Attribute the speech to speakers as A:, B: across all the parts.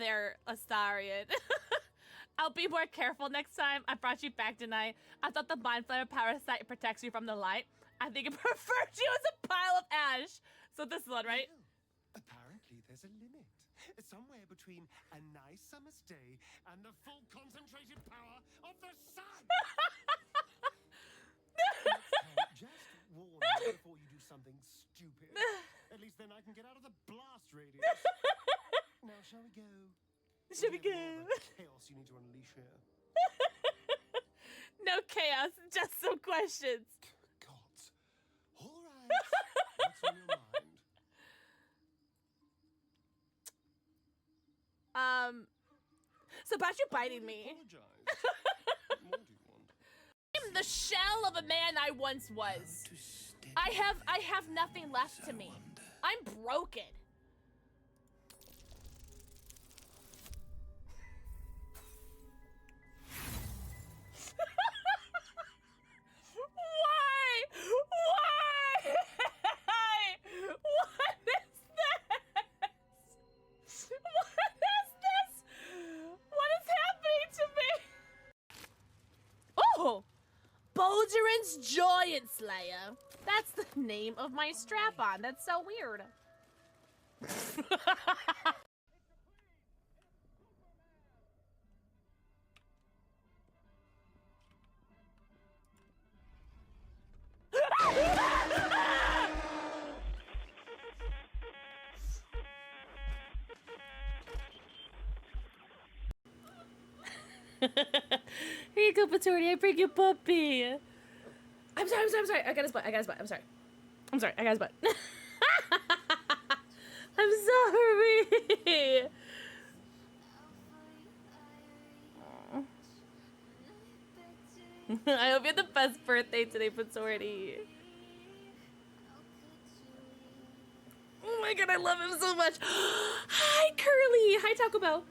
A: there, Astarian. I'll be more careful next time. I brought you back tonight. I thought the Mind Flayer parasite protects you from the light. I think it prefers you as a pile of ash. So this one, right?
B: Well, apparently there's a limit. Somewhere between a nice summer's day and the full concentrated power of the sun. Just warn me before you do something stupid. At least then I can get out of the blast radius. Now, shall we go?
A: Should we go?
B: Chaos you need to unleash here.
A: No chaos, just some questions.
B: Gods. All right. What's on your mind?
A: So about you biting me.
B: What do you want?
A: I'm the shell of a man I once was. I have nothing left to me. I'm broken. Why? What is this? What is happening to me? Oh! Bolderin's Giant Slayer. That's the name of my strap-on. That's so weird. Here you go, Patori. I bring you puppy. I'm sorry. I got his butt. I'm sorry, I got his butt. I'm sorry. I hope you had the best birthday today, Patori. Oh my god, I love him so much. Hi, Curly. Hi, Taco Bell.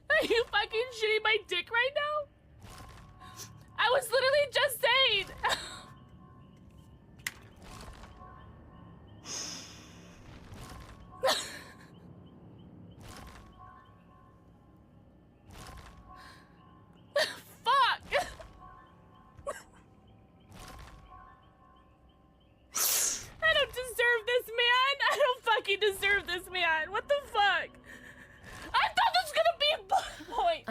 A: Are you fucking shitting my dick right now? I was literally just saying. Fuck. I don't deserve this, man. I don't fucking deserve this, man. What the fuck? I thought this was gonna be a point.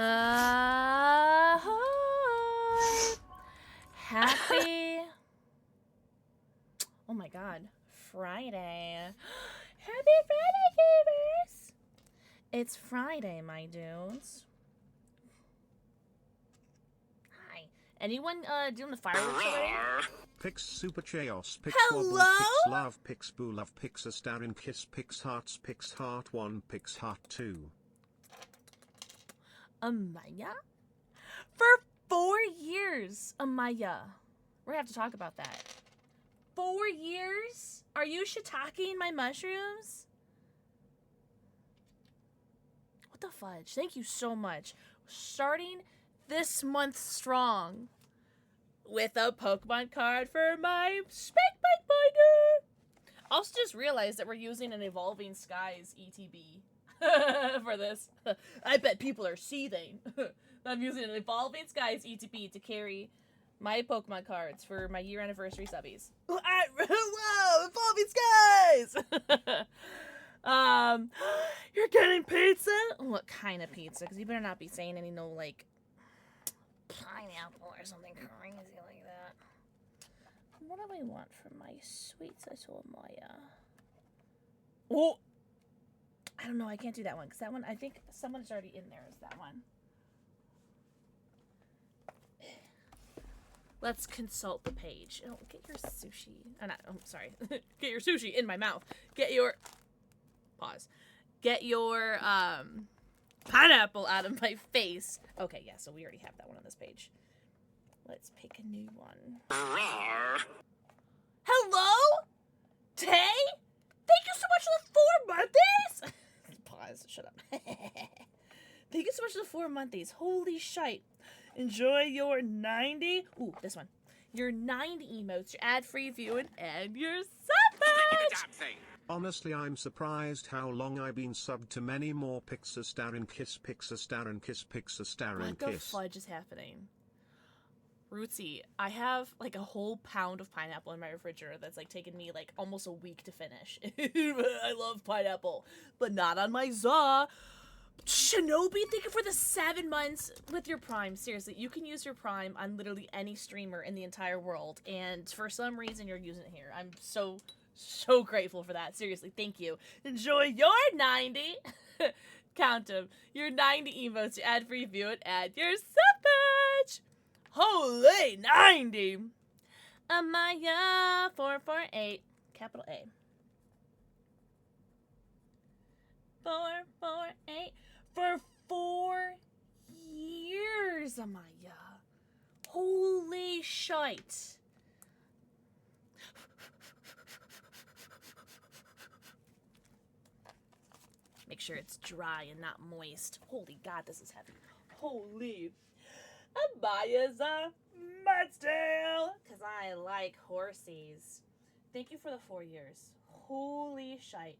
A: Happy. Oh my god. Friday. Happy Friday, gamers. It's Friday, my dudes. Hi. Anyone doing the fireworks already?
C: Pix Super Chaos, Pix
A: Hello?
C: Wobble, Pix Love, Pix Boo Love, Pix A Star in Kiss, Pix Hearts, Pix Heart 1, Pix Heart 2.
A: Amaya? For 4 years, Amaya. We're gonna have to talk about that. 4 years? Are you shiitaking my mushrooms? What the fudge? Thank you so much. Starting this month strong with a Pokemon card for my Spec Bike Binder. Also just realized that we're using an Evolving Skies ETB for this. I bet people are seething. I'm using an Evolving Skies ETB to carry my Pokemon cards for my year anniversary subbies. Whoa, Evolving Skies! You're getting pizza? What kind of pizza? Because you better not be saying any like pineapple or something crazy like that. What do I want for my sweets? I told Maya. Oh, I don't know. I can't do that one because that one, I think someone's already in there. Is that one? Let's consult the page. Oh, get your sushi. Oh, not, I'm sorry. Get your sushi in my mouth. Get your pause. Get your pineapple out of my face. Okay, yeah. So we already have that one on this page. Let's pick a new one. Hello, Tay. Thank you so much for the 4 birthdays. eyes. Shut up. Thank you so much for the 4 monthlies. Holy shite. Enjoy your 90. Ooh, this one. Your 90 emotes, your ad-free viewing, and your suffrage.
C: Honestly, I'm surprised how long I've been subbed to many more Pixelstar and Kiss Pixelstar and Kiss Pixelstar and
A: What the
C: Kiss.
A: fudge is happening? Rootsy, I have like a whole pound of pineapple in my refrigerator that's like taken me like almost a week to finish. I love pineapple, but not on my Zaw. Shinobi, thank you for the 7 months with your Prime. Seriously, you can use your Prime on literally any streamer in the entire world, and for some reason you're using it here. I'm so grateful for that. Seriously, thank you. Enjoy your 90. Count them. Your 90 emotes, your ad-free view it, add your sub-patch. Holy 90. Amaya 448, capital A. 448 for 4 years, Amaya. Holy shite. Make sure it's dry and not moist. Holy God, this is heavy. Holy. Amaya's a Mudsdale. Because I like horsies. Thank you for the 4 years. Holy shite.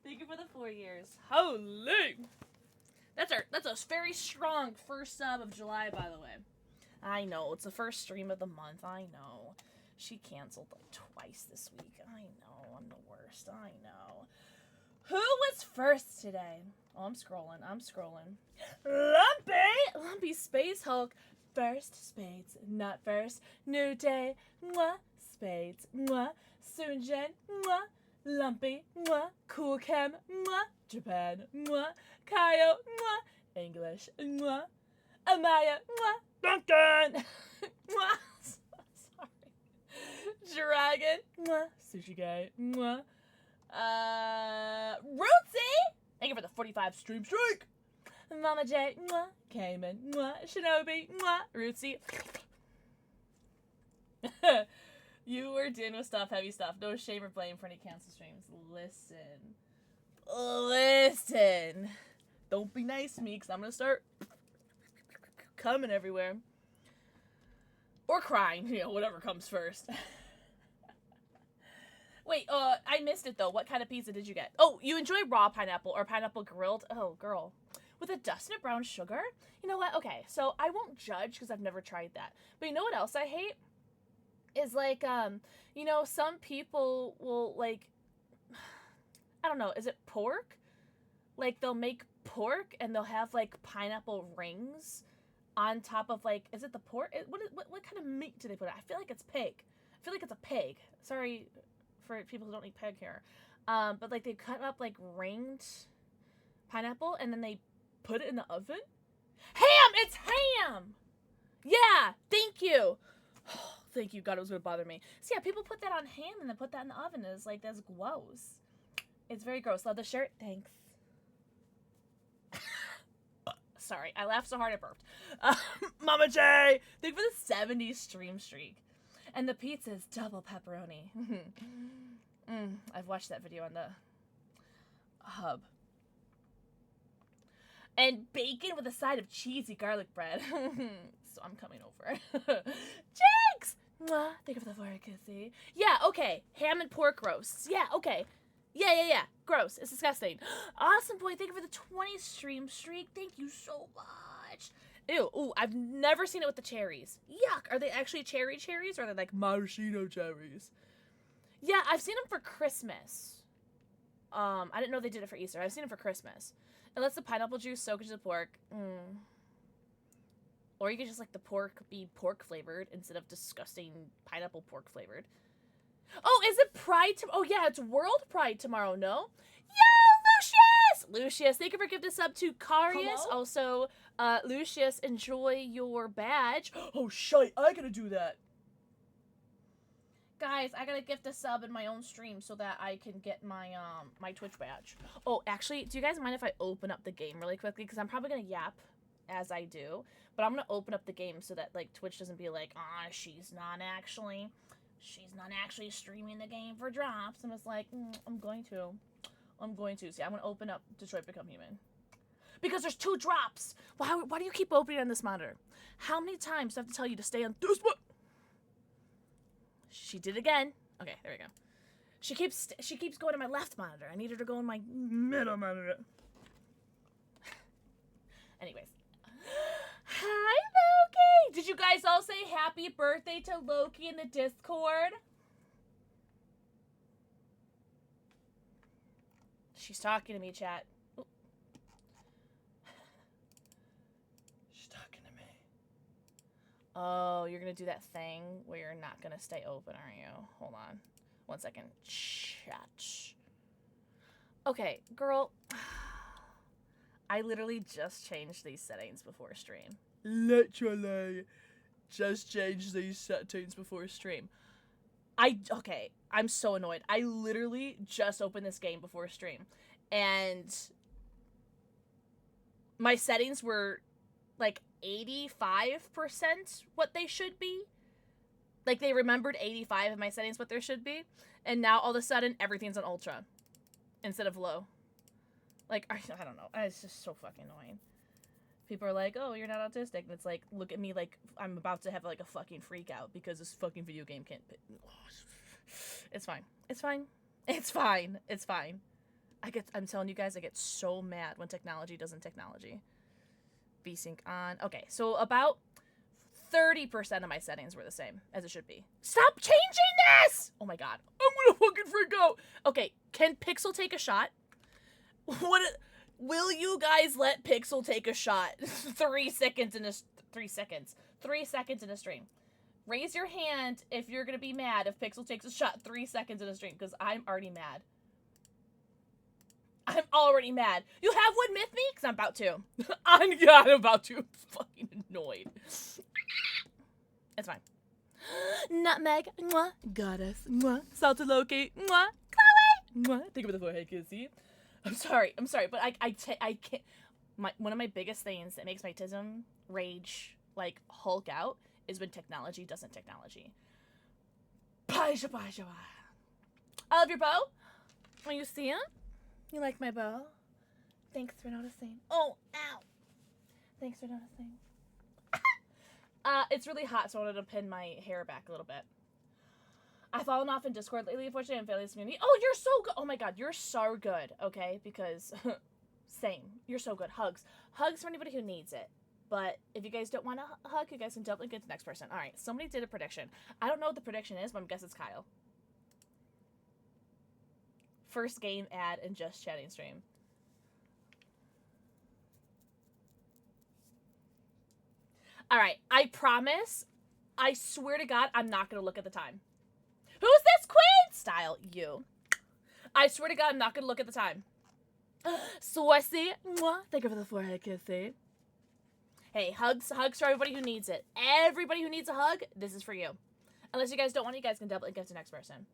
A: Thank you for the 4 years. Holy! That's a very strong first sub of July, by the way. I know, it's the first stream of the month. I know. She canceled like twice this week. I know, I'm the worst. I know. Who was first today? Oh, I'm scrolling. Lumpy Space Hulk. First spades, not first. New day, mwah. Spades, mwah. Sunjin, mwah. Lumpy, mwah. Cool Chem, mwah. Japan, mwah. Kaio, mwah. English, mwah. Amaya, mwah. Duncan, mwah. Sorry. Dragon, mwah. Sushi Guy, mwah. Rootsy! Thank you for the 45 stream streak. Mama J, mwah. Cayman, mwah. Shinobi, mwah. Rootsy. You were dealing with stuff, heavy stuff. No shame or blame for any cancel streams. Listen. Don't be nice to me, because I'm going to start coming everywhere. Or crying, whatever comes first. Wait, I missed it, though. What kind of pizza did you get? Oh, you enjoy raw pineapple or pineapple grilled? Oh, girl. With a dusted brown sugar? You know what? Okay, so I won't judge because I've never tried that. But you know what else I hate? Is like, some people will, like, I don't know, is it pork? Like, they'll make pork and they'll have, like, pineapple rings on top of, like, is it the pork? What kind of meat do they put in? I feel like it's pig. I feel like it's a pig. Sorry for people who don't eat pig here. But, like, they cut up, like, ringed pineapple and then they put it in the oven. Ham! It's ham! Yeah! Thank you! Thank you. God, it was going to bother me. So, yeah, people put that on ham and then put that in the oven. And it's like, that's gross. It's very gross. Love the shirt. Thanks. Sorry. I laughed so hard I burped. Mama J! Thank you for the 70s stream streak. And the pizza is double pepperoni. I've watched that video on the hub. And bacon with a side of cheesy garlic bread. So I'm coming over. Jinx! Mwah. Thank you for the flower kissy. Yeah, okay. Ham and pork roasts. Yeah, okay. Yeah. Gross. It's disgusting. Awesome boy. Thank you for the 20 stream streak. Thank you so much. Ew. Ooh, I've never seen it with the cherries. Yuck. Are they actually cherries or are they like maraschino cherries? Yeah, I've seen them for Christmas. I didn't know they did it for Easter. I've seen it for Christmas. It lets the pineapple juice soak into the pork. Or you could just let the pork be pork flavored instead of disgusting pineapple pork flavored. Oh, is it Pride tomorrow? Oh, yeah, it's World Pride tomorrow, no? Yo, Lucius, thank you for giving this up to Carius.
D: Hello?
A: Also, Lucius, enjoy your badge. Oh, shite, I gotta do that. Guys, I gotta gift a sub in my own stream so that I can get my my Twitch badge. Oh, actually, do you guys mind if I open up the game really quickly? Because I'm probably gonna yap as I do. But I'm gonna open up the game so that, like, Twitch doesn't be like, she's not actually she's not actually streaming the game for drops. And it's like, I'm going to. See, I'm going to open up Detroit Become Human. Because there's 2 drops. Why do you keep opening on this monitor? How many times do I have to tell you to stay on this one? She did it again. Okay, there we go. She keeps going to my left monitor. I need her to go in my middle monitor. Anyways. Hi, Loki! Did you guys all say happy birthday to Loki in the Discord? She's talking to me, chat. Ooh. She's talking to me. Oh, you're gonna do that thing where you're not gonna stay open, are you? Hold on. 1 second. Chat. Okay, girl. I literally just changed these settings before stream. Literally just changed these settings before stream. Okay, I'm so annoyed. I literally just opened this game before stream, and my settings were like 85% what they should be. Like, they remembered 85 of my settings what there should be, and now all of a sudden everything's on ultra instead of low. Like, I don't know. It's just so fucking annoying. People are like, oh, you're not autistic. And it's like, look at me like I'm about to have like a fucking freak out because this fucking video game can't... It's fine. It's fine. It's fine. It's fine. I'm telling you guys, I get so mad when technology doesn't technology. VSync on. Okay, so about 30% of my settings were the same as it should be. Stop changing this! Oh my god. I'm gonna fucking freak out. Okay, can Pixel take a shot? Will you guys let Pixel take a shot? 3 seconds in a 3 seconds. 3 seconds in a stream. Raise your hand if you're gonna be mad if Pixel takes a shot 3 seconds in a stream, because I'm already mad. I'm already mad. You have one with me? Because I'm about to. I'm about to. I'm fucking annoyed. It's fine. Nutmeg. Mwah. Goddess. Mwah. Salted Loki. Mwah. Chloe. Mwah. Think about the forehead, kissy. I'm sorry, but I can't. One of my biggest things that makes my tism rage, like, Hulk out, is when technology doesn't technology. I love your bow. Oh, you see him? You like my bow? Thanks for noticing. Oh, ow. Thanks for noticing. It's really hot, so I wanted to pin my hair back a little bit. I've fallen off in Discord lately, unfortunately, I'm failing this community. Oh, you're so good. Oh my god, you're so good, okay? Because, same. You're so good. Hugs. Hugs for anybody who needs it. But if you guys don't want a hug, you guys can definitely get to the next person. Alright, somebody did a prediction. I don't know what the prediction is, but I'm guessing it's Kyle. First game ad and just chatting stream. Alright, I promise, I swear to god, I'm not gonna look at the time. Who's this queen? Style, you. I swear to god, I'm not gonna look at the time. Saucy. Mwah. Thank you for the forehead kissy. Hey, hugs for everybody who needs it. Everybody who needs a hug, this is for you. Unless you guys don't want it, you guys can double it and give it to the next person.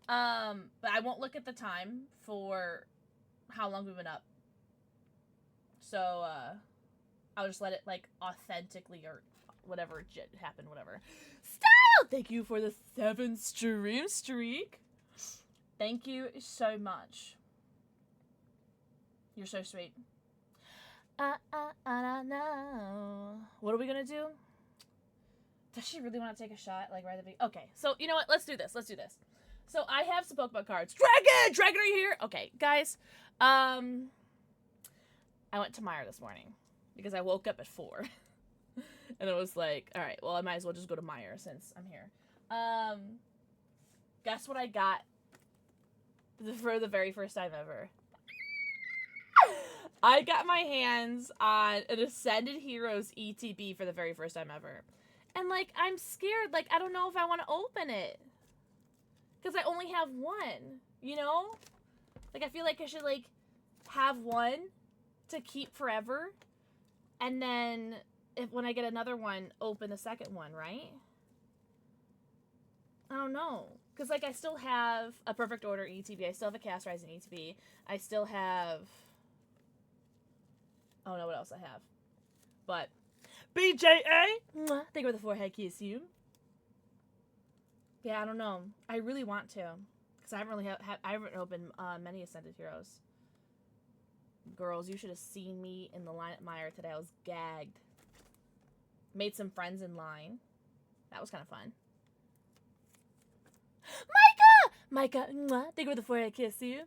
A: But I won't look at the time for how long we've been up. So, I'll just let it, like, authentically or whatever happened, whatever. Style! Thank you for the 7th stream streak. Thank you so much. You're so sweet. I don't know. What are we gonna do? Does she really want to take a shot? Like, right at the beginning? Okay, so, you know what? Let's do this. Let's do this. So, I have some Pokemon cards. Dragon! Dragon, are you here? Okay, guys. I went to Meijer this morning because I woke up at 4. And I was like, alright, well, I might as well just go to Meijer since I'm here. Guess what I got for the very first time ever? I got my hands on an Ascended Heroes ETB for the very first time ever. And, like, I'm scared. Like, I don't know if I want to open it. Because I only have one, you know? Like, I feel like I should, like, have one to keep forever. And then, when I get another one, open the second one, right? I don't know. Because, like, I still have a Perfect Order ETB. I still have a Cast Rising ETB. I still have... I don't know what else I have. But, BJA! Thank you for the forehead kiss, you. Yeah, I don't know. I really want to, because I haven't really I haven't opened many Ascended Heroes. Girls, you should have seen me in the line at Meijer today. I was gagged. Made some friends in line. That was kind of fun. Micah, mwah, thank you for the forehead kiss, you.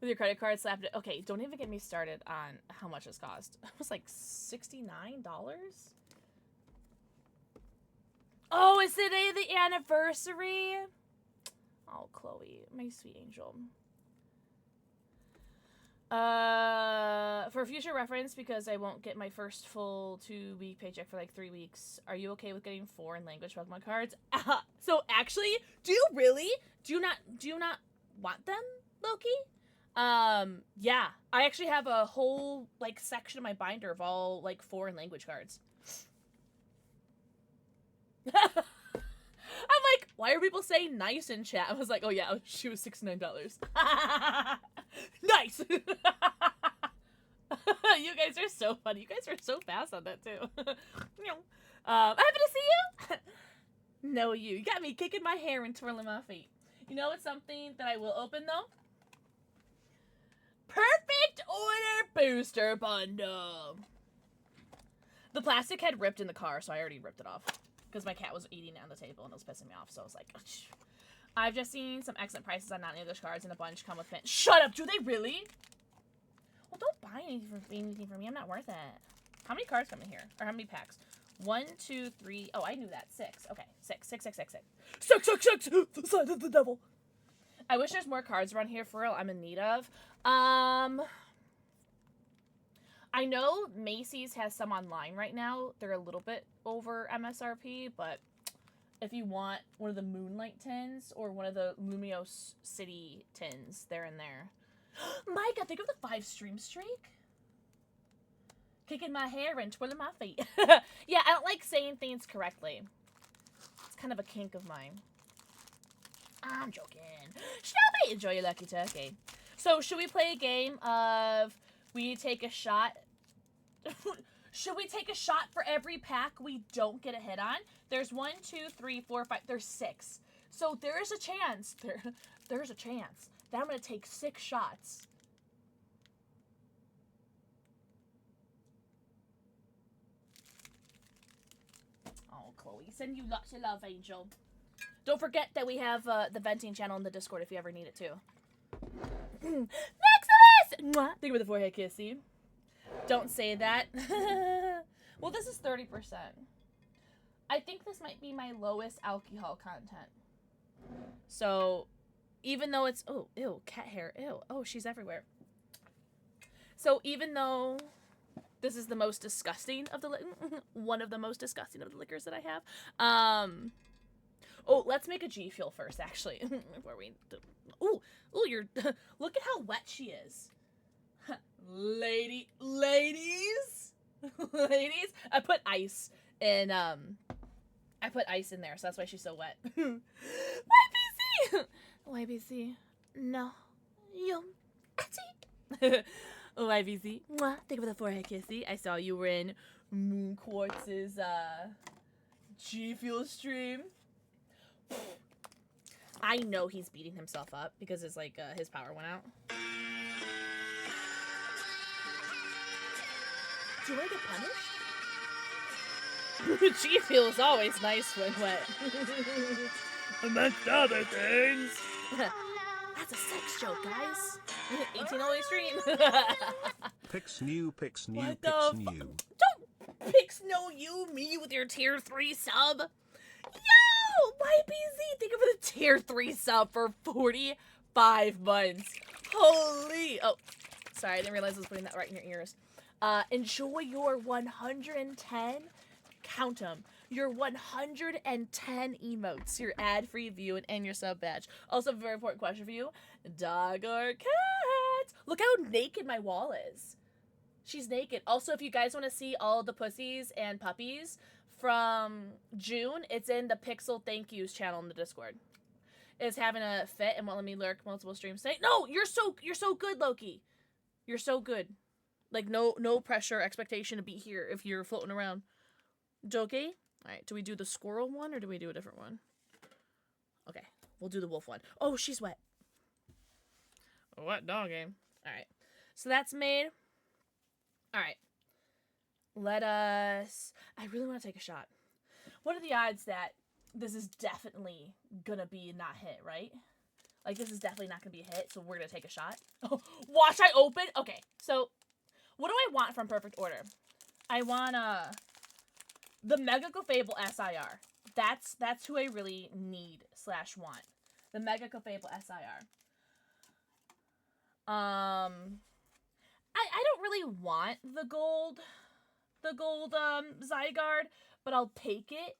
A: With your credit card slapped it. Okay, don't even get me started on how much this cost. It was like $69. Oh, it's the day of the anniversary. Oh, Chloe, my sweet angel. For future reference, because I won't get my first full 2-week paycheck for like 3 weeks, are you okay with getting foreign language Pokemon cards? So actually, do you really? Do you not want them, Loki? Yeah. I actually have a whole like section of my binder of all like foreign language cards. I'm like, why are people saying nice in chat? I was like, oh yeah, she was $69. Nice. You guys are so funny. You guys are so fast on that too. Happy to see you. No, you got me kicking my hair and twirling my feet. You know what's something that I will open though? Perfect Order Booster Bundle. The plastic had ripped in the car, so I already ripped it off. Because my cat was eating it on the table and it was pissing me off, so I was like, ugh. I've just seen some excellent prices on non-English cards and a bunch come with pins. Shut up! Do they really? Well, don't buy anything for me. I'm not worth it. How many cards come in here? Or how many packs? 1, 2, 3. Oh, I knew that. 6. Okay, 6. 6. The sign of the devil. I wish there's more cards around here for real. I'm in need of. I know Macy's has some online right now. They're a little bit over MSRP, but if you want one of the Moonlight tins or one of the Lumiose City tins, they're in there. Micah, think of the 5 stream streak. Kicking my hair and twirling my feet. Yeah, I don't like saying things correctly. It's kind of a kink of mine. I'm joking. Shelby, enjoy your lucky turkey. So, should we play a game of we take a shot? Should we take a shot for every pack we don't get a hit on? There's 1, 2, 3, 4, 5. There's 6. So there's a chance. There's a chance that I'm gonna take 6 shots. Oh, Chloe, send you lots of love, Angel. Don't forget that we have the venting channel in the Discord if you ever need it too. Maximus! Mwah! Think of the forehead kissy. Don't say that. Well, this is 30%. I think this might be my lowest alcohol content. So, even though it's... Oh, ew, cat hair. Ew. Oh, she's everywhere. So, even though this is the most disgusting of the... one of the most disgusting of the liquors that I have. Oh, let's make a G Fuel first, actually. Before we... Ooh, you're... Look at how wet she is. Ladies, I put ice in there, so that's why she's so wet. YBC, no, you, YBC, mwah, thank you for the forehead kissy. I saw you were in Moon Quartz's G Fuel stream. I know he's beating himself up because his his power went out. Do you want to get punished? G Fuel is always nice when wet. Amongst other things. That's a sex joke, guys. 18 only stream.
C: Pix new.
A: Don't me with your tier 3 sub. Yo, YBZ, thank you for the tier 3 sub for 45 months. Holy. Oh, sorry, I didn't realize I was putting that right in your ears. Enjoy your 110, count them, your 110 emotes, your ad-free view, and your sub badge. Also, a very important question for you, dog or cat? Look how naked my wall is. She's naked. Also, if you guys want to see all the pussies and puppies from June, it's in the Pixel Thank Yous channel in the Discord. It's having a fit and won't let me lurk multiple streams today. No, you're so good, Loki. You're so good. Like, no pressure, expectation to be here if you're floating around. Jokey? Alright, do we do the squirrel one, or do we do a different one? Okay, we'll do the wolf one. Oh, she's wet. Wet dog game. All right, so that's made. All right, let us. I really want to take a shot. What are the odds that this is definitely gonna be not hit, right? Like, this is definitely not gonna be a hit, so we're gonna take a shot. Oh, watch I open. Okay, so what do I want from Perfect Order? I want the Mega Clefable SIR. That's who I really need / want. The Mega Clefable SIR. I don't really want the gold Zygarde, but I'll take it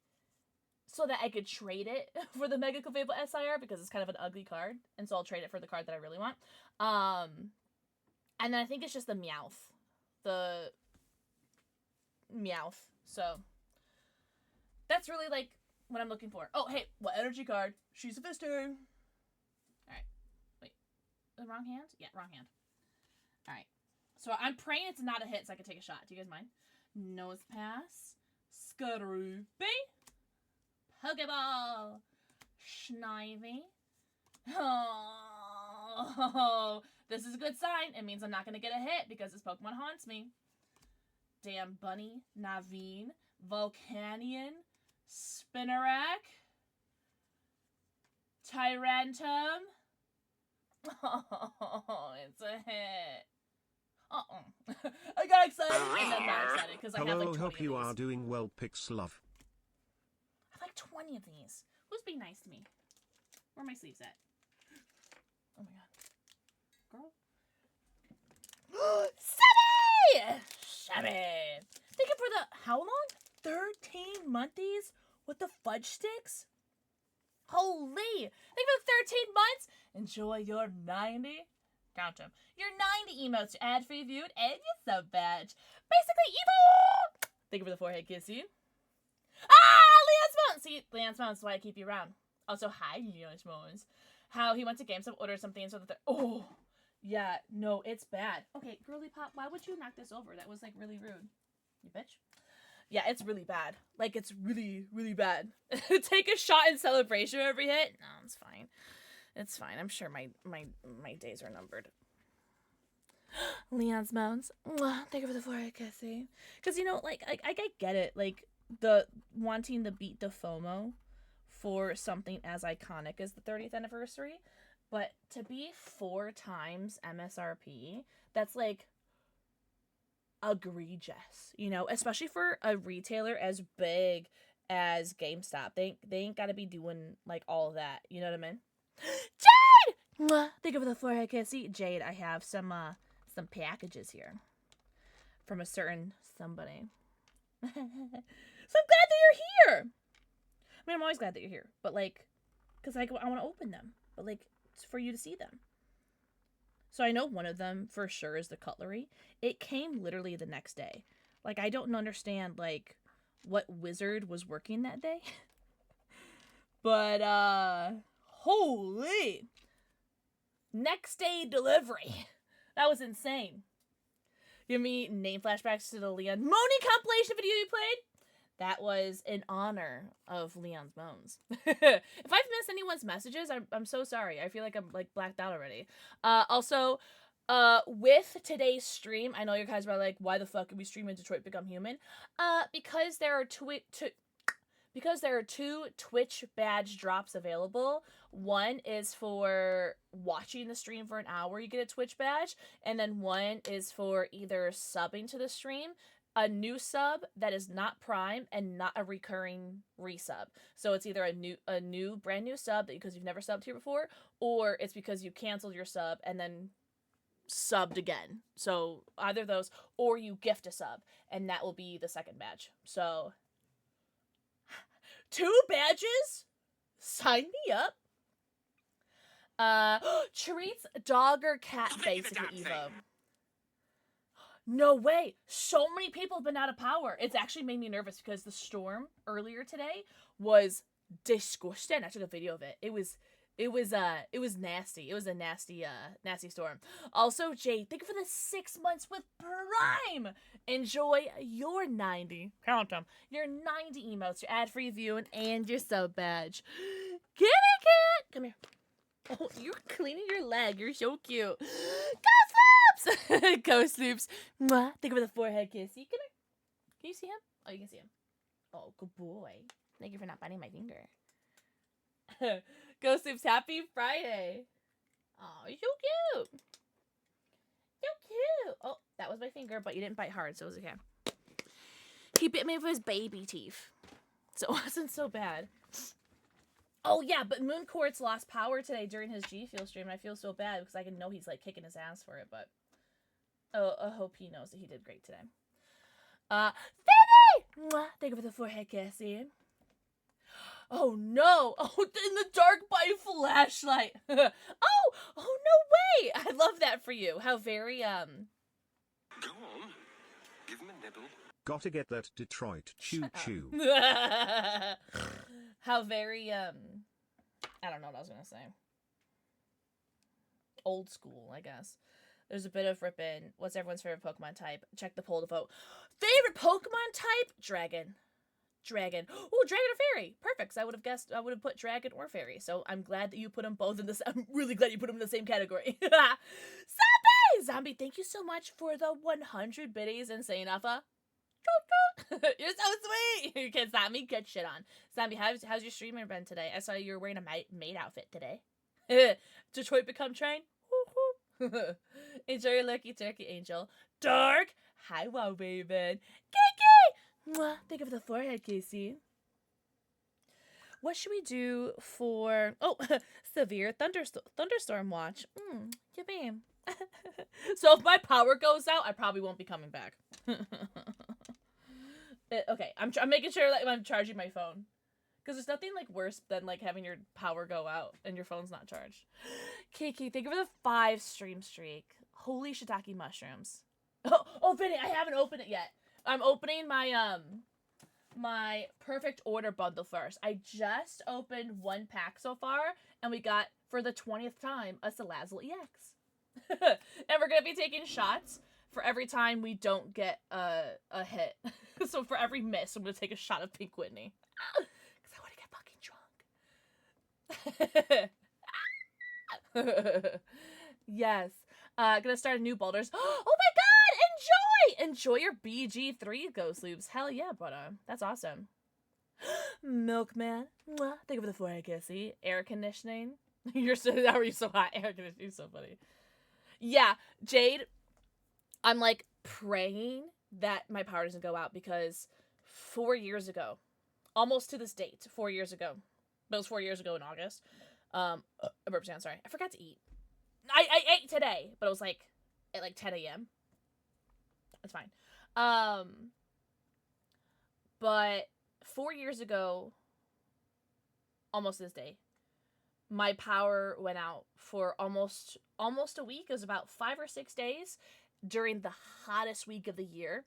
A: so that I could trade it for the Mega Clefable SIR because it's kind of an ugly card, and so I'll trade it for the card that I really want. And then I think it's just the Meowth. The Meowth. So that's really like what I'm looking for. Oh, hey, what energy card? She's a Fister. Alright. Wait. The wrong hand? Yeah, wrong hand. Alright. So I'm praying it's not a hit so I can take a shot. Do you guys mind? Nose pass. Skaroopy. Pokeball. Snivy. Oh, this is a good sign. It means I'm not going to get a hit because this Pokemon haunts me. Damn Bunny. Naveen. Volcanion. Spinarak. Tyrantum. Oh, it's a hit. I got excited and then not excited because I have like 20
C: Hello, hope you
A: of these.
C: are doing well, Pixlove.
A: I have like 20 of these. Who's being nice to me? Where are my sleeves at? Oh my god. Girl. Sebby! Sebby! Thank you for the, how long? 13 months with the fudge sticks? Holy! Thank you for the 13 months. Enjoy your 90. Count them. Your 90 emotes to add free viewed and your sub badge. Basically, evil! Thank you for the forehead kissy. Ah! Leon's Mountain! See, Leon's Mountain is why I keep you around. Also, hi, Leon's Mountains. How he went to GameStop, ordered something, so that oh! Yeah, no, it's bad. Okay, Girly Pop, why would you knock this over? That was, like, really rude. You bitch. Yeah, it's really bad. Like, it's really, really bad. Take a shot in celebration of every hit? No, it's fine. It's fine. I'm sure my days are numbered. Leon's Mounds. Thank you for the forehead kissing. Because, you know, like, I get it. Like, the wanting to beat the FOMO for something as iconic as the 30th anniversary. But to be 4 times MSRP, that's, like, egregious. You know? Especially for a retailer as big as GameStop. They ain't gotta be doing, like, all of that. You know what I mean? Jade! Thank you for the forehead kiss. See, Jade, I have some packages here from a certain somebody. So I'm glad that you're here. I mean, I'm always glad that you're here, but like, because I want to open them, but like, it's for you to see them. So I know one of them for sure is the cutlery. It came literally the next day. Like, I don't understand like what wizard was working that day. But holy, next day delivery. That was insane. Give me name flashbacks to the Leon Moni compilation video you played. That was in honor of Leon's Moans. If I've missed anyone's messages, I'm so sorry. I feel like I'm like blacked out already. Also, with today's stream, I know you guys were like, why the fuck are we streaming Detroit Become Human? Because there are two Twitch badge drops available. One is for watching the stream for an hour, you get a Twitch badge, and then one is for either subbing to the stream, a new sub that is not Prime, and not a recurring resub. So it's either a new brand new sub because you've never subbed here before, or it's because you canceled your sub and then subbed again. So either of those, or you gift a sub, and that will be the second badge. So 2 badges? Sign me up. Treats dog or cat basically Evo. No way. So many people have been out of power. It's actually made me nervous because the storm earlier today was disgusting. I took a video of it. It was nasty. It was a nasty storm. Also, Jay, thank you for the 6 months with Prime. Enjoy your 90. Count them. Your 90 emotes, your ad-free viewing, and your sub badge. Kitty cat! Come here. Oh, you're cleaning your leg. You're so cute. Ghost Loops! Ghost Loops. Mwah. Think of the forehead kissy. Come here. Can you see him? Oh, you can see him. Oh, good boy. Thank you for not biting my finger. Ghost Loops, happy Friday. Oh, you're so cute. So cute. Oh, that was my finger, but you didn't bite hard, so it was okay. He bit me with his baby teeth. So it wasn't so bad. Oh, yeah, but Mooncourt's lost power today during his G Fuel stream, and I feel so bad because I can know he's, like, kicking his ass for it, but... Oh, I hope he knows that he did great today. Finny! Mwah! Thank you for the forehead kissy. Oh, no! Oh, in the dark by flashlight! Oh, no way! I love that for you. How very,
D: Go on. Give him a nibble.
C: Gotta get that Detroit choo-choo.
A: How very, I don't know what I was gonna say. Old school, I guess. There's a bit of ripping. What's everyone's favorite Pokemon type? Check the poll to vote. Favorite Pokemon type? Dragon. Dragon. Oh, Dragon or Fairy. Perfect. I would have guessed, I would have put Dragon or Fairy. So I'm glad that you put them both in this. I'm really glad you put them in the same category. Zombie! Zombie, thank you so much for the 100 biddies and saying Alpha. You're so sweet. You can't stop me. Good shit on. Zombie, how's your streamer been today? I saw you were wearing a maid outfit today. Detroit become train. Enjoy your lucky turkey, Angel. Dark. Hi, wow, Raven. Kiki. Mwah. Think of the forehead, Casey. What should we do for... Oh, severe thunderstorm watch. Yippee. So if my power goes out, I probably won't be coming back. Okay, I'm making sure that I'm charging my phone. Because there's nothing, like, worse than, like, having your power go out and your phone's not charged. Kiki, thank you for the 5 stream streak. Holy shiitake mushrooms. Oh, Vinny, I haven't opened it yet. I'm opening my, my perfect order bundle first. I just opened 1 pack so far, and we got, for the 20th time, a Salazzle EX. And we're gonna be taking shots for every time we don't get a hit. So for every miss, I'm gonna take a shot of Pink Whitney. Because I want to get fucking drunk. Yes. Gonna start a new Baldur's. Oh my god! Enjoy your BG3 Ghost Loops. Hell yeah, brother. That's awesome. Milkman. Mwah. Thank you for the forehead kissy. Air conditioning. You're so, how are you so hot? Air conditioning. You're so funny. Yeah, Jade, I'm, like, praying that my power doesn't go out because 4 years ago, almost to this date, 4 years ago, but it was 4 years ago in August, I forgot to eat. I ate today, but it was, like, at, like, 10 a.m. It's fine. But 4 years ago, almost this day, my power went out for almost a week. It was about 5 or 6 days during the hottest week of the year.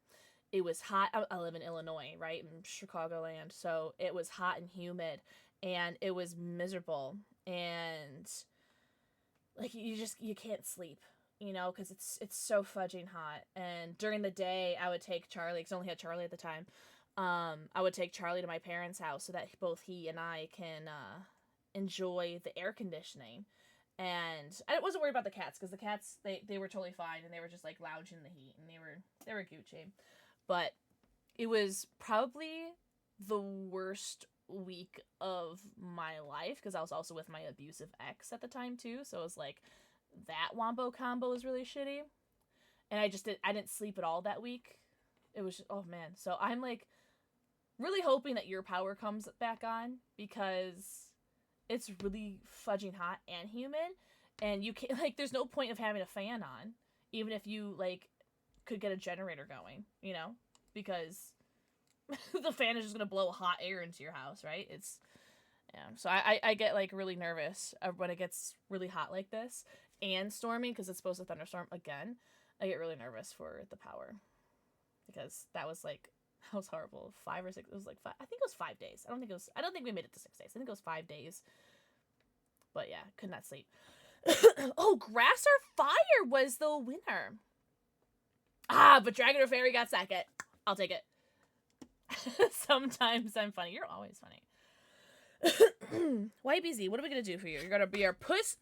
A: It was hot. I live in Illinois, right? In Chicagoland. So it was hot and humid and it was miserable. And like, you can't sleep, you know, because it's so fudging hot. And during the day, I would take Charlie, because I only had Charlie at the time. I would take Charlie to my parents' house so that both he and I can, enjoy the air conditioning. And I wasn't worried about the cats because the cats they were totally fine and they were just like lounging in the heat and they were Gucci. But it was probably the worst week of my life because I was also with my abusive ex at the time too, so it was like that wombo combo was really shitty. And I didn't sleep at all that week. It was just, oh man. So I'm like really hoping that your power comes back on because it's really fudging hot and humid, and you can't, like, there's no point of having a fan on, even if you, like, could get a generator going, you know, because the fan is just gonna blow hot air into your house, right? It's, yeah, so I get, like, really nervous when it gets really hot like this, and stormy, because it's supposed to thunderstorm again. I get really nervous for the power, because that was, like, that was horrible. 5 or 6, it was like 5, I think it was 5 days. I don't think we made it to 6 days. I think it was 5 days. But yeah, could not sleep. Oh, Grass or Fire was the winner. But Dragon or Fairy got second. I'll take it. Sometimes I'm funny. You're always funny. YBZ, what are we gonna do for you? You're gonna be our puss,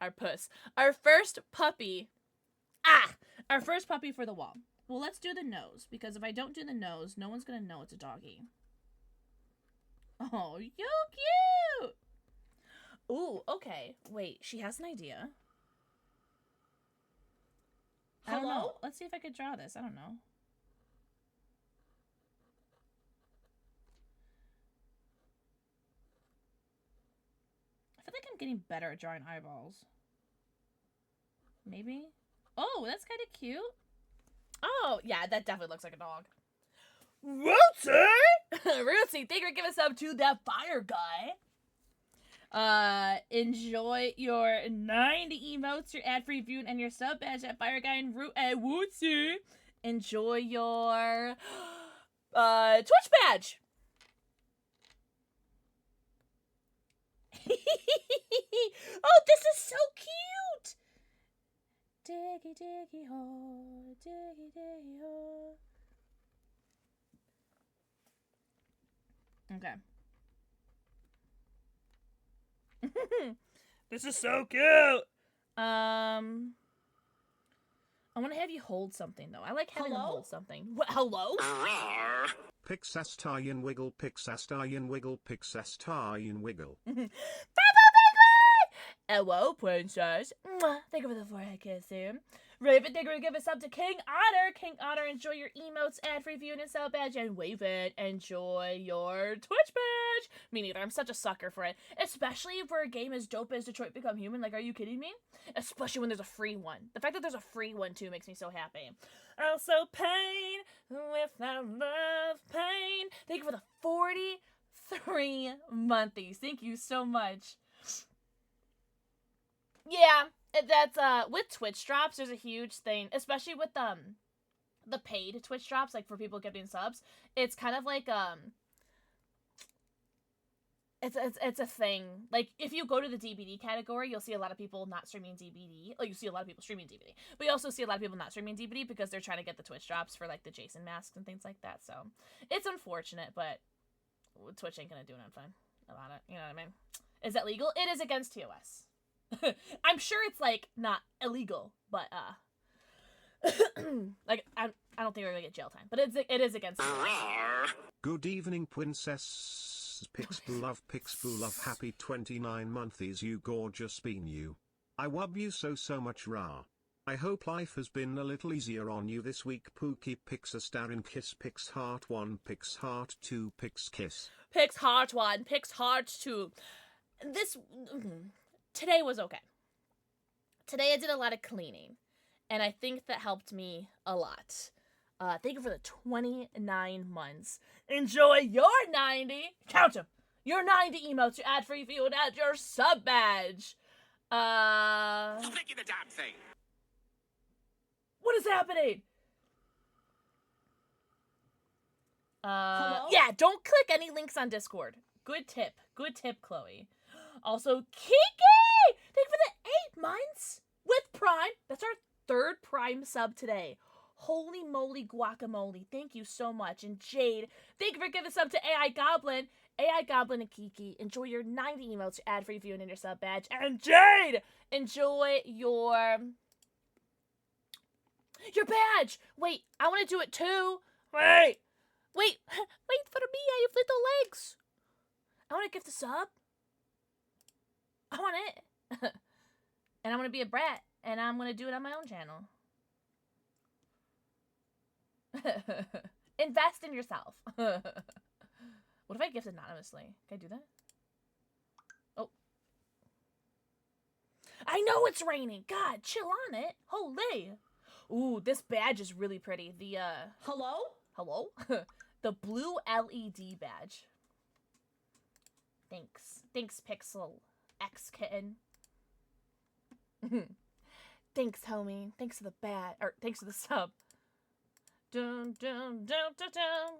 A: our first puppy. Our first puppy for the wall. Well, let's do the nose, because if I don't do the nose, no one's gonna know it's a doggy. Oh, you cute! Ooh, okay. Wait, she has an idea. I don't know. Let's see if I could draw this. I don't know. I feel like I'm getting better at drawing eyeballs. Maybe? Oh, that's kind of cute. Oh, yeah, that definitely looks like a dog. Rootsy! Rootsy, thank you for giving us up to that fire guy. Enjoy your 90 emotes, your ad-free view, and your sub badge at Fire Guy and Rootsy. Enjoy your Twitch badge. Oh, this is so cute. Diggy diggy ho, diggy diggy ho. Okay. This is so cute. I want to have you hold something though. I like having them hold something. What? Hello?
C: Pixastallion wiggle, Pixastallion wiggle, Pixastallion wiggle.
A: Hello, princess. Mwah. Thank you for the forehead kiss, dude. Raven, thank you for giving us up to King Otter. King Otter, enjoy your emotes, ad-free view, and sell badge, and wave it. Enjoy your Twitch badge. Me neither. I'm such a sucker for it. Especially for a game as dope as Detroit Become Human. Like, are you kidding me? Especially when there's a free one. The fact that there's a free one, too, makes me so happy. Also, pain without love, pain. Thank you for the 43 months. Thank you so much. Yeah, that's with Twitch drops, there's a huge thing, especially with the paid Twitch drops, like for people getting subs. It's kind of like it's a thing. Like if you go to the DBD category, you'll see a lot of people not streaming DBD. Like you see a lot of people streaming DBD, but you also see a lot of people not streaming DBD because they're trying to get the Twitch drops for like the Jason masks and things like that. So it's unfortunate, but Twitch ain't gonna do nothing about it. You know what I mean? Is that legal? It is against TOS. I'm sure it's like not illegal, but like I don't think we're gonna get jail time, but it is against.
C: Good evening, princess. Pixboo love, happy 29 months, you gorgeous bean you. I love you so much, rah. I hope life has been a little easier on you this week. Pookie Pixastarin kiss Pix heart 1 Pix heart 2 Pix kiss.
A: Pix heart 1 Pix heart 2. Today was okay. Today I did a lot of cleaning, and I think that helped me a lot. Thank you for the 29 months. Enjoy your 90. Count them. Your 90 emotes, your ad-free view, and add your sub badge.
D: Stop clicking the damn thing.
A: What is happening?
E: Hello?
A: Yeah, don't click any links on Discord. Good tip. Good tip, Chloe. Also, Kiki! Thank you for the 8 months with Prime. That's our 3rd Prime sub today. Holy moly guacamole. Thank you so much. And Jade, thank you for giving sub to AI Goblin. AI Goblin and Kiki, enjoy your 90 emotes, ad-free view, and your sub badge. And Jade, enjoy your badge. Wait, I want to do it too. Wait for me. I have little legs. I want to gift a sub. I want it. And I'm going to be a brat. And I'm going to do it on my own channel. Invest in yourself. What if I gift anonymously? Can I do that? Oh. I know it's raining. God, chill on it. Holy. Ooh, this badge is really pretty. The, Hello? The blue LED badge. Thanks. Thanks, PixelxKitten. Thanks, homie. Thanks for the thanks for the sub. Dun, dun, dun, dun, dun.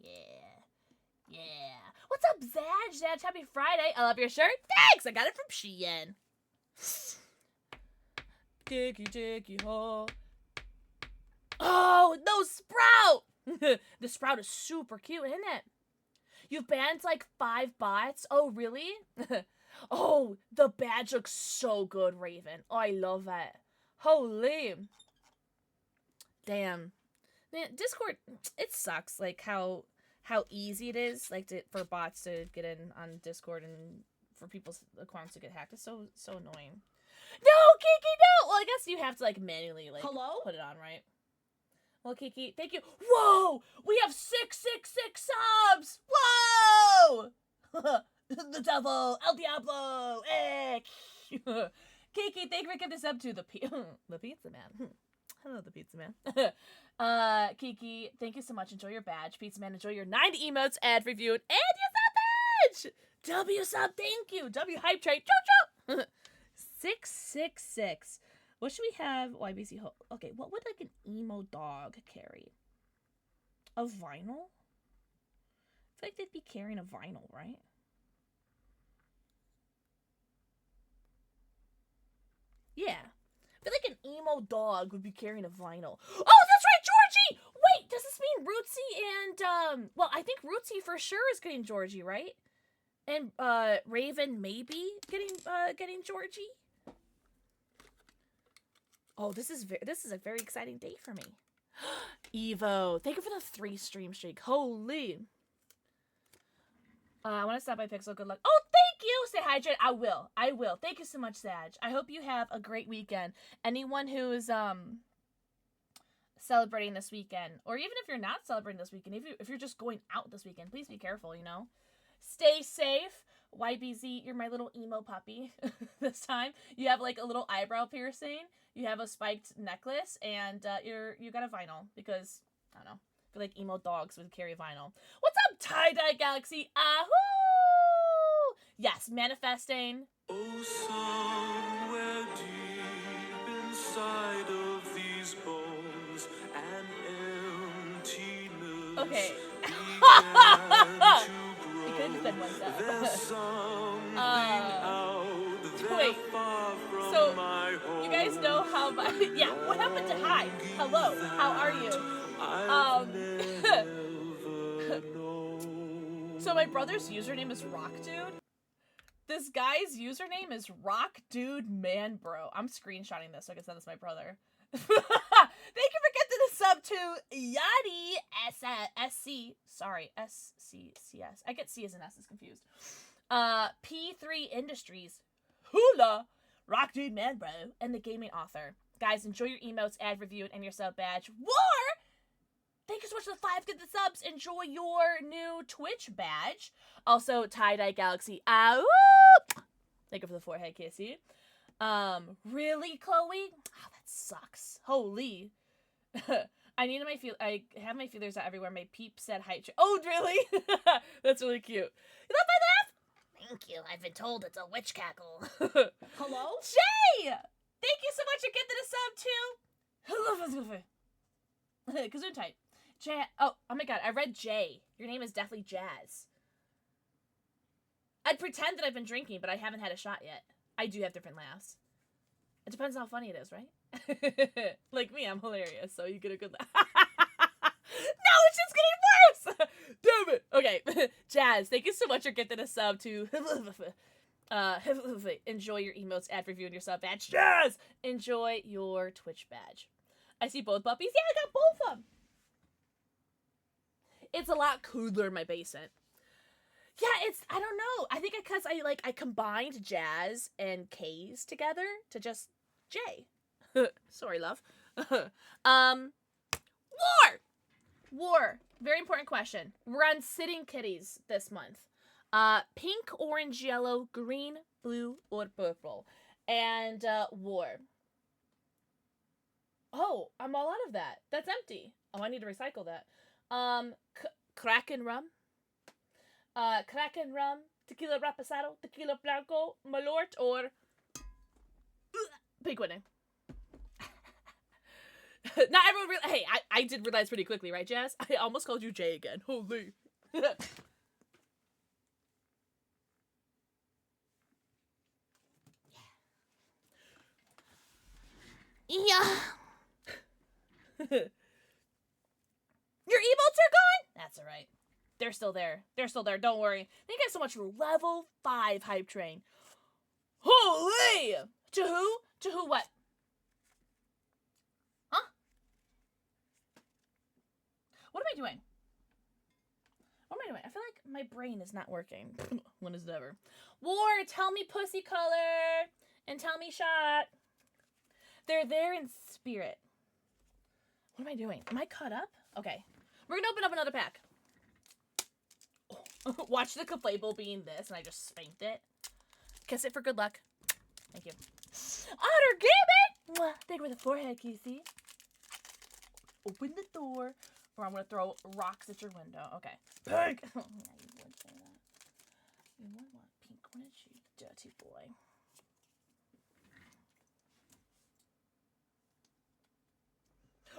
A: Yeah. What's up, Zaj? Happy Friday. I love your shirt. Thanks! I got it from Shein. Diggy, ho. Oh, no Sprout! The Sprout is super cute, isn't it? You've banned like 5 bots? Oh, really? Oh, the badge looks so good, Raven. Oh, I love it. Holy. Damn. Man, Discord, it sucks, like, how easy it is, like, for bots to get in on Discord and for people's accounts to get hacked. It's so annoying. No, Kiki, no! Well, I guess you have to, like, manually, like,
E: Hello?
A: put it on, right? Well, Kiki, thank you. Whoa! We have 666 subs! Whoa! The devil! El Diablo! Eh! Kiki, thank you for giving this up to the pizza man. Hello, the pizza man. Kiki, thank you so much. Enjoy your badge. Pizza man, enjoy your 90 emotes, ad review, and your sub badge! W sub, thank you. W hype train. Choo choo! 666. What should we have? YBC Hope. Okay, what would like an emo dog carry? A vinyl? I feel like they'd be carrying a vinyl, right? Yeah. I feel like an emo dog would be carrying a vinyl. Oh, that's right, Georgie! Wait, does this mean Rootsy and, well, I think Rootsy for sure is getting Georgie, right? And, Raven maybe getting Georgie? Oh, this is a very exciting day for me. Evo, thank you for the 3 stream streak. Holy. I want to stop by Pixel. Good luck. Oh, thank you. Say hi, Jen. I will. Thank you so much, Sag. I hope you have a great weekend. Anyone who's celebrating this weekend, or even if you're not celebrating this weekend, if you're just going out this weekend, please be careful. You know, stay safe. YBZ, you're my little emo puppy. This time, you have like a little eyebrow piercing. You have a spiked necklace, and you got a vinyl because I don't know. I feel like emo dogs would carry vinyl. What's up, Tie-Dye Galaxy? Ahoo! Yes, manifesting.
F: Oh, somewhere deep inside of these bones, an emptiness
A: Okay.
F: began to grow.
A: You could have been one step.
F: There's something out there
A: Wait.
F: far from
A: So,
F: my home.
A: you guys know how my yeah. What happened to hi? Hello. How are you? So my brother's username is Rock Dude. This guy's username is Rock Dude Man Bro. I'm screenshotting this so I can send this to my brother. Thank you for getting the sub to Yadi SC. Sorry, SCCS. I get C as an S is confused. P3 Industries. Hula. Rock Dude Man Bro. And the gaming author. Guys, enjoy your emotes, ad review, and your sub badge. War! Thank you so much for the 5 get the subs. Enjoy your new Twitch badge. Also, Tie-Dye Galaxy. Ow! Thank you for the forehead kissy. Really, Chloe? Oh, that sucks. Holy. I have my feelers out everywhere. My peep said hi. Oh, really? That's really cute. You love my laugh? Thank you. I've been told it's a witch cackle.
E: Hello?
A: Jay! Thank you so much for getting the sub, too. Hello, Kazoon type. Oh my god, I read Jay. Your name is definitely Jazz. I'd pretend that I've been drinking, but I haven't had a shot yet. I do have different laughs. It depends on how funny it is, right? Like me, I'm hilarious, so you get a good laugh. No, it's just getting worse! Damn it! Okay, Jazz, thank you so much for getting a sub to... enjoy your emotes, ad review, and your sub badge. Jazz! Enjoy your Twitch badge. I see both puppies. Yeah, I got both of them. It's a lot cooler in my basement. Yeah, I don't know. I think because I combined Jazz and K's together to just J. Sorry, love. War. Very important question. We're on Sitting Kitties this month. Pink, orange, yellow, green, blue, or purple. And, war. Oh, I'm all out of that. That's empty. Oh, I need to recycle that. Kraken rum. Kraken rum, tequila reposado, tequila blanco, malort, or pink winning. Not everyone hey, I did realize pretty quickly, right, Jazz? I almost called you Jay again. Holy. Yeah. Your emotes are gone? That's alright. They're still there. They're still there. Don't worry. Thank you guys so much for level 5 hype train. Holy! To who? To who what? Huh? What am I doing? What am I doing? I feel like my brain is not working. When is it ever? War, tell me pussy color. And tell me shot. They're there in spirit. What am I doing? Am I caught up? Okay. We're gonna open up another pack. Oh. Watch the conflatable being this, and I just spanked it. Kiss it for good luck. Thank you. Otter, give it! Thank you for the forehead, QC. Open the door, or I'm gonna throw rocks at your window. Okay. Pink! Oh, yeah, you would say that. You would want pink, wouldn't you, dirty boy?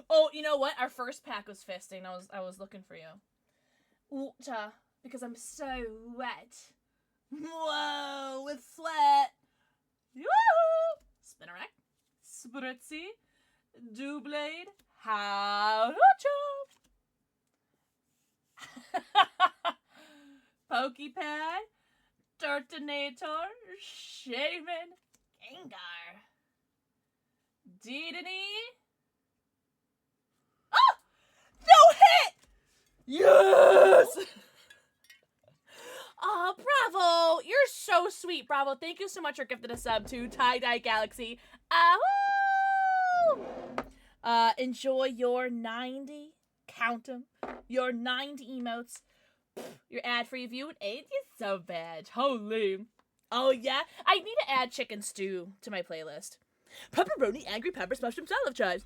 A: Oh, you know what? Our first pack was fisting. I was looking for you. Water, because I'm so wet. Whoa, with sweat. Yoo-hoo! Spinnerack, Spritzy, Doublade, Howlucho. Pokepad, Turtonator, Shaman, Gengar, Dedenne. Oh! No hit! Yes! Oh, Bravo! You're so sweet, Bravo. Thank you so much for gifting a sub to Tie-Dye Galaxy. Ahoo! Enjoy your 90, count them, your 90 emotes, your ad-free view, and ain't you so bad. Holy. Oh, yeah? I need to add chicken stew to my playlist. Pepperoni, angry peppers, mushrooms, olive chives.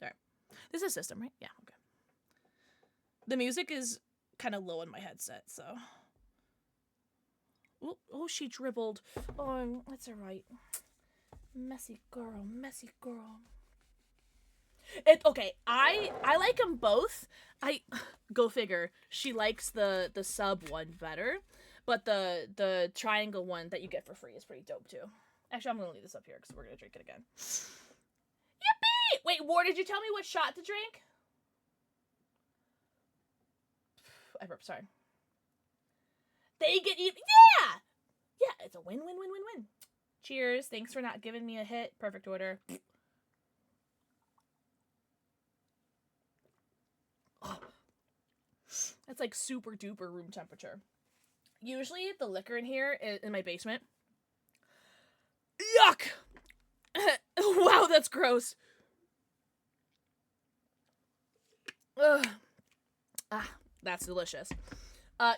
A: Sorry. This is system, right? Yeah, okay. The music is kind of low in my headset, so. Oh, she dribbled. Oh, that's alright. Messy girl, messy girl. Okay, I like them both. Go figure. She likes the sub one better, but the triangle one that you get for free is pretty dope too. Actually, I'm gonna leave this up here because we're gonna drink it again. Yippee! Wait, War, did you tell me what shot to drink? I burped, sorry. They get even. Yeah! Yeah, it's a win-win-win-win-win. Cheers. Thanks for not giving me a hit. Perfect order. Oh. That's like super duper room temperature. Usually the liquor in here is in my basement. Yuck! Wow, that's gross. Ugh. Ah, that's delicious.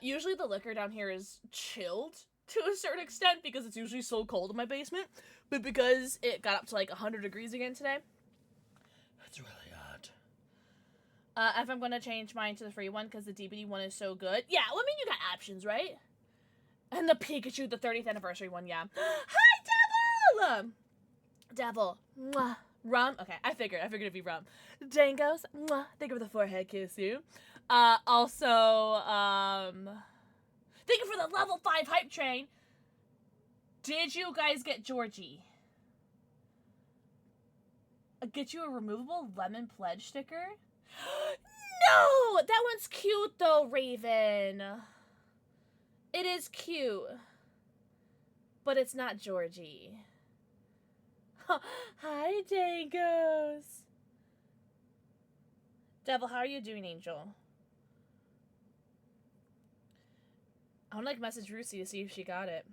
A: Usually the liquor down here is chilled to a certain extent because it's usually so cold in my basement. But because it got up to like 100 degrees again today, it's really hot. If I'm going to change mine to the free one because the DBD one is so good. Yeah, well, I mean, you got options, right? And the Pikachu, the 30th anniversary one, yeah. Hi, Devil! Devil. Mwah. Rum? Okay, I figured it'd be rum. Dangos. Mwah. Thank you for the forehead kiss, you. Also, thank you for the level 5 hype train. Did you guys get Georgie? Get you a removable lemon pledge sticker? No! That one's cute though, Raven. It is cute. But it's not Georgie. Hi, Dangos. Devil, how are you doing, Angel? I want to like message Rusi to see if she got it.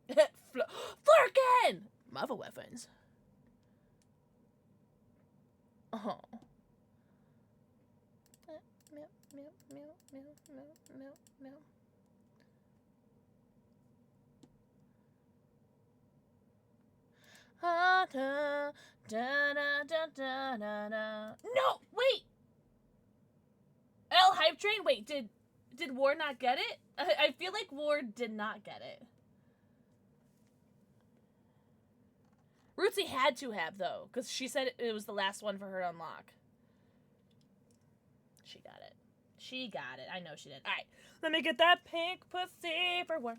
A: Flurkin! Marvel weapons. Oh. Meow, meow, meow, meow, meow, meow, meow. Da, da, da, da, da, da. No, wait. L hype train. Wait, did War not get it? I feel like War did not get it. Rootsy had to have though, because she said it was the last one for her to unlock. She got it. She got it. I know she did. All right, let me get that pink pussy for War.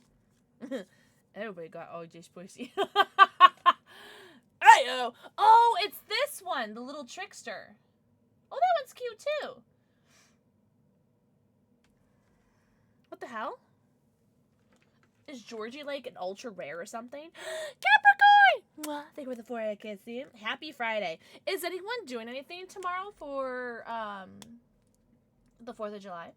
A: Everybody got OJ's pussy. Ayo! Oh, it's this one, the little trickster. Oh, that one's cute too. What the hell? Is Georgie like an ultra rare or something? Capricorn! Thank you for the 4 kiss. Happy Friday. Is anyone doing anything tomorrow for the 4th of July?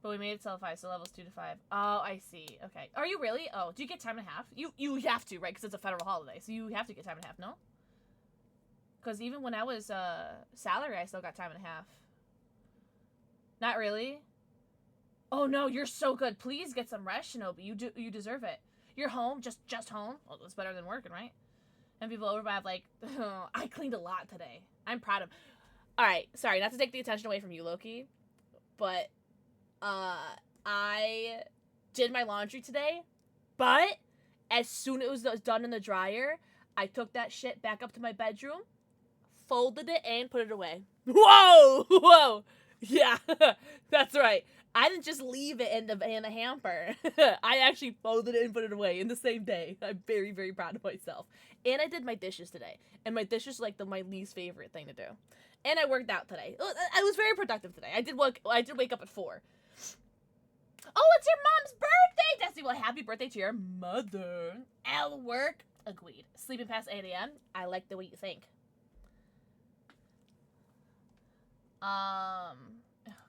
A: But we made it till 5, so levels 2 to 5. Oh, I see. Okay. Are you really? Oh, do you get time and a half? You have to, right? Because it's a federal holiday, so you have to get time and a half, no? Because even when I was salary, I still got time and a half. Not really? Oh no, you're so good. Please get some rest, Shinobi. You deserve it. You're home, just home. Well, that's better than working, right? And people over by have like, oh, I cleaned a lot today. I'm proud of. All right, sorry, not to take the attention away from you, Loki, but I did my laundry today. But as soon as it was done in the dryer, I took that shit back up to my bedroom, folded it, and put it away. Whoa, whoa, yeah, that's right. I didn't just leave it in the hamper. I actually folded it and put it away in the same day. I'm very, very proud of myself. And I did my dishes today. And my dishes are like my least favorite thing to do. And I worked out today. I was very productive today. I did wake up at 4. Oh, it's your mom's birthday, Destiny. Well, happy birthday to your mother. I'll work. Agreed. Sleeping past 8 a.m. I like the way you think.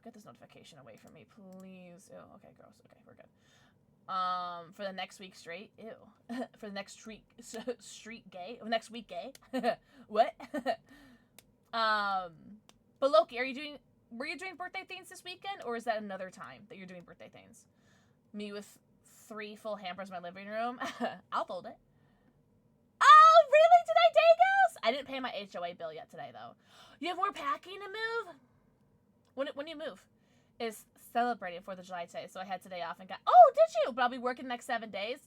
A: Get this notification away from me, please. Oh, okay, gross. Okay, we're good. For the next week straight. Ew. For the next street gay. Next week gay. What? But Loki, were you doing birthday things this weekend, or is that another time that you're doing birthday things? Me with 3 full hampers in my living room. I'll fold it. Oh, really? Did I Dagos? I didn't pay my HOA bill yet today, though. You have more packing to move? When do you move? Is celebrating 4th of July today, so I had today off and got. Oh, did you? But I'll be working the next 7 days.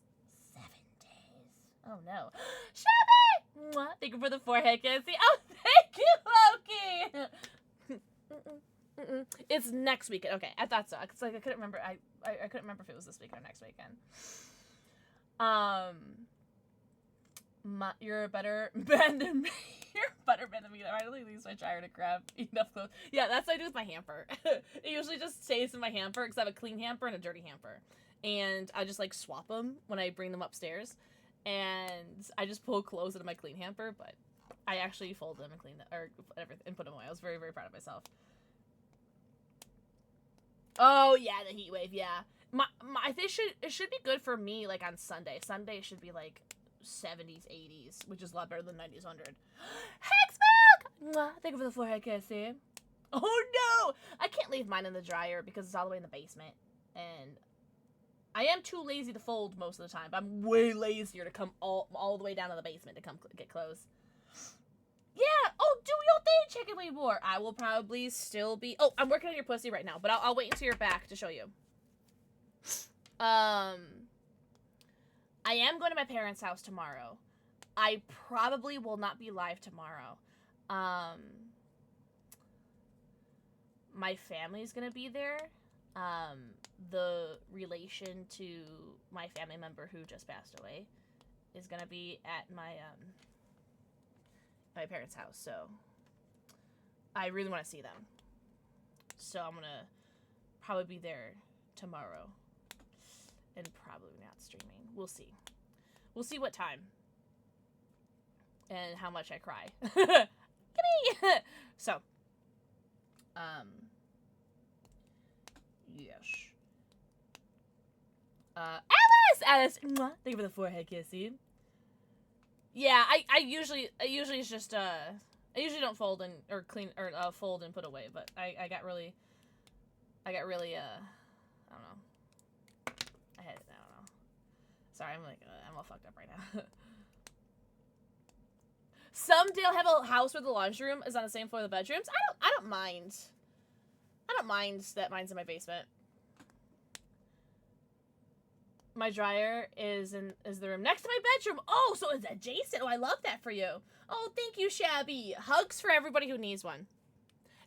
A: 7 days. Oh no. Shabby! Mwah. Thank you for the forehead kissy. Oh, thank you, Loki. It's next weekend. Okay, I thought so. It's like I couldn't remember. I couldn't remember if it was this weekend or next weekend. You're a better man than me. You're a better man than me. I finally leave my dryer to grab enough clothes. Yeah, that's what I do with my hamper. It usually just stays in my hamper because I have a clean hamper and a dirty hamper. And I just like swap them when I bring them upstairs. And I just pull clothes out of my clean hamper, but I actually fold them and clean them, or whatever, and put them away. I was very, very proud of myself. Oh yeah, the heat wave. Yeah, I think it should be good for me like on Sunday. Sunday should be like 70s, 80s, which is a lot better than 90s, 100. Hex milk! Thank you for the forehead kiss, see? Oh no! I can't leave mine in the dryer because it's all the way in the basement. And I am too lazy to fold most of the time, but I'm way lazier to come all the way down to the basement to come get clothes. Yeah! Oh, do your thing, Chicken Wing War! I will probably still be... Oh, I'm working on your pussy right now, but I'll wait until you're back to show you. I am going to my parents' house tomorrow. I probably will not be live tomorrow. My family's gonna be there. The relation to my family member who just passed away is gonna be at my my parents' house, so I really want to see them. So I'm gonna probably be there tomorrow. And probably not streaming. We'll see. We'll see what time. And how much I cry. Gimme! So. Yes. Alice! Mwah. Thank you for the forehead kissy. Yeah, I usually it's just, I usually don't fold and, or clean, or, fold and put away, but I got really, I don't know. I don't know. Sorry, I'm all fucked up right now. Someday I'll have a house where the laundry room is on the same floor of the bedrooms. I don't mind. I don't mind that mine's in my basement. My dryer is the room next to my bedroom. Oh, so it's adjacent. Oh, I love that for you. Oh, thank you, Shabby. Hugs for everybody who needs one.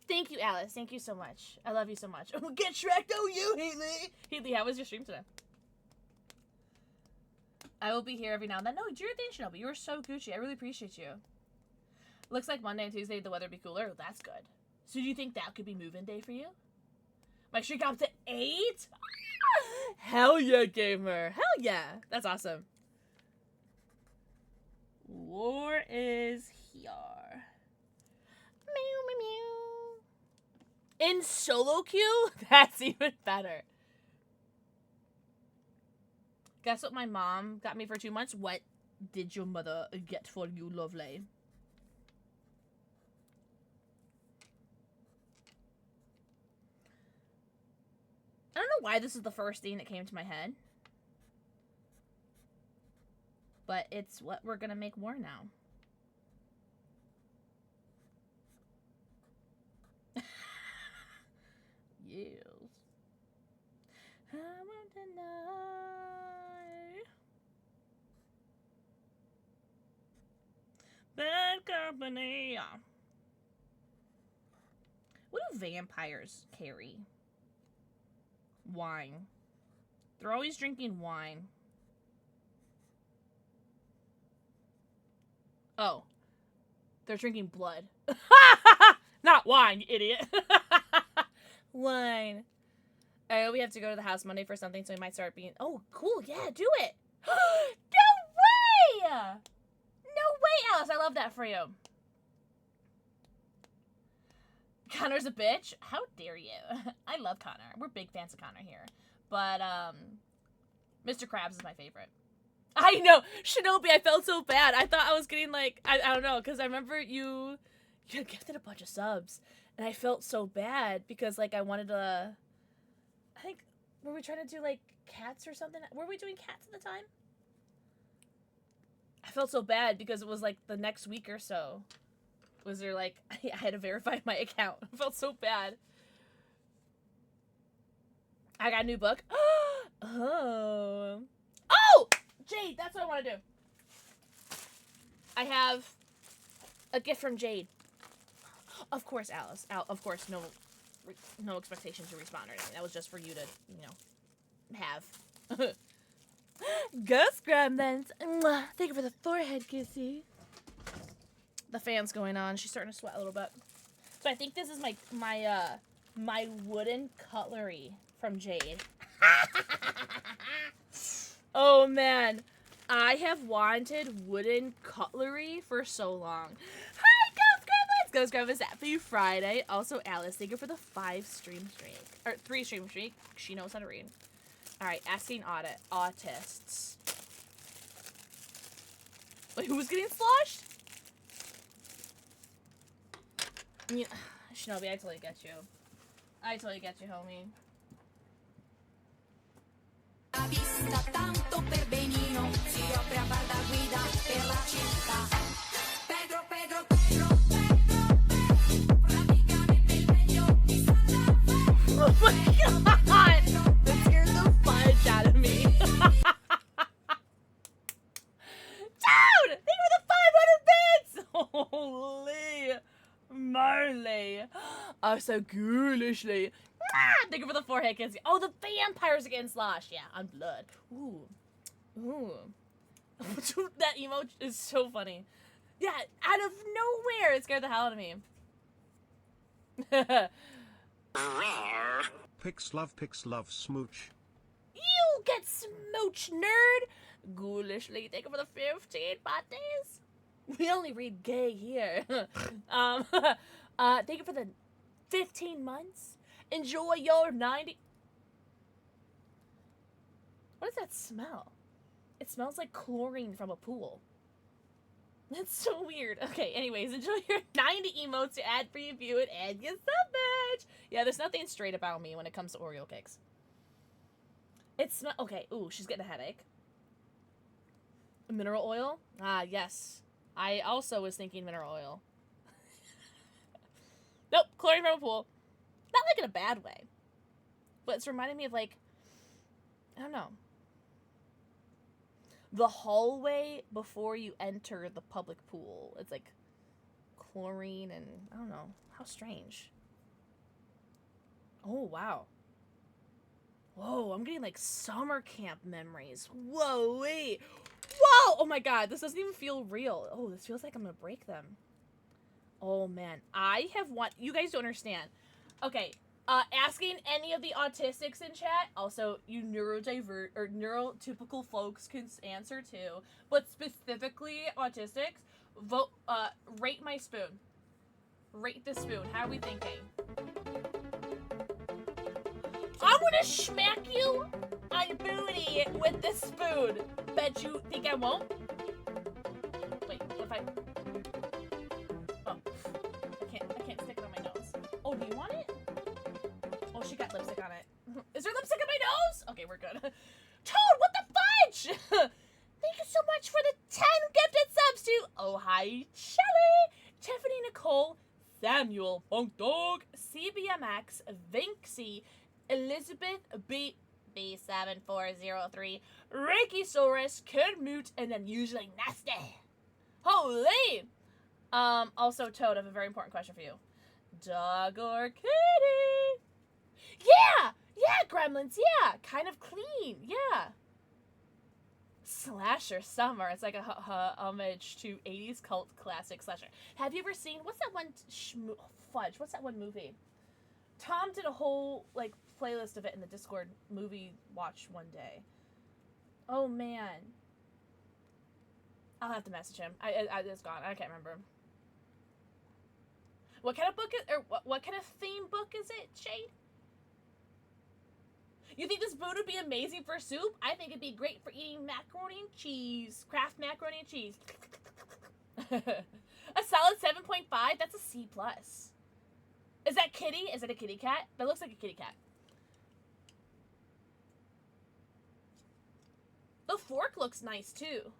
A: Thank you, Alice. Thank you so much. I love you so much. Oh, get Shrek. Oh, you, Haley. Haley, how was your stream today? I will be here every now and then. No, do your thing, Shinobi. You are so Gucci. I really appreciate you. Looks like Monday and Tuesday the weather be cooler. That's good. So do you think that could be move-in day for you? My streak got up to 8? Hell yeah, gamer. Hell yeah. That's awesome. War is here. Meow, meow, meow. In solo queue? That's even better. Guess what my mom got me for 2 months? What did your mother get for you, lovely? I don't know why this is the first thing that came to my head. But it's what we're gonna make war now. Yes. I won't deny. Bad company. What do vampires carry? Wine. They're always drinking wine. Oh. They're drinking blood. Not wine, you idiot. Wine. Oh, we have to go to the house Monday for something, so we might start being... Oh, cool. Yeah, do it. No way! No way, Alice. I love that for you. Connor's a bitch? How dare you? I love Connor. We're big fans of Connor here. But, Mr. Krabs is my favorite. I know! Shinobi, I felt so bad. I thought I was getting, like... I don't know, because I remember you had gifted a bunch of subs. And I felt so bad because, like, I wanted to... I think... Were we trying to do, like, cats or something? Were we doing cats at the time? I felt so bad because it was, like, the next week or so. Was there, like... I had to verify my account. I felt so bad. I got a new book. Oh. Oh! Jade, that's what I want to do. I have a gift from Jade. Of course, Alice. Of course, no expectation to respond or anything. That was just for you to, you know, have. Ghost Gremlins. Thank you for the forehead kissy. The fan's going on. She's starting to sweat a little bit. So I think this is my wooden cutlery from Jade. Oh man, I have wanted wooden cutlery for so long. Hi, Ghost Gremlins! Ghost Gremlins, happy Friday. Also, Alice, thank you for the 5 stream streak. Or 3 stream streak. She knows how to read. Alright, asking autists. Wait, who's getting sloshed? Yeah, Shinobi, I totally get you. I totally get you, homie. Oh my god! That scared the fudge out of me. Dude! Thank you for the 500 bits! Holy Marley. Oh, so ghoulishly. Thank you for the forehead kiss. Oh, the vampires are getting sloshed. Yeah, on blood. Ooh. Ooh. That emoji is so funny. Yeah, out of nowhere, it scared the hell out of me.
C: Pix love smooch.
A: You get smooch, nerd. Ghoulishly. Thank you for the 15 bodies. We only read gay here. Thank you for the 15 months. Enjoy your 90... What does that smell? It smells like chlorine from a pool. That's so weird. Okay, anyways, enjoy your 90 emotes to ad-free view it and get some bitch. Yeah, there's nothing straight about me when it comes to Oreo cakes. It's not... Okay, ooh, she's getting a headache. Mineral oil? Ah, yes. I also was thinking mineral oil. Nope, chlorine from a pool. Not like in a bad way. But it's reminding me of, like, I don't know. The hallway before you enter the public pool. It's like chlorine and, I don't know. How strange. Oh, wow. Whoa, I'm getting like summer camp memories. Whoa, wait. Whoa! Oh my god, this doesn't even feel real. Oh, this feels like I'm gonna break them. Oh man, I have one. You guys don't understand. Okay, asking any of the autistics in chat, also you neurotypical folks can answer too, but specifically autistics, vote, rate my spoon. Rate the spoon. How are we thinking? I'm gonna smack you on your booty with this spoon. Bet you think I won't? Wait, what if I... Oh, I can't stick it on my nose. Oh, do you want it? Oh, she got lipstick on it. Is there lipstick on my nose? Okay, we're good. Toad, what the fudge? Thank you so much for the 10 gifted subs to Oh Hi Shelly, Tiffany Nicole, Samuel Funk Dog, CBMX, Vinksy, Elizabeth B7403, Reiki Saurus, Kid Mute, and then usually Nasty. Holy! Also, Toad, I have a very important question for you. Dog or kitty? Yeah! Yeah, Gremlins, yeah! Kind of clean, yeah. Slasher Summer. It's like a homage to 80s cult classic slasher. Have you ever seen, what's that one, fudge, what's that one movie? Tom did a whole, like, playlist of it in the Discord movie watch one day. Oh, man. I'll have to message him. It's gone. I can't remember. What kind of book is, or what kind of theme book is it, Shade? You think this food would be amazing for soup? I think it'd be great for eating macaroni and cheese. Kraft macaroni and cheese. A solid 7.5? That's a C+. Is that kitty? Is it a kitty cat? That looks like a kitty cat. The fork looks nice, too.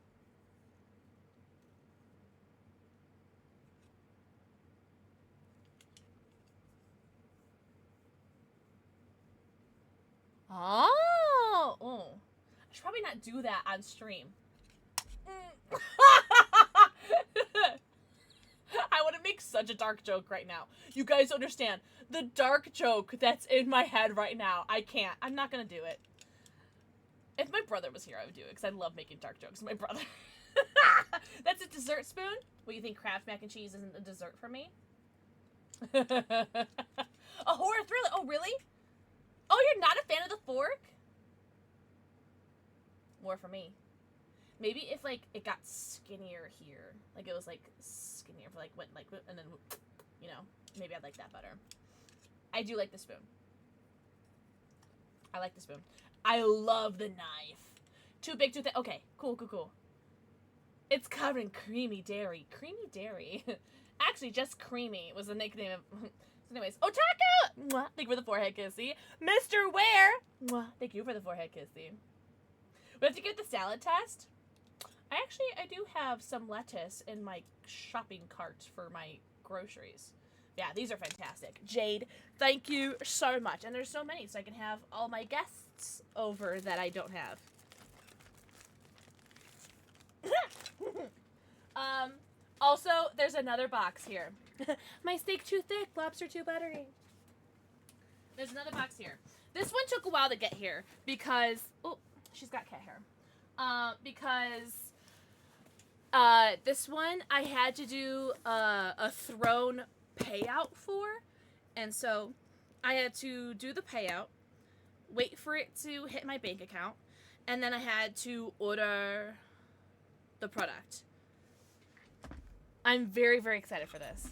A: Oh, I should probably not do that on stream. I want to make such a dark joke right now. You guys understand the dark joke that's in my head right now. I can't. I'm not gonna do it. If my brother was here, I would do it because I love making dark jokes. My brother. That's a dessert spoon? What, you think Kraft mac and cheese isn't a dessert for me? A horror thriller. Oh, really? Oh, you're not a fan of the fork? More for me. Maybe if, like, it got skinnier here. Like, it was, like, skinnier for, like, went, like, and then, you know, maybe I'd like that better. I do like the spoon. I like the spoon. I love the knife. Too big, too thick. Okay, cool. It's covered in creamy dairy. Creamy dairy? Actually, just creamy was the nickname of... Anyways, Otaka! Mwah. Thank you for the forehead kissy. Mr. Ware! Mwah. Thank you for the forehead kissy. We have to get the salad test. I do have some lettuce in my shopping cart for my groceries. Yeah, these are fantastic. Jade, thank you so much. And there's so many, so I can have all my guests over that I don't have. Also, there's another box here. My steak too thick, lobster too buttery. There's another box here. This one took a while to get here because... Oh, she's got cat hair. Because this one I had to do a Throne payout for. And so I had to do the payout, wait for it to hit my bank account, and then I had to order the product. I'm very, very excited for this.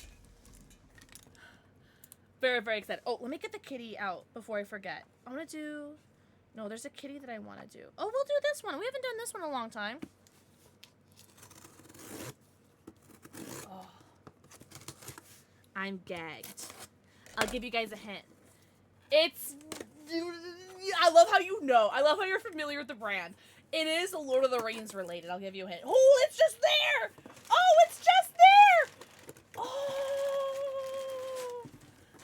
A: Very, very excited. Oh, let me get the kitty out before I forget. I want to do... No, there's a kitty that I want to do. Oh, we'll do this one. We haven't done this one in a long time. Oh. I'm gagged. I'll give you guys a hint. It's... I love how you know. I love how you're familiar with the brand. It is Lord of the Rings related. I'll give you a hint. Oh, it's just there! Oh, it's just there! Oh!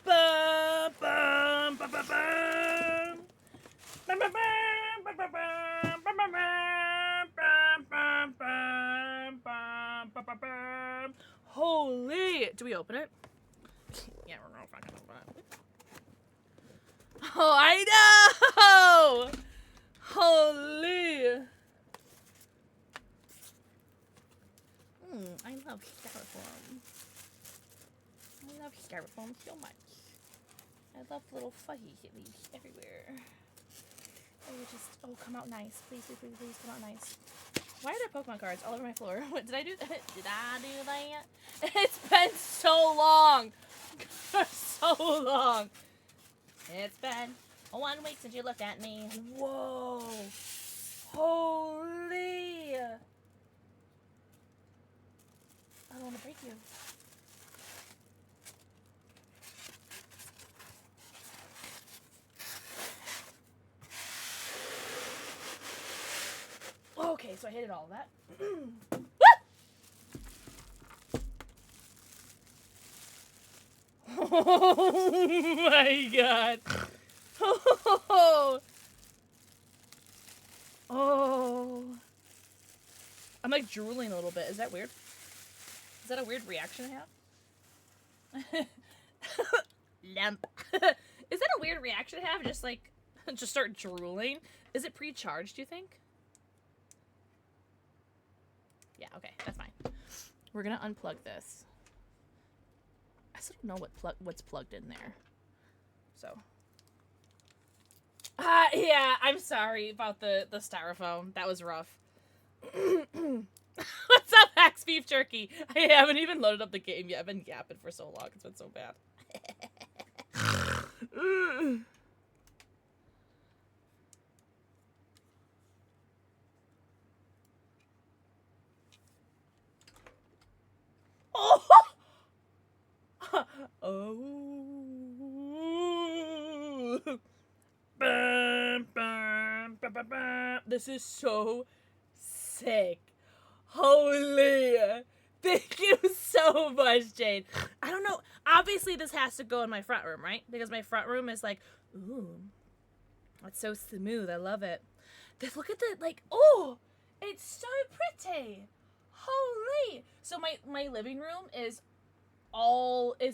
A: Bum, bum, bum, bum, bum. Bum, bum, bum, bum, bum, bum, bum, bum, bum, bum, bum, bum, bum. Holy! Do we open it? Yeah, we're not fucking open it. Oh, I know! Whoa! Holy! I love styrofoam. I love styrofoam so much. I love little fuzzy leaves everywhere. Oh, come out nice. Please, please, please, please, come out nice. Why are there Pokemon cards all over my floor? What, did I do that? Did I do that? It's been so long! So long! It's been 1 week since you looked at me. Whoa! Holy! I don't want to break you. Okay, so I hated all of that. Oh my god. Oh. I'm like drooling a little bit. Is that weird? Is that a weird reaction to have? Lamp. Is that a weird reaction to have? Just like, just start drooling? Is it pre-charged, do you think? Yeah, okay, that's fine. We're gonna unplug this. I still don't know what's plugged in there. So. Yeah, I'm sorry about the styrofoam. That was rough. What's up, Max Beef Jerky? I haven't even loaded up the game yet. I've been yapping for so long. It's been so bad. Oh! Oh. Bam, bam, bam, bam, bam. This is so sick. Holy. Thank you so much, Jade. I don't know. Obviously, this has to go in my front room, right? Because my front room is like, ooh. That's so smooth. I love it. Look at the, like, oh, it's so pretty. Holy. So my living room is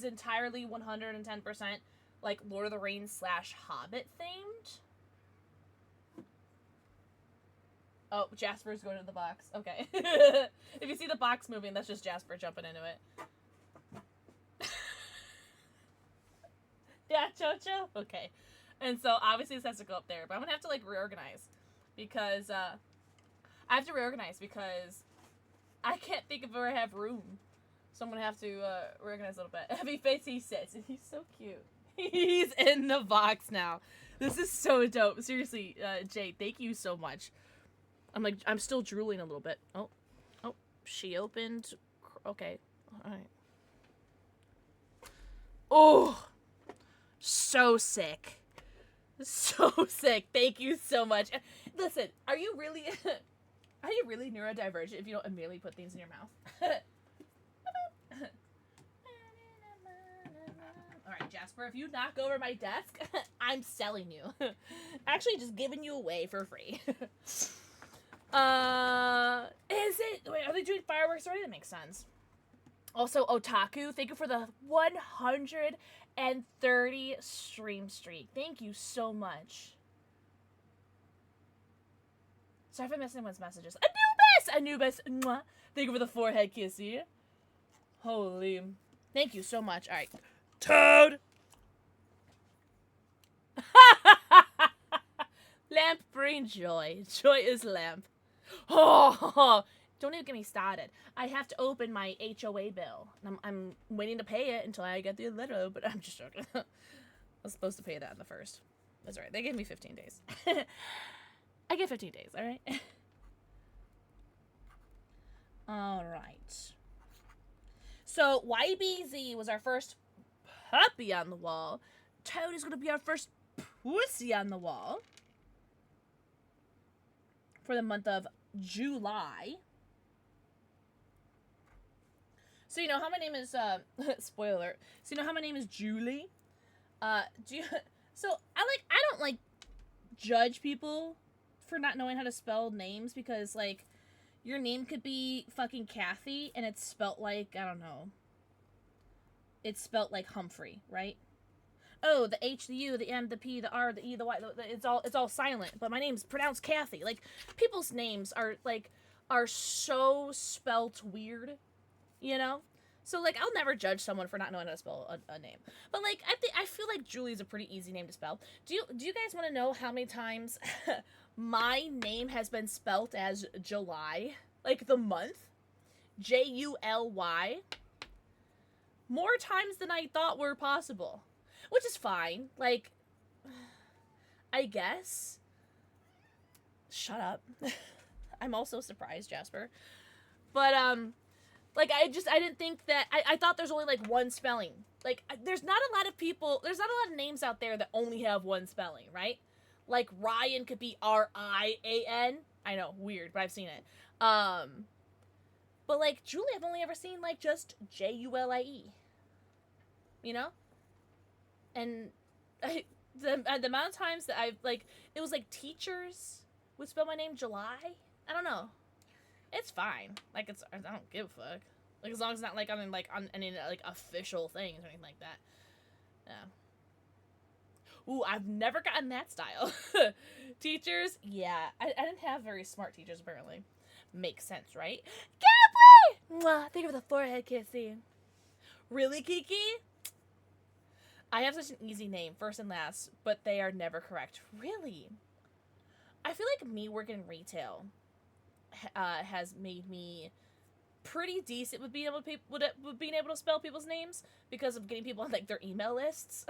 A: entirely 110% like Lord of the Rings / Hobbit themed. Oh, Jasper's going to the box. Okay. If you see the box moving, that's just Jasper jumping into it. Yeah, Chocho? Okay. And so, obviously, this has to go up there. But I'm going to have to, like, reorganize. Because, I have to reorganize because I can't think of where I have room. So I'm going to have to, reorganize a little bit. Heavy face, he says. And he's so cute. He's in the box now. This is so dope. Seriously, Jay, thank you so much. I'm still drooling a little bit. Oh, she opened. Okay, all right. Oh, so sick. So sick. Thank you so much. Listen, are you really neurodivergent if you don't immediately put things in your mouth? Alright, Jasper, if you knock over my desk, I'm selling you. Actually, just giving you away for free. Is it? Wait, are they doing fireworks already? That makes sense. Also, Otaku, thank you for the 130 stream streak. Thank you so much. Sorry if I missed anyone's messages. Anubis! Mwah. Thank you for the forehead kissy. Holy. Thank you so much. Alright. Toad! Lamp brings joy. Joy is lamp. Oh, don't even get me started. I have to open my HOA bill. I'm waiting to pay it until I get the letter, but I'm just joking. I was supposed to pay that on the 1st. That's right. They gave me 15 days. I get 15 days, alright? Alright. So, YBZ was our first puppy on the wall. Toad is going to be our first pussy on the wall. For the month of July. So you know how my name is, spoiler alert. So you know how my name is Julie? I don't, like, judge people for not knowing how to spell names because, like, your name could be fucking Kathy and it's spelt like, I don't know. It's spelt like Humphrey, right? O, the H, the U, the M, the P, the R, the E, the Y. It's all silent. But my name's pronounced Kathy. Like, people's names are so spelt weird, you know. So like, I'll never judge someone for not knowing how to spell a name. But like, I feel like Julie's a pretty easy name to spell. Do you guys want to know how many times my name has been spelt as July, like the month, July? More times than I thought were possible, which is fine. Like, I guess. Shut up. I'm also surprised, Jasper. But like, I didn't think that. I thought there's only like one spelling. Like, there's not a lot of people. There's not a lot of names out there that only have one spelling, right? Like, Ryan could be Rian. I know, weird, but I've seen it. But like, Julie, I've only ever seen like just Julie. You know? And the amount of times that I've like, it was like teachers would spell my name July. I don't know. It's fine. Like, I don't give a fuck. Like, as long as it's not like on any like official things or anything like that. Yeah. Ooh, I've never gotten that style. Teachers, yeah. I didn't have very smart teachers apparently. Makes sense, right? Gabby! Mwah, think of the forehead kissing. Really, Kiki? I have such an easy name, first and last, but they are never correct. Really? I feel like me working in retail has made me pretty decent with being able to spell people's names because of getting people on like their email lists.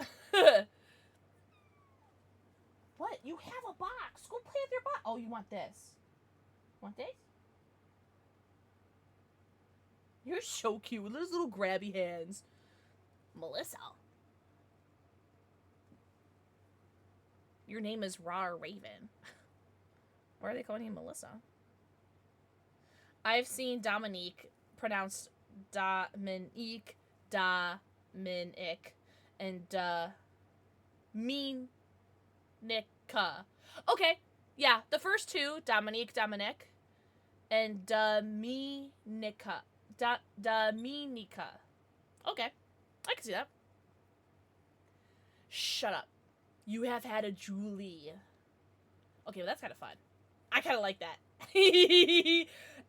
A: What? You have a box. Go play with your box. Oh, you want this? Want this? You're so cute with those little grabby hands. Melissa. Your name is Ra Raven. Why are they calling you Melissa? I've seen Dominique pronounced Dominique, and Dominica. Okay, yeah, the first two, Dominique, and Dominica. Okay, I can see that. Shut up. You have had a Julie. Okay, well, that's kind of fun. I kind of like that.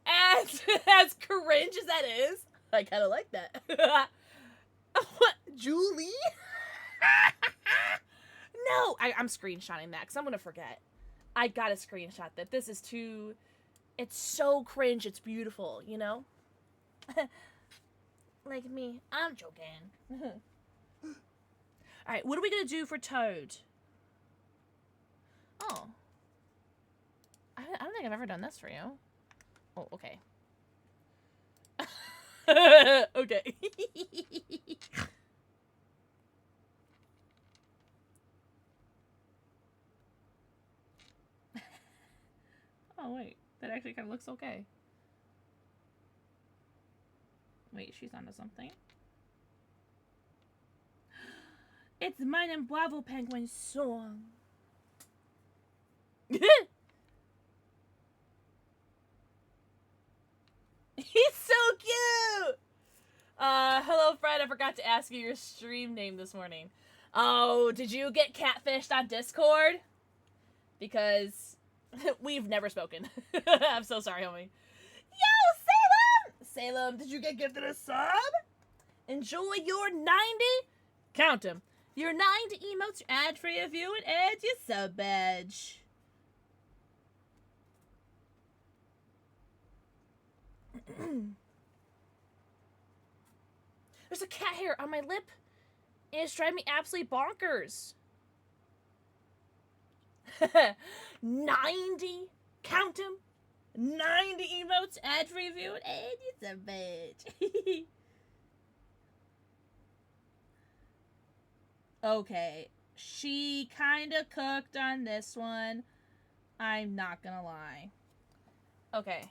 A: As cringe as that is, I kind of like that. What? Julie? No! I'm screenshotting that because I'm going to forget. I gotta screenshot that. This is too... It's so cringe. It's beautiful, you know? Like me. I'm joking. Alright, what are we going to do for Toad? Oh. I don't think I've ever done this for you. Oh, okay. Okay. Oh, wait. That actually kind of looks okay. Wait, she's onto something. It's mine and Bravo Penguin's song. He's so cute! Hello, Fred. I forgot to ask you your stream name this morning. Oh, did you get catfished on Discord? Because we've never spoken. I'm so sorry, homie. Yo, Salem! Salem, did you get gifted a sub? Enjoy your 90? Count them. Your 90 emotes, ad-free review, and add your sub badge. There's a cat hair on my lip. And it's driving me absolutely bonkers. 90? Count them. 90 emotes, ad-free review, and add your sub badge. Okay. She kinda cooked on this one. I'm not gonna lie. Okay.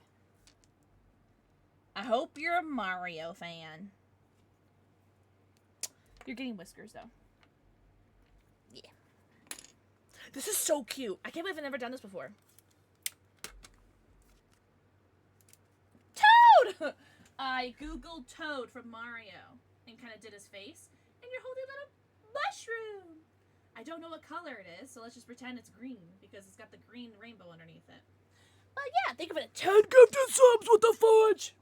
A: I hope you're a Mario fan. You're getting whiskers, though. Yeah. This is so cute. I can't believe I've never done this before. Toad! I googled Toad from Mario and kind of did his face. And you're holding a little mushroom. I don't know what color it is, so let's just pretend it's green because it's got the green rainbow underneath it. But yeah, think of it. 10 gifted subs. What the fudge?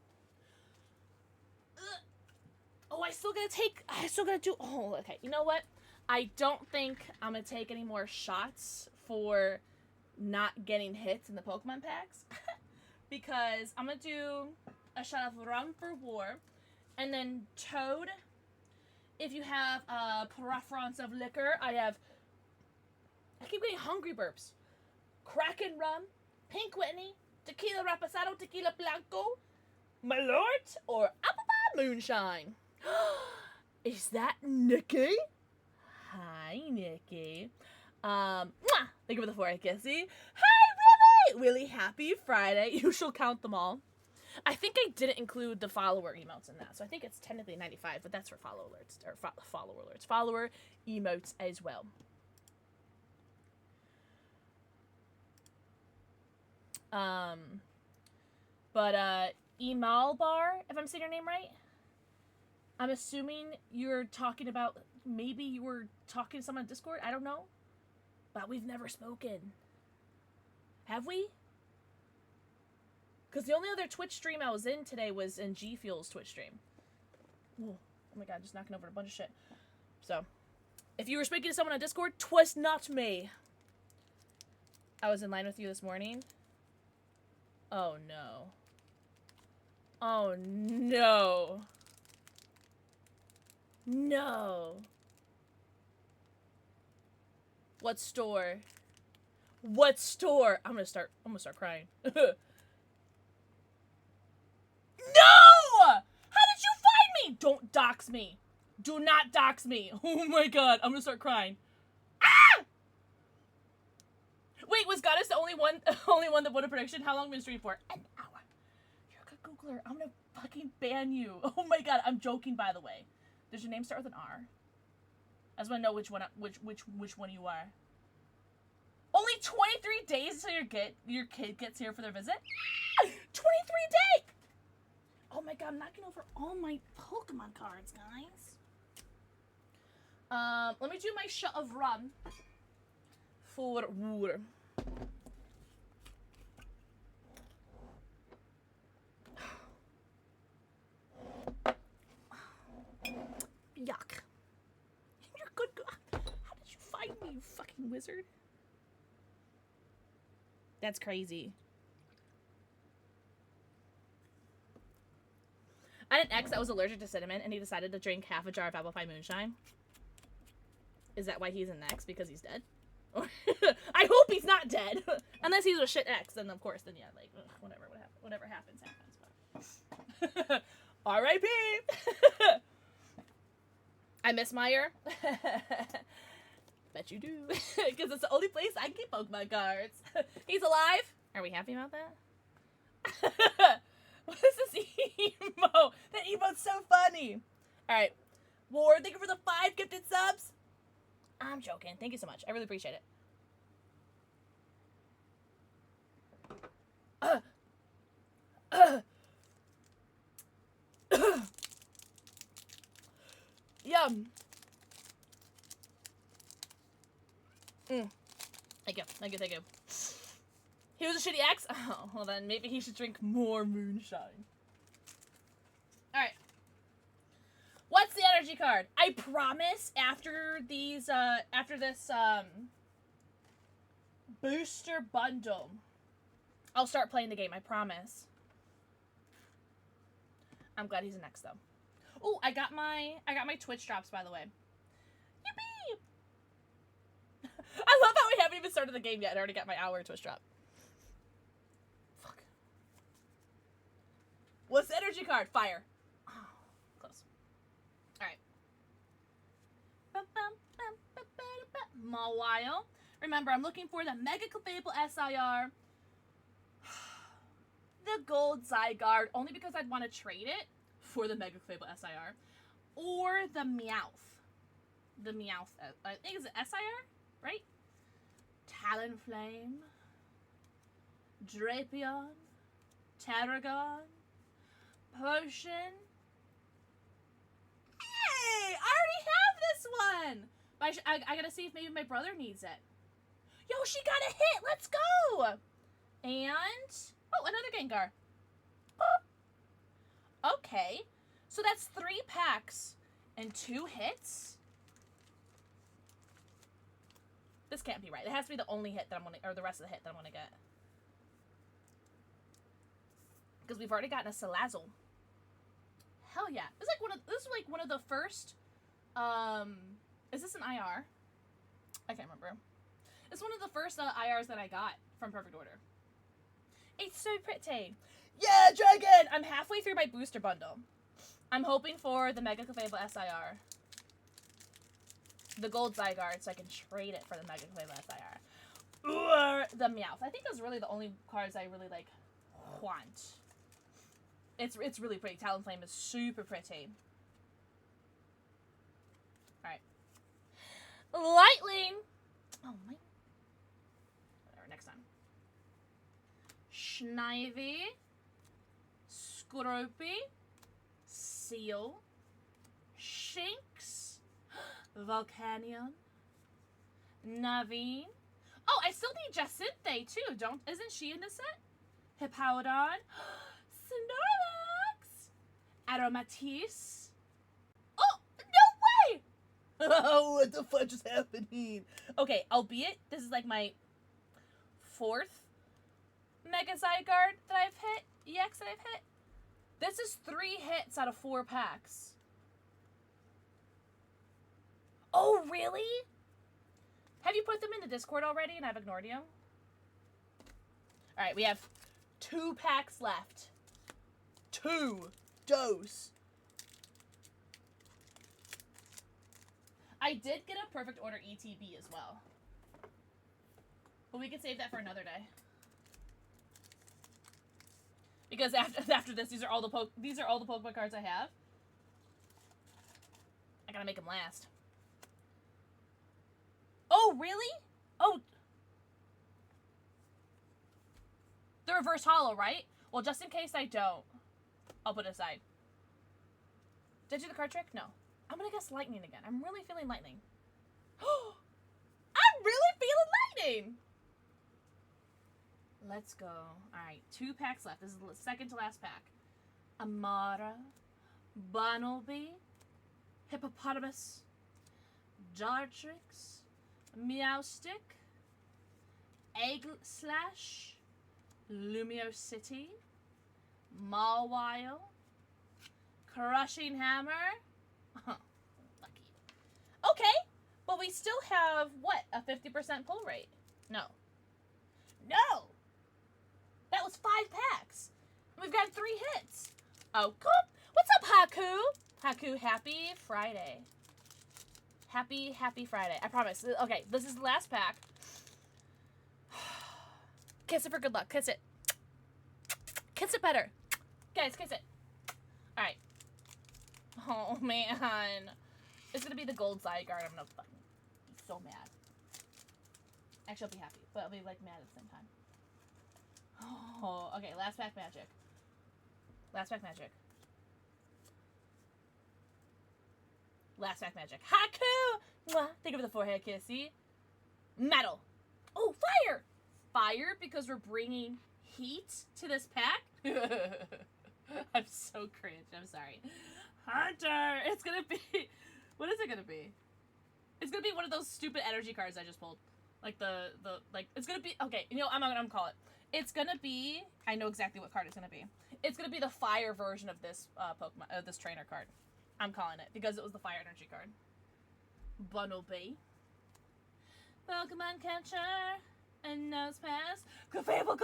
A: Oh, I still gotta do. Oh, okay. You know what? I don't think I'm gonna take any more shots for not getting hits in the Pokemon packs because I'm gonna do a shot of rum for war, and then Toad. If you have a preference of liquor, I keep getting hungry burps. Kraken rum, Pink Whitney, Tequila Reposado, Tequila Blanco, Malort, or Apple Pie Moonshine. Is that Nikki? Hi, Nikki. Mwah! Thank you for the 4 kissy. Hi, Willie! Willie, happy Friday. You shall count them all. I think I didn't include the follower emotes in that, so I think it's technically 95, but that's for follow alerts, or follower emotes as well. Emalbar, if I'm saying your name right, I'm assuming you're talking about, maybe you were talking to someone on Discord, I don't know, but we've never spoken. Have we? Because the only other Twitch stream I was in today was in G Fuel's Twitch stream. Ooh, oh my god, just knocking over a bunch of shit. So, if you were speaking to someone on Discord, 'twas not me. I was in line with you this morning. Oh no. Oh no. No. What store? What store? I'm gonna start crying. No! How did you find me? Don't dox me. Do not dox me. Oh my god, I'm gonna start crying. Ah! Wait, was Goddess the only one that won a prediction? How long have you been streaming for? An hour. You're a good Googler. I'm gonna fucking ban you. Oh my god, I'm joking, by the way. Does your name start with an R? I just wanna know which one you are. Only 23 days until your kid gets here for their visit? 23 days! Oh my god, I'm knocking over all my Pokemon cards, guys. Let me do my shot of rum for war. Yuck. You're good. How did you find me, you fucking wizard? That's crazy. I had an ex that was allergic to cinnamon, and he decided to drink half a jar of apple pie moonshine. Is that why he's an ex? Because he's dead? I hope he's not dead. Unless he's a shit ex, then of course, then yeah, like, ugh, whatever happens, happens. R.I.P. I miss Meyer. Bet you do. Because it's the only place I can keep Pokemon cards. He's alive? Are we happy about that? What is this emo? That emote's so funny. Alright. Ward, thank you for the 5 gifted subs. I'm joking. Thank you so much. I really appreciate it. Yum. Thank you. Thank you. Thank you. He was a shitty ex? Oh, well then maybe he should drink more moonshine. Alright. What's the energy card? I promise after these, after this, booster bundle, I'll start playing the game, I promise. I'm glad he's an ex, though. Ooh, I got my Twitch drops, by the way. Yippee! I love how we haven't even started the game yet and I already got my hour Twitch drop. Fuck. What's the energy card? Fire. Oh, close. Alright. Mawile. Remember, I'm looking for the Mega Clefable SIR, the Gold Zygarde, only because I'd want to trade it for the Mega Clefable SIR, or the Meowth. The Meowth, I think it's an SIR, right? Talonflame, Drapion, Tarragon, Potion. Hey, I already have this one! I gotta see if maybe my brother needs it. Yo, she got a hit! Let's go! And... oh, another Gengar. Okay. So that's 3 packs and 2 hits? This can't be right. It has to be the only hit that I'm gonna... or the rest of the hit that I'm gonna get. Because we've already gotten a Salazzle. Hell yeah. This is like one of the first... is this an IR? I can't remember. It's one of the first IRs that I got from Perfect Order. It's so pretty. Yeah, Dragon! I'm halfway through my booster bundle. I'm hoping for the Mega Clefable SIR. The Gold Zygarde, so I can trade it for the Mega Clefable SIR. Or the Meowth. I think those are really the only cards I really, like, want. It's really pretty. Talonflame is super pretty. Alright. Lightning! Oh, my... whatever, next time. Snivy. Scroopy. Seal. Shinx. Volcanion. Naveen. Oh, I still need Jacinthe too. Isn't she in the set? Hippowdon. Snorlax. Aromatisse. Oh, no way! Oh, what the fudge is happening? Okay, albeit this is like my 4th Mega Zygarde that I've hit. EX that I've hit. This is 3 hits out of 4 packs. Oh, really? Have you put them in the Discord already and I've ignored you? Alright, we have 2 packs left. 2 dose. I did get a Perfect Order ETB as well. But we can save that for another day. Because after this, these are all the Pokemon cards I have. I gotta make them last. Oh, really? Oh. The reverse holo, right? Well, just in case I don't, I'll put it aside. Did I do the card trick? No. I'm gonna guess lightning again. I'm really feeling lightning. I'm really feeling lightning! Let's go. Alright, 2 packs left. This is the second to last pack. Amara, Bunnelby, Hippopotamus, Dartrix, Meowstick, Eggslash, Lumiosity, Mawile, Crushing Hammer. Lucky. Okay, but we still have, what, a 50% pull rate? No. No! That was 5 packs. We've got 3 hits. Oh, cool. What's up, Haku? Haku, happy Friday. Happy Friday. I promise. Okay, this is the last pack. Kiss it for good luck. Kiss it. Kiss it better. Guys, kiss it. Alright. Oh, man. It's gonna be the Gold Zygarde. I'm gonna fucking be so mad. Actually, I'll be happy, but I'll be, like, mad at the same time. Oh, okay, last pack magic. Last pack magic. Last pack magic. Haku! Mwah. Think of the forehead kissy. Metal. Oh, fire! Fire because we're bringing heat to this pack? I'm so cringe. I'm sorry. Hunter! It's gonna be... what is it gonna be? It's gonna be one of those stupid energy cards I just pulled. Like it's gonna be... okay, you know, I'm gonna call it. It's gonna be... I know exactly what card it's gonna be. It's gonna be the fire version of this Pokemon, this trainer card. I'm calling it because it was the fire energy card. Bunnelby. Pokemon catcher. And nose pass. Clefable.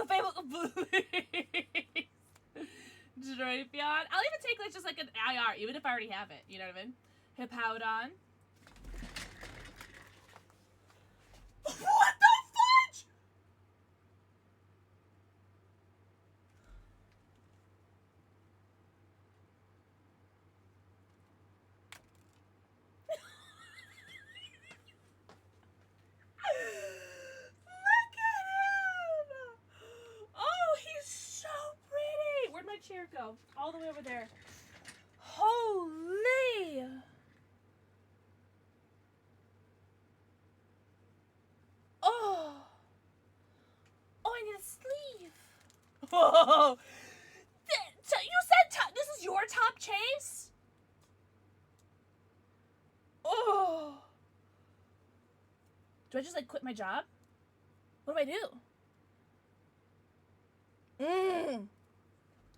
A: Drapion. I'll even take like just like an IR, even if I already have it. You know what I mean? Hippowdon. What the fudge? Look at him! Oh, he's so pretty! Where'd my chair go? All the way over there. Holy! Oh, you said this is your top chase? Oh. Do I just like quit my job? What do I do?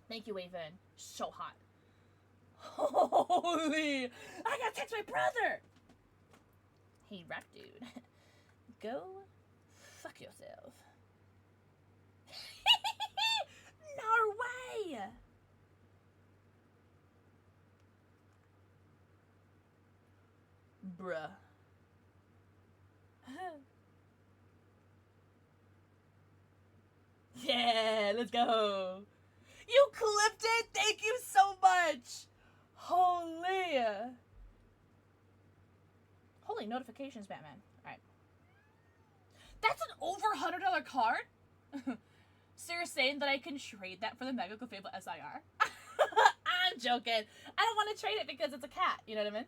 A: Thank you, Aven. So hot. Holy! I gotta text my brother! Hey, rap dude. Go fuck yourself. No way! Bruh. Yeah, let's go. You clipped it? Thank you so much. Holy. Holy notifications, Batman. Alright. That's an over $100 card? Sarah saying that I can trade that for the Mega Clefable SIR. I'm joking. I don't want to trade it because it's a cat. You know what I mean?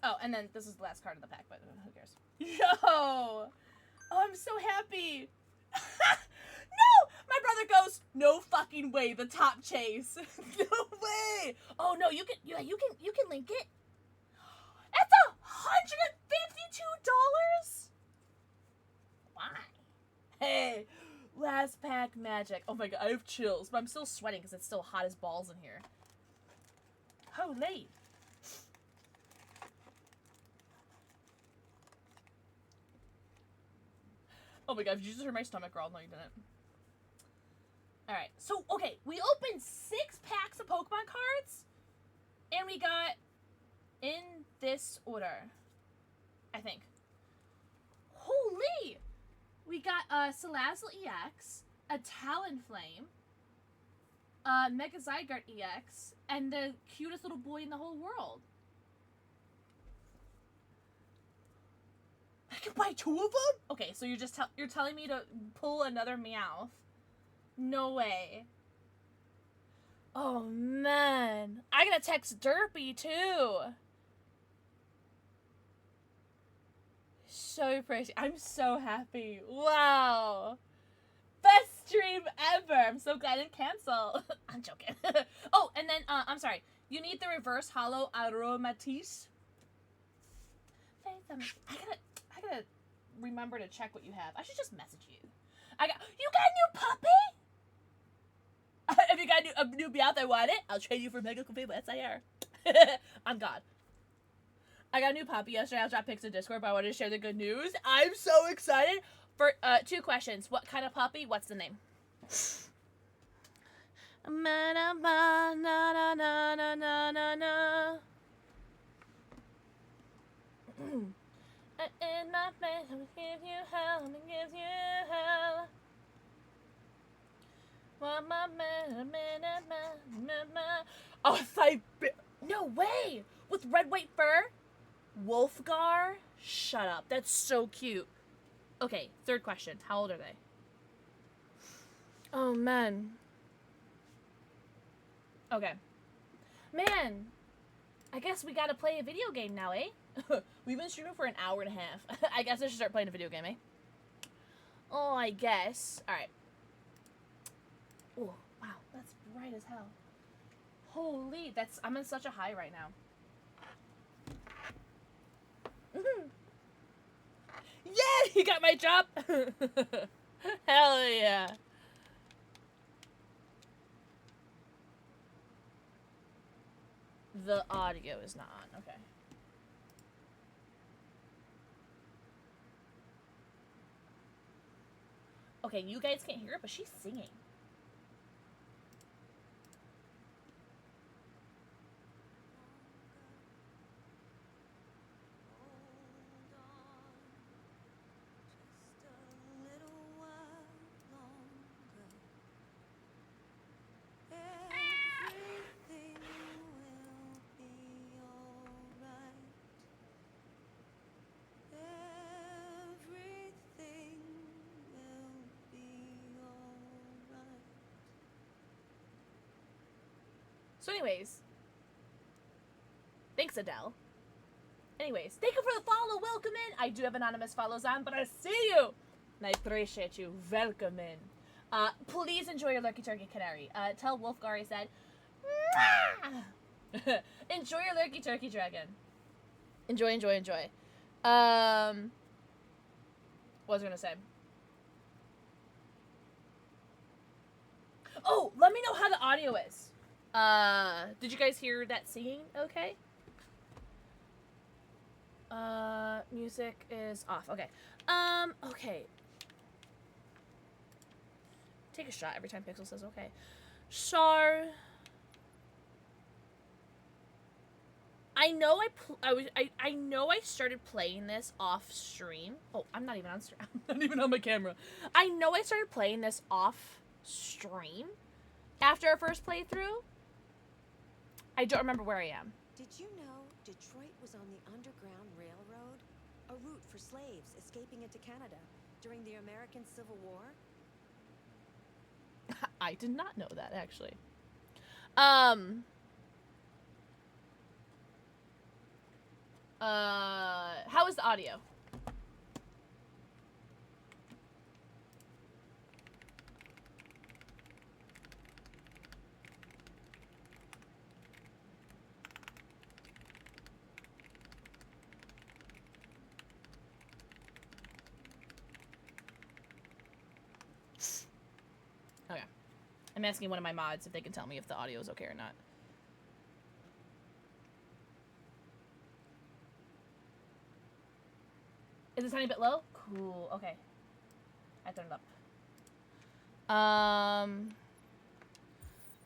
A: Oh, and then this is the last card in the pack, but who cares? Yo! Oh, I'm so happy. No! My brother goes, no fucking way, the top chase. No way. Oh no, you can link it. It's $152? Why? Hey, last pack magic. Oh my god, I have chills, but I'm still sweating because it's still hot as balls in here. Holy. Oh my god, did you just hear my stomach growl? No, you didn't. Alright, so, okay, we opened 6 packs of Pokemon cards, and we got, in this order, I think. Holy! We got a Salazzle EX, a Talonflame, a Mega Zygarde EX, and the cutest little boy in the whole world. I can buy 2 of them? Okay, so you're telling me to pull another Meowth. No way. Oh, man. I gotta text Derpy, too. So pretty. I'm so happy. Wow. Best stream ever. I'm so glad I didn't cancel. I'm joking. Oh, and then, I'm sorry. You need the reverse hollow Aromatisse. I gotta remember to check what you have. I should just message you. You got a new puppy? If you got a new Meowth, I want it. I'll trade you for Mega Clefable SIR. I'm God. I got a new puppy yesterday. I'll drop pics in Discord, but I wanted to share the good news. I'm so excited. For 2 questions. What kind of puppy? What's the name? In my face, I'm gonna give you hell. I'm gonna give you hell. Oh, no way! With red white fur? Wolfgar? Shut up. That's so cute. Okay, 3rd question. How old are they? Oh, man. Okay. Man, I guess we gotta play a video game now, eh? We've been streaming for an hour and a half. I guess I should start playing a video game, eh? Oh, I guess. Alright. Oh, wow. That's bright as hell. Holy, I'm in such a high right now. Yeah, you got my job. Hell yeah. The audio is not on. Okay. Okay, you guys can't hear it, but she's singing. So anyways, thanks Adele. Anyways, thank you for the follow, welcome in. I do have anonymous follows on, but I see you. And I appreciate you, welcome in. Please enjoy your Lurky Turkey Canary. Tell Wolfgar I said, enjoy your Lurky Turkey Dragon. Enjoy, enjoy, enjoy. What was I gonna say? Oh, let me know how the audio is. Did you guys hear that singing okay? Music is off. Okay. Okay. Take a shot every time Pixel says okay. So I know I know I started playing this off stream. Oh, I'm not even on stream. I'm not even on my camera. I know I started playing this off stream after our first playthrough. I don't remember where I am.
E: Did you know Detroit was on the Underground Railroad? A route for slaves escaping into Canada during the American Civil War?
A: I did not know that, actually. How is the audio? Okay. I'm asking one of my mods if they can tell me if the audio is okay or not. Is it a tiny bit low? Cool. Okay. I turned it up.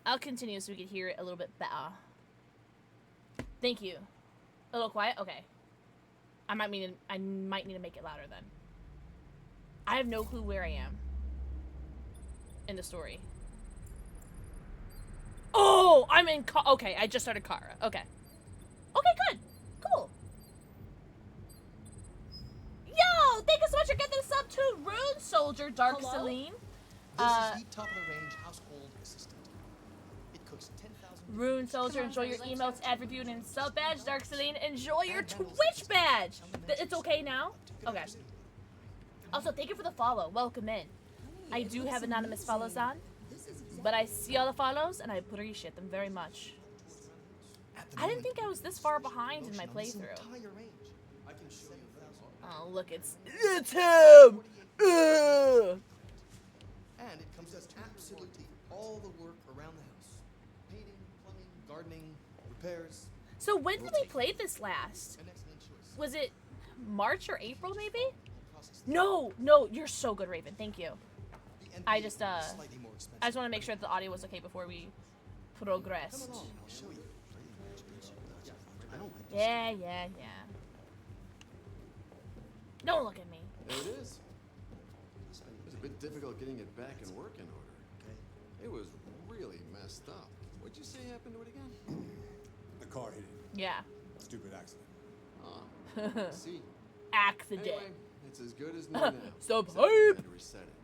A: I'll continue so we can hear it a little bit better. Thank you. A little quiet? Okay. I might need to make it louder then. I have no clue where I am in the story. Oh, I'm in okay, I just started Kara. Okay. Okay, good. Cool. Yo, thank you so much for getting this up to Rune Soldier, Dark Celine.
B: This is the top-of-the-range household assistant. It cooks 10,000...
A: Rune Soldier, enjoy your emotes, ad review, and sub badge. Dark Celine, enjoy your Twitch badge. It's okay now? Okay. Also, thank you for the follow. Welcome in. I do have anonymous follows on, but I see all the follows, and I appreciate them very much. I didn't think I was this far behind in my playthrough. Oh, look, it's him! Ugh.
B: And it comes with absolutely all the work around the house. Painting, plumbing, gardening, repairs.
A: So when did we play this last?
B: An excellent choice.
A: Was it March or April, maybe? No, you're so good, Raven. Thank you. I just
B: Slightly more expensive.
A: I just want to make sure that the audio was okay before we progressed.
B: Come along, I'll show you. I don't like
A: Yeah. Don't look at me.
G: There it is. It was a bit difficult getting it back in working order.
B: Okay.
G: It was really messed up. What'd you say happened to it again?
H: The car hit it.
A: Yeah.
H: Stupid accident.
G: Ah, see.
A: Accident.
G: Anyway, it's as good as new now.
A: Stop
G: Except we
A: hype.
G: had to reset it,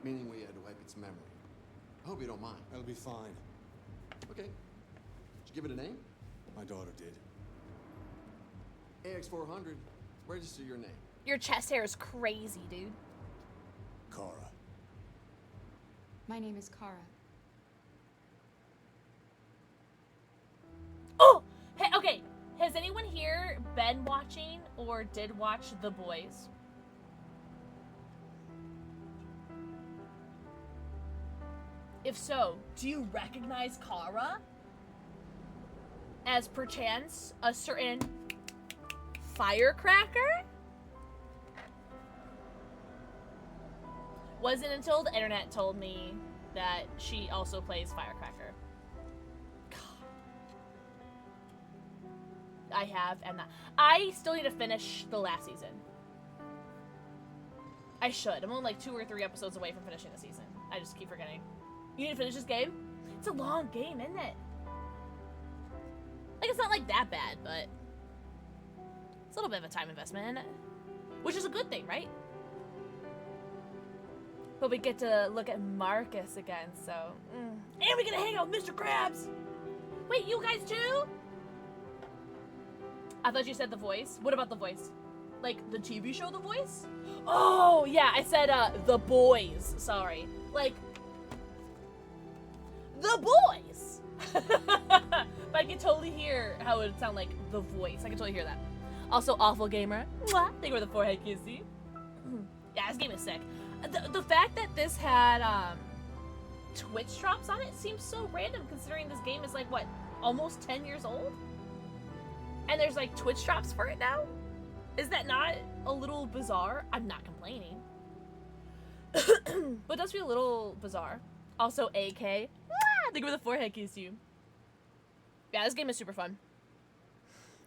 G: meaning we had to wipe its memory. I hope you don't mind.
H: That'll be fine.
G: Okay. Did you give it a name?
H: My daughter did.
G: AX400. Register your name.
A: Your chest hair is crazy, dude.
H: Kara.
I: My name is Kara.
A: Oh! Hey, okay. Has anyone here been watching or did watch The Boys? If so, do you recognize Kara as perchance a certain firecracker? Wasn't until the internet told me that she also plays Firecracker. God. I have, and I still need to finish the last season. I should. I'm only like 2 or 3 episodes away from finishing the season. I just keep forgetting. You need to finish this game? It's a long game, isn't it? Like, it's not like that bad, but it's a little bit of a time investment in it. Which is a good thing, right? But we get to look at Marcus again, so... And we get to hang out with Mr. Krabs! Wait, you guys too? I thought you said The Voice. What about The Voice? Like, the TV show The Voice? Oh, yeah, I said, The Boys. Sorry. Like, how it would sound like the voice. I can totally hear that. Also, Awful Gamer. Mwah! Thank you for the forehead kissy. Yeah, this game is sick. The fact that this had Twitch drops on it seems so random considering this game is like, what, almost 10 years old? And there's like Twitch drops for it now? Is that not a little bizarre? I'm not complaining. But it does feel a little bizarre. Also, AK. Mwah! Thank you for the forehead kiss you. Yeah, this game is super fun.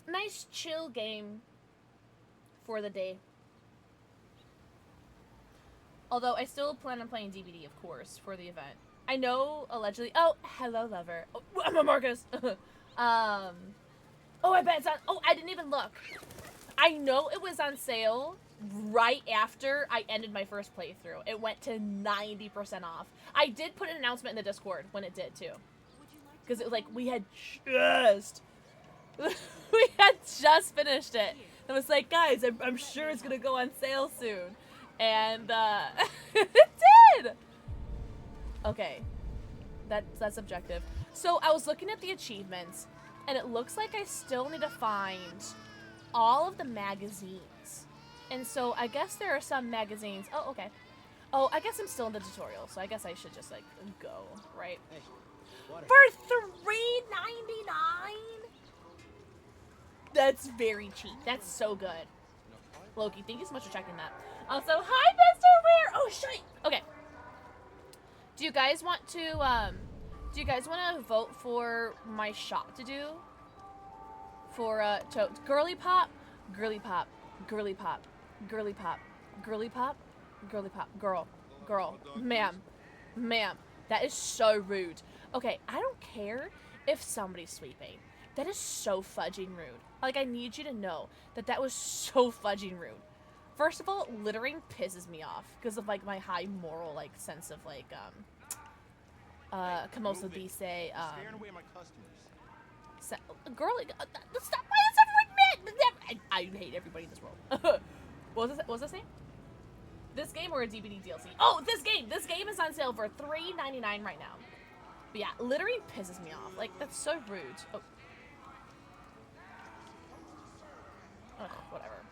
A: Nice chill game for the day. Although I still plan on playing DVD, of course, for the event. I know, allegedly. Oh, hello, lover. Oh, I'm a Marcus. Oh, I bet it's on. Oh, I didn't even look. I know it was on sale right after I ended my first playthrough. It went to 90% off. I did put an announcement in the Discord when it did too, because it was like we had just finished it. It was like, guys, I'm sure it's gonna go on sale soon. And it did. Okay, that's subjective. So I was looking at the achievements, and it looks like I still need to find all of the magazines. And so I guess there are some magazines. Oh, okay. Oh, I guess I'm still in the tutorial, so I guess I should just like go, right?
B: Hey, water.
A: For $3.99. That's very cheap. That's so good. Loki, thank you so much for checking that. Also, hi, Mr. Ware. Oh, shit. Okay. Do you guys want to vote for my shot to do? For, girly pop, girly pop, girly pop, girly pop, girly pop, girly pop, girl, ma'am, that is so rude. Okay, I don't care if somebody's sleeping. That is so fudging rude. Like, I need you to know that that was so fudging rude. First of all, littering pisses me off because of, like, my high moral, like, sense of, like, como se dice,
B: Scaring away my customers.
A: girly, stop, why does everyone admit? I hate everybody in this world. What was that saying? This game or a DVD DLC? Oh, this game is on sale for $3.99 right now. But yeah, littering pisses me off. Like, that's so rude. Oh. Ugh, whatever.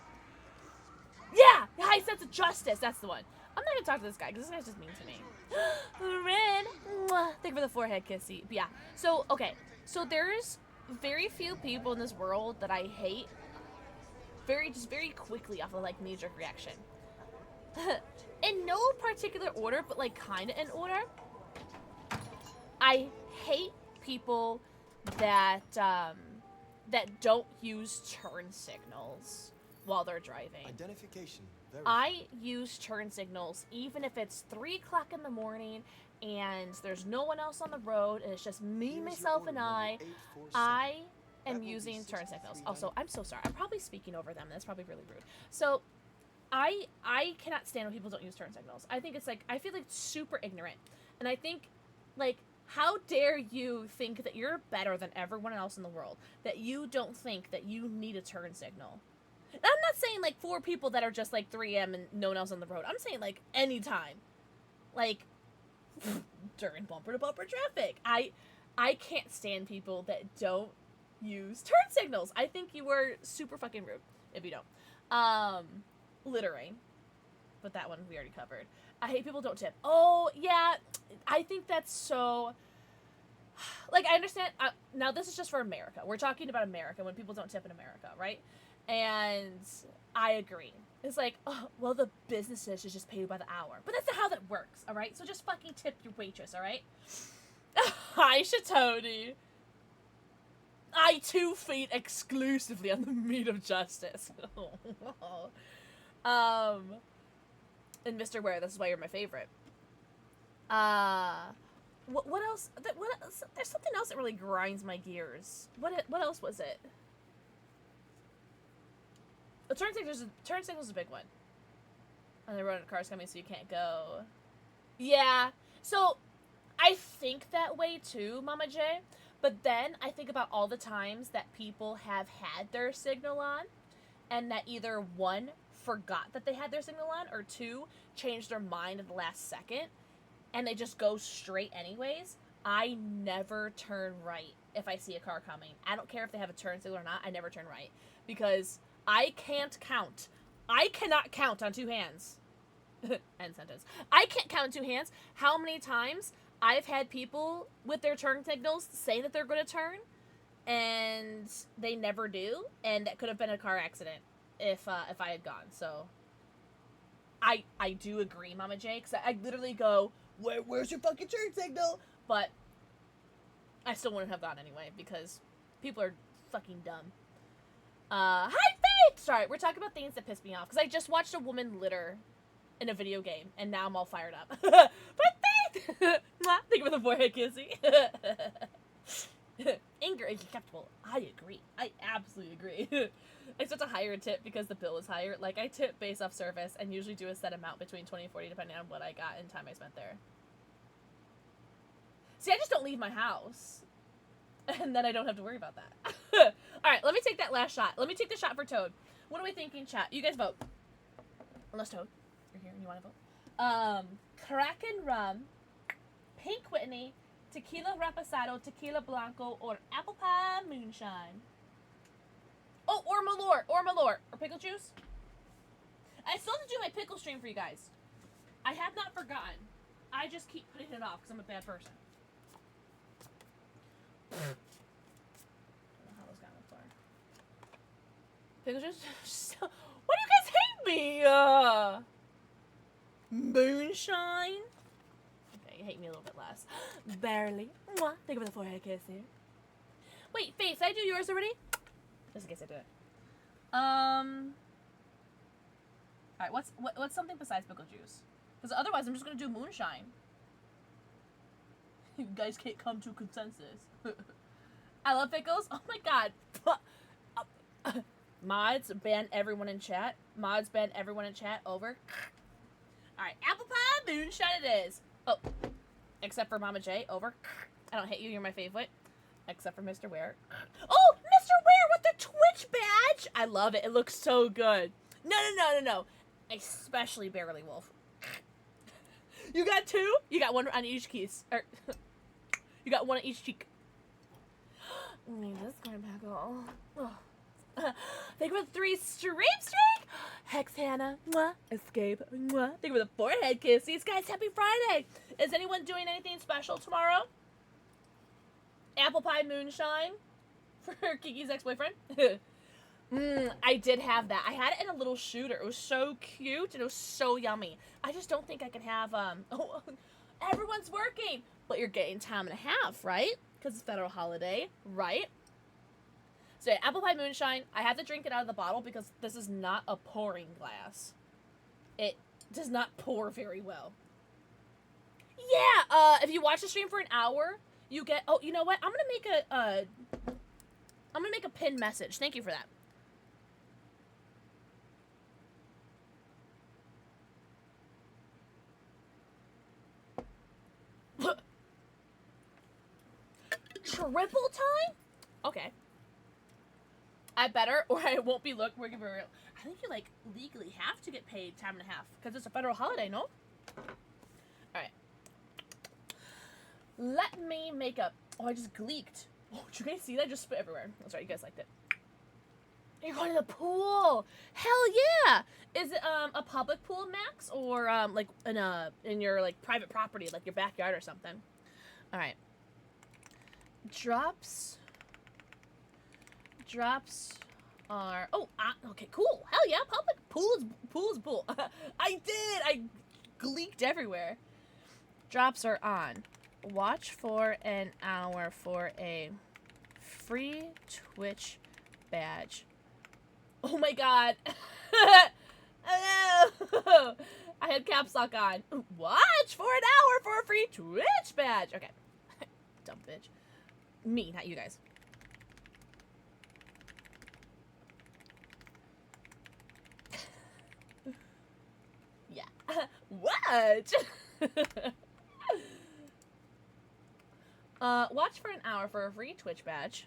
A: Yeah! High sense of justice! That's the one. I'm not gonna talk to this guy, because this guy's just mean to me. Red! Mwah. Thank you for the forehead kissy. But yeah, so, okay. So there's very few people in this world that I hate very quickly off of, like, knee-jerk reaction. In no particular order, but, like, kinda in order. I hate people that, that don't use turn signals while they're driving.
H: Identification.
A: I use turn signals even if it's 3 o'clock in the morning and there's no one else on the road and it's just me, myself, and I am using turn signals. Also, I'm so sorry. I'm probably speaking over them. That's probably really rude. So, I cannot stand when people don't use turn signals. I think it's like, I feel like super ignorant. And I think, like, how dare you think that you're better than everyone else in the world? That you don't think that you need a turn signal? And I'm not saying, like, for people that are just, like, 3M and no one else on the road. I'm saying, like, anytime. Like, during bumper-to-bumper traffic. I can't stand people that don't use turn signals. I think you are super fucking rude if you don't. Littering. But that one we already covered. I hate people don't tip. Oh, yeah. I think that's so... Like, I understand... now, this is just for America. We're talking about America, when people don't tip in America, right? And I agree. It's like, oh, well, the businesses should just pay you by the hour. But that's not how that works, all right? So just fucking tip your waitress, all right? Hi, Shatoni. I, too, feed exclusively on the meat of justice. And Mr. Ware, this is why you're my favorite. What else? What else? There's something else that really grinds my gears. What else was it? The turn signal's a big one. And the road and cars coming, so you can't go. Yeah. So, I think that way too, Mama J. But then I think about all the times that people have had their signal on, and that either one, forgot that they had their signal on, or two, changed their mind at the last second, and they just go straight anyways. I never turn right if I see a car coming. I don't care if they have a turn signal or not. I never turn right because I can't count. I cannot count on two hands. End sentence. I can't count on two hands how many times I've had people with their turn signals say that they're going to turn and they never do, and that could have been a car accident if I had gone. So I do agree, Mama J, because I literally go, where's your fucking turn signal? But I still wouldn't have gone anyway because people are fucking dumb. Hi, Faith! Sorry, we're talking about things that piss me off because I just watched a woman litter in a video game and now I'm all fired up. But Faith! Think of the forehead kissy. Anger is acceptable. I agree. I absolutely agree. I expect a higher tip because the bill is higher. Like, I tip based off service and usually do a set amount between 20 and 40 depending on what I got and time I spent there. See, I just don't leave my house. And then I don't have to worry about that. Alright, let me take that last shot. Let me take the shot for Toad. What are we thinking, chat? You guys vote. Unless Toad, you're here and you want to vote. Kraken Rum, Pink Whitney, Tequila Reposado, Tequila Blanco, or Apple Pie Moonshine. Oh, or Malort, or pickle juice. I still have to do my pickle stream for you guys. I have not forgotten. I just keep putting it off because I'm a bad person. I don't know how this got that far. Pickle juice? Why do you guys hate me? Moonshine? Okay, you hate me a little bit less. Barely. Mwah. Think of the forehead kiss here. Wait, Faith, did I do yours already? Just in case I did it. Alright, what's something besides pickle juice? Because otherwise I'm just gonna do moonshine. You guys can't come to a consensus. I love pickles. Oh my god. Mods, ban everyone in chat. Mods, ban everyone in chat. Over. Alright, apple pie moonshine it is. Oh. Except for Mama J. Over. I don't hate you. You're my favorite. Except for Mr. Ware. Oh, Mr. Ware with the Twitch badge. I love it. It looks so good. No. Especially Barely Wolf. You got two? You got one on each keys. Or, you got one on each cheek. Need this kind of pickle. Oh. Think about 3 stream streak. Hex Hannah. Mwah. Escape. Mwah. Think about the forehead kiss. These guys, happy Friday. Is anyone doing anything special tomorrow? Apple pie moonshine for Kiki's ex-boyfriend. I did have that. I had it in a little shooter. It was so cute and it was so yummy. I just don't think I can have oh, everyone's working, but you're getting time and a half, right? Because it's federal holiday, right? So yeah, apple pie moonshine. I have to drink it out of the bottle because this is not a pouring glass. It does not pour very well. Yeah, if you watch the stream for an hour, you get, oh, you know what? I'm gonna make a pinned message. Thank you for that. Triple time? Okay. I better, or I won't be working for real. I think you, like, legally have to get paid time and a half, because it's a federal holiday, no? Alright. Let me make up. Oh, I just gleeked. Oh, did you guys see that? I just spit everywhere. I'm sorry, you guys liked it. You're going to the pool! Hell yeah! Is it, a public pool, Max? Or, like, in your, like, private property, like your backyard or something? Alright. Drops are, oh, okay, cool. Hell yeah, public pool is pool. I gleeked everywhere. Drops are on. Watch for an hour for a free Twitch badge. Oh my god. Oh, I had caps lock on. Watch for an hour for a free Twitch badge. Okay. Dumb bitch. Me, not you guys. Yeah. What? Watch for an hour for a free Twitch badge.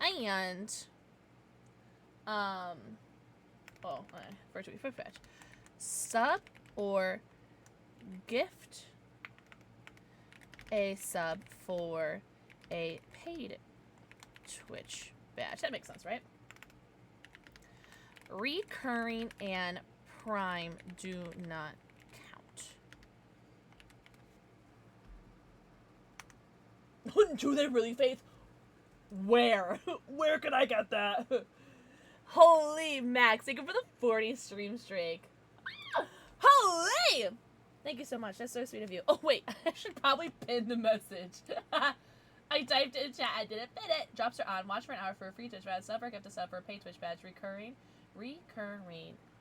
A: And, for a Twitch badge. Sub or gift a sub for a paid Twitch badge. That makes sense, right? Recurring and Prime do not count. Do they really, Faith? Where? Where can I get that? Holy Max, thank you for the 40 stream streak. Holy! Thank you so much. That's so sweet of you. Oh, wait. I should probably pin the message. I typed it in chat. I didn't pin it. Drops are on. Watch for an hour for a free Twitch badge. Sub or gift a sub for a paid Twitch badge. Recurring.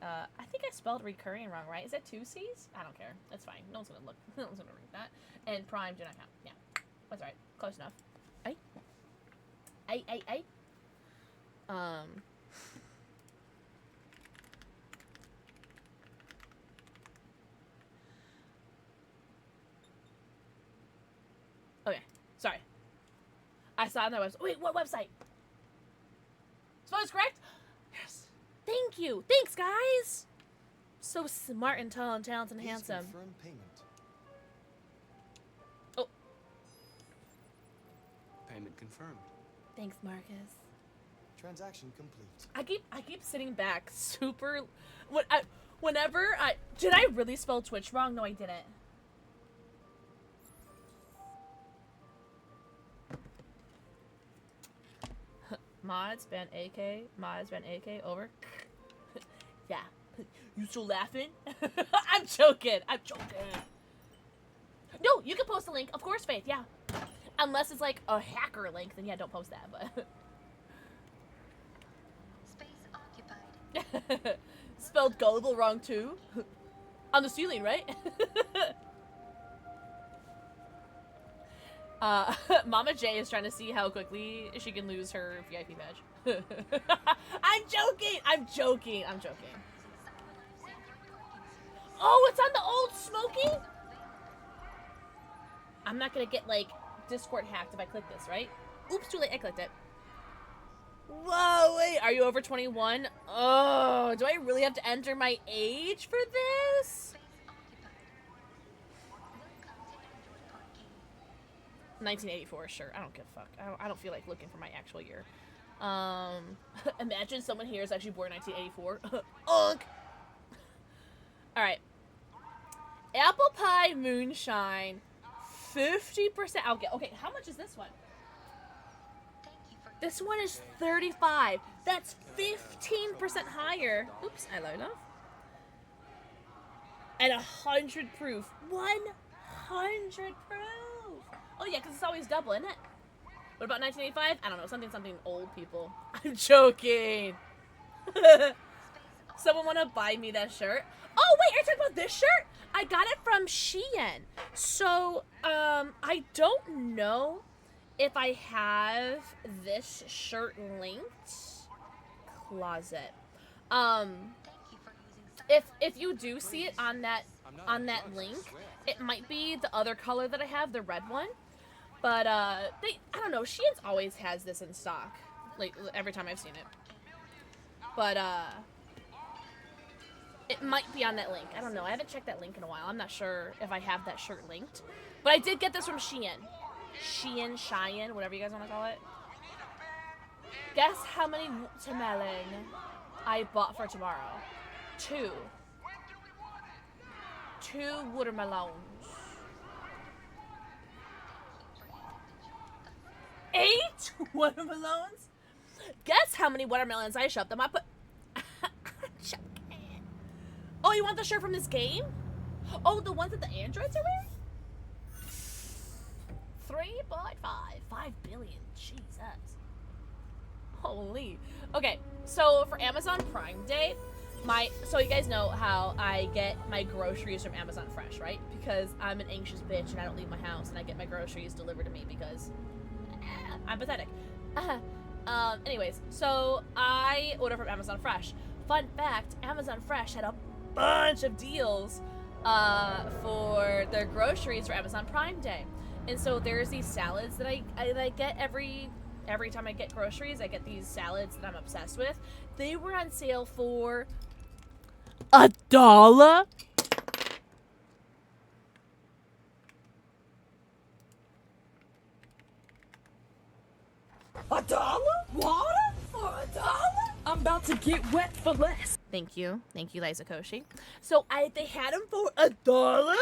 A: I think I spelled recurring wrong, right? Is that 2 C's? I don't care. That's fine. No one's gonna look. No one's gonna read that. And Prime do not count. Yeah. That's right. Close enough. Aye. Okay. Sorry. I saw on their website. Wait, what website? Spelled correct? Yes. Thank you. Thanks, guys. So smart and tall and talented and handsome.
G: Confirm payment.
A: Oh.
F: Payment confirmed.
A: Thanks, Marcus.
G: Transaction complete.
A: I keep sitting back super. Whenever I did I really spell Twitch wrong? No, I didn't. Mods ban AK. Mods ban AK. Over. Yeah. You still laughing? I'm joking. No, you can post a link. Of course, Faith. Yeah. Unless it's like a hacker link, then yeah, don't post that. But
I: Space occupied.
A: spelled gullible wrong too. On the ceiling, right? Mama J is trying to see how quickly she can lose her VIP badge. I'm joking. Oh, it's on the old Smokey? I'm not gonna get, like, Discord hacked if I click this, right? Oops, too late, I clicked it. Whoa, wait, are you over 21? Oh, do I really have to enter my age for this? 1984, sure. I don't give a fuck. I don't feel like looking for my actual year. Imagine someone here is actually born in 1984. Unk! Alright. Apple pie moonshine. 50%. I'll get. Okay, how much is this one? This one is 35. That's 15% higher. Oops, I low enough. And 100 proof. 100 proof. Oh yeah, because it's always double, isn't it? What about 1985? I don't know. Something old people. I'm joking. Someone want to buy me that shirt? Oh wait, are you talking about this shirt? I got it from Shein. So, I don't know if I have this shirt linked. Closet. If you do see it on that link, it might be the other color that I have, the red one. But I don't know. Shein's always has this in stock, like every time I've seen it. But it might be on that link. I don't know. I haven't checked that link in a while. I'm not sure if I have that shirt linked. But I did get this from Shein. Shein, whatever you guys want to call it. Guess how many watermelon I bought for tomorrow? 2. 2 watermelons. 8 watermelons? Guess how many watermelons I shoved them. I put... Oh, you want the shirt from this game? Oh, the ones that the androids are wearing? 3.5. 5 billion. Jesus. Holy. Okay, so for Amazon Prime Day, so you guys know how I get my groceries from Amazon Fresh, right? Because I'm an anxious bitch and I don't leave my house and I get my groceries delivered to me because I'm pathetic. Anyways, so I order from Amazon Fresh. Fun fact, Amazon Fresh had a bunch of deals for their groceries for Amazon Prime Day. And so there's these salads that I get every time I get groceries. I get these salads that I'm obsessed with. They were on sale for $1.
J: $1? Water for $1? I'm about to get wet for less.
A: Thank you, Liza Koshi. So they had them for $1. Oh,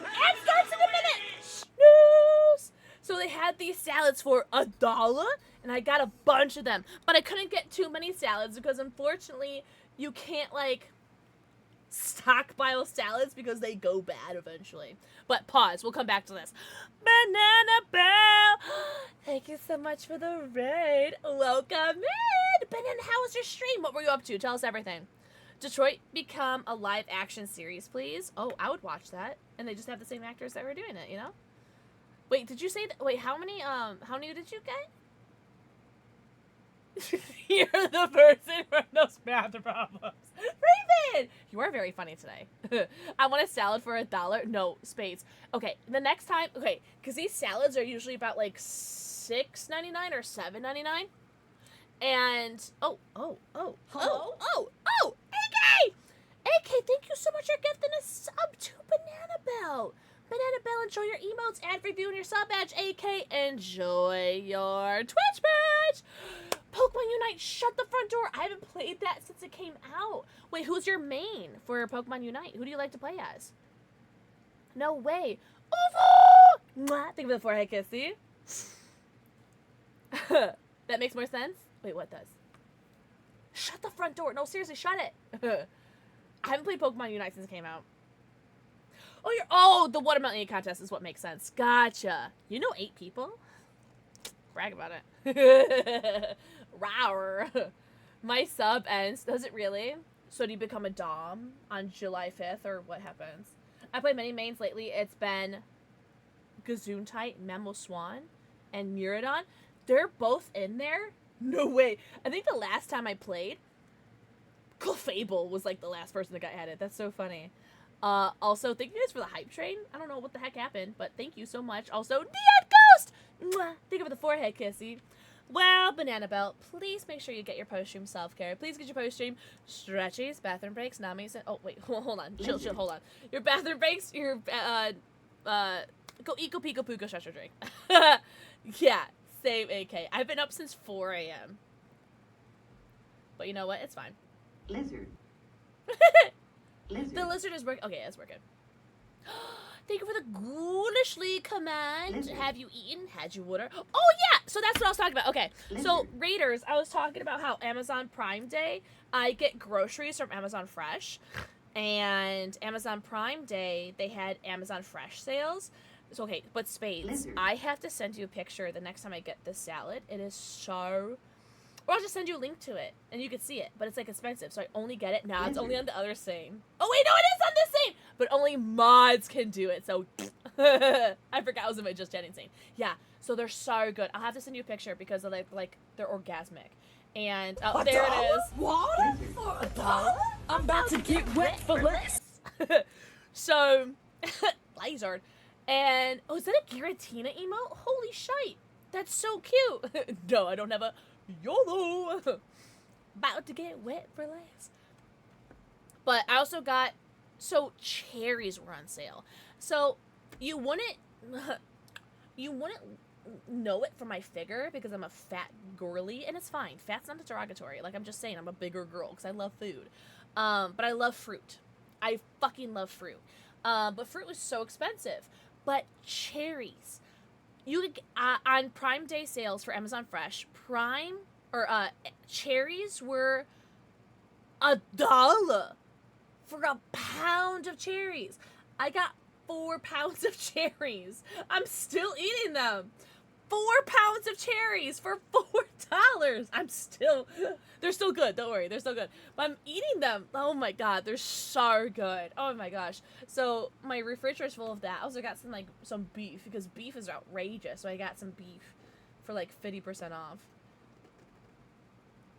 A: and starts in a minute. Snooze. So they had these salads for $1, and I got a bunch of them, but I couldn't get too many salads because unfortunately you can't like stockpile salads because they go bad eventually. But pause, we'll come back to this. Banana Bell, thank you so much for the raid. Welcome in. Banana, how was your stream? What were you up to? Tell us everything. Detroit become a live action series, please. Oh, I would watch that. And they just have the same actors that were doing it, you know? Wait, did you say that? Wait, how many did you get? You're the person with those math problems. Raven! You are very funny today. I want a salad for $1. No, spades. Okay, the next time, okay, because these salads are usually about like $6.99 or $7.99. And, AK! AK, thank you so much for gifting a sub to Banana Bell. Banana Bell, enjoy your emotes, ad review, and your sub badge. AK, enjoy your Twitch badge. Pokemon Unite, shut the front door. I haven't played that since it came out. Wait, who's your main for Pokemon Unite? Who do you like to play as? No way. Mwah! Think of the forehead kiss, see? That makes more sense? Wait, what does? Shut the front door. No, seriously, shut it. I haven't played Pokemon Unite since it came out. Oh, the watermelon eating contest is what makes sense. Gotcha. You know 8 people? Brag about it. Rawr. My sub ends. Does it really? So do you become a Dom on July 5th, or what happens? I played many mains lately. It's been Gesundheit, Mamoswan, and Muradon. They're both in there? No way. I think the last time I played, Clefable was like the last person that got added. That's so funny. Also, thank you guys for the hype train. I don't know what the heck happened, but thank you so much. Also, Neon Ghost! Mwah! Thank you for the forehead kissy. Well, Banana Belt, please make sure you get your post-stream self-care. Please get your post-stream stretchies, bathroom breaks, Nami's, oh, wait, hold on. Chill, hold on. Your bathroom breaks, your, go eco pico puko stretch or drink. Yeah, same AK. I've been up since 4 a.m. But you know what? It's fine.
K: Lizard.
A: The lizard is working. Okay, it's working. Thank you for the ghoulishly command. Lizard. Have you eaten? Had you water? Oh, yeah! So that's what I was talking about. Okay, Lizard. So Raiders, I was talking about how Amazon Prime Day, I get groceries from Amazon Fresh. And Amazon Prime Day, they had Amazon Fresh sales. So, okay, but Spades, Lizard. I have to send you a picture the next time I get this salad. It is so... Or I'll just send you a link to it, and you can see it. But it's, like, expensive, so I only get it. Now it's only on the other scene. Oh, wait, no, it is on this scene! But only mods can do it, so... I forgot I was in my Just Chatting scene. Yeah, so they're so good. I'll have to send you a picture because they're, like they're orgasmic. And, oh, there it is.
J: Water for $1? I'm about to get wet for less.
A: So, Lizard. And, oh, is that a Giratina emote? Holy shite. That's so cute. No, I don't have a... YOLO! About to get wet for less. But I also got, so cherries were on sale. So you wouldn't know it from my figure because I'm a fat girly, and it's fine. Fat's not a derogatory. Like, I'm just saying, I'm a bigger girl because I love food. But I love fruit. I fucking love fruit. But fruit was so expensive. But cherries. You could, on Prime Day sales for Amazon Fresh, cherries were $1 for a pound of cherries. I got 4 pounds of cherries. I'm still eating them. 4 pounds of cherries for $4. They're still good. Don't worry, they're still good. But I'm eating them. Oh my god, they're so good. Oh my gosh. So my refrigerator's full of that. I also got some beef because beef is outrageous. So I got some beef for like 50% off.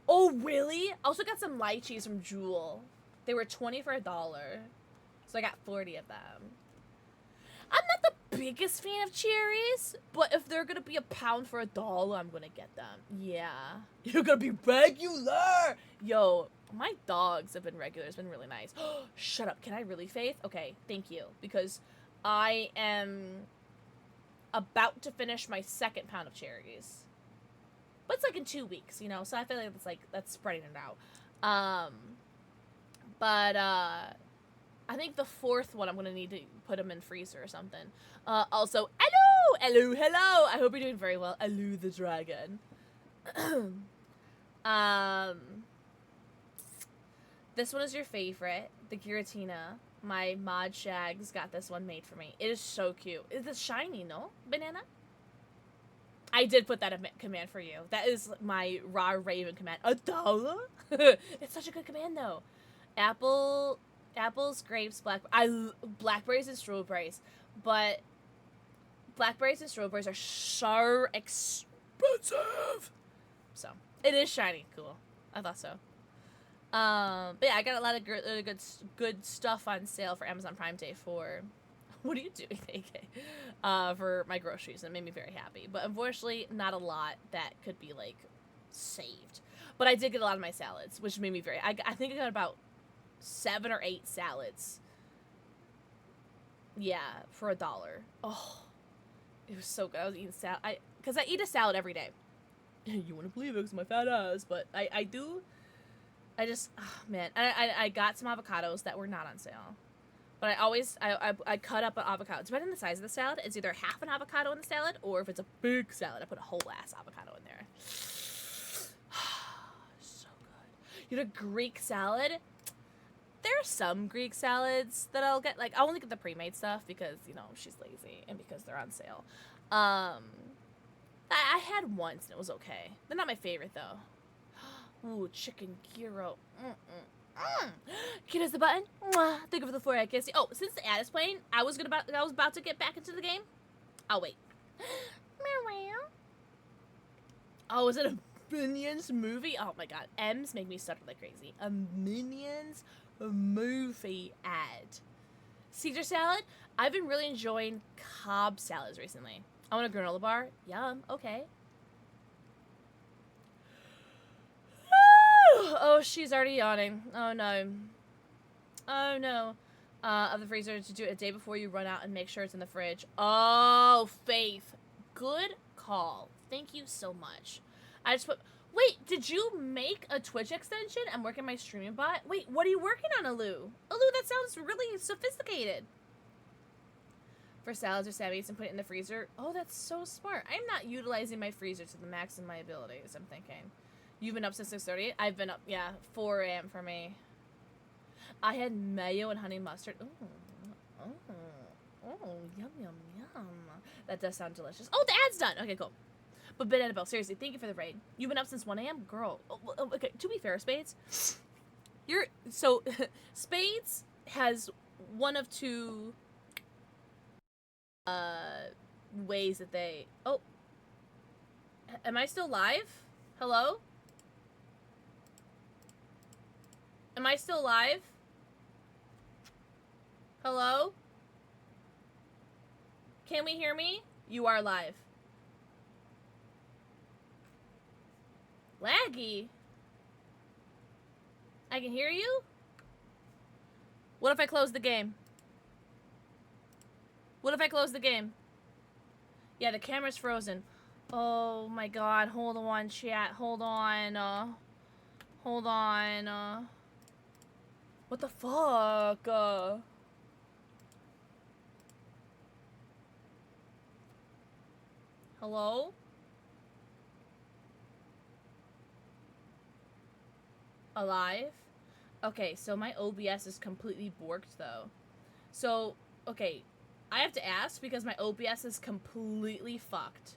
A: Oh really? I also got some lychees from Jewel. They were 20 for $1. So I got 40 of them. I'm not the biggest fan of cherries, but if they're gonna be a pound for $1, I'm gonna get them. Yeah. You're gonna be regular! Yo, my dogs have been regular. It's been really nice. Shut up. Can I really, Faith? Okay, thank you. Because I am about to finish my second pound of cherries. But it's like in 2 weeks, you know, so I feel like that's spreading it out. But I think the fourth one I'm gonna need to put them in freezer or something. Also, hello. I hope you're doing very well. Hello, the dragon. This one is your favorite, the Giratina. My mod shags got this one made for me. It is so cute. It's shiny, no? Banana? I did put that command for you. That is my raw raven command. $1? It's such a good command though. Apples, grapes, blackberries and strawberries. But blackberries and strawberries are so expensive. So, it is shiny. Cool. I thought so. But yeah, I got a lot of good stuff on sale for Amazon Prime Day for... What are you doing, AK? For my groceries, and it made me very happy. But unfortunately, not a lot that could be, like, saved. But I did get a lot of my salads, which made me very... I think I got about 7 or 8 salads. Yeah, for $1. Oh, it was so good. I was eating salad. Because I eat a salad every day. You wouldn't believe it because of my fat ass, but I do... I just, oh man, I got some avocados that were not on sale. But I cut up an avocado. Depending on the size of the salad, it's either half an avocado in the salad, or if it's a big salad, I put a whole ass avocado in there. So good. You know, Greek salad? There are some Greek salads that I'll get, like, I'll only get the pre-made stuff because, you know, she's lazy and because they're on sale. I had once and it was okay. They're not my favorite though. Ooh, chicken gyro. Cute as the button. Mwah. Thank you for the 4 kiss. Oh, since the ad is playing, I was about to get back into the game. I'll wait. Oh, is it a Minions movie? Oh my god, M's make me stutter like crazy. A Minions movie ad. Caesar salad. I've been really enjoying Cobb salads recently. I want a granola bar. Yum. Okay. Oh, she's already yawning. Oh, no. Oh, no. Of the freezer to do it a day before you run out and make sure it's in the fridge. Oh, Faith. Good call. Thank you so much. I just put... Wait, did you make a Twitch extension? I'm working my streaming bot. Wait, what are you working on, Alu? Alu, that sounds really sophisticated. For salads or sandwiches and put it in the freezer. Oh, that's so smart. I'm not utilizing my freezer to the max of my abilities, I'm thinking. You've been up since 6:30? I've been up, yeah, 4 a.m. for me. I had mayo and honey mustard. Ooh. Oh, yum, yum, yum. That does sound delicious. Oh, the ad's done! Okay, cool. But Banana Bell, seriously, thank you for the raid. You've been up since 1 a.m.? Girl. Oh, okay, to be fair, Spades, so, Spades has one of 2, ways that they... Oh. Am I still live? Hello? Am I still live? Hello? Can we hear me? You are live. Laggy? I can hear you? What if I close the game? What if I close the game? Yeah, the camera's frozen. Oh my god, hold on, chat. Hold on. Hold on. What the fuck? Hello? Alive? Okay, so my OBS is completely borked though. So, okay, I have to ask because my OBS is completely fucked.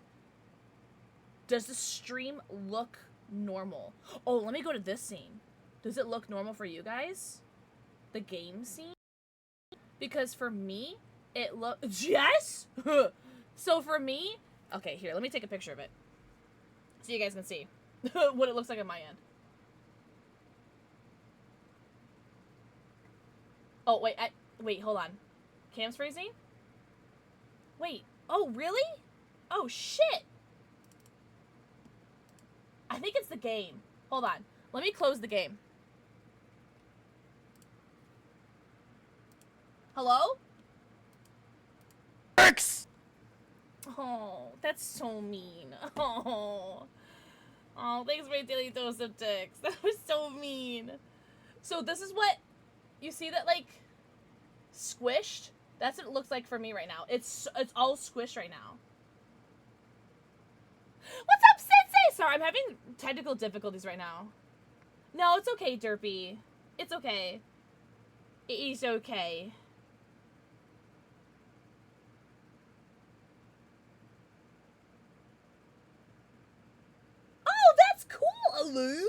A: Does the stream look normal? Oh, let me go to this scene. Does it look normal for you guys? The game scene? Because for me, it looks... Yes! So for me... Okay, here, let me take a picture of it. So you guys can see what it looks like on my end. Oh, wait, hold on. Cam's freezing? Wait. Oh, really? Oh, shit! I think it's the game. Hold on. Let me close the game. Hello? Works! Oh, Oh, that's so mean. Oh. Oh, thanks for my daily dose of dicks. That was so mean. So this is what, you see that, like, squished? That's what it looks like for me right now. It's all squished right now. What's up, Sensei? Sorry, I'm having technical difficulties right now. No, it's okay, Derpy. It's okay. It is okay. Oh, that's cool, Alu.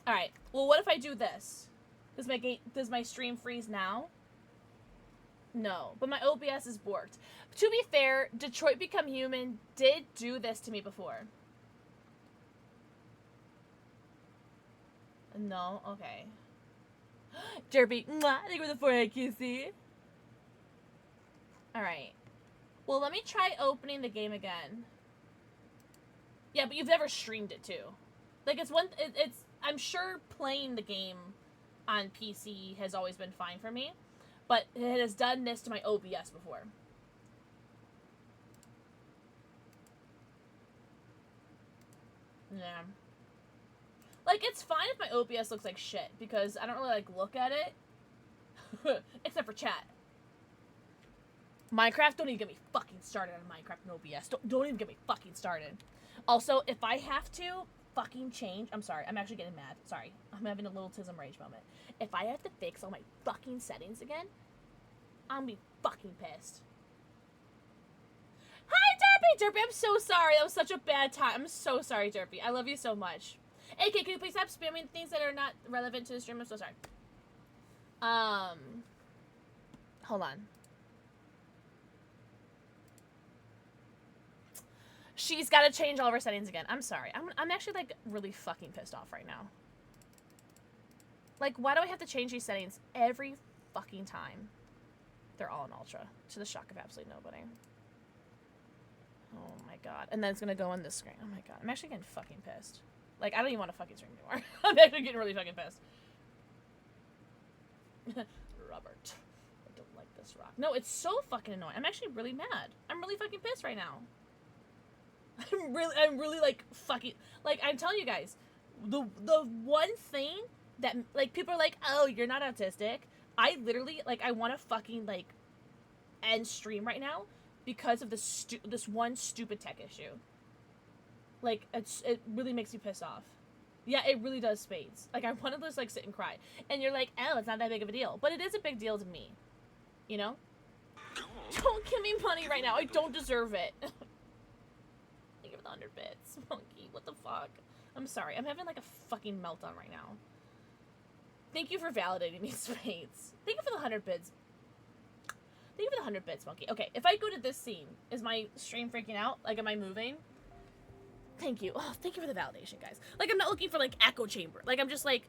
A: All right. Well, what if I do this? Does my stream freeze now? No, but my OBS is borked. To be fair, Detroit Become Human did do this to me before. No? Okay. Derpy, mwah, thank you for the forehead, QC. Alright. Well, let me try opening the game again. Yeah, but you've never streamed it, too. Like, it's I'm sure playing the game on PC has always been fine for me. But it has done this to my OBS before. Yeah. Like, it's fine if my OBS looks like shit, because I don't really, like, look at it. Except for chat. Minecraft, don't even get me fucking started on Minecraft and OBS. Don't even get me fucking started. Also, if I have to fucking change... I'm sorry, I'm actually getting mad. Sorry. I'm having a little Tism Rage moment. If I have to fix all my fucking settings again, I'm gonna be fucking pissed. Hi, Derpy! Derpy, I'm so sorry. That was such a bad time. I'm so sorry, Derpy. I love you so much. AK, can you please stop spamming things that are not relevant to the stream? I'm so sorry. Hold on. She's got to change all of her settings again. I'm sorry. I'm actually, like, really fucking pissed off right now. Like, why do I have to change these settings every fucking time? They're all in Ultra, to the shock of absolutely nobody. Oh my god. And then it's gonna go on this screen. Oh my god. I'm actually getting fucking pissed. Like, I don't even want to fucking stream anymore. I'm actually getting really fucking pissed. Robert. I don't like this rock. No, it's so fucking annoying. I'm actually really mad. I'm really fucking pissed right now. I'm really, like, fucking... Like, I'm telling you guys, the one thing that, like, people are like, oh, you're not autistic. I literally, like, I want to fucking, like, end stream right now because of this one stupid tech issue. Like, it really makes me pissed off. Yeah, it really does, Spades. Like, I want to just, like, sit and cry. And you're like, oh, it's not that big of a deal. But it is a big deal to me. You know? Don't give me money right now. I don't deserve it. Thank you for the 100 bits. Monkey, what the fuck? I'm sorry. I'm having, like, a fucking meltdown right now. Thank you for validating me, Spades. Thank you for the 100 bits. Thank you for the 100 bits, Monkey. Okay, if I go to this scene, is my stream freaking out? Like, am I moving? Thank you. Oh, thank you for the validation, guys. Like, I'm not looking for, like, echo chamber. Like, I'm just, like...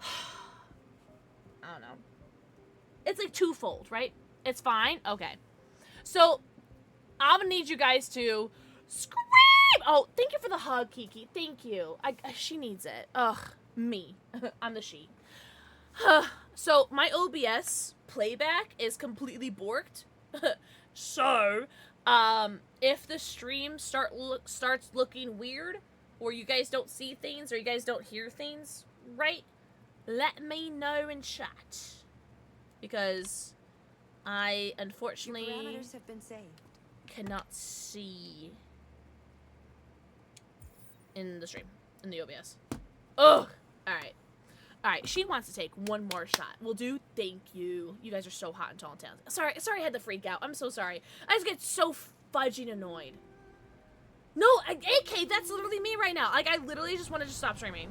A: I don't know. It's, like, twofold, right? It's fine? Okay. So, I'm gonna need you guys to scream! Oh, thank you for the hug, Kiki. Thank you. She needs it. Ugh. Me. I'm the she. So, my OBS playback is completely borked. So, if the stream starts looking weird, or you guys don't see things, or you guys don't hear things right, let me know in chat. Because I, unfortunately,
E: Your parameters have been saved.
A: Cannot see in the stream, in the OBS. Ugh! Alright. Alright, she wants to take one more shot. Will do? Thank you. You guys are so hot and tall and talented. Sorry I had to freak out. I'm so sorry. I just get so fudging annoyed. No, AK, that's literally me right now. Like, I literally just wanted to stop streaming.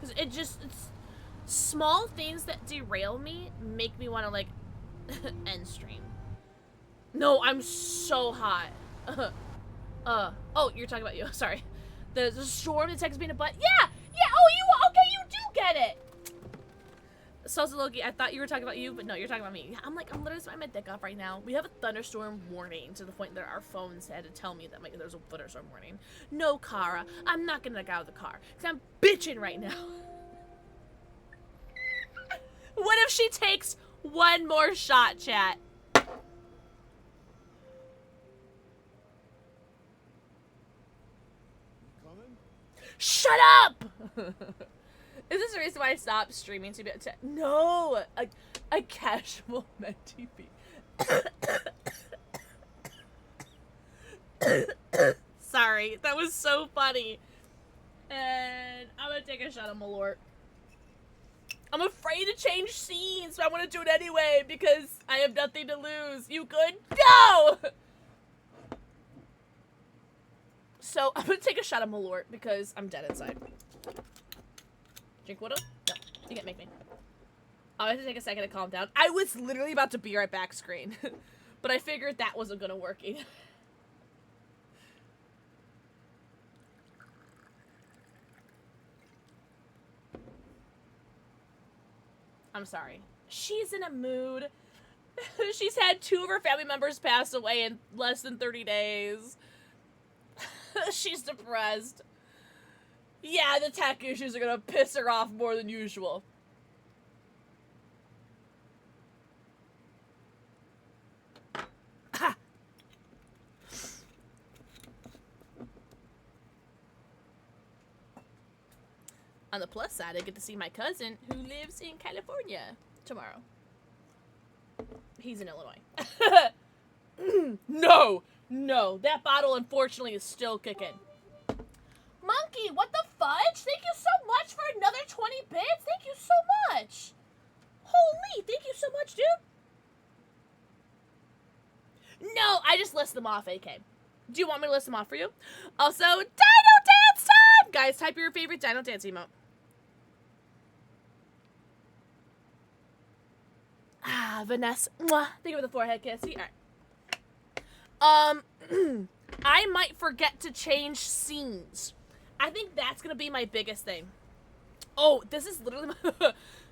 A: Because it's small things that derail me make me want to, like, end stream. No, I'm so hot. Oh, you're talking about you. Sorry. The storm detects being a butt. Yeah! Oh, okay, you do get it! Salsa Loki, I thought you were talking about you, but no, you're talking about me. I'm literally smiling my dick off right now. We have a thunderstorm warning to the point that our phones had to tell me that there's a thunderstorm warning. No, Kara, I'm not gonna get out of the car, because I'm bitching right now. What if she takes one more shot, chat? Shut up! Is this the reason why I stopped streaming to be no, a casual Menti Sorry, that was so funny. And I'm gonna take a shot of Malort. I'm afraid to change scenes, but I want to do it anyway because I have nothing to lose. You good? No! So I'm gonna take a shot of Malort because I'm dead inside. Drink water? No, you can't make me. I have to take a second to calm down. I was literally about to be right back screen, but I figured that wasn't gonna working. I'm sorry. She's in a mood. She's had 2 of her family members pass away in less than 30 days. She's depressed. Yeah, the tech issues are gonna piss her off more than usual. Ha! On the plus side, I get to see my cousin who lives in California tomorrow. He's in Illinois. No! No, that bottle unfortunately is still kicking. Monkey, what the fudge? Thank you so much for another 20 bits. Thank you so much. Holy, thank you so much, dude. No, I just list them off, AK. Do you want me to list them off for you? Also, Dino Dance time! Guys, type your favorite Dino Dance emote. Ah, Vanessa. Mwah. Think of the forehead kiss. All right. I might forget to change scenes. I think that's gonna be my biggest thing. Oh, this is literally my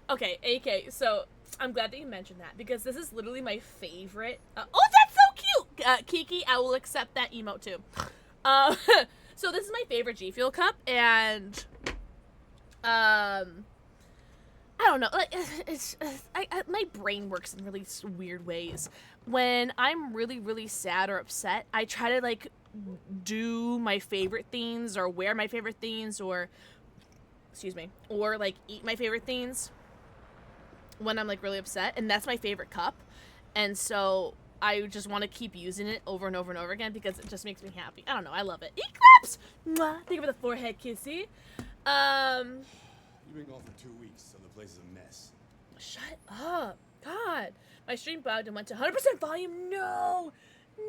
A: okay, AK, so I'm glad that you mentioned that because this is literally my favorite. Oh, that's so cute! Kiki, I will accept that emote too. So this is my favorite G Fuel cup, and I don't know, like my brain works in really weird ways. When I'm really, really sad or upset, I try to like do my favorite things or wear my favorite things or, excuse me, or like eat my favorite things when I'm like really upset, and that's my favorite cup. And so I just want to keep using it over and over and over again because it just makes me happy. I don't know, I love it. Eclipse! Mwah! Thank you for the forehead kissy.
H: You've been gone for 2 weeks, so the place is a mess.
A: Shut up. God. My stream bugged and went to 100% volume. No.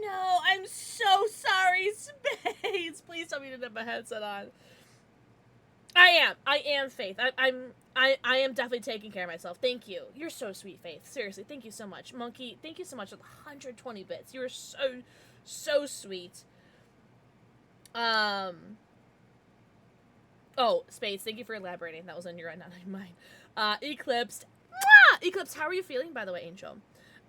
A: No, I'm so sorry, Space. Please tell me you didn't have my headset on. I am, Faith. I am definitely taking care of myself. Thank you. You're so sweet, Faith. Seriously, thank you so much. Monkey, thank you so much for the 120 bits. You are so sweet. Oh, Space, thank you for elaborating. That was on your end, not on mine. Eclipsed. Mwah! Eclipse, how are you feeling, by the way, Angel?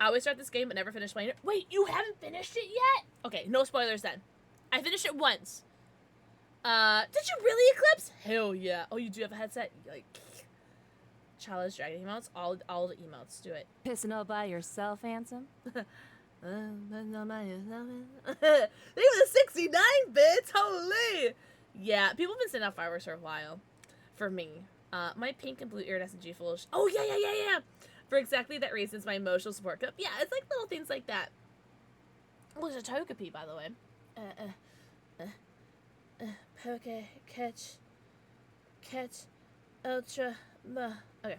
A: I always start this game but never finish playing it. Wait, you haven't finished it yet? Okay, no spoilers then. I finished it once. Did you really, Eclipse? Hell yeah. Oh, you do have a headset? Like, challenge dragon emotes? All the emotes, do it.
K: Pissing all by yourself, handsome?
A: They were 69 bits, holy! Yeah, people have been sending out fireworks for a while. For me. My pink and blue iridescent G-Fuel. Oh, yeah. For exactly that reason, it's my emotional support cup. Yeah, it's like little things like that. Well, there's a Togepi, by the way. Poke, catch, ultra, okay.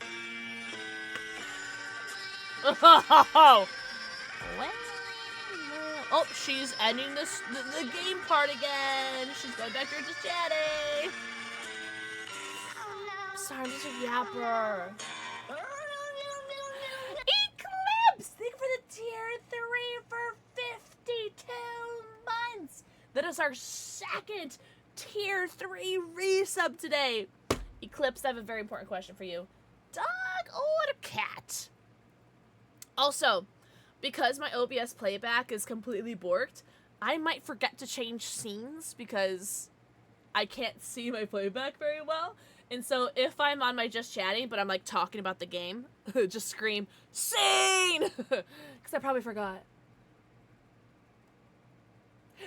A: Oh, she's ending the game part again. She's going back here just chatting. Sorry, I'm just a yapper. Eclipse! Thank you for the tier 3 for 52 months. That is our second tier 3 resub today. Eclipse, I have a very important question for you. Dog or cat? Also, because my OBS playback is completely borked, I might forget to change scenes because I can't see my playback very well. And so if I'm on my just chatting, but I'm like talking about the game, just scream, scene! Because I probably forgot.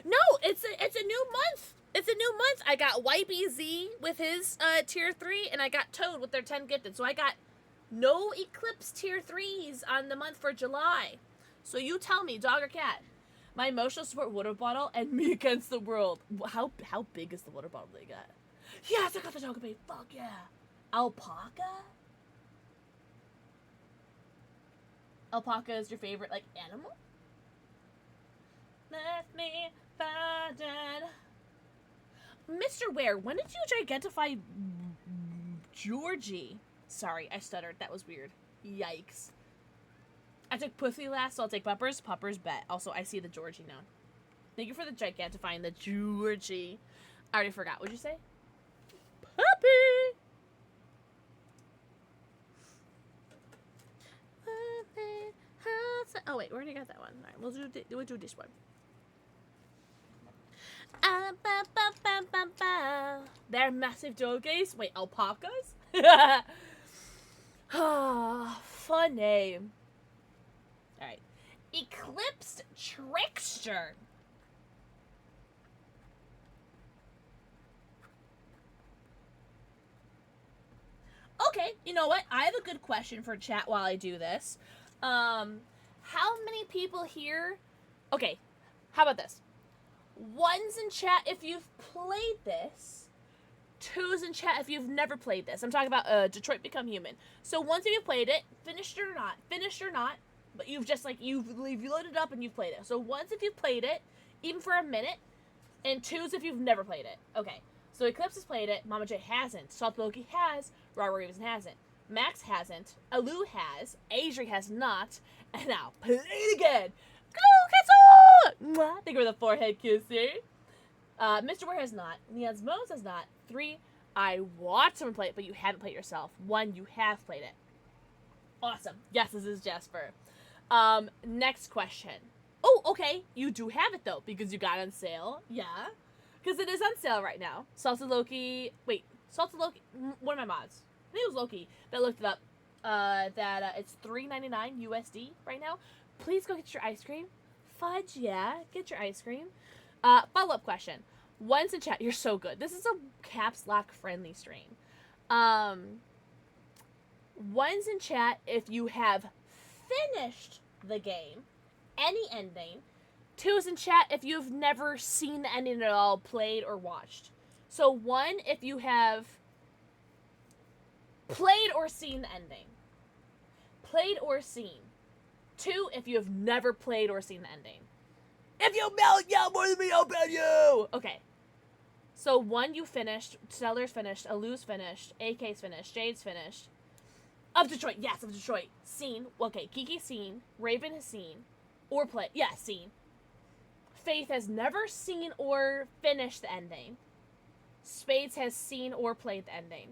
A: No, it's a new month. It's a new month. I got YBZ with his tier 3, and I got Toad with their 10 gifted. So I got no Eclipse tier 3s on the month for July. So you tell me, dog or cat? My emotional support water bottle and me against the world. How big is the water bottle they got? Yes, I got the dog baby. Fuck yeah. Alpaca? Alpaca is your favorite, like, animal? Let me find it. Mr. Ware, when did you gigantify Georgie? Sorry, I stuttered. That was weird. Yikes. I took Pussy last, so I'll take Puppers. Puppers, bet. Also, I see the Georgie now. Thank you for the gigantifying the Georgie. I already forgot. What'd you say? Puppy! Oh, wait. We already got that one. All right, we'll do this one. They're massive doggies. Wait, alpacas? Fun name. Alright. Eclipsed Trickster. Okay, you know what? I have a good question for chat while I do this. How many people here... Okay, how about this? One's in chat if you've played this. Two's in chat if you've never played this. I'm talking about Detroit Become Human. So once if you've played it, finished or not, but you've just like, you've loaded up and you've played it. So once if you've played it, even for a minute, and two's if you've never played it. Okay, so Eclipse has played it, Mama J hasn't, Salt Loki has, Robert Ravens hasn't, Max hasn't, Alu has, Adri has not, and now play it again. Go, Kettle! Think of the forehead kissing. Mr. Ware has not. Leon's Moans has not. 3, I watched someone play it, but you haven't played it yourself. 1, you have played it. Awesome. Yes, this is Jasper. Next question. Oh, okay. You do have it, though, because you got it on sale. Yeah. Because it is on sale right now. Salted Loki. Wait. Salted Loki. One of my mods. I think it was Loki that looked it up. It's $3.99 USD right now. Please go get your ice cream. Fudge, yeah. Get your ice cream. Follow-up question. One's in chat. You're so good. This is a caps lock friendly stream. One's in chat if you have finished the game, any ending. 2's in chat if you've never seen the ending at all, played or watched. So 1 if you have played or seen the ending. Played or seen. 2 if you have never played or seen the ending. If you yell more than me, I'll ban you! Okay. So 1 you finished, Stellar's finished, Alu's finished, AK's finished, Jade's finished. Of Detroit, yes, of Detroit. Seen. Okay, Kiki's seen. Raven has seen. Or played. Yeah, seen. Faith has never seen or finished the ending. Spades has seen or played the ending.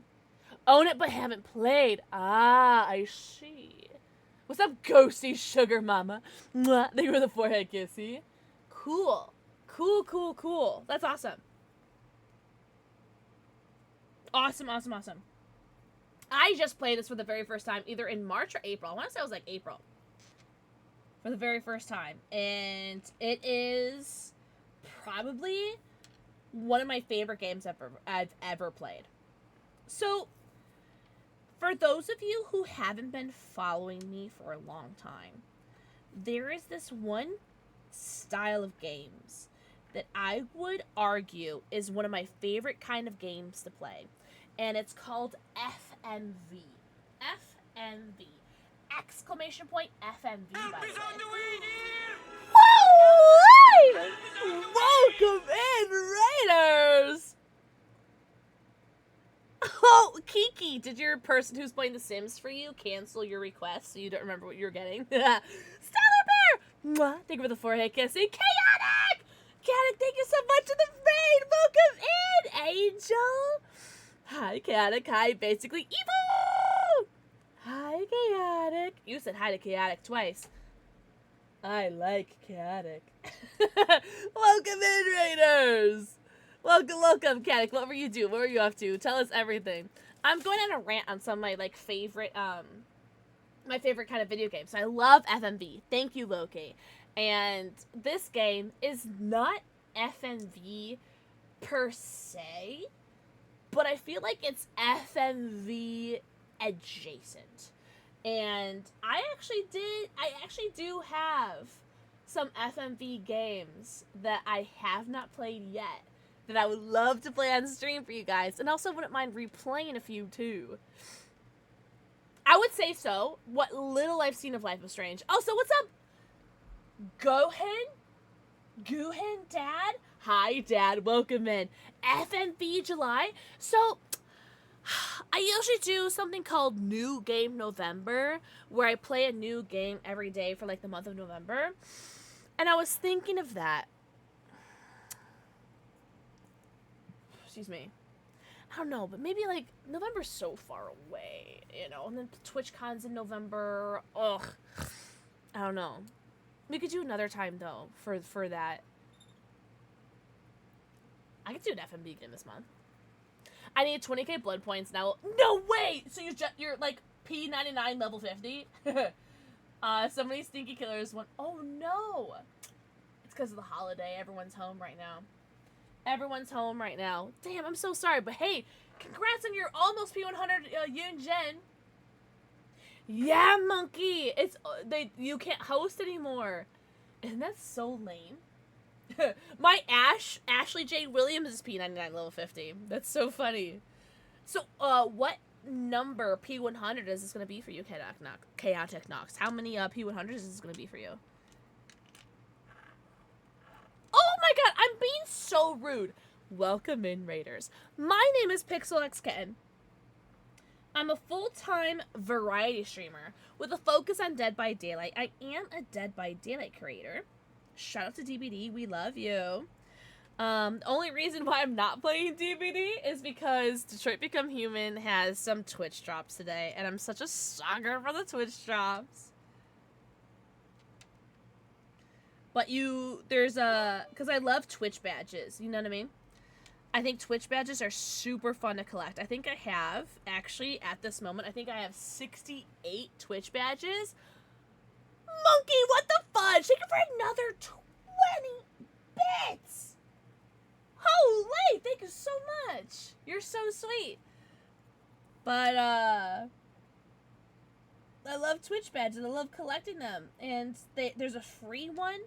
A: Own it but haven't played. Ah, I see. What's up, ghosty sugar mama? Mwah. They were the forehead kissy. Cool. Cool. That's awesome. Awesome. I just played this for the very first time, either in March or April. I want to say it was like April. For the very first time. And it is probably one of my favorite games I've ever played. So, for those of you who haven't been following me for a long time, there is this one style of games that I would argue is one of my favorite kind of games to play. And it's called FMV. FMV. Exclamation point FMV, by the way. Whoa! Welcome in, Raiders! Oh, Kiki, did your person who's playing The Sims for you cancel your request so you don't remember what you're getting? Stellar Bear! Mwah. Thank you for the forehead kissing. Chaotic! Chaotic, thank you so much for the raid! Welcome in, Angel! Hi, Chaotic. Hi, basically evil! Hi, Chaotic. You said hi to Chaotic twice. I like Chaotic. Welcome in, Raiders! Welcome, Chaotic. What were you doing? What were you up to? Tell us everything. I'm going on a rant on some of my, like, favorite, my favorite kind of video games. I love FMV. Thank you, Loki. And this game is not FMV per se, but I feel like it's FMV adjacent. And I actually do have some FMV games that I have not played yet that I would love to play on stream for you guys, and also wouldn't mind replaying a few too. I would say so. What little I've seen of Life is Strange. Oh, so what's up? Guhen, Dad? Hi, Dad. Welcome in. FMV July. So, I usually do something called New Game November, where I play a new game every day for, like, the month of November. And I was thinking of that. Excuse me. I don't know, but maybe, like, November's so far away, you know? And then TwitchCon's in November. Ugh. I don't know. We could do another time, though, for that. I could do an FMV game this month. I need 20k blood points now. No way! So you're like, P99 level 50? So many stinky killers went. Oh, no! It's because of the holiday. Everyone's home right now. Everyone's home right now. Damn, I'm so sorry, but hey, congrats on your almost P100 Yoon Jen. Yeah, monkey. It's you can't host anymore. Isn't that so lame? My Ashley Jade Williams is P99 level 50. That's so funny. So, what number P100 is this gonna be for you, Chaotic Nox? How many P100s is this gonna be for you? Oh my god, I'm being so rude. Welcome in, Raiders. My name is PixelxKitten. I'm a full-time variety streamer with a focus on Dead by Daylight. I am a Dead by Daylight creator. Shout out to DBD, we love you. The only reason why I'm not playing DBD is because Detroit Become Human has some Twitch drops today, and I'm such a sucker for the Twitch drops. But because I love Twitch badges, you know what I mean? I think Twitch badges are super fun to collect. I think I have, actually, at this moment, I think I have 68 Twitch badges. Monkey, what the fudge? Thank you for another 20 bits! Holy, thank you so much. You're so sweet. But, I love Twitch badges. I love collecting them. And there's a free one.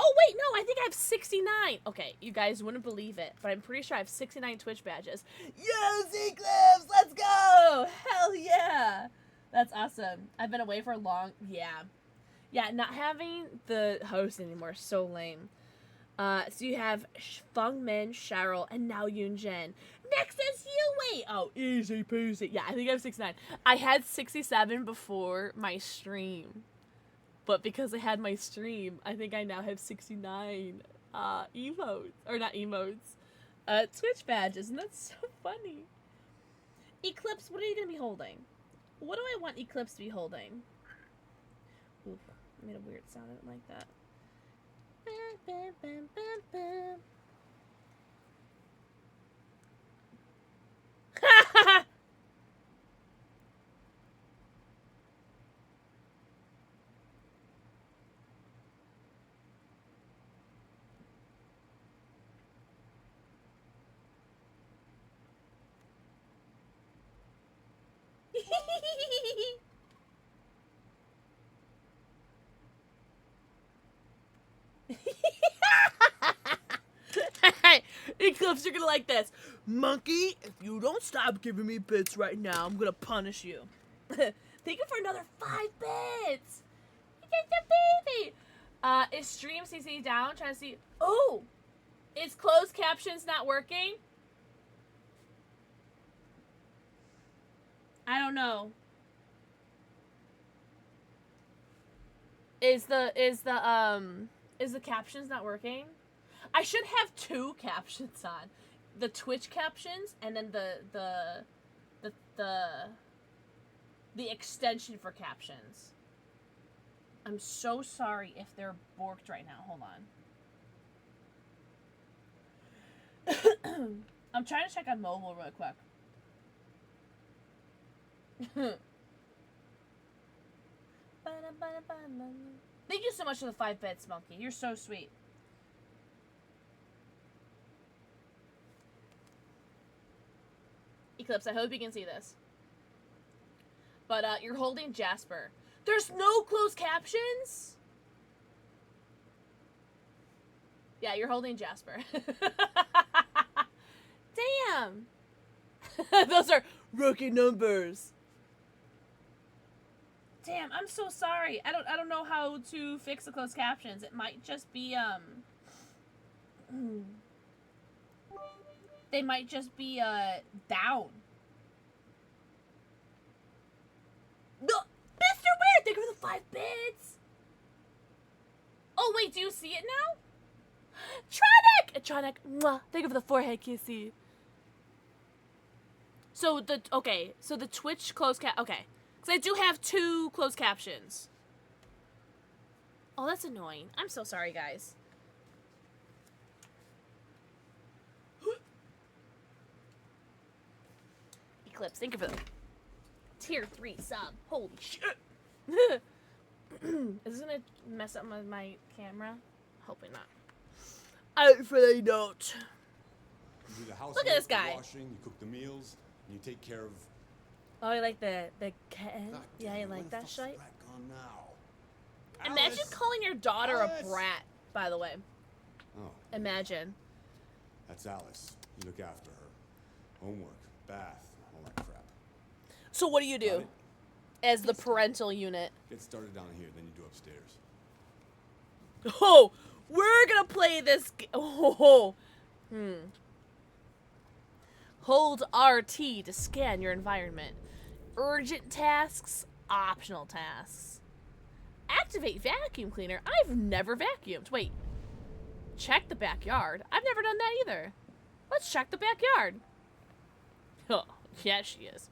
A: Oh, wait, no, I think I have 69. Okay, you guys wouldn't believe it, but I'm pretty sure I have 69 Twitch badges. Yo, Z-Clips, let's go! Hell yeah! That's awesome. I've been away for a long... Yeah. Yeah, not having the host anymore is so lame. So you have Feng Min, Cheryl, and now Yoon Jen. Next is you! Wait! Oh, easy peasy. Yeah, I think I have 69. I had 67 before my stream. But because I had my stream, I think I now have 69 emotes. Or not emotes. Twitch badges. And that's so funny. Eclipse, what are you going to be holding? What do I want Eclipse to be holding? Oop, I made a weird sound like that. Bam, bam, bam, bam. Ha Eclipse, you're gonna like this. Monkey, if you don't stop giving me bits right now, I'm gonna punish you. Thank you for another 5 bits. You get the baby. Is stream CC down? Trying to see. Oh, is closed captions not working? I don't know. Is the captions not working? I should have 2 captions on. The Twitch captions and then the extension for captions. I'm so sorry if they're borked right now. Hold on. I'm trying to check on mobile real quick. Thank you so much for the 5 bits, Monkey. You're so sweet. Eclipse, I hope you can see this. But you're holding Jasper. There's no closed captions? Yeah, you're holding Jasper. Damn. Those are rookie numbers. Damn, I'm so sorry. I don't know how to fix the closed captions. It might just be they might just be down. No, Mr. Weird, thank you for the 5 bits. Oh wait, do you see it now? Tronic, mwah, thank you for the forehead kissy. So the Twitch closed cap. Okay, because I do have 2 closed captions. Oh, that's annoying. I'm so sorry, guys. Eclipse, thank you for the tier 3 sub. Holy shit. Is this gonna mess up my camera? Hoping not. Hopefully not.
H: You do the housework,
A: Look at this
H: the
A: guy.
H: washing, you cook the meals, and you take care of.
A: Oh, you like the kitten?
H: God
A: Yeah,
H: damn,
A: you
H: where
A: like
H: the
A: that
H: fuck's
A: shit?
H: Brat gone now?
A: Imagine
H: Alice!
A: calling your daughter
H: Alice!
A: a brat, by the way.
H: Oh,
A: Imagine.
H: that's Alice. You look after her. Homework, bath, all that crap.
A: So what do you
H: Got
A: do
H: it?
A: as the parental unit?
H: Get started down here, then you do upstairs.
A: Oh, we're gonna play this. Hold RT to scan your environment. Urgent tasks, optional tasks. Activate vacuum cleaner. I've never vacuumed. Wait. Check the backyard. I've never done that either. Let's check the backyard. Oh, yeah, she is.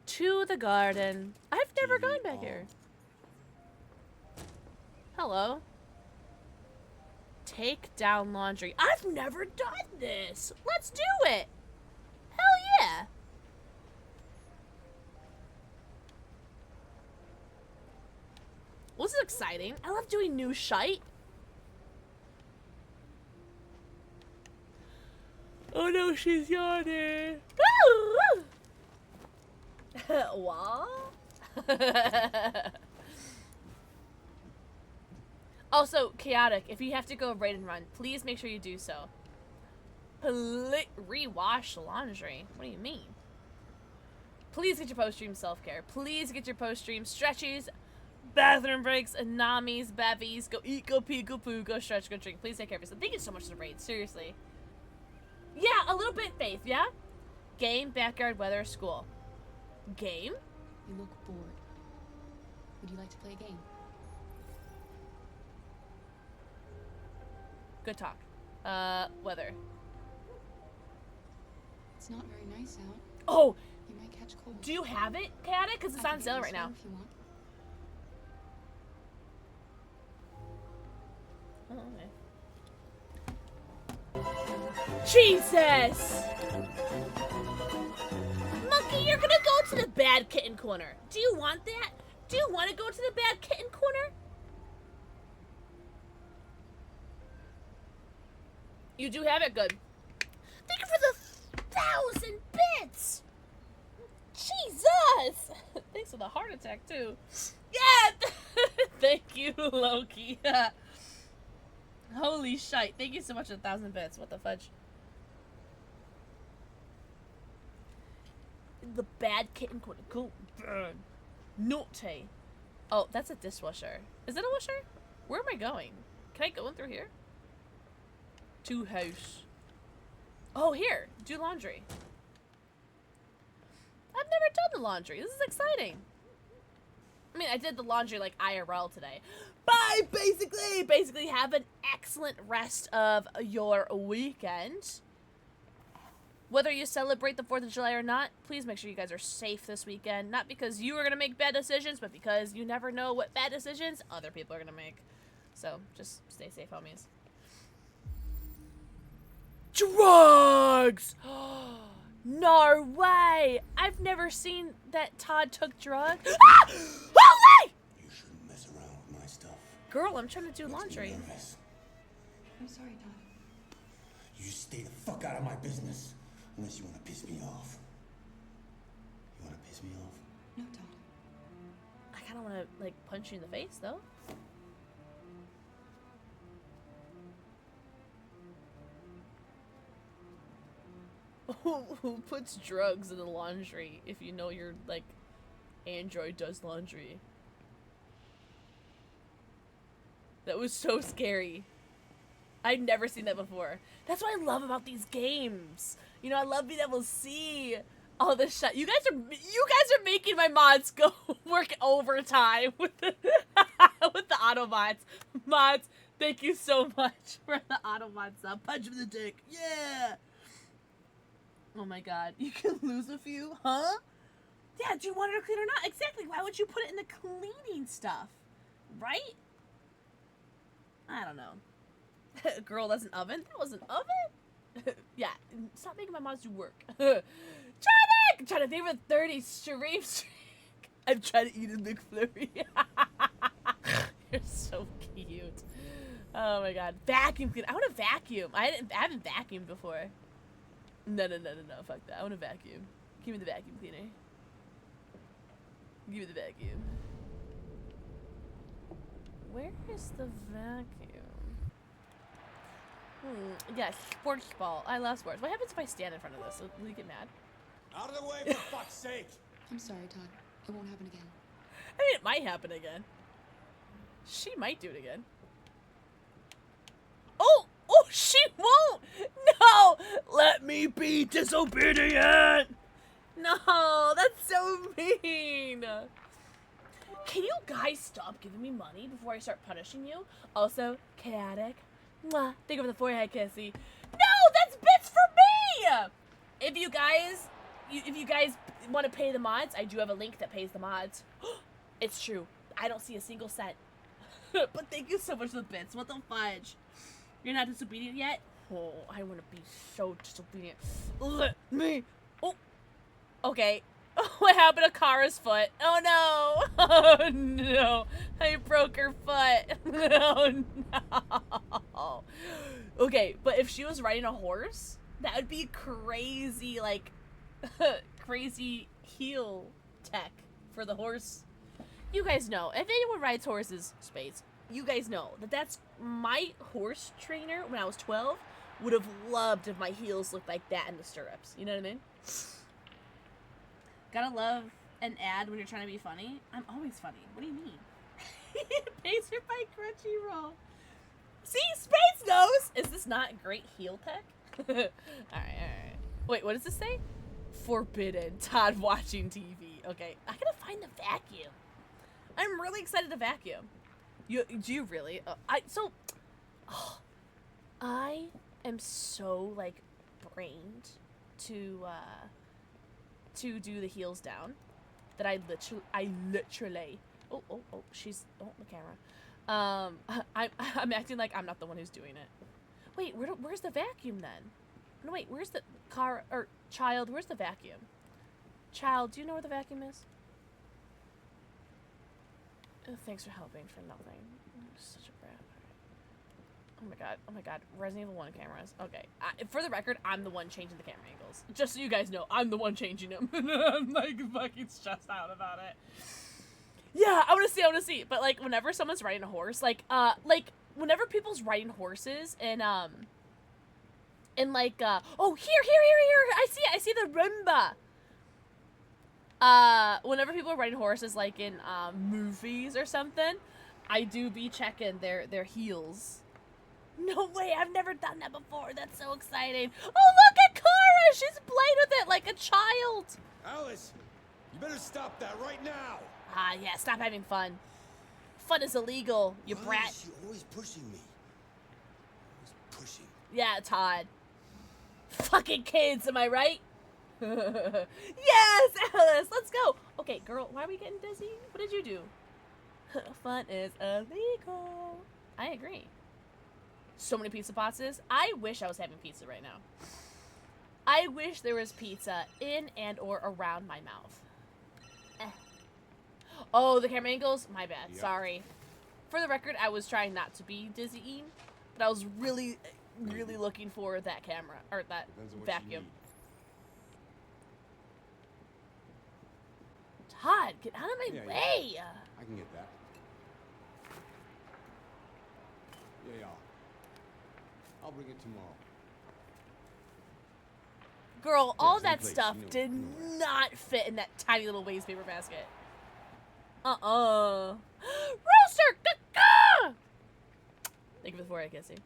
A: To the garden. I've never gone back here. Hello. Take down laundry. I've never done this. Let's do it. Hell yeah. Well, this is exciting. I love doing new shite. Oh no, she's yawning. What? Also, Chaotic, if you have to go raid and run, please make sure you do so. Rewash laundry. What do you mean? Please get your post-stream self-care. Please get your post-stream stretchies, bathroom breaks, anamis, bevies. Go eat, go pee, go poo, go stretch, go drink. Please take care of yourself. Thank you so much for the raid. Seriously. Yeah, a little bit, Faith, yeah? Game, backyard, weather, school. Game?
J: You look bored. Would you like to play a game?
A: Good talk. Weather.
J: It's not very nice out.
A: Oh!
J: You might catch cold.
A: Do you have it, Chaotic? Because it's
J: I
A: on
J: can
A: sale
J: get
A: right
J: you
A: now.
J: some if you want.
A: Oh, okay. Jesus! Monkey, you're gonna go to the bad kitten corner. Do you want that? Do you want to go to the bad kitten corner? You do have it, good. Thank you for the 1,000 bits! Jesus! Thanks for the heart attack, too. Yeah! Thank you, Loki. Holy shite. Thank you so much for the 1,000 bits. What the fudge? The bad kitten corner. Go burn. Naughty. Oh, that's a dishwasher. Is that a washer? Where am I going? Can I go in through here? To house. Oh, here. Do laundry. I've never done the laundry. This is exciting. I mean, I did the laundry like IRL today. But I basically have an excellent rest of your weekend. Whether you celebrate the 4th of July or not, please make sure you guys are safe this weekend. Not because you are going to make bad decisions, but because you never know what bad decisions other people are going to make. So, just stay safe, homies. Drugs! No way! I've never seen that Todd took drugs. Ah! Holy!
H: You shouldn't mess around with my stuff.
A: Girl, I'm trying to do laundry.
J: I'm sorry, Todd.
H: You stay the fuck out of my business.
G: Unless you want to piss me off. You want to piss me off?
E: No, Todd.
A: I kind of want to, like, punch you in the face, though. Who puts drugs in the laundry if you know your, like, android does laundry? That was so scary. I'd never seen that before. That's what I love about these games. You know, I love being able to see all this shit. You guys are making my mods go work overtime with the with the Autobots. Mods, thank you so much for the Autobots up. Punch him in the dick. Yeah. Oh my god. You can lose a few, huh? Yeah, do you want it to clean or not? Exactly. Why would you put it in the cleaning stuff? Right? I don't know. Girl, that's an oven? That was an oven? Yeah, stop making my mods do work. Trying to favorite 30 stream. I'm trying to eat a McFlurry. You're so cute. Oh my god. Vacuum cleaner. I want to vacuum. I haven't vacuumed before. No. Fuck that. I want to vacuum. Give me the vacuum cleaner. Give me the vacuum. Where is the vacuum? Yes, sports ball. I love sports. What happens if I stand in front of this? Will you get mad?
H: Out of the way, for fuck's sake!
E: I'm sorry, Todd. It won't happen again.
A: I mean, it might happen again. She might do it again. Oh, she won't! No! Let me be disobedient! No, that's so mean! Can you guys stop giving me money before I start punishing you? Also, chaotic. Mwah. Think of the forehead kissy. No, that's bits for me! If you guys want to pay the mods, I do have a link that pays the mods. It's true. I don't see a single cent. But thank you so much for the bits. What the fudge? You're not disobedient yet? Oh, I want to be so disobedient. Let me. Oh. Okay. What happened to Kara's foot? Oh no! Oh no! I broke her foot. Oh no! Okay, but if she was riding a horse, that would be crazy, like, crazy heel tech for the horse. You guys know, if anyone rides horses, space, you guys know that that's my horse trainer when I was 12 would have loved if my heels looked like that in the stirrups. You know what I mean? Gotta love an ad when you're trying to be funny. I'm always funny. What do you mean? Pays for my Crunchyroll. See, Space knows. Is this not great heel tech? All right. Wait, what does this say? Forbidden. Todd watching TV. Okay, I gotta find the vacuum. I'm really excited to vacuum. Do you really? I am so like brained to do the heels down that I literally oh she's the camera. I'm acting like I'm not the one who's doing it. Wait, where's the vacuum then? No, wait, where's the car or child? Where's the vacuum? Child, do you know where the vacuum is? Oh, thanks for helping for nothing. I'm such a brat. Oh my god. Resident Evil 1 cameras. Okay. For the record, I'm the one changing the camera angles. Just so you guys know, I'm the one changing them. I'm like fucking stressed out about it. Yeah, I want to see. But like, whenever someone's riding a horse, like whenever people's riding horses and like, oh, here. I see the Roomba. Whenever people are riding horses, like in movies or something, I do be checking their heels. No way, I've never done that before. That's so exciting. Oh, look at Kara! She's playing with it like a child.
H: Alice, you better stop that right now.
A: Yeah, stop having fun. Fun is illegal, you brat.
G: She's always pushing me. Always pushing.
A: Yeah, Todd. Fucking kids, am I right? Yes, Alice, let's go. Okay, girl, why are we getting dizzy? What did you do? Fun is illegal. I agree. So many pizza boxes. I wish I was having pizza right now. I wish there was pizza in and or around my mouth. Oh, the camera angles? My bad. Yep. Sorry. For the record, I was trying not to be dizzying, but I was really looking for that camera, or that vacuum. God, get out of my
H: Yeah,
A: way.
H: I can get that. Yeah. I'll bring it tomorrow.
A: Girl, all
H: same
A: that
H: place,
A: stuff
H: you know-
A: did
H: you know where.
A: not fit in that tiny little waste paper basket. Rooster! Caw-caw! Thank you for the 4 kissy.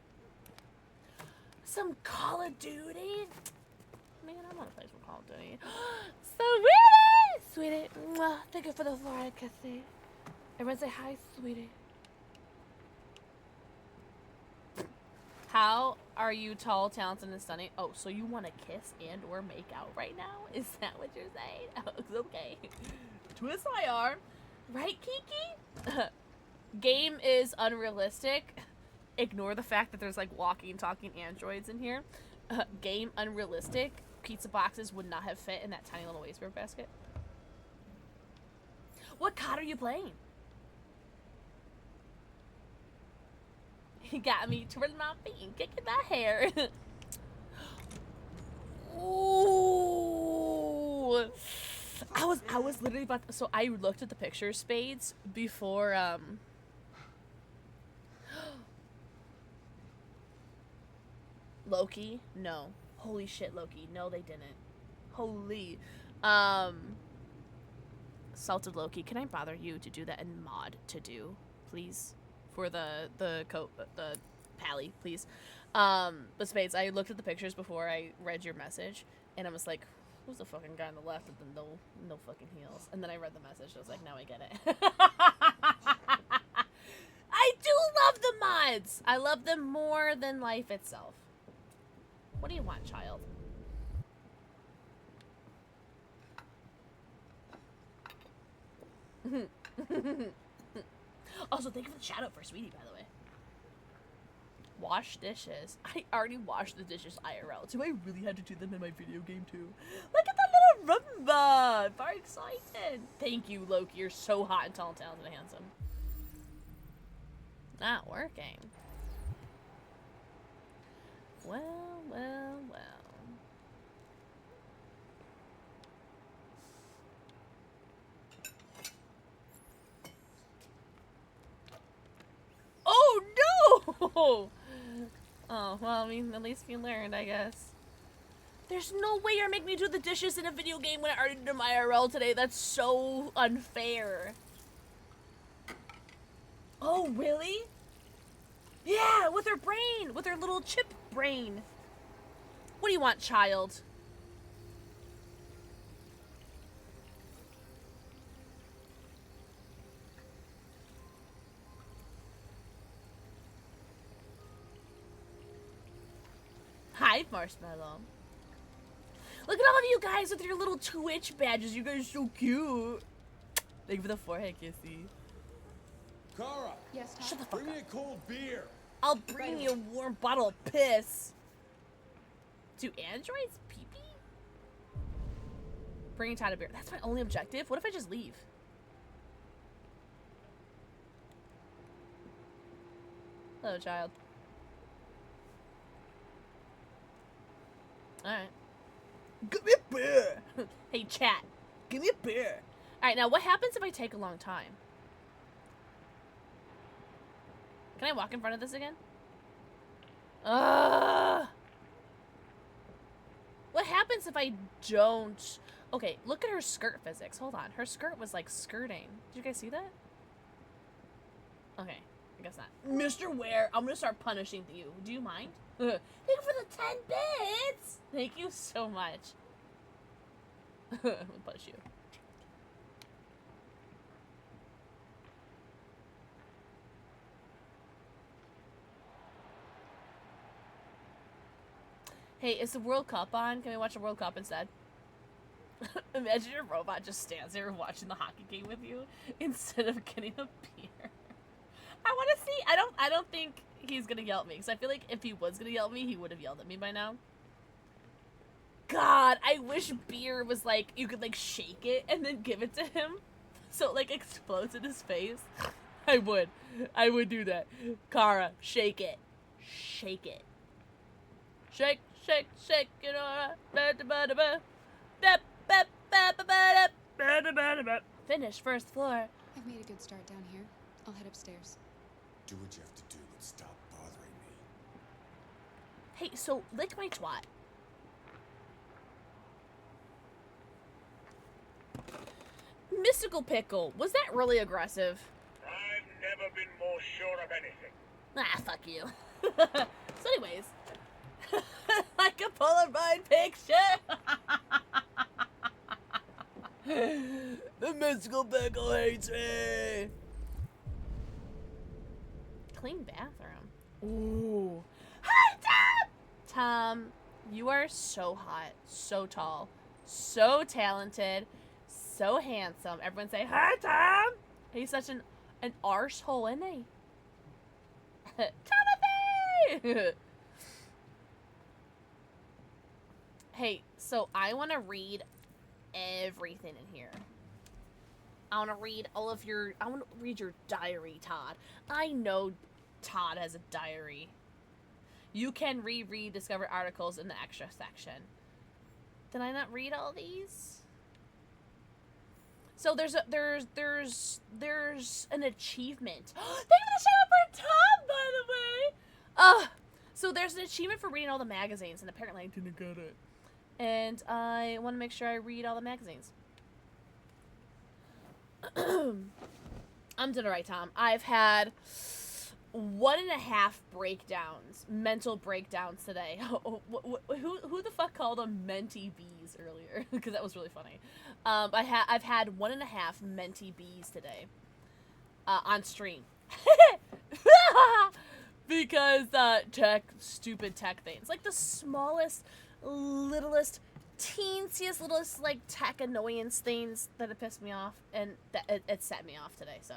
A: Some Call of Duty? Man, I want to play some Call of Duty. Sweetie! Sweetie. Mwah. Thank you for the 4 kissy. Everyone say hi, sweetie. How are you tall, talented, and stunning? Oh, so you want to kiss and or make out right now? Is that what you're saying? Oh, okay. Twist my arm. Right, Kiki? Game is unrealistic. Ignore the fact that there's like walking, talking androids in here. Game unrealistic. Pizza boxes would not have fit in that tiny little wastepaper basket. What COD are you playing? He got me twirling my feet and kicking my hair. Ooh. I was literally about to, so I looked at the picture spades before Loki? No. Holy shit, Loki. No, they didn't. Holy. Salted Loki, can I bother you to do that in mod to do, please? For the pally, please. But Spades, I looked at the pictures before I read your message, and I was like, who's the fucking guy on the left with the no fucking heels? And then I read the message, and I was like, now I get it. I do love the mods! I love them more than life itself. What do you want, child? Also, thank you for the shout out for Sweetie, by the way. Wash dishes. I already washed the dishes IRL, so I really had to do them in my video game too. Look at that little rumba! Very excited. Thank you, Loki. You're so hot and tall and talented and handsome. Not working. Well. Oh no! Oh, well, I mean, at least you learned, I guess. There's no way you're making me do the dishes in a video game when I already did them IRL today. That's so unfair. Oh, really? Yeah, with her brain. With her little chip brain. What do you want, child? Hi, Marshmallow. Look at all of you guys with your little Twitch badges. You guys are so cute. Thank you for the forehead kissy.
H: Kara!
I: Yes, Tom?
A: Shut the fuck
H: Bring
A: up.
H: me a cold beer!
A: I'll bring you a warm bottle of piss. Do androids pee-pee? Bring Todd a beer. That's my only objective? What if I just leave? Hello, child. Alright. Give me a beer! Hey, chat. Give me a beer. Alright, now what happens if I take a long time? Can I walk in front of this again? What happens if I don't? Okay, look at her skirt physics. Hold on. Her skirt was like skirting. Did you guys see that? Okay, I guess not. Mr. Ware, I'm gonna start punishing you. Do you mind? Thank you for the 10 bits! Thank you so much. I'm gonna punish you. Hey, is the World Cup on? Can we watch the World Cup instead? Imagine your robot just stands there watching the hockey game with you instead of getting a beer. I want to see. I don't think he's gonna yell at me because I feel like if he was gonna yell at me, he would have yelled at me by now. God, I wish beer was like you could like shake it and then give it to him, so it like explodes in his face. I would do that. Kara, shake it, shake it, shake, shake, shake it all. Finish first floor.
L: I've made a good start down here. I'll head upstairs.
H: Do what you have to do, but stop bothering me.
A: Hey, so lick my twat. Mystical Pickle, was that really aggressive?
M: I've never been more sure of anything.
A: Ah, fuck you. So anyways, like a Polaroid picture. The Mystical Pickle hates me. Clean bathroom. Ooh. Hi, Tom! Tom, you are so hot, so tall, so talented, so handsome. Everyone say, hi, Tom! He's such an arsehole, isn't he? Timothy! Hey, so I want to read everything in here. I want to read I want to read your diary, Todd. I know Todd has a diary. You can reread discovered articles in the extra section. Did I not read all these? So there's an achievement. Thank you for the shout out for Tom, by the way. So there's an achievement for reading all the magazines, and apparently I didn't get it. And I want to make sure I read all the magazines. I'm doing it right, Tom. I've had 1.5 breakdowns, mental breakdowns today. Who the fuck called them mentee bees earlier? Because that was really funny. I've had 1.5 mentee bees today on stream. Because stupid tech things. Like the smallest, littlest, teensiest, littlest, like, tech annoyance things that have pissed me off. And it set me off today, so.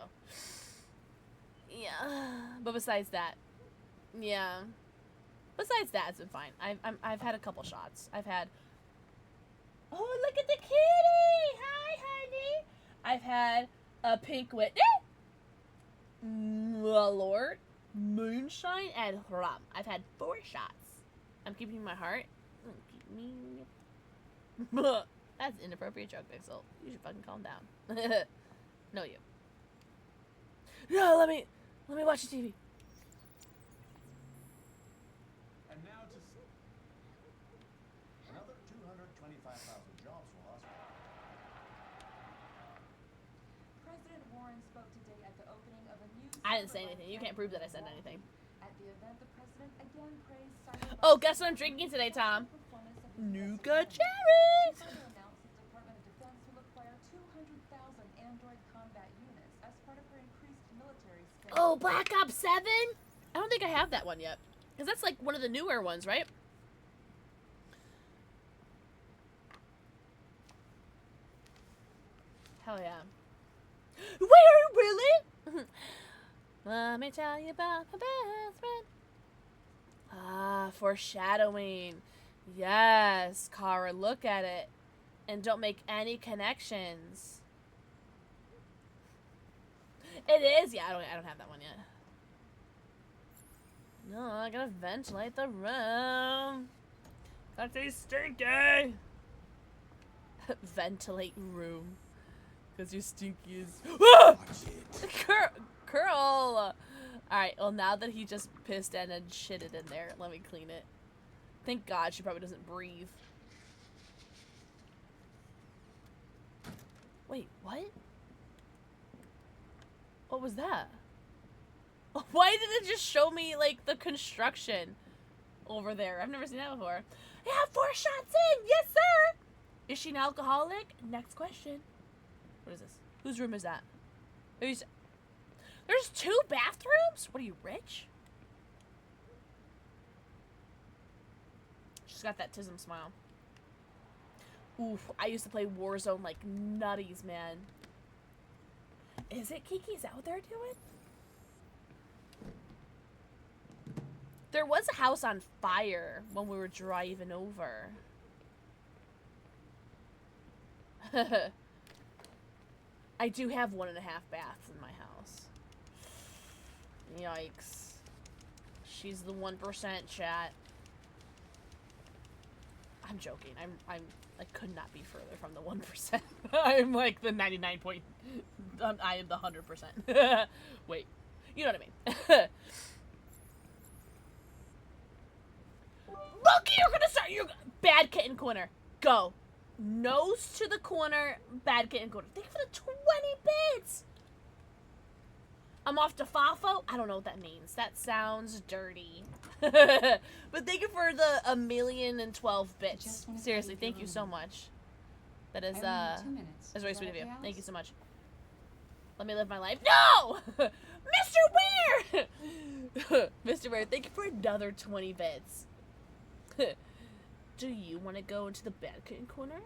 A: Yeah. But besides that, yeah. Besides that, it's been fine. I've had a couple shots. I've had. Oh, look at the kitty! Hi, honey! I've had a pink Whitney, Lord, moonshine, and rum. I've had 4 shots. I'm keeping my heart. That's an inappropriate joke, Pixel. You should fucking calm down. No, you. No, let me watch the TV.
N: And now to another 225,000 jobs will last.
O: President Warren spoke today at the opening of a new.
A: I didn't say anything. You can't prove that I said anything.
O: At the event, the president again praised cyber.
A: Oh, guess what I'm drinking today, Tom? Nougat cherries.
O: He further announced the Department of Defense will acquire 200,000 Android combat units as part of her increased military spending.
A: Oh, Black Ops 7? I don't think I have that one yet. Because that's like one of the newer ones, right? Hell yeah. Wait, are you really? Let me tell you about my best friend. Ah, foreshadowing. Yes, Kara, look at it. And don't make any connections. It is? Yeah, I don't have that one yet. No, I gotta ventilate the room. Gotta stay stinky. Ventilate room. Because you're stinky as... Curl! Alright, well now that he just pissed in and shitted in there, let me clean it. Thank God she probably doesn't breathe. Wait, what? What was that? Why did it just show me, like, the construction over there? I've never seen that before. I have 4 shots in! Yes, sir! Is she an alcoholic? Next question. What is this? Whose room is that? There's 2 bathrooms? What are you, rich? She's got that Tism smile. Oof, I used to play Warzone like nutties, man. Is it Kiki? Is that what they're doing? There was a house on fire when we were driving over. I do have 1.5 baths in my house. Yikes. She's the 1% chat. I'm joking. I could not be further from the 1%. I'm like the 99 point. I am the 100%. Wait, you know what I mean. Monkey, you're gonna start your bad kitten corner. Go. Nose to the corner, bad kitten corner. Thank you for the 20 bits. I'm off to Fafo. I don't know what that means. That sounds dirty. But thank you for the 1,012 bits. Seriously, thank you so much. That is that's very sweet of you. Thank you so much. Let me live my life. No! Mr. Ware! Mr. Ware, thank you for another 20 bits. Do you want to go into the bad kitten corner?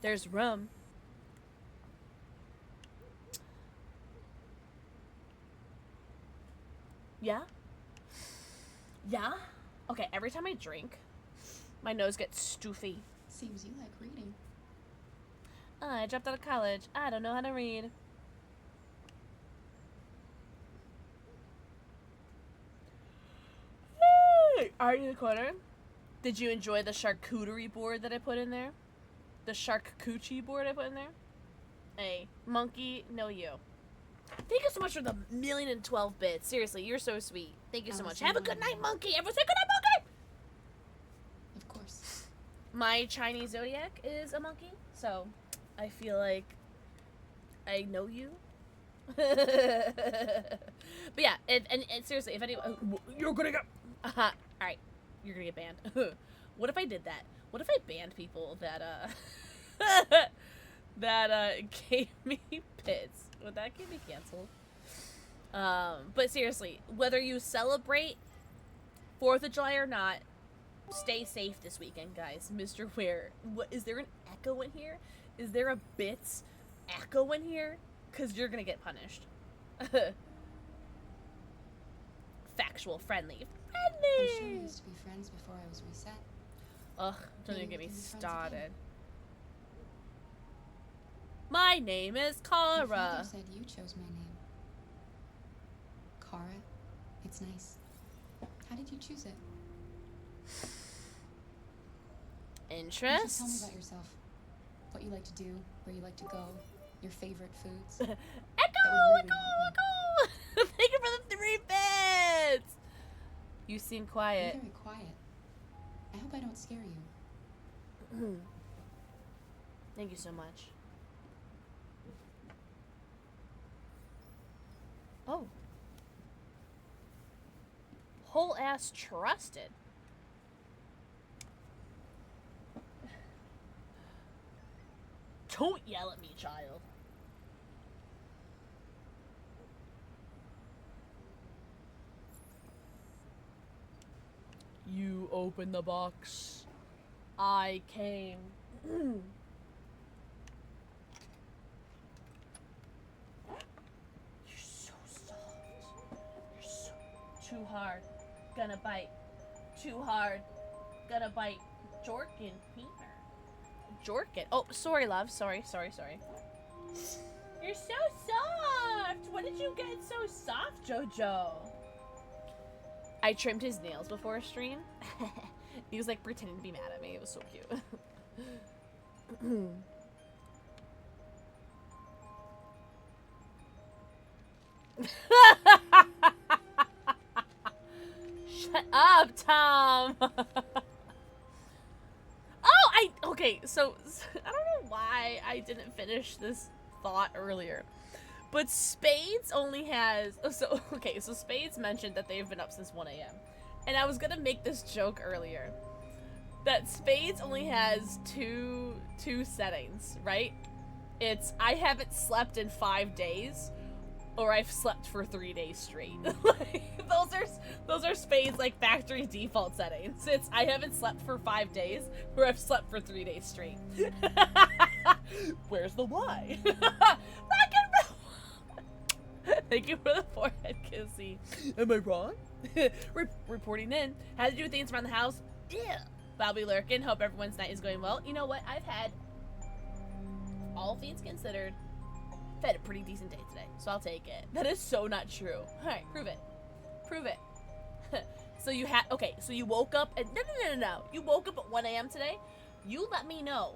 A: There's rum. Yeah? Yeah? Okay, every time I drink, my nose gets stoofy.
L: Seems you like reading.
A: I dropped out of college. I don't know how to read. Hey! Art in the corner. Did you enjoy the charcuterie board that I put in there? The charcuterie board I put in there? Hey, monkey, no you. Thank you so much for the 1,012 bits. Seriously, you're so sweet. Thank you so much. Have a good night, monkey. Everyone say good night, monkey!
L: Of course.
A: My Chinese zodiac is a monkey, so I feel like I know you. But yeah, and seriously, if anyone... You're gonna get... Alright, you're gonna get banned. What if I did that? What if I banned people that, that, gave me bits? Would that get me canceled? But seriously, whether you celebrate 4th of July or not, stay safe this weekend, guys. Mr. Ware, what, is there an echo in here? Is there a bits echo in here? Because you're gonna get punished. Factual, friendly.
L: I'm sure we used to be friends before I was reset.
A: Ugh, don't even get me started. My name is Kara.
L: My father said you chose my name. Kara? It's nice. How did you choose it?
A: Interest?
L: Tell me about yourself. What you like to do, where you like to go, your favorite foods.
A: Echo!
L: Really
A: Echo! Thank you for the 3 bits! You seem quiet.
L: You're very quiet. I hope I don't scare you.
A: Thank you so much. Oh. Whole ass trusted. Don't yell at me, child. You open the box. I came. You're so soft. You're so too hard. Gonna bite. Too hard. Gonna bite. Jorkin Peter. Jorkin. Oh, sorry, love. Sorry. You're so soft. When did you get so soft, Jojo? I trimmed his nails before a stream. He was like pretending to be mad at me. It was so cute. Shut up, Tom. Okay, so I don't know why I didn't finish this thought earlier. But Spades only has... So Spades mentioned that they've been up since 1 a.m. And I was gonna make this joke earlier. That Spades only has two settings, right? It's, I haven't slept in 5 days, or I've slept for 3 days straight. Like, those are Spades, like, factory default settings. It's, I haven't slept for 5 days, or I've slept for 3 days straight. Where's the why? Thank you for the forehead kissy. Am I wrong? Reporting in. Had to do things around the house. Yeah. Bobby lurking. Hope everyone's night is going well. You know what? I've had, all things considered, I've had a pretty decent day today. So I'll take it. That is so not true. Alright, prove it. Prove it. So you had okay. So you woke up and no. You woke up at 1 a.m. today. You let me know.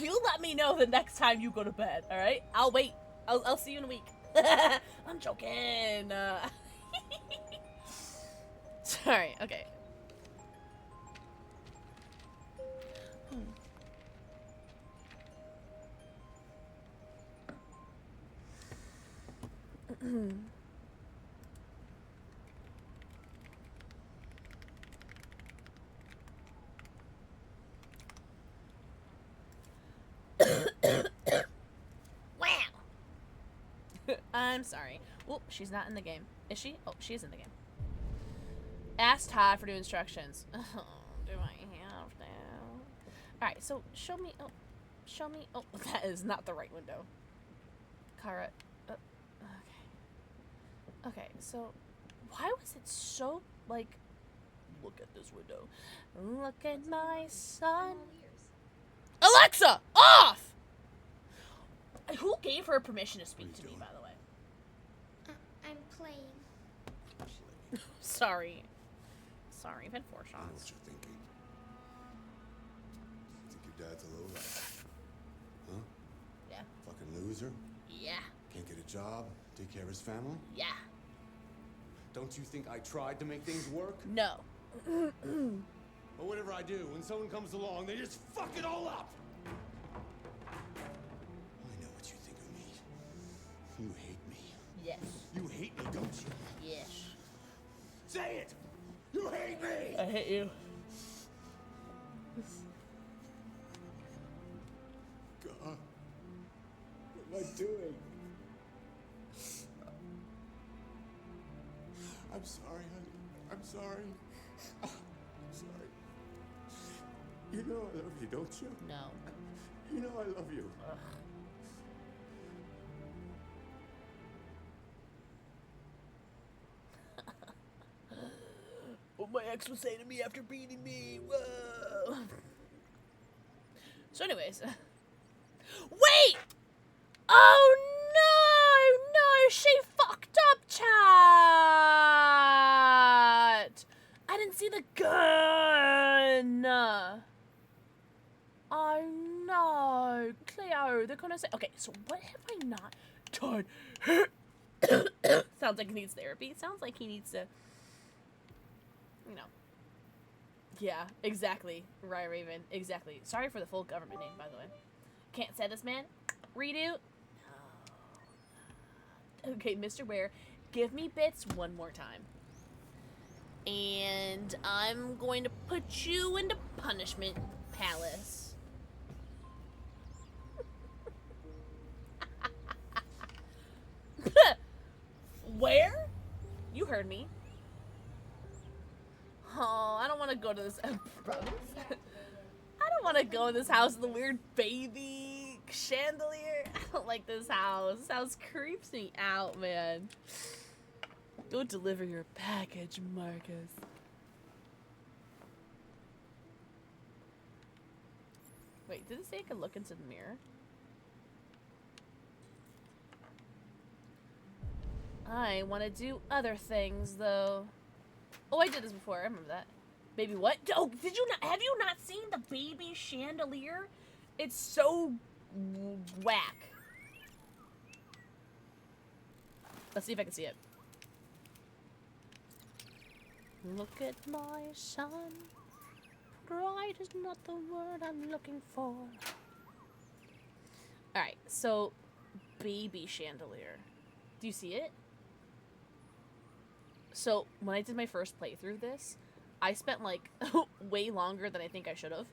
A: You let me know the next time you go to bed. All right. I'll wait. I'll see you in a week. I'm joking. Sorry. Okay. Wow. I'm sorry. Well, she's not in the game. Is she? Oh, she is in the game. Ask Todd for new instructions. Oh, do I have to? Alright, so show me. Oh, show me. Oh, that is not the right window. Kara. Okay. Okay, so why was it so, like, look at this window. Look at my son. Alexa, off! Who gave her permission to speak to me, by the way?
P: I'm playing.
A: Sorry. Sorry, I've had 4 shots.
H: I know what you're thinking. Think your dad's a lowlife? Huh?
A: Yeah.
H: Fucking loser?
A: Yeah.
H: Can't get a job? Take care of his family?
A: Yeah.
H: Don't you think I tried to make things work?
A: No.
H: Or whatever I do, when someone comes along, they just fuck it all up! I know what you think of me. You hate me.
A: Yes.
H: You hate me, don't you?
A: Yes.
H: Say it! You hate me!
A: I hate you.
H: God. What am I doing? I'm sorry, honey. I'm sorry. I'm sorry. You know I love you, don't you?
A: No.
H: You know I love you.
A: Ugh. What my ex would say to me after beating me. Whoa. So anyways. Wait! Oh no! She fucked up, chat! I didn't see the gun! Oh no! Cleo, they're gonna say. Okay, so what have I not done? Sounds like he needs therapy. Sounds like he needs to. You know. Yeah, exactly. Right, Raven. Exactly. Sorry for the full government name, by the way. Can't say this, man. Redo. No. Okay, Mr. Ware, give me bits one more time. And I'm going to put you into punishment palace. Where? You heard me. Oh, I don't want to go to this. I don't want to go in this house with a weird baby chandelier. I don't like this house. This house creeps me out, man. Go deliver your package, Marcus. Wait, did it say I could look into the mirror? I want to do other things, though. Oh, I did this before. I remember that. Baby what? Oh, did you not? Have you not seen the baby chandelier? It's so whack. Let's see if I can see it. Look at my son. Pride is not the word I'm looking for. Alright, so baby chandelier. Do you see it? So, when I did my first playthrough of this, I spent, like, way longer than I think I should have.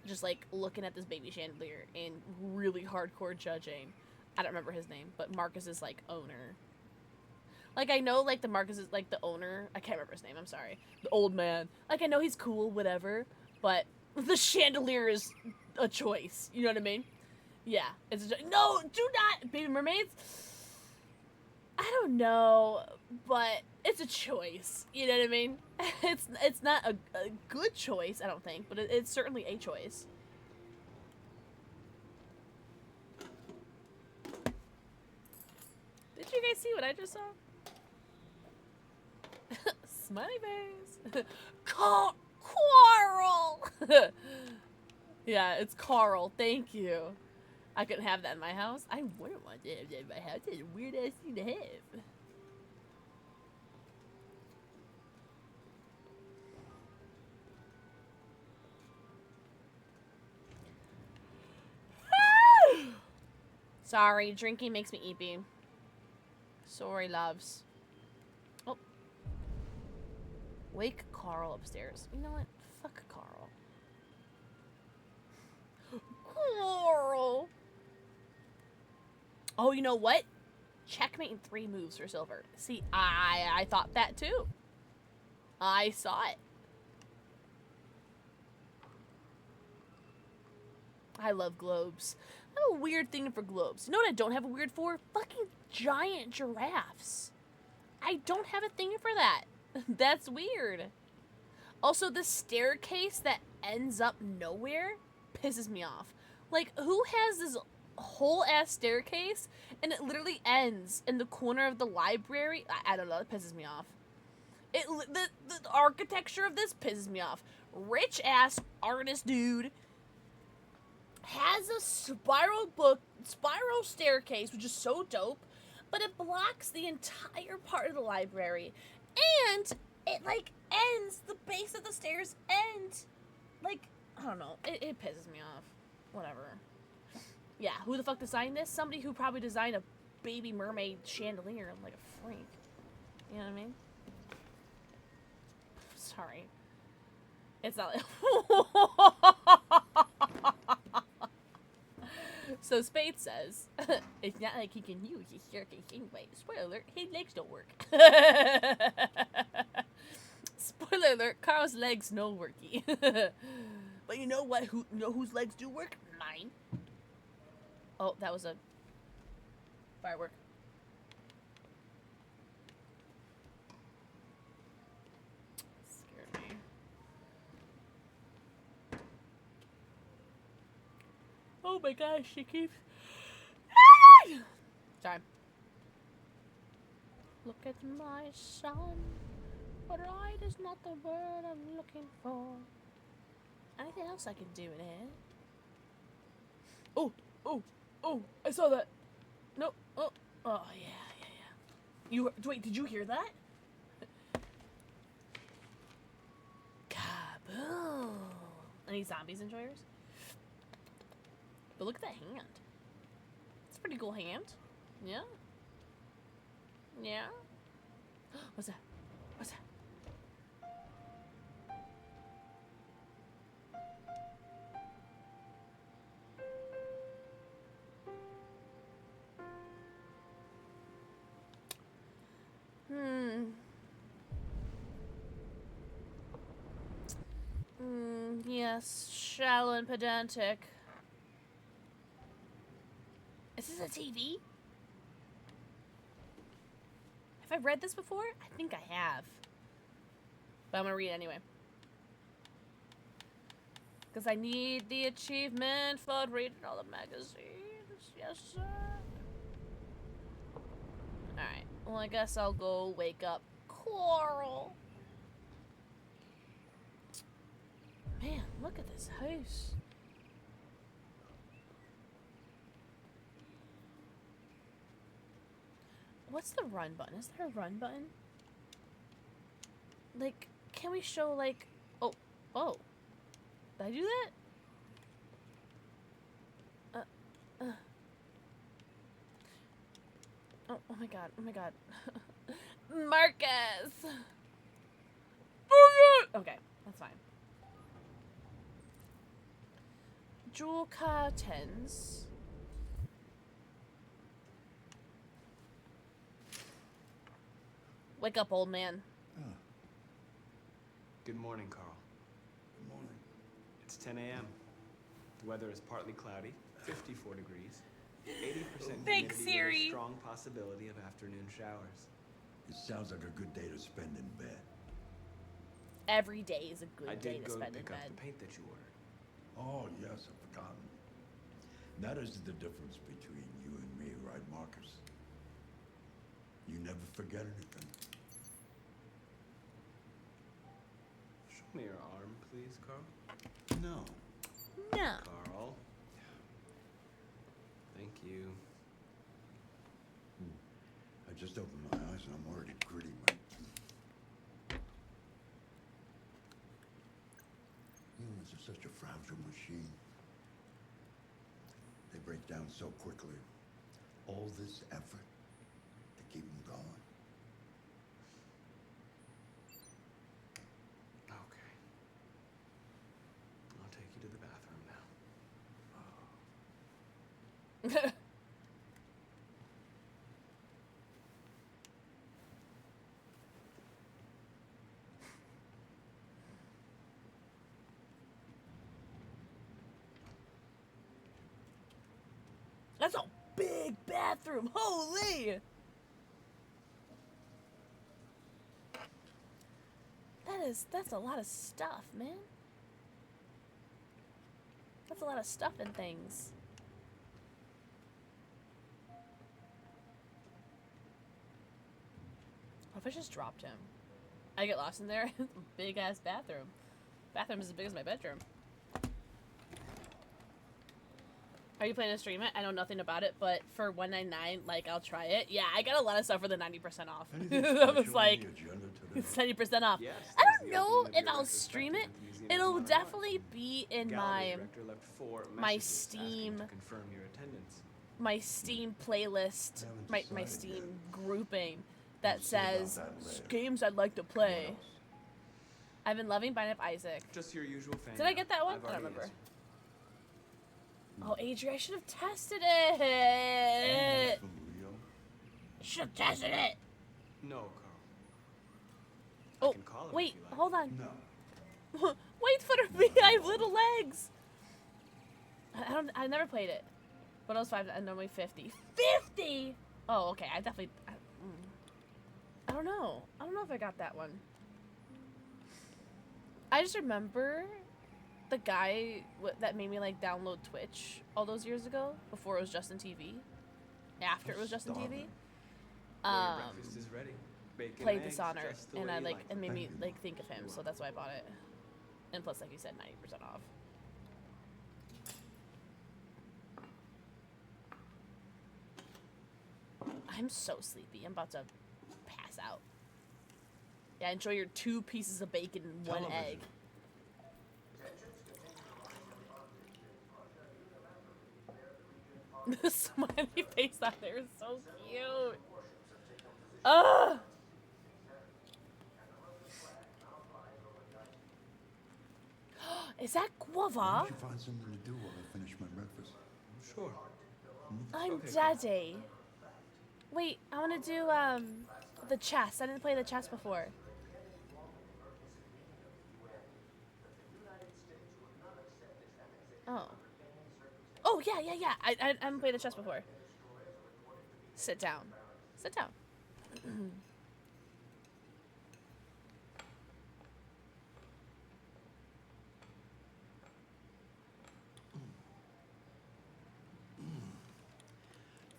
A: Just, like, looking at this baby chandelier and really hardcore judging. I don't remember his name, but Marcus is, like, owner. Like, I know, like, the Marcus is, like, the owner. I can't remember his name, I'm sorry. The old man. Like, I know he's cool, whatever, but the chandelier is a choice. You know what I mean? Yeah. It's a no, do not! Baby mermaids? I don't know, but it's a choice. You know what I mean? It's not a good choice, I don't think, but it's certainly a choice. Did you guys see what I just saw? Smiley face. Carl. Yeah, it's Carl. Thank you. I couldn't have that in my house. I wouldn't want to have that in my house. It's a weird ass thing to have. Sorry, drinking makes me eepy. Sorry, loves. Oh. Wake Carl upstairs. You know what? Fuck Carl. Carl! Oh, you know what? Checkmate in 3 moves for silver. See, I thought that too. I saw it. I love globes. I have a weird thing for globes. You know what I don't have a weird for? Fucking giant giraffes. I don't have a thing for that. That's weird. Also, the staircase that ends up nowhere pisses me off. Like, who has this whole ass staircase and it literally ends in the corner of the library? I don't know. It pisses me off. The architecture of this pisses me off. Rich ass artist dude has a spiral staircase, which is so dope, but it blocks the entire part of the library, and it like ends the base of the stairs end, like, I don't know, it pisses me off. Whatever. Yeah, who the fuck designed this? Somebody who probably designed a baby mermaid chandelier like a freak. You know what I mean? Sorry. It's not like So Spade says, it's not like he can use his staircase anyway. Spoiler alert, his legs don't work. Spoiler alert, Carl's legs no worky. But you know what? You know whose legs do work? Mine. Oh, that was a firework. Scared me. Oh my gosh, she keeps... Sorry. Look at my son. Bright is not the word I'm looking for. Anything else I can do in here? Oh, oh, oh, I saw that. No, oh, yeah. Wait, did you hear that? Kaboom. Any zombies enjoyers? But look at that hand. It's a pretty cool hand. Yeah? Yeah? What's that? What's that? Yes, shallow and pedantic. Is this a TV? Have I read this before? I think I have. But I'm gonna read it anyway. Because I need the achievement for reading all the magazines. Yes, sir. Alright. Well, I guess I'll go wake up Coral. Man, look at this house. What's the run button? Is there a run button? Like, can we show, like... Oh. Did I do that? Oh my god. Marcus! Okay, that's fine. Jewel curtains. Wake up, old man.
Q: Good morning, Carl.
H: Good morning.
Q: It's 10 a.m. The weather is partly cloudy, 54 degrees, 80%
A: Thanks,
Q: humidity
A: Siri.
Q: with a strong possibility of afternoon showers.
H: It sounds like a good day to spend in bed.
A: Every day is a good
Q: I
A: day
Q: did
A: to
Q: go
A: spend in
Q: pick up
A: bed.
Q: the paint that you ordered.
H: Oh, yes, I've forgotten. That is the difference between you and me, right, Marcus? You never forget anything.
Q: me your arm, please, Carl.
G: No.
A: No.
Q: Carl. Thank you.
H: I just opened my eyes and I'm already gritting my teeth. Humans are such a fragile machine. They break down so quickly. All this effort to keep them going.
Q: Okay. I'll take you to the bathroom now.
A: That's a big bathroom. Holy! That's a lot of stuff, man. That's a lot of stuff and things. What if I just dropped him? I get lost in there. Big ass bathroom. Bathroom is as big as my bedroom. Are you planning to stream it? I know nothing about it, but for $1.99, like, I'll try it. Yeah, I got a lot of stuff for the 90% off. I was like, it's 90% off.
Q: Yes,
A: I don't know if I'll stream it. It'll definitely be in my Steam,
Q: confirm your attendance.
A: my Steam playlist, my Steam grouping that says games I'd like to play. I've been loving Binding of Isaac.
Q: Just your usual fan.
A: Did I get that one? I don't remember.
Q: Answered.
A: Oh, Adrian, I should have tested it. Should have tested it.
Q: No, Carl.
A: Oh,
Q: I can call him
A: wait,
Q: if you like.
A: hold on.
G: No.
A: Wait for me. I have little legs. I never played it. But I was 5 and normally 50. 50. Oh, okay. I definitely. I don't know. I don't know if I got that one. I just remember the guy that made me like download Twitch all those years ago, before it was Justin TV, after it was Justin TV.
Q: Breakfast is ready. Bacon
A: Played
Q: and eggs,
A: Dishonored,
Q: just the
A: and
Q: way
A: I
Q: you
A: like
Q: like
A: and
Q: them.
A: made me like think of him, so that's why I bought it. And plus, like you said, 90% off. I'm so sleepy. I'm about to pass out. Yeah, enjoy your 2 pieces of bacon and 1 egg. The smiley face on there is so cute. Ugh! Is that guava?
H: Why don't you find something to do while I finish my breakfast?
Q: Sure.
A: I'm
Q: Okay,
A: daddy. Wait, I want to do the chess. I didn't play the chess before. Oh. Oh yeah. I haven't played the chess before. Sit down. Sit down.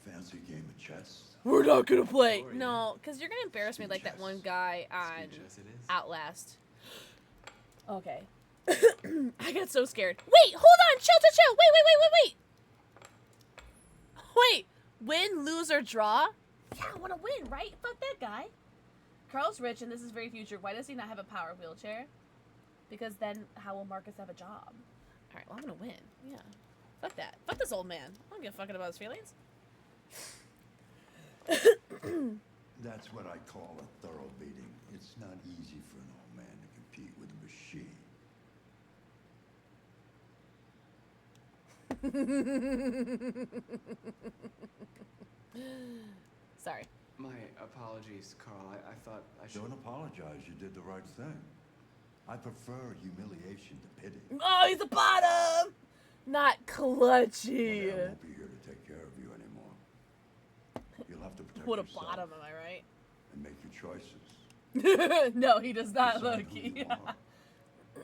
H: Fancy game of chess?
A: We're not gonna play. No, because you're gonna embarrass me like that one guy on Outlast. Okay. I got so scared. Wait, hold on. Chill. Wait. Win, lose, or draw? Yeah, I want to win, right? Fuck that guy. Carl's rich and this is very future. Why does he not have a power wheelchair? Because then how will Marcus have a job? Alright, well, I'm gonna win. Yeah. Fuck that. Fuck this old man. I don't give a fucking about his feelings.
H: That's what I call a thorough beating. It's not easy for an old man to compete with a machine.
A: Sorry.
Q: My apologies, Carl. I thought I should.
H: Don't apologize. You did the right thing. I prefer humiliation to pity.
A: Oh, he's the bottom! Not clutchy.
H: Well, I won't be here to take care of you anymore. You'll have to protect
A: What a
H: yourself
A: bottom, am I right?
H: and make your choices.
A: No, he does not,
H: Decide
A: look.
H: who you are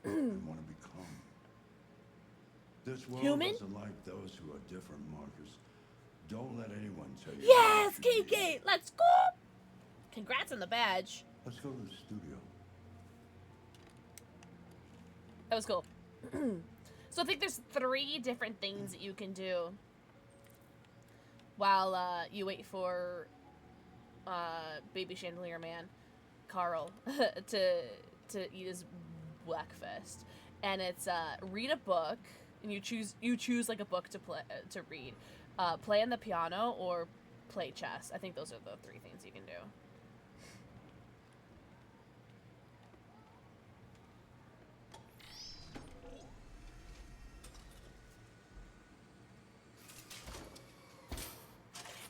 H: and want to become. This world
A: Human?
H: doesn't like those who are different, Marcus. Don't let anyone tell you.
A: Yes,
H: what you need.
A: Kiki! Let's go! Congrats on the badge.
H: Let's go to the studio.
A: That was cool. So I think there's 3 different things that you can do while you wait for Baby Chandelier Man, Carl, to eat his breakfast. And it's read a book, and you choose like a book to read, play on the piano, or play chess. I think those are the 3 things you can do.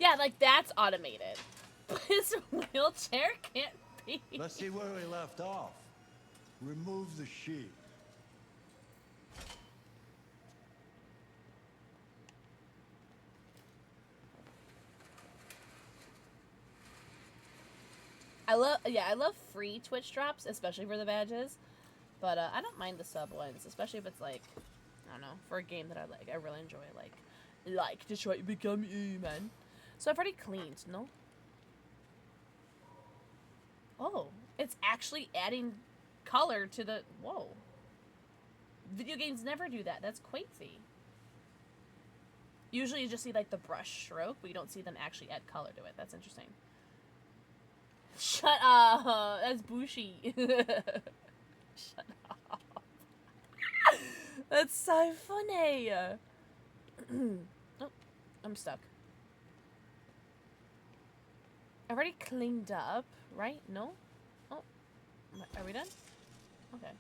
A: Yeah, like that's automated. But his wheelchair can't be.
R: Let's see where we left off. Remove the sheet.
A: I love free Twitch drops, especially for the badges. But I don't mind the sub ones, especially if it's like, I don't know, for a game that I like. I really enjoy like Detroit Become Human. So I've already cleaned, no? Oh, it's actually adding color to the, whoa. Video games never do that. That's crazy. Usually you just see like the brush stroke, but you don't see them actually add color to it. That's interesting. Shut up. That's bushy. Shut up. That's so funny. Oh, I'm stuck. I've already cleaned up, right? No? Oh, are we done? Okay.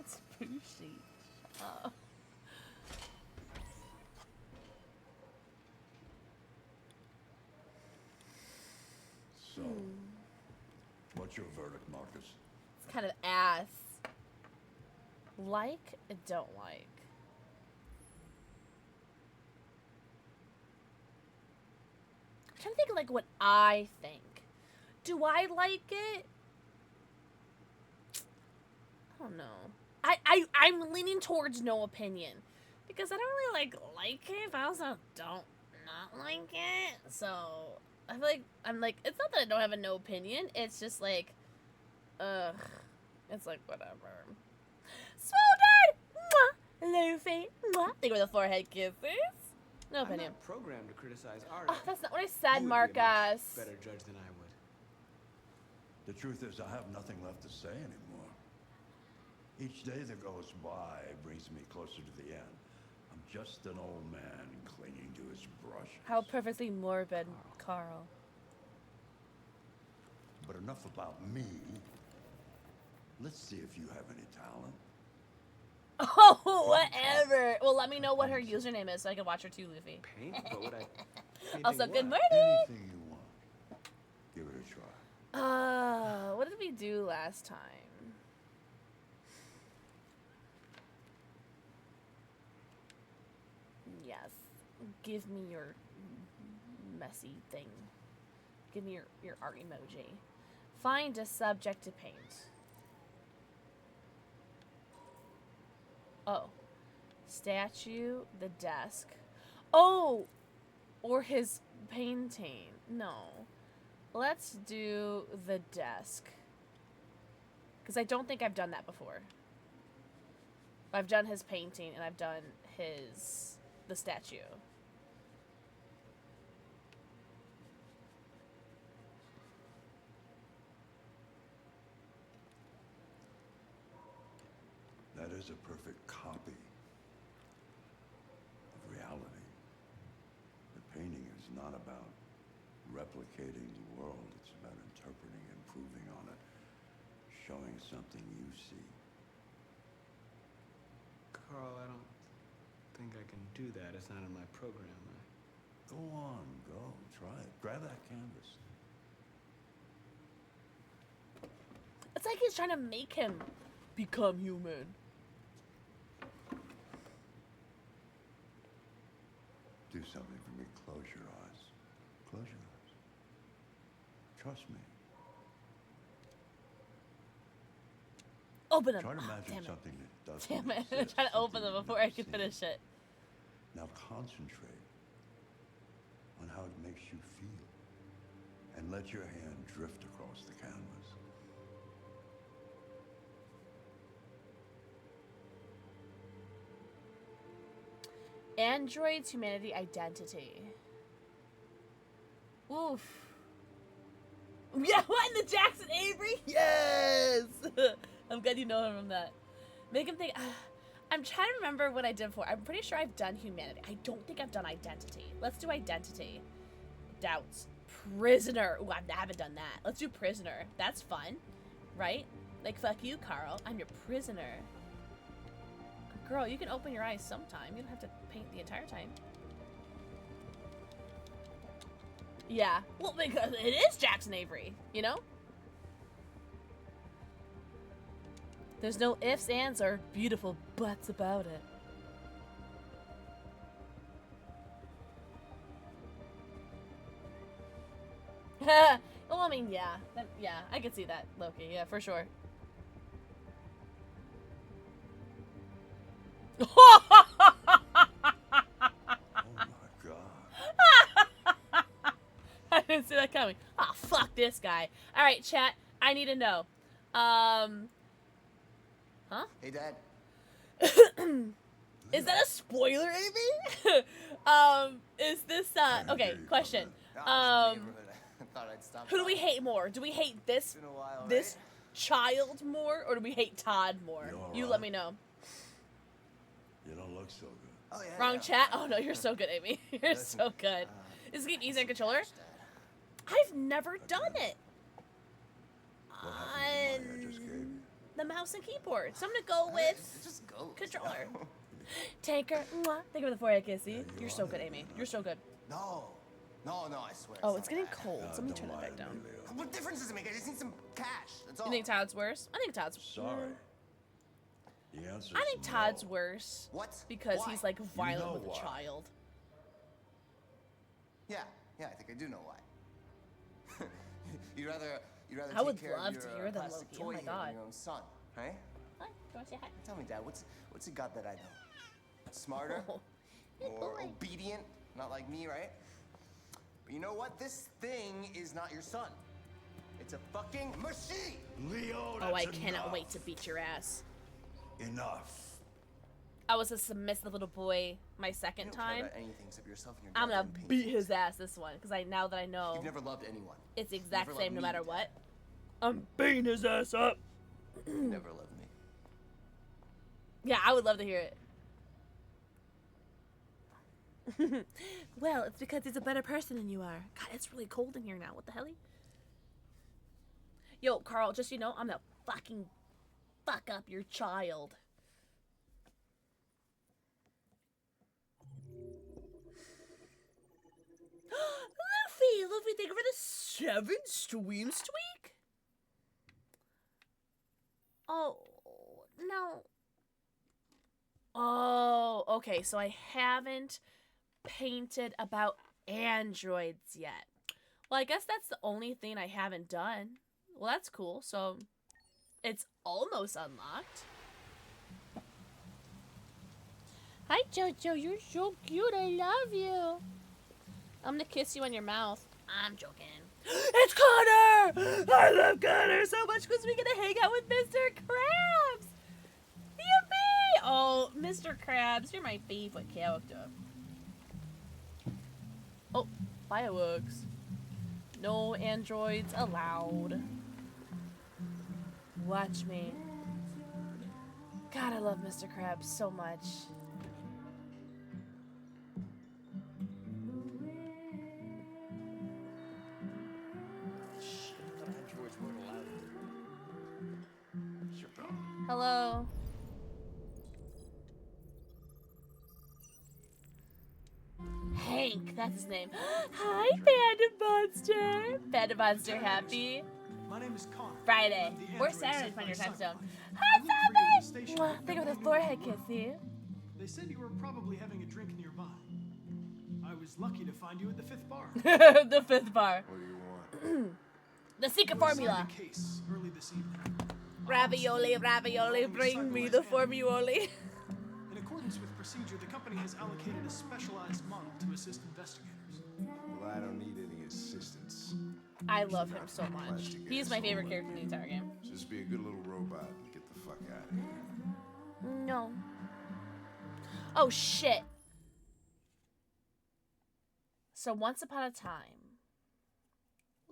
A: It's bushy. Shut up.
R: So, what's your verdict, Marcus?
A: It's kind of ass. Like, don't like. I'm trying to think of like what I think. Do I like it? I don't know. I'm leaning towards no opinion. Because I don't really like it, but I also don't not like it. So I feel like I'm like, it's not that I don't have a no opinion, it's just like, ugh. It's like whatever. Swollen! Luffy! Think with the forehead kisses. No opinion.
Q: I'm not programmed to criticize art.
A: Oh, that's not what I said,
Q: You would be a much
A: Marcus.
Q: better judge than I would.
R: The truth is, I have nothing left to say anymore. Each day that goes by brings me closer to the end. I'm just an old man clinging to his brush.
A: How perfectly morbid, Carl.
R: But enough about me. Let's see if you have any talent.
A: Oh, whatever. Well, let me know what her username is so I can watch her too, Luffy.
Q: Paint? But would I?
A: Also, good morning.
R: Anything you want. Give it a try.
A: What did we do last time? Yes. Give me your messy thing. Give me your art emoji. Find a subject to paint. Oh. Statue, the desk. Oh! Or his painting. No. Let's do the desk. Because I don't think I've done that before. I've done his painting and I've done the statue.
R: That is a perfect copy of reality. The painting is not about replicating the world. It's about interpreting, improving on it, showing something you see.
Q: Carl, I don't think I can do that. It's not in my program.
R: Go on, go. Try it. Grab that canvas.
A: It's like he's trying to make him become human.
R: Do something for me. Close your eyes. Close your eyes. Trust me.
A: Open them.
R: Try to
A: Oh,
R: imagine
A: damn it.
R: something that doesn't
A: Damn it. I'm
R: exist,
A: trying to open
R: something
A: them
R: you've
A: before I
R: never
A: can
R: seen.
A: finish it.
R: Now concentrate on how it makes you feel. And let your hand drift across the canvas.
A: Android's humanity identity. Oof. Yeah, what in the Jackson Avery? Yes! I'm glad you know him from that. Make him think. I'm trying to remember what I did before. I'm pretty sure I've done humanity. I don't think I've done identity. Let's do identity. Doubts. Prisoner. Ooh, I haven't done that. Let's do prisoner. That's fun. Right? Like, fuck you, Carl. I'm your prisoner. Girl, you can open your eyes sometime. You don't have to paint the entire time. Yeah. Well, because it is Jackson Avery, you know? There's no ifs, ands, or beautiful buts about it. Well, I mean, yeah. Yeah, I could see that, Loki. Yeah, for sure.
R: Oh my god.
A: I didn't see that coming. Oh, fuck this guy. Alright, chat. I need to know. Huh?
S: Hey, Dad.
A: Is that a spoiler, Amy? Is this, okay, question.
S: I thought I'd stop
A: Who do
S: by.
A: we hate more? Do we hate this,
S: It's been a while,
A: this child more, or do we hate Todd more?
R: You're
A: You
R: right.
A: let me know.
R: You don't look so good.
S: Oh, yeah,
A: Wrong
S: yeah.
A: chat? Oh no, you're so good, Amy. You're so good. Is this game easy on controller? I've never done it.
R: What happened to the money I just gave you?
A: The mouse and keyboard. So I'm gonna go with
S: Just go.
A: controller. Tanker, mwah. Think of the forehead kissy. You're so good, Amy. You're so good.
S: No, I swear.
A: Oh,
S: not
A: it's getting
S: bad.
A: cold. So let me turn that back down.
S: What difference does it make? I just need some cash. That's all.
A: You think Todd's worse? I think Todd's.
R: Sorry. The answer
A: I think
R: is
A: Todd's
R: no.
A: worse.
S: What?
A: Because
S: Why?
A: he's like violent
R: know
A: with a
R: why.
A: child.
S: Yeah, I think I do know why. you'd rather
A: I
S: take
A: would
S: care
A: love
S: of
A: to
S: your
A: hear them,
S: plastic
A: Loki. Oh
S: toy
A: my
S: here
A: God.
S: than your own son, right?
A: What? Do you want to say hi?
S: Tell me, Dad, what's he got that I don't? Smarter, more obedient, not like me, right? But you know what? This thing is not your son. It's a fucking machine.
R: Leo,
A: Oh, I
R: that's
A: cannot
R: enough.
A: wait to beat your ass.
R: Enough.
A: I was a submissive little boy my second
S: You don't care
A: time.
S: about anything except yourself and your
A: I'm gonna
S: goddamn
A: beat
S: paintings.
A: his ass this one because now that I know
S: You've never loved anyone.
A: it's the
S: You've
A: exact
S: never
A: same no
S: loved
A: matter
S: me,
A: what. I'm beating his ass up.
S: You never loved me.
A: Yeah, I would love to hear it. Well, it's because he's a better person than you are. God, it's really cold in here now. What the hell? Yo, Carl, just so you know, I'm gonna fucking fuck up your child. Luffy, thank you for the 7 streams tweak. Oh, no. Oh, okay, so I haven't painted about androids yet. Well, I guess that's the only thing I haven't done. Well, that's cool. So, it's almost unlocked. Hi, Jojo. You're so cute. I love you. I'm gonna kiss you on your mouth. I'm joking. It's Connor! I love Connor so much because we get to hang out with Mr. Krabs. Yippee! Oh, Mr. Krabs, you're my favorite character. Oh, fireworks. No androids allowed. Watch me. God, I love Mr. Krabs so much.
S: Androids weren't allowed.
R: It's your problem.
A: Hello. Hank, that's his name. Hi, Panda Monster. Panda Monster, happy
N: My name is Connor.
A: Friday.
N: I'm the
A: Or
N: android
A: Saturday,
N: sent
A: depending on
N: by
A: your time
N: Cyberpunk.
A: zone.
N: I
A: Hi,
N: looked for you at the
A: Saturday.
N: station,
A: Mwah.
N: but
A: Think of
N: no
A: the
N: one
A: forehead
N: came
A: kissy.
N: They said you were probably having a drink nearby. I was lucky to find you at the 5th bar.
A: The 5th bar.
G: What do you want?
A: The secret
N: You were
A: formula.
N: assigned a case early this evening.
A: Ravioli, ravioli, bring me the formula.
N: In accordance with procedure, the company has allocated a specialized model to assist investigators.
G: Well, I don't need any assistance.
A: I love him so much. He's my favorite character in the entire game.
G: Just be a good little robot and get the fuck out of here.
A: No. Oh, shit. So once upon a time,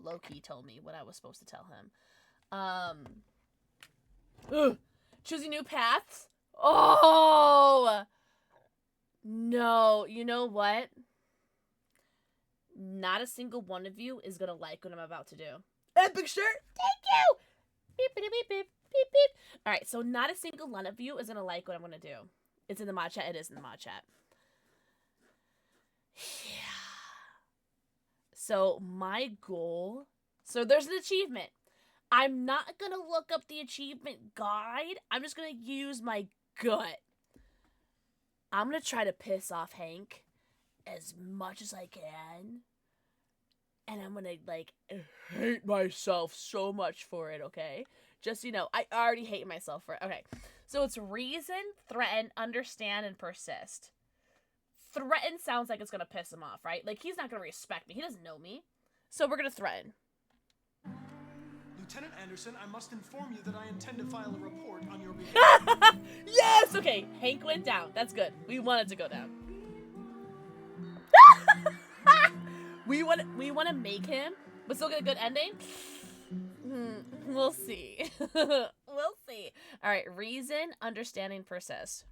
A: Loki told me what I was supposed to tell him. Choosing new paths? Oh! No, you know what? Not a single one of you is gonna like what I'm about to do. Epic shirt! Thank you! Beep, beep, beep, beep, beep, beep. Alright, so not a single one of you is gonna like what I'm gonna do. It's in the mod chat. It is in the mod chat. Yeah. So my goal... So there's an achievement. I'm not gonna look up the achievement guide. I'm just gonna use my gut. I'm gonna try to piss off Hank as much as I can. And I'm gonna, like, hate myself so much for it, okay? Just, you know, I already hate myself for it. Okay, so it's reason, threaten, understand, and persist. Threaten sounds like it's gonna piss him off, right? Like, he's not gonna respect me. He doesn't know me. So we're gonna threaten.
N: Lieutenant Anderson, I must inform you that I intend to file a report on your behavior.
A: Yes! Okay, Hank went down. That's good. We want it to go down. We want to make him, but still get a good ending? We'll see. We'll see. Alright, reason, understanding, persist.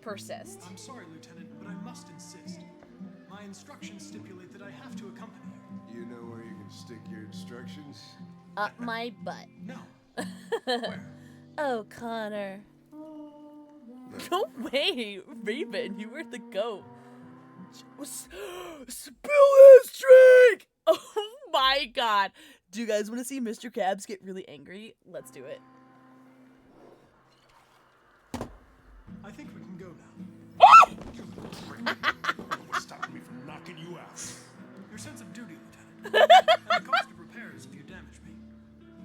A: Persist.
N: I'm sorry, Lieutenant, but I must insist. My instructions stipulate that I have to accompany you.
G: You know where you can stick your instructions?
A: Up my butt.
N: No.
A: Oh, Connor. No way, Raven, you were the goat. Spill his drink! Oh my god. Do you guys want to see Mr. Krabs get really angry? Let's do it.
N: I think we can go now.
H: What's stopping me from knocking you out?
N: Your sense of duty, Lieutenant. And the cost of repairs if you damage me.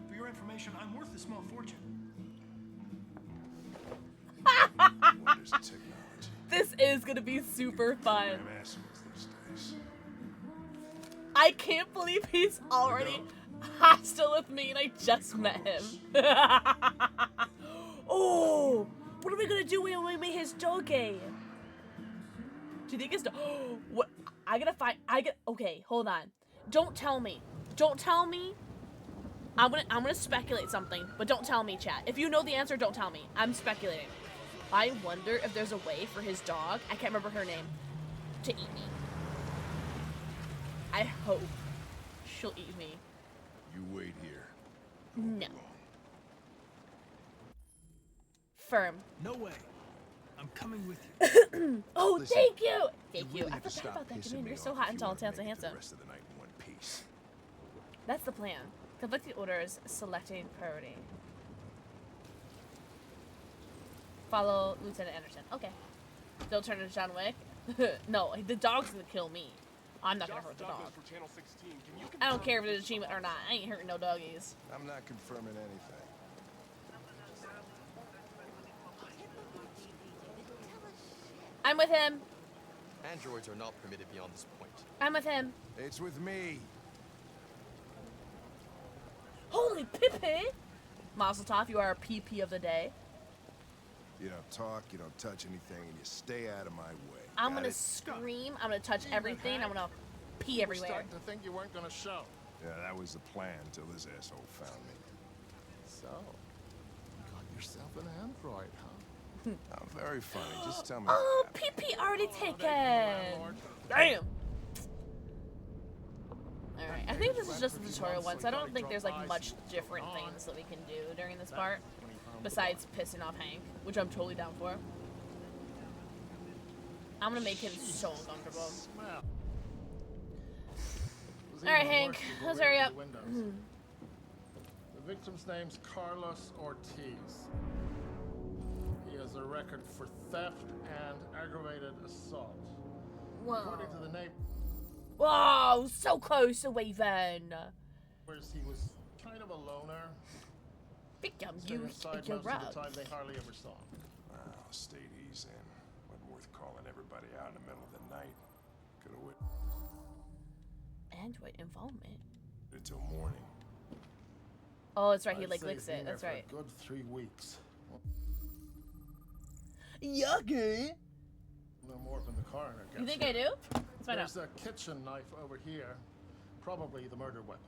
N: For your information, I'm worth a small fortune.
G: Wonders of technology.
A: This is gonna be super fun.
G: Damn assholes these days.
A: I can't believe he's already hostile with me and I just met him. Oh, what are we gonna do when we meet his doge? Do you think his what? Okay, hold on. Don't tell me. Don't tell me. I'm gonna speculate something, but don't tell me, chat. If you know the answer, don't tell me. I'm speculating. I wonder if there's a way for his dog, I can't remember her name, to eat me. I hope she'll eat me.
G: You wait here.
A: No. Firm.
N: No way. I'm coming with you.
A: Oh,
G: Listen,
A: thank you! Thank
G: you
A: you.
G: really
A: I
G: need to
A: forgot
G: stop
A: about that,
G: pissing
A: Janine.
G: me
A: You're so
G: off
A: hot
G: if
A: and
G: you
A: tall,
G: wanna
A: handsome,
G: make it
A: handsome.
G: the rest of the night in one piece.
A: That's the plan. Conflicting orders, selecting priority. Follow Lieutenant Anderson. Okay. Don't turn into John Wick. No, the dog's gonna kill me. I'm not gonna hurt the dog. I don't care if it's an achievement or not. I ain't hurting no doggies.
G: I'm not confirming anything.
A: I'm with him.
T: Androids are not permitted beyond this point.
A: I'm with him.
G: It's with me.
A: Holy Pippi! Mazel tov, you are a PP of the day.
G: You don't talk, you don't touch anything, and you stay out of my way.
A: I'm
G: Got
A: gonna
G: it?
A: scream, I'm gonna touch everything, I'm gonna pee everywhere.
G: Starting to think you weren't gonna show. Yeah, that was the plan until this asshole found me.
H: So, you got yourself an android, huh?
G: Oh, very funny. Just tell me.
A: Oh, PP already taken. Damn. Alright, I think this is just a tutorial one, so I don't think there's like much different things that we can do during this part. Besides pissing off Hank, which I'm totally down for. I'm gonna make him so uncomfortable. Alright, Hank, let's hurry up.
H: The victim's name's Carlos Ortiz. He has a record for theft and aggravated assault.
A: Whoa.
H: According to the neighbor,
A: Whoa, so close away then.
H: he was kind of a loner.
A: Become
H: Stayed
A: you
H: inside
A: and your
H: most of
A: rug.
H: the time, they hardly ever saw him.
G: Wow, stayed easy and wasn't worth calling everybody out in the middle of the night. Could have waited
A: Android involvement.
G: until morning.
A: Oh, that's right, he
H: I'd
A: like
H: say
A: licks
H: he's
A: it,
H: been
A: that's
H: there for
A: right.
H: a good 3 weeks.
A: Yucky!
H: No more than the coroner gets.
A: You think I do? Let's find out.
H: There's a kitchen knife over here. Probably the murder weapon.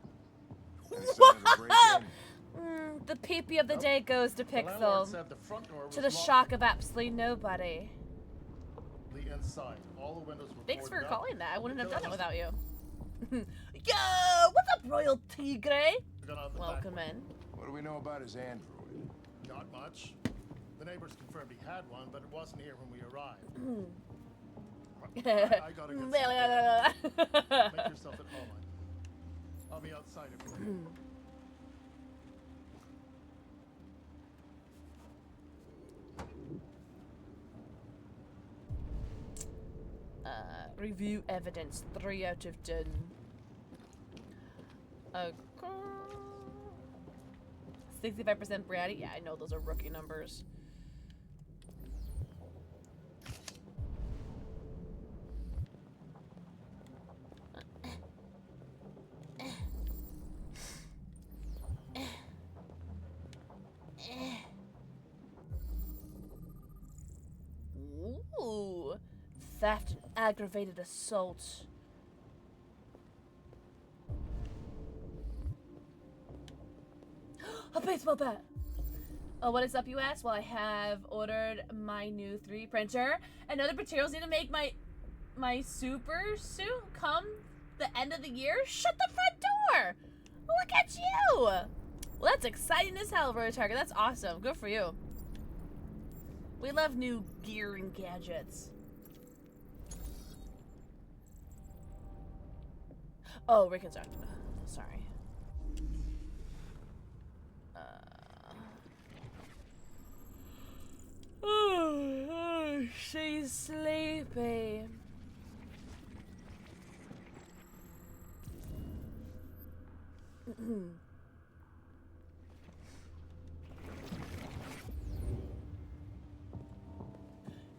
A: The PP of the day goes to
H: The landlord said
A: Pixel.
H: the front door was
A: To the
H: locked.
A: shock of absolutely nobody.
H: The inside. All the windows were
A: Thanks for
H: boarded up.
A: calling that. I wouldn't have
H: The
A: done it
H: killer
A: without you. Yo, what's up, Royal Tigre?
H: got out the
A: Welcome
H: back
A: in.
G: What do we know about his android?
H: way. Not much. The neighbors confirmed he had one, but it wasn't here when we arrived. I gotta get some dinner. Make yourself at home. I'll be outside if you need.
A: Review evidence, 3 out of 10. Okay. 65% bratty. Yeah, I know those are rookie numbers. Ooh. Theft and aggravated assault. A baseball bat! Oh, what is up, you ask? Well, I have ordered my new 3D printer and other materials need to make my super suit come the end of the year. Shut the front door! Look at you! Well, that's exciting as hell, Road Target. That's awesome. Good for you. We love new gear and gadgets. Oh, reconstruct. Sorry. She's sleepy.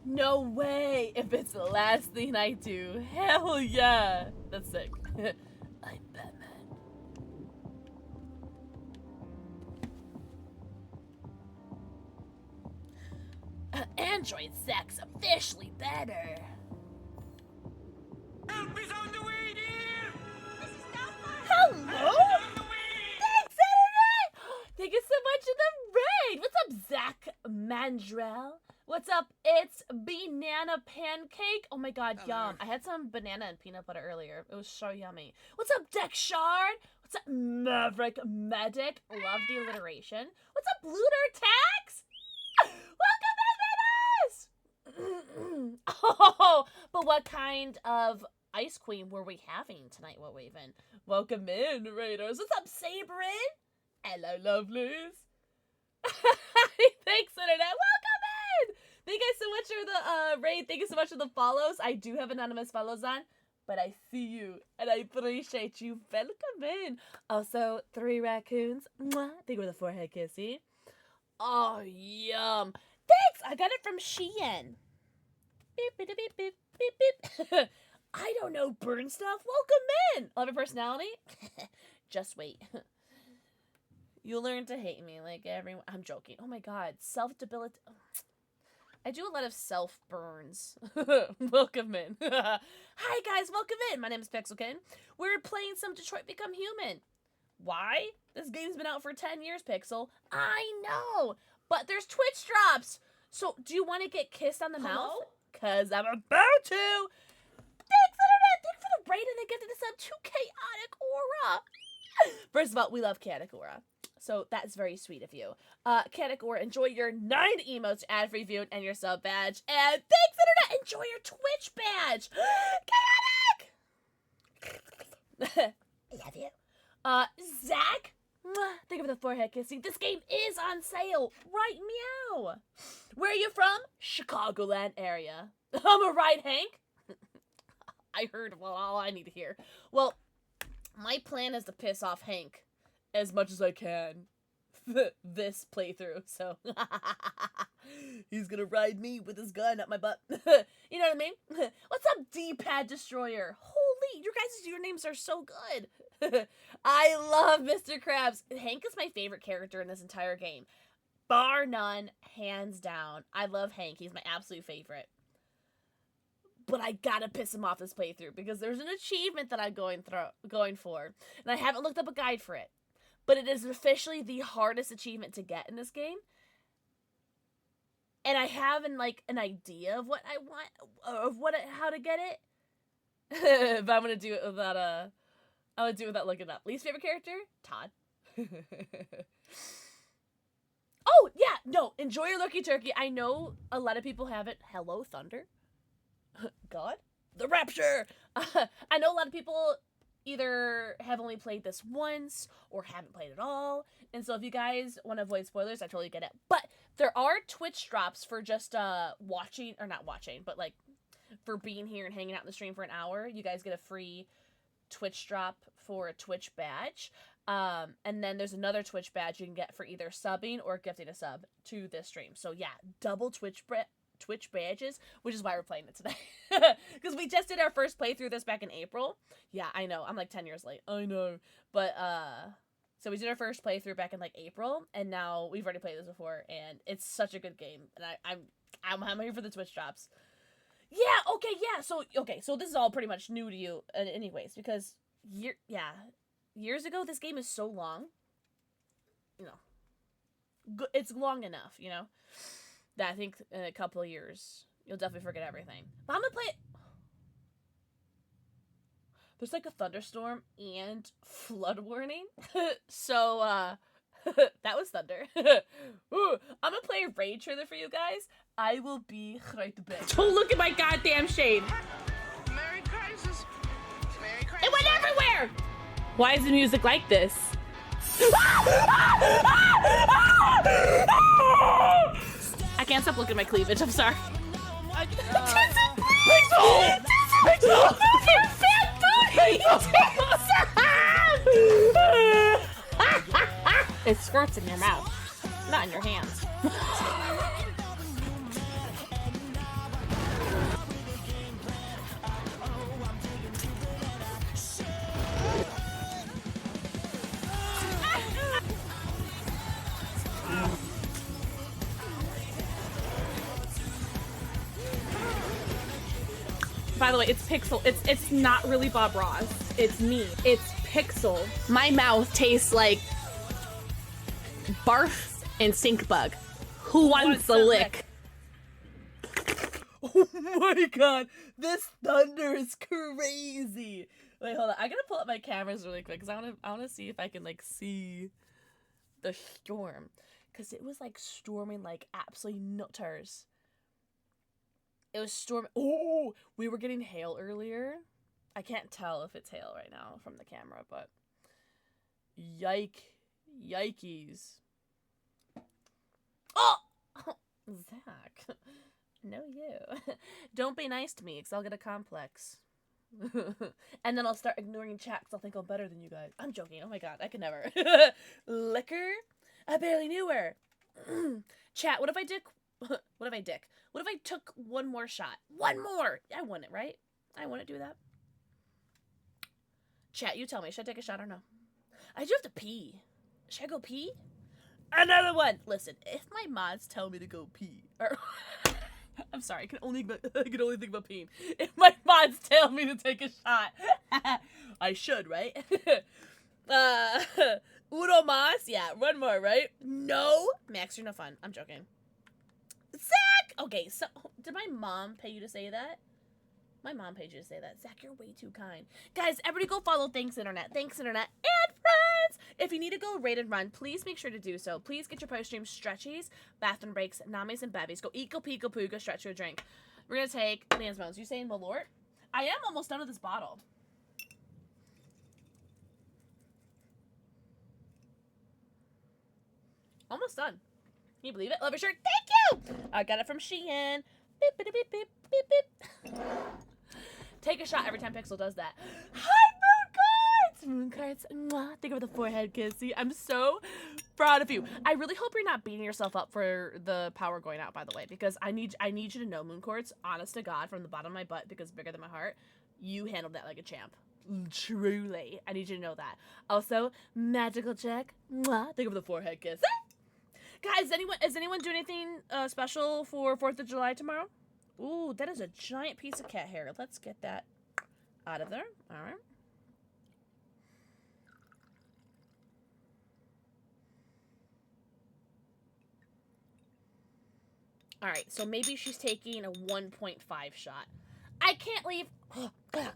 A: No way! If it's the last thing I do, hell yeah! That's sick. I'm Batman. Android sex officially better.
F: Help is on the way, dear!
A: Hello? Thanks, Internet! Thank you so much for the raid! What's up, Zach Mandrell? What's up? It's Banana Pancake. Oh my god, yum. I had some banana and peanut butter earlier. It was so yummy. What's up, Deck Shard? What's up, Maverick Medic? Love the alliteration. What's up, Looter Tax? Welcome in, Menace! Oh, but what kind of Ice Queen were we having tonight, What Waven? Welcome in, Raiders. What's up, Sabrin? Hello, lovelies. Thanks, Internet. Welcome in! Thank you guys so much for the raid. Thank you so much for the follows. I do have anonymous follows on, but I see you and I appreciate you. Welcome in. Also, 3 raccoons. Mwah. Thank you for the forehead kissy. Oh, yum. Thanks. I got it from Shein. Beep, beep, beep, beep, beep, beep. I don't know burn stuff. Welcome in. Love your personality. Just wait. You'll learn to hate me like everyone. I'm joking. Oh my god. Self-debility. I do a lot of self-burns. Welcome in. Hi guys, welcome in. My name is PixelxKitten. We're playing some Detroit Become Human. Why? This game's been out for 10 years, Pixel. I know. But there's Twitch drops. So, do you want to get kissed on the mouth? Because I'm about to. Thanks, Internet. Thanks for the raid and the gift of the sub to Chaotic Aura. First of all, we love Chaotic Aura. So that's very sweet of you. Chaotic Aura, enjoy your 9 emotes, ad-free view, and your sub badge. And thanks, Internet. Enjoy your Twitch badge. Chaotic. Love you. Zach. Think of the forehead kissing. This game is on sale. Right, meow. Where are you from? Chicagoland area. I'm a right, Hank. I heard all I need to hear. Well, my plan is to piss off Hank as much as I can this playthrough, so he's gonna ride me with his gun up my butt. You know what I mean? What's up, D-Pad Destroyer? Holy, your guys' usernames are so good. I love Mr. Krabs. Hank is my favorite character in this entire game. Bar none, hands down. I love Hank. He's my absolute favorite. but I gotta piss him off this playthrough because there's an achievement that I'm going for, and I haven't looked up a guide for it, but it is officially the hardest achievement to get in this game, and I have an idea of what I want, how to get it, but I'm gonna do it without looking up. Least favorite character? Todd. Oh yeah, no, enjoy your Lucky Turkey. I know a lot of people have it. Hello, Thunder. God? The Rapture! I know a lot of people either have only played this once or haven't played at all. And so if you guys want to avoid spoilers, I totally get it. But there are Twitch drops for just watching, or not watching, but like for being here and hanging out in the stream for an hour. You guys get a free Twitch drop for a Twitch badge. And then there's another Twitch badge you can get for either subbing or gifting a sub to this stream. So yeah, double Twitch badges, which is why we're playing it today. Because we just did our first playthrough this back in April. Yeah, I know. I'm like 10 years late. I know. But, so we did our first playthrough back in like April, and now we've already played this before, and it's such a good game. And I'm here for the Twitch drops. Yeah, okay, yeah. So this is all pretty much new to you anyways, because years ago, this game is so long, it's long enough, that I think in a couple of years, you'll definitely forget everything. But I'm gonna play it. There's like a thunderstorm and flood warning. So, that was thunder. Ooh, I'm gonna play a raid trailer for you guys. I will be right back. Don't look at my goddamn shade.
F: Merry Crisis. Merry Crisis.
A: It went everywhere! Why is the music like this? I can't stop looking at my cleavage, I'm sorry. It squirts in your mouth, not in your hands. By the way, it's Pixel. It's not really Bob Ross. It's me. It's Pixel. My mouth tastes like barf and stink bug. Who wants a lick? Oh my god, this thunder is crazy. Wait, hold on. I gotta pull up my cameras really quick because I wanna see if I can like see the storm, because it was like storming like absolutely nutters. It was storming. Oh, we were getting hail earlier. I can't tell if it's hail right now from the camera, but yikes. Oh, Zach. No, you. Don't be nice to me, because I'll get a complex. And then I'll start ignoring chat, because I'll think I'm better than you guys. I'm joking. Oh my god, I could never. Liquor? I barely knew her. Chat, what if I took one more shot? One more! I want it, right? I want to do that. Chat, you tell me. Should I take a shot or no? I do have to pee. Should I go pee? Another one! Listen, if my mods tell me to go pee, or... I'm sorry, I can only think about peeing. If my mods tell me to take a shot, I should, right? Uno mas? Yeah, one more, right? No? Max, you're no fun. I'm joking. Zach! Okay, so, did my mom pay you to say that? My mom paid you to say that. Zach, you're way too kind. Guys, everybody go follow Thanks Internet. Thanks Internet and friends! If you need to go raid and run, please make sure to do so. Please get your post-stream stretchies, bathroom breaks, namis, and bevies. Go eat, go pee, go poo, go stretch your drink. We're gonna take Lance Bones. You saying Malort? I am almost done with this bottle. Almost done. Can you believe it? Love your shirt. Thank you! I got it from Shein. Beep, beep, beep, beep, beep, beep. Take a shot every time Pixel does that. Hi, Moon Cards! Mwah. Think of the forehead kiss. See, I'm so proud of you. I really hope you're not beating yourself up for the power going out, by the way, because I need you to know, Moon Quartz, honest to God, from the bottom of my butt, because it's bigger than my heart, you handled that like a champ. Truly. I need you to know that. Also, magical check. Mwah. Think of the forehead kiss. Guys, is anyone doing anything special for 4th of July tomorrow? Ooh, that is a giant piece of cat hair. Let's get that out of there. All right. All right, so maybe she's taking a 1.5 shot. I can't leave. I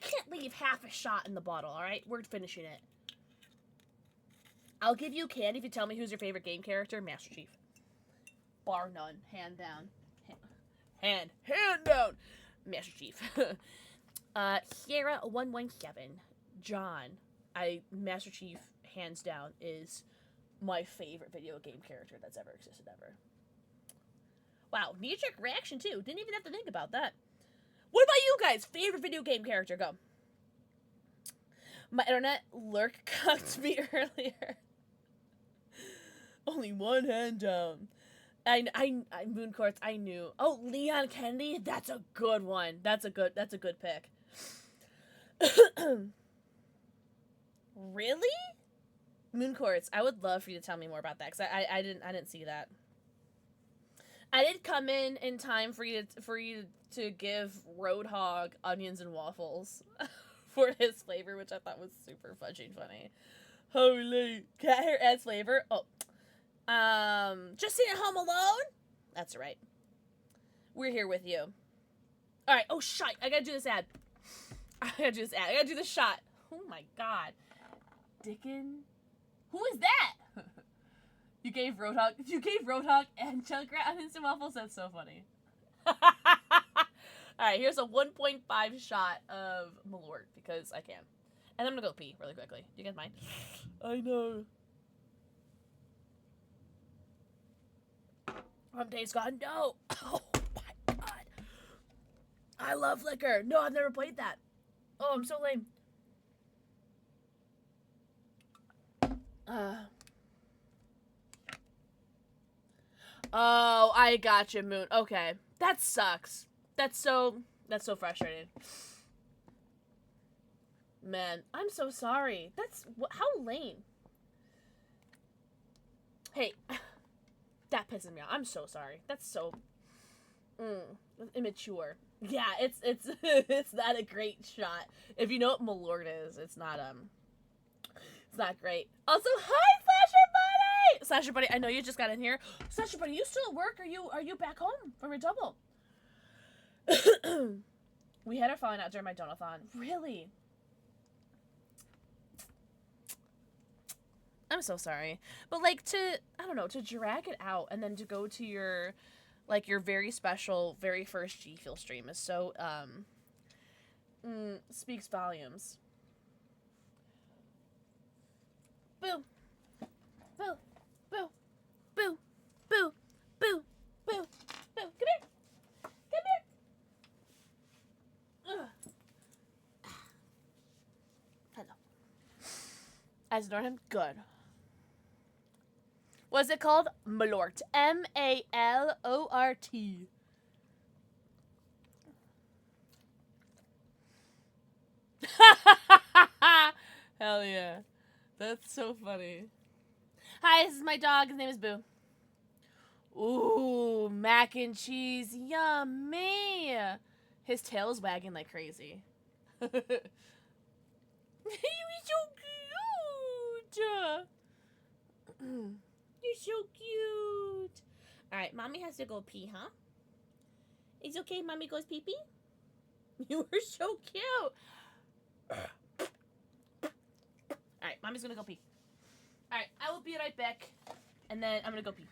A: can't leave half a shot in the bottle. All right, we're finishing it. I'll give you candy if you tell me who's your favorite game character. Master Chief, bar none, hand down, hand down. Master Chief. Sierra 117. John. Master Chief, hands down, is my favorite video game character that's ever existed ever. Wow, knee-jerk reaction too. Didn't even have to think about that. What about you guys? Favorite video game character? Go. My internet lurk cucked me earlier. Only one hand down. I Moon Quartz, I knew. Oh, Leon Kennedy? That's a good one. That's a good pick. Really? Moon Quartz, I would love for you to tell me more about that, because I didn't see that. I did come in time for you to give Roadhog onions and waffles for his flavor, which I thought was super fudging funny. Holy cat hair adds flavor. Oh, just seen at Home Alone. That's right. We're here with you. All right. Oh, shite! I gotta do this ad. I gotta do this shot. Oh my god, Dickon. Who is that? You gave Roadhog and Junkrat onions and waffles? That's so funny. Alright, here's a 1.5 shot of Malort, because I can. And I'm gonna go pee really quickly. Do you guys mind? I know. From Days Gone? No! Oh my god. I love liquor. No, I've never played that. Oh, I'm so lame. Oh, I gotcha, Moon. Okay. That sucks. That's so frustrating. Man, I'm so sorry. How lame. Hey, that pisses me off. I'm so sorry. That's so immature. Yeah, it's it's not a great shot. If you know what Malort is, it's not great. Also, hi, Slasher Buddy, I know you just got in here. Slasher Buddy, you still at work? Are you back home from your double? We had our falling out during my donathon. Really? I'm so sorry. But like to drag it out and then to go to your very special very first G Fuel stream is so speaks volumes. Boo. Boo. Boo. Boo. Boo. Boo. Boo. Boo. Come here. Come here. Ugh. Hello. As Northam, good. What's it called? Malort. Malort. Hell yeah. That's so funny. Hi, this is my dog. His name is Boo. Ooh, mac and cheese. Yummy. His tail is wagging like crazy. He was so cute. You're so cute. Alright, Mommy has to go pee, huh? It's okay, Mommy goes pee-pee? You were so cute. Alright, Mommy's gonna go pee. Alright, I will be right back. And then I'm gonna go pee.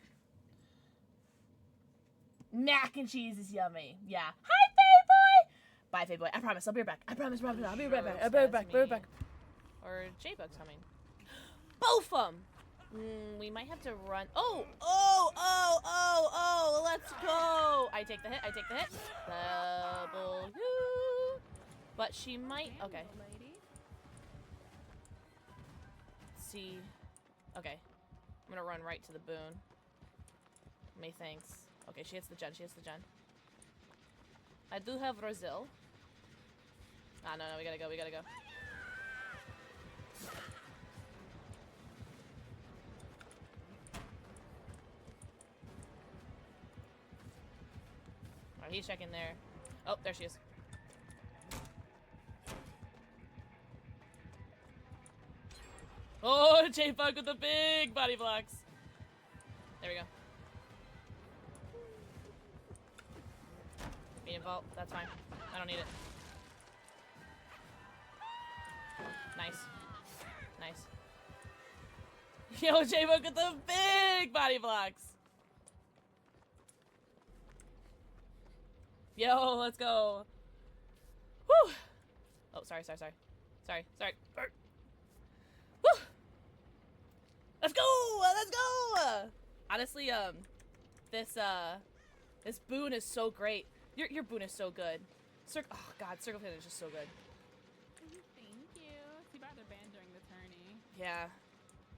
A: Mac and cheese is yummy. Yeah. Hi, Faye Boy! Bye, Faye Boy. I promise, I'll be right back. I promise, I'll be right back. I'll be right back. Or J-Bug's coming. Both of them! We might have to run. Oh! Let's go! I take the hit. W. But she might. Okay. Let's see. Okay. I'm gonna run right to the boon. Methinks. Okay, she hits the gen. I do have Roselle. Ah, no, we gotta go. Okay, he's checking there. Oh, there she is. Oh, J-Bug with the big body blocks. There we go. Medium vault, that's fine. I don't need it. Nice. Nice. Yo, J-Bug with the big body blocks. Yo, let's go. Whew. Oh, sorry. Sorry. Whew. Let's go! Let's go! Honestly, this boon is so great. Your boon is so good. Oh god, Circle Pin is just so good.
U: Thank you. Too bad they're banned during the tourney.
A: Yeah.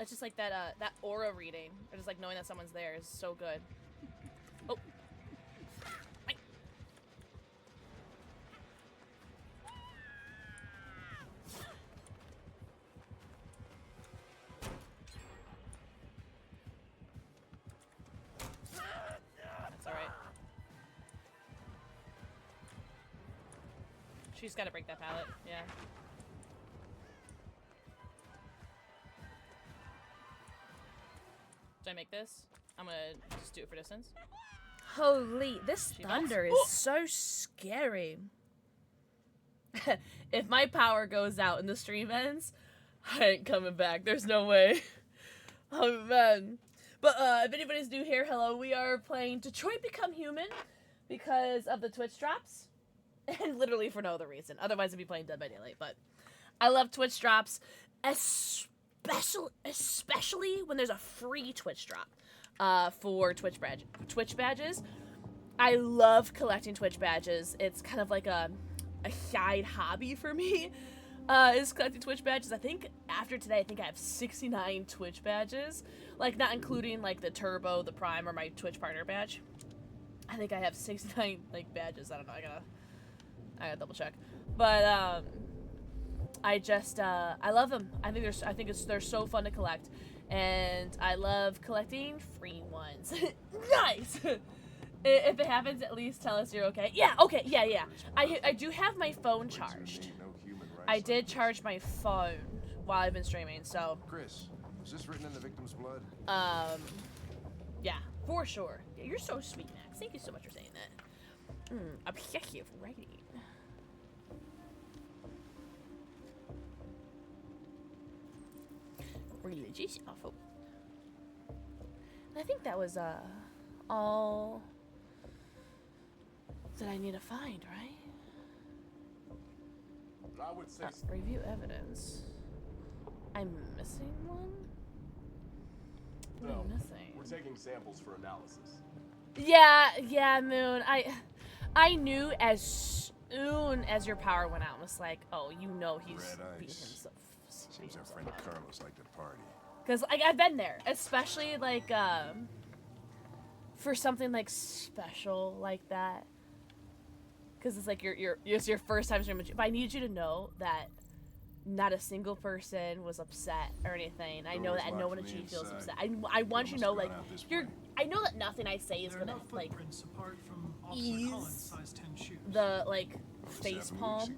A: It's just like that that aura reading, or just like knowing that someone's there is so good. Oh. Hi. That's alright. She's gotta break that pallet, yeah. Should I make this? I'm gonna just do it for distance. Holy, this thunder is so scary. If my power goes out and the stream ends, I ain't coming back. There's no way. Oh man. But if anybody's new here, hello. We are playing Detroit Become Human because of the Twitch drops. And literally for no other reason. Otherwise I'd be playing Dead by Daylight. But I love Twitch drops. Especially when there's a free Twitch drop for Twitch badges. I love collecting Twitch badges. It's kind of like a side hobby for me, is collecting Twitch badges. I think after today, I think I have 69 Twitch badges, like not including like the Turbo, the Prime, or my Twitch partner badge. I think I have 69 like badges. I don't know. I gotta double check. But I just I love them. I think they're so fun to collect, and I love collecting free ones. Nice. If it happens, at least tell us you're okay. Yeah. Okay. Yeah. I do have my phone charged. I did charge my phone while I've been streaming. So.
G: Chris, was this written in the victim's blood?
A: Yeah, for sure. Yeah, you're so sweet, Max. Thank you so much for saying that. Obsessive writing. Religious awful. I think that was all that I need to find, right?
G: I would say
A: review evidence. I'm missing one? What am I missing?
G: We're taking samples for analysis.
A: Yeah, Moon. I knew as soon as your power went out, I was like, oh, you know he's beating himself.
G: Seems our friend Carlos liked to party.
A: Cause like I've been there, especially like for something like special like that. Cause it's like it's your first time streaming. But I need you to know that not a single person was upset or anything. I know that no one at G feels upset. I want you to know, like, I know that nothing I say is gonna like ease the like face palm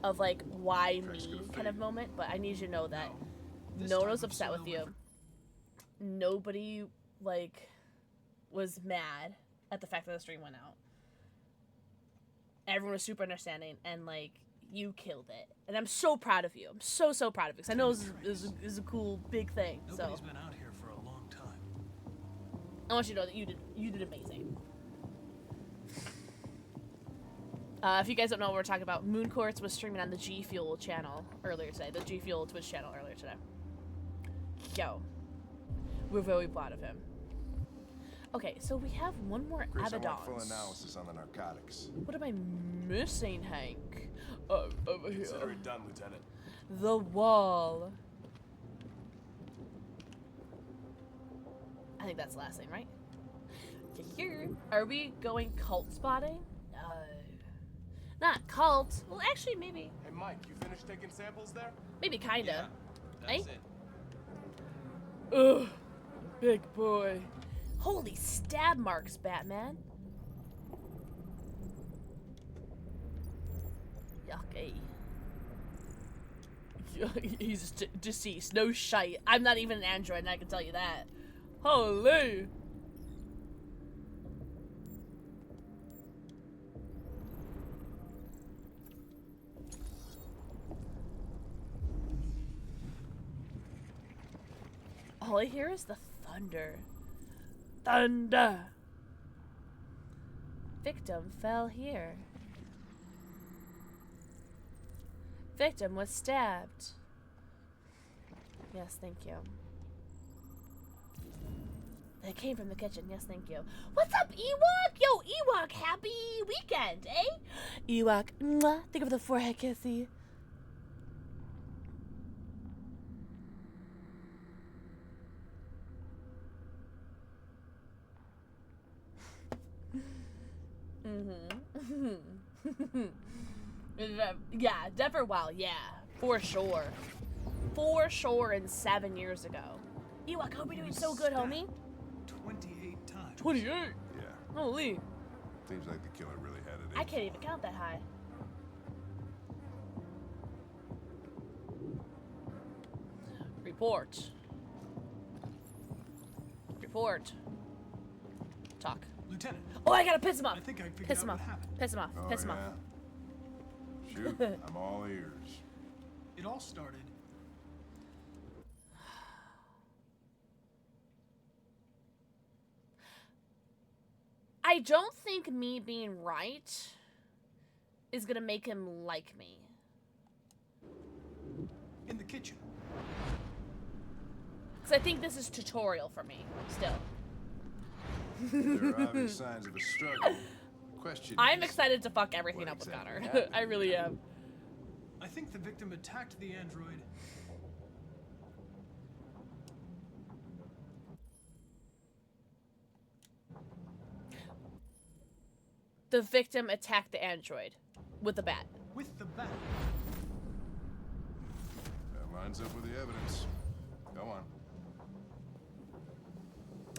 A: of like why me kind of moment, but I need you to know that no one was upset with you. Nobody like was mad at the fact that the stream went out. Everyone was super understanding, and like you killed it, and I'm so proud of you. I'm so proud of you because I know this is a cool big thing.
N: Nobody's been out here for a long time.
A: I want you to know that you did amazing. If you guys don't know what we're talking about, Moon Quartz was streaming on the G Fuel channel earlier today. The G Fuel Twitch channel earlier today. Yo. We're very proud of him. Okay, so we have one more
G: Chris,
A: Abaddon.
G: I want full analysis on the narcotics.
A: What am I missing, Hank? Over here.
G: Consider it done, Lieutenant.
A: The wall. I think that's the last thing, right? Here. Are we going cult spotting? No. Not cult. Well, actually, maybe.
G: Hey, Mike, you finished taking samples there?
A: Maybe kinda.
T: Yeah, that's it.
A: Ugh. Big boy. Holy stab marks, Batman. Yucky. He's deceased. No shite. I'm not even an android, and I can tell you that. Holy. All I hear is the thunder. Thunder! Victim fell here. Victim was stabbed. Yes, thank you. They came from the kitchen. Yes, thank you. What's up, Ewok? Yo, Ewok, happy weekend, eh? Ewok, mwah. Think of the forehead kissy. Yeah, Dever Well, yeah, for sure. For sure, and 7 years ago. Ewok, hope you're doing so good, homie.
N: 28 times.
A: 28?
G: Yeah.
A: Holy.
G: Seems like the killer really had it in.
A: I can't even count that high. Report. Report. Talk.
N: Lieutenant.
A: Oh, I gotta piss him off.
N: I think I figured
A: Piss him
N: out
A: off.
N: what happened.
A: Piss him off.
G: Oh,
A: Piss him off.
G: yeah? Shoot, I'm all ears.
N: It all started.
A: I don't think me being right is gonna make him like me.
N: In the kitchen.
A: Because I think this is tutorial for me, still.
G: There are obvious signs of a struggle. Question
A: I'm
G: is,
A: excited to fuck everything
G: what
A: up with
G: exactly
A: Connor.
G: happened?
A: I really am.
N: I think the victim attacked the android.
A: The victim attacked the android with a bat.
N: With the bat.
G: That lines up with the evidence. Go on.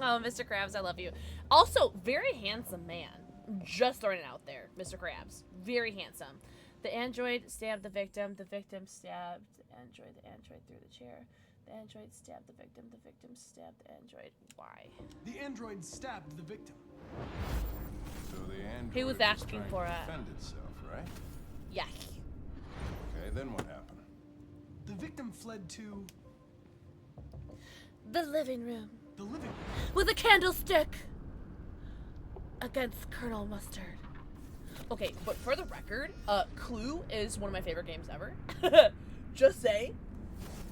A: Oh, Mr. Krabs, I love you. Also, very handsome man. Just throwing it out there, Mr. Krabs. Very handsome. The android stabbed the victim stabbed the android threw the chair. The android stabbed the victim stabbed the android. Why?
N: The android stabbed the victim.
G: So the android
A: He was asking
G: trying
A: for
G: to
A: a-
G: defend itself, right?
A: Yeah.
G: Okay, then what happened?
N: The victim fled to
A: The living room.
N: the living room.
A: With a candlestick. Against Colonel Mustard. Okay, but for the record, Clue is one of my favorite games ever. Just say.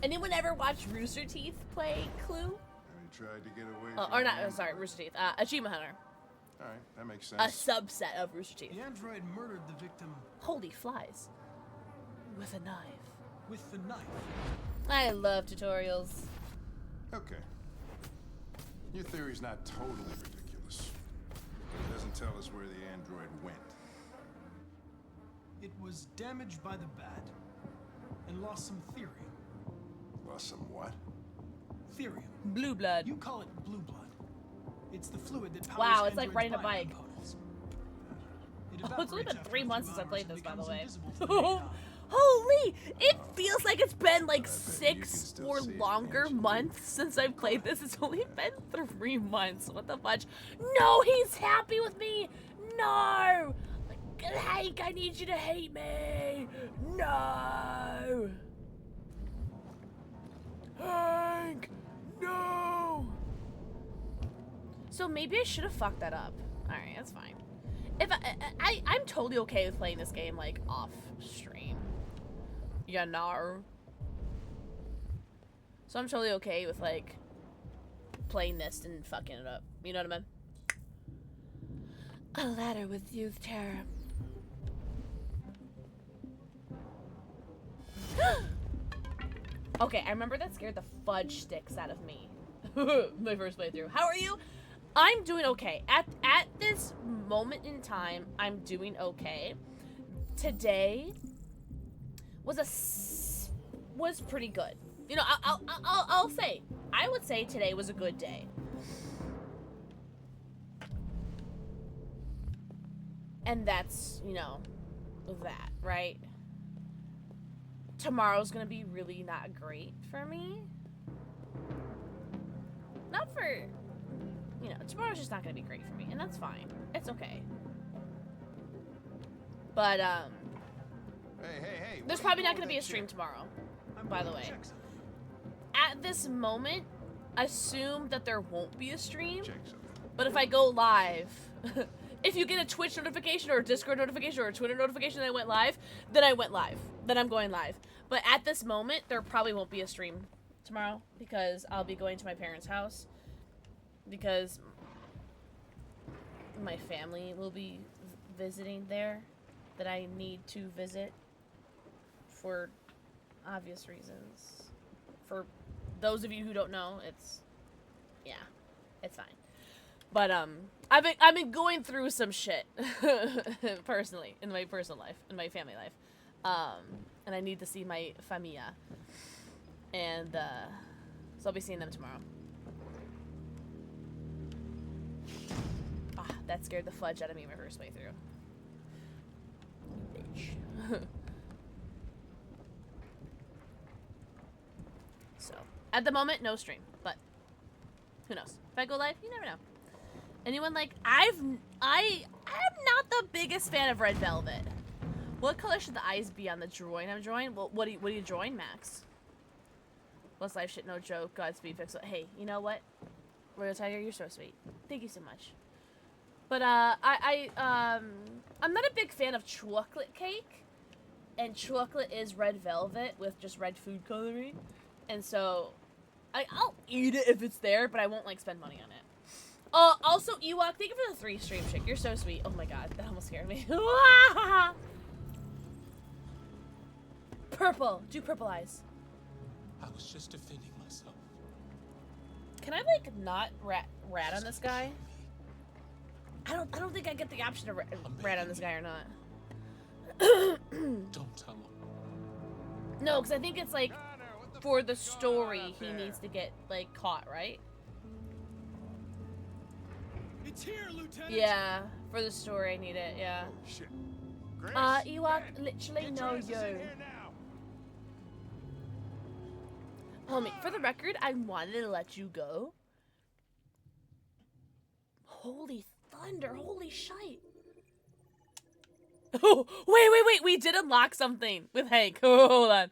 A: Anyone ever watch Rooster Teeth play Clue?
G: And he tried to get away from
A: Or
G: the
A: not,
G: android.
A: sorry, Rooster Teeth. Achievement Hunter.
G: Alright, that makes
A: A
G: sense.
A: subset of Rooster Teeth.
N: The android murdered the victim
A: Holy flies. With a knife.
N: with the knife.
A: I love tutorials.
G: Okay. Your theory's not totally ridiculous. But it doesn't tell us where the android went.
N: It was damaged by the bat and lost some therium.
G: Lost some what?
N: Therium.
A: Blue blood.
N: You call it blue blood. It's the fluid that powers
A: Wow, it's like
N: androids'
A: riding a
N: bio
A: bike.
N: components. It
A: Oh, it's only
N: evaporates
A: been
N: after
A: 3
N: a
A: months
N: few
A: since I played
N: hours
A: this, by
N: and
A: the way.
N: becomes invisible to the naked eye.
A: Holy! It feels like it's been like
G: you can
A: 6
G: still
A: or
G: see it,
A: longer
G: can't you?
A: months since I've played this. It's only been 3 months. What the fudge? No, he's happy with me! No! Like, Hank, I need you to hate me! No! Hank! No! So maybe I should have fucked that up. Alright, that's fine. If I'm totally okay with playing this game, like, off stream. You know? So I'm totally okay with, like, playing this and fucking it up. You know what I mean? A ladder with youth terror. Okay, I remember that scared the fudge sticks out of me. My first playthrough. How are you? I'm doing okay. At this moment in time, I'm doing okay. Today was pretty good. You know, I'll say, I would say today was a good day. And that's, you know, that, right? tomorrow's gonna be really not great for me. Not for, you know, tomorrow's just not gonna be great for me, and that's fine. It's okay. But,
G: Hey,
A: there's probably not gonna be a stream tomorrow, by the way. At this moment, assume that there won't be a stream, but if I go live, if you get a Twitch notification or a Discord notification or a Twitter notification that I went live, then I went live. Then I'm going live. But at this moment, there probably won't be a stream tomorrow because I'll be going to my parents' house because my family will be visiting there that I need to visit for obvious reasons. For those of you who don't know, it's fine. But I've been going through some shit personally in my personal life, in my family life, and I need to see my familia, and so I'll be seeing them tomorrow. Ah, that scared the fudge out of me my first way through. Bitch. So at the moment, no stream, but who knows? If I go live, you never know. Anyone like I'm not the biggest fan of Red Velvet. What color should the eyes be on the drawing I'm drawing? Well, what do you drawing, Max? Less life shit, no joke. Godspeed, Pixel. Hey, you know what? Royal Tiger, you're so sweet. Thank you so much. But I'm not a big fan of chocolate cake, and chocolate is red velvet with just red food coloring, and so I'll eat it if it's there, but I won't like spend money on it. Also, Ewok, thank you for the 3 stream chick. You're so sweet. Oh my god, that almost scared me. Purple. Do purple eyes.
D: I was just defending myself.
A: Can I like not rat on this guy? I don't think I get the option to rat on this guy or not.
D: Don't tell him.
A: No, because I think it's like for the story he needs to get like caught, right?
N: It's here, Lieutenant.
A: Yeah, for the story I need it. Yeah.
G: Oh, shit.
A: Ewok, literally no yo. Homie, for the record, I wanted to let you go. Holy thunder! Holy shite! Oh, wait! We did unlock something with Hank. Oh, hold on.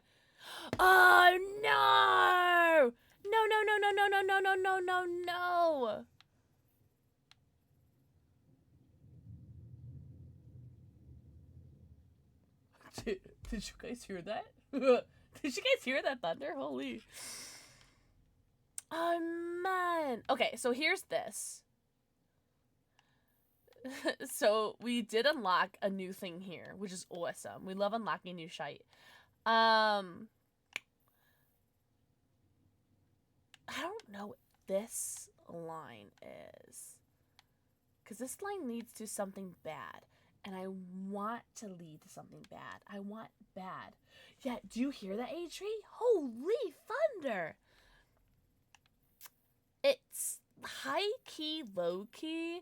A: Oh no! No! Did you guys hear that? Did you guys hear that thunder? Holy. Oh man. Okay, so here's this. So we did unlock a new thing here, which is awesome. We love unlocking new shite. I don't know what this line is. Because this line leads to something bad. And I want to lead to something bad. I want bad. Yeah, do you hear that, A-Tree? Holy thunder! It's high-key, low-key,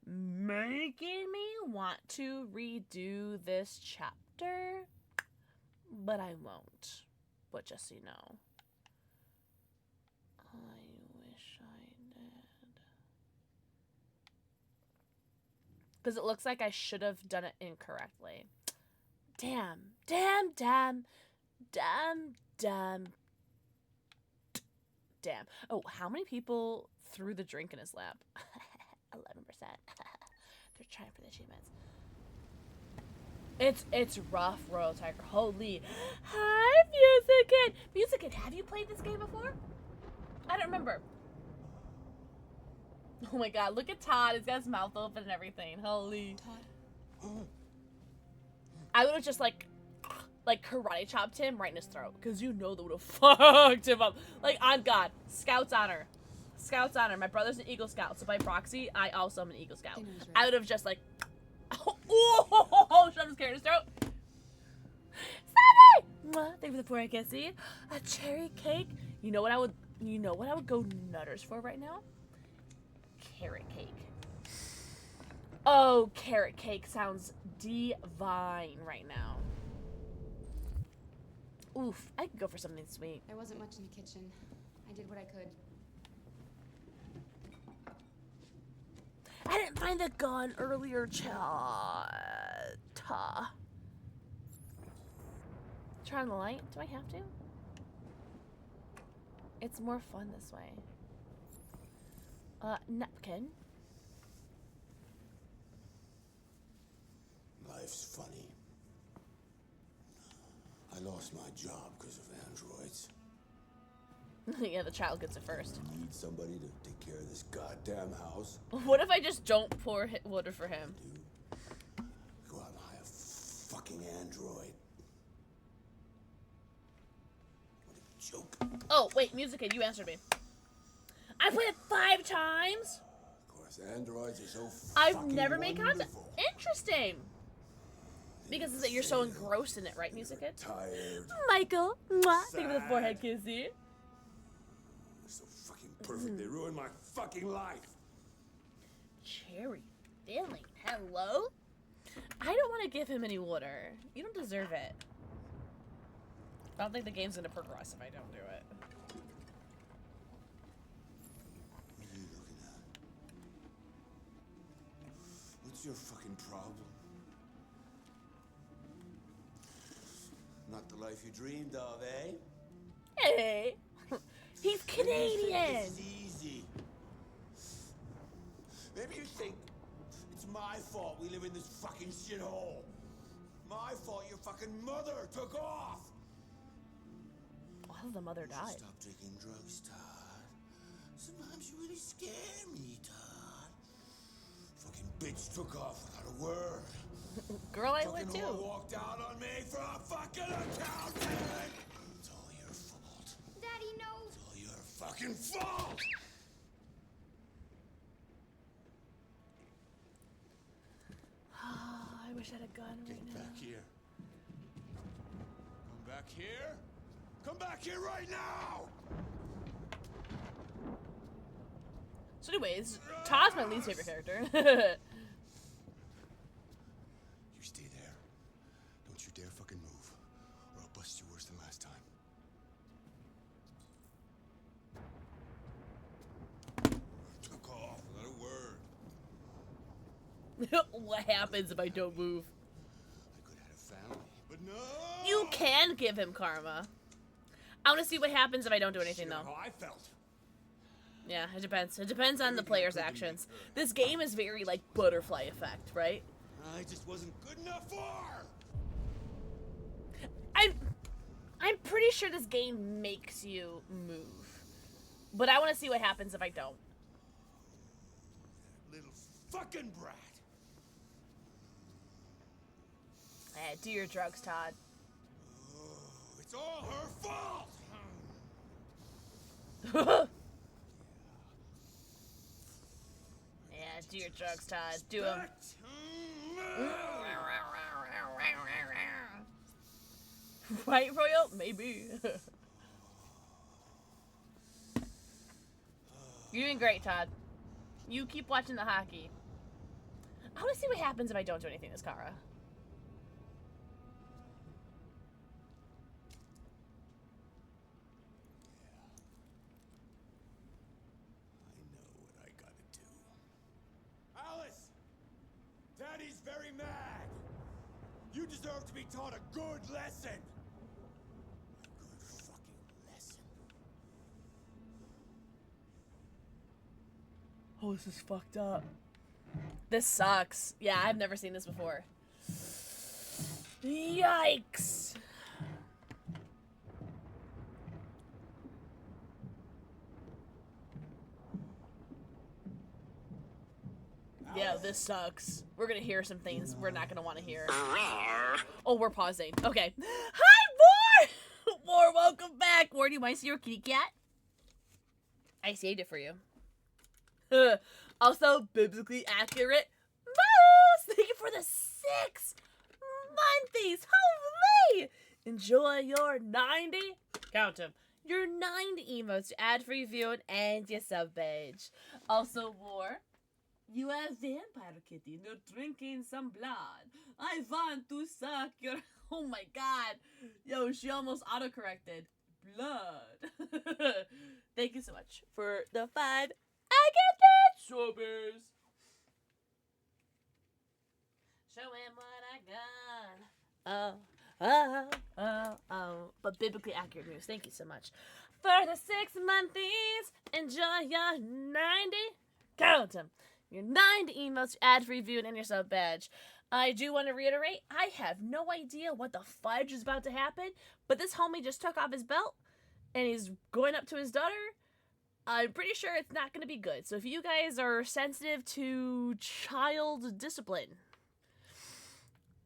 A: making me want to redo this chapter. But I won't. But just so you know. I wish I did. Because it looks like I should have done it incorrectly. Damn. Oh, how many people threw the drink in his lap? 11%. They're trying for the achievements. It's rough, Royal Tiger. Holy. Hi, Musicid. Musicid, have you played this game before? I don't remember. Oh my god, look at Todd. He's got his mouth open and everything. Holy. Todd. I would have just like karate chopped him right in his throat. Because you know that would have fucked him up. Like, on God. Scouts honor. Scouts honor. My brother's an Eagle Scout. So by proxy, I also am an Eagle Scout. I would have just like... Oh, shut his carrot in his throat. Sammy! Thank you for the 4 I can see. A cherry cake. You know what I would go nutters for right now? Carrot cake. Oh, carrot cake sounds divine right now. Oof, I could go for something sweet.
L: There wasn't much in the kitchen. I did what I could.
A: I didn't find the gun earlier, chat. Turn on the light? Do I have to? It's more fun this way. Napkin.
C: Life's funny. I lost my job because of androids.
A: Yeah, the child gets it first.
C: I need somebody to take care of this goddamn house.
A: What if I just don't pour water for him?
C: Go out and hire a fucking android. What a joke.
A: Oh, wait, music kid, you answered me. I played it 5 times?
C: Of course, androids are so
A: I've never made content. Interesting. Because it's that you're so engrossed in it, right, music kid?
C: Tired.
A: Michael, mwah. Think of the forehead kissy.
C: So fucking perfect. They ruined my fucking life.
A: Cherry filling. Hello? I don't want to give him any water. You don't deserve it. I don't think the game's gonna progress if I don't do it.
C: What are you looking at? What's your fucking problem? Not the life you dreamed of, eh?
A: Hey! He's Canadian!
C: This is easy. Maybe you think it's my fault we live in this fucking shithole. My fault your fucking mother took off.
A: Well, the mother died.
C: Stop drinking drugs, Todd. Sometimes you really scare me, Todd. Fucking bitch took off without a word.
A: Girl, I
C: Fucking
A: would too.
C: whore walked out on me for a fucking accountant. It's all your fault.
P: Daddy, no.
C: It's all your fucking fault.
A: I wish I had a gun right
C: Get
A: now.
C: back here. Come back here. Come back here right now.
A: So anyways, Todd's my least favorite character.
C: You stay there. Don't you dare fucking move, or I'll bust you worse than last time. Took off without a word.
A: What happens if I don't move?
C: I could have had a family, but no.
A: You can give him karma. I want to see what happens if I don't do anything, though.
C: How I felt.
A: Yeah, it depends. It depends on the player's actions. This game is very, like, butterfly effect, right?
C: I just wasn't good enough for her.
A: I'm pretty sure this game makes you move. But I want to see what happens if I don't.
C: Little fucking brat.
A: Do your drugs, Todd.
C: Oh, it's all her fault.
A: Yeah, do your drugs, Todd. Do them. Right, Royal? Maybe. You're doing great, Todd. You keep watching the hockey. I want to see what happens if I don't do anything this Kara.
C: Alice! Daddy's very mad! You deserve to be taught a good lesson! A good fucking lesson.
A: Oh, this is fucked up. This sucks. Yeah, I've never seen this before. Yikes! Yeah, this sucks. We're gonna hear some things we're not gonna want to hear. Oh, we're pausing. Okay. Hi, War! War, welcome back. War, do you mind to see your kitty cat? I saved it for you. Also, biblically accurate. Mouse! Thank you for the 6 months. Holy! Enjoy your 90. Count them. Your 90 emotes to add free viewing and your sub page. Also, War. You are vampire kitten. You're drinking some blood. I want to suck your... Oh my god. Yo, she almost autocorrected. Blood. Thank you so much for the 5. I get that. Sobers. Show him what I got. Oh. But biblically accurate news. Thank you so much. For the 6 monthlies, enjoy your 90. Count them. Your 90 emotes, ad-free view, and your sub badge. I do want to reiterate, I have no idea what the fudge is about to happen, but this homie just took off his belt, and he's going up to his daughter. I'm pretty sure it's not going to be good. So if you guys are sensitive to child discipline,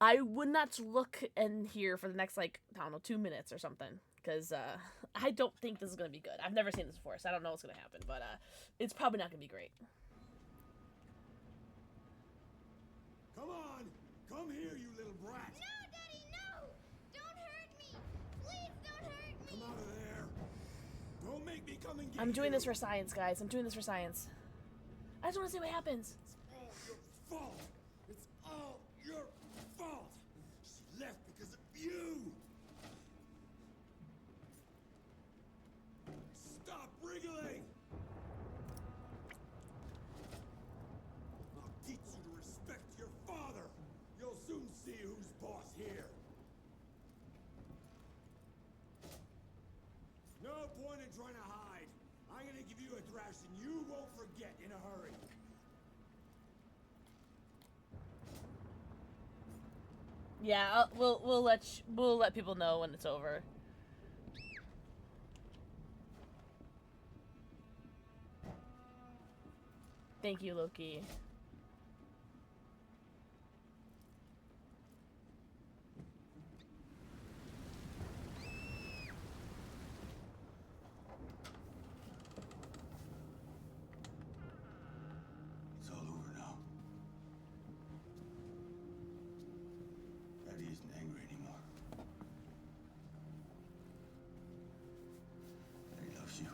A: I would not look in here for the next, like, I don't know, 2 minutes or something. Because I don't think this is going to be good. I've never seen this before, so I don't know what's going to happen. But it's probably not going to be great.
C: Come on! Come here, you little brat!
P: No, Daddy, no! Don't hurt me! Please don't hurt me!
C: Come out of there! Don't make me come and get
A: I'm doing
C: you.
A: this for science, guys. I'm doing this for science. I just want to see what happens.
C: It's all your fault! It's all your fault! She left because of you! Stop wriggling! I'll teach you to respect your father! You'll soon see who's boss here! No point in trying to hide. I'm gonna give you a thrashing you won't forget in a hurry.
A: Yeah, we'll let people know when it's over. Thank you, Loki.
C: It's all over now. Daddy isn't angry anymore. Daddy loves you.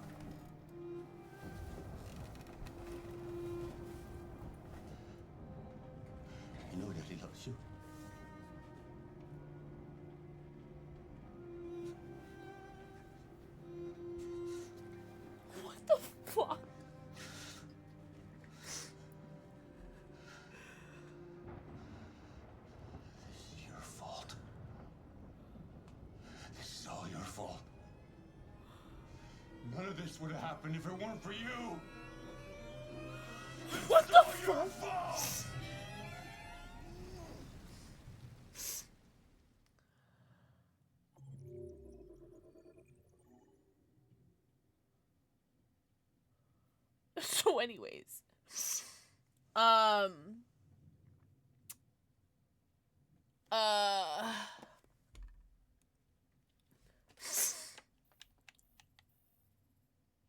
C: You know Daddy loves you.
A: What the fuck?
C: This is your fault. This is all your fault. None of this would have happened if it weren't for you.
A: What the fuck? So anyways, I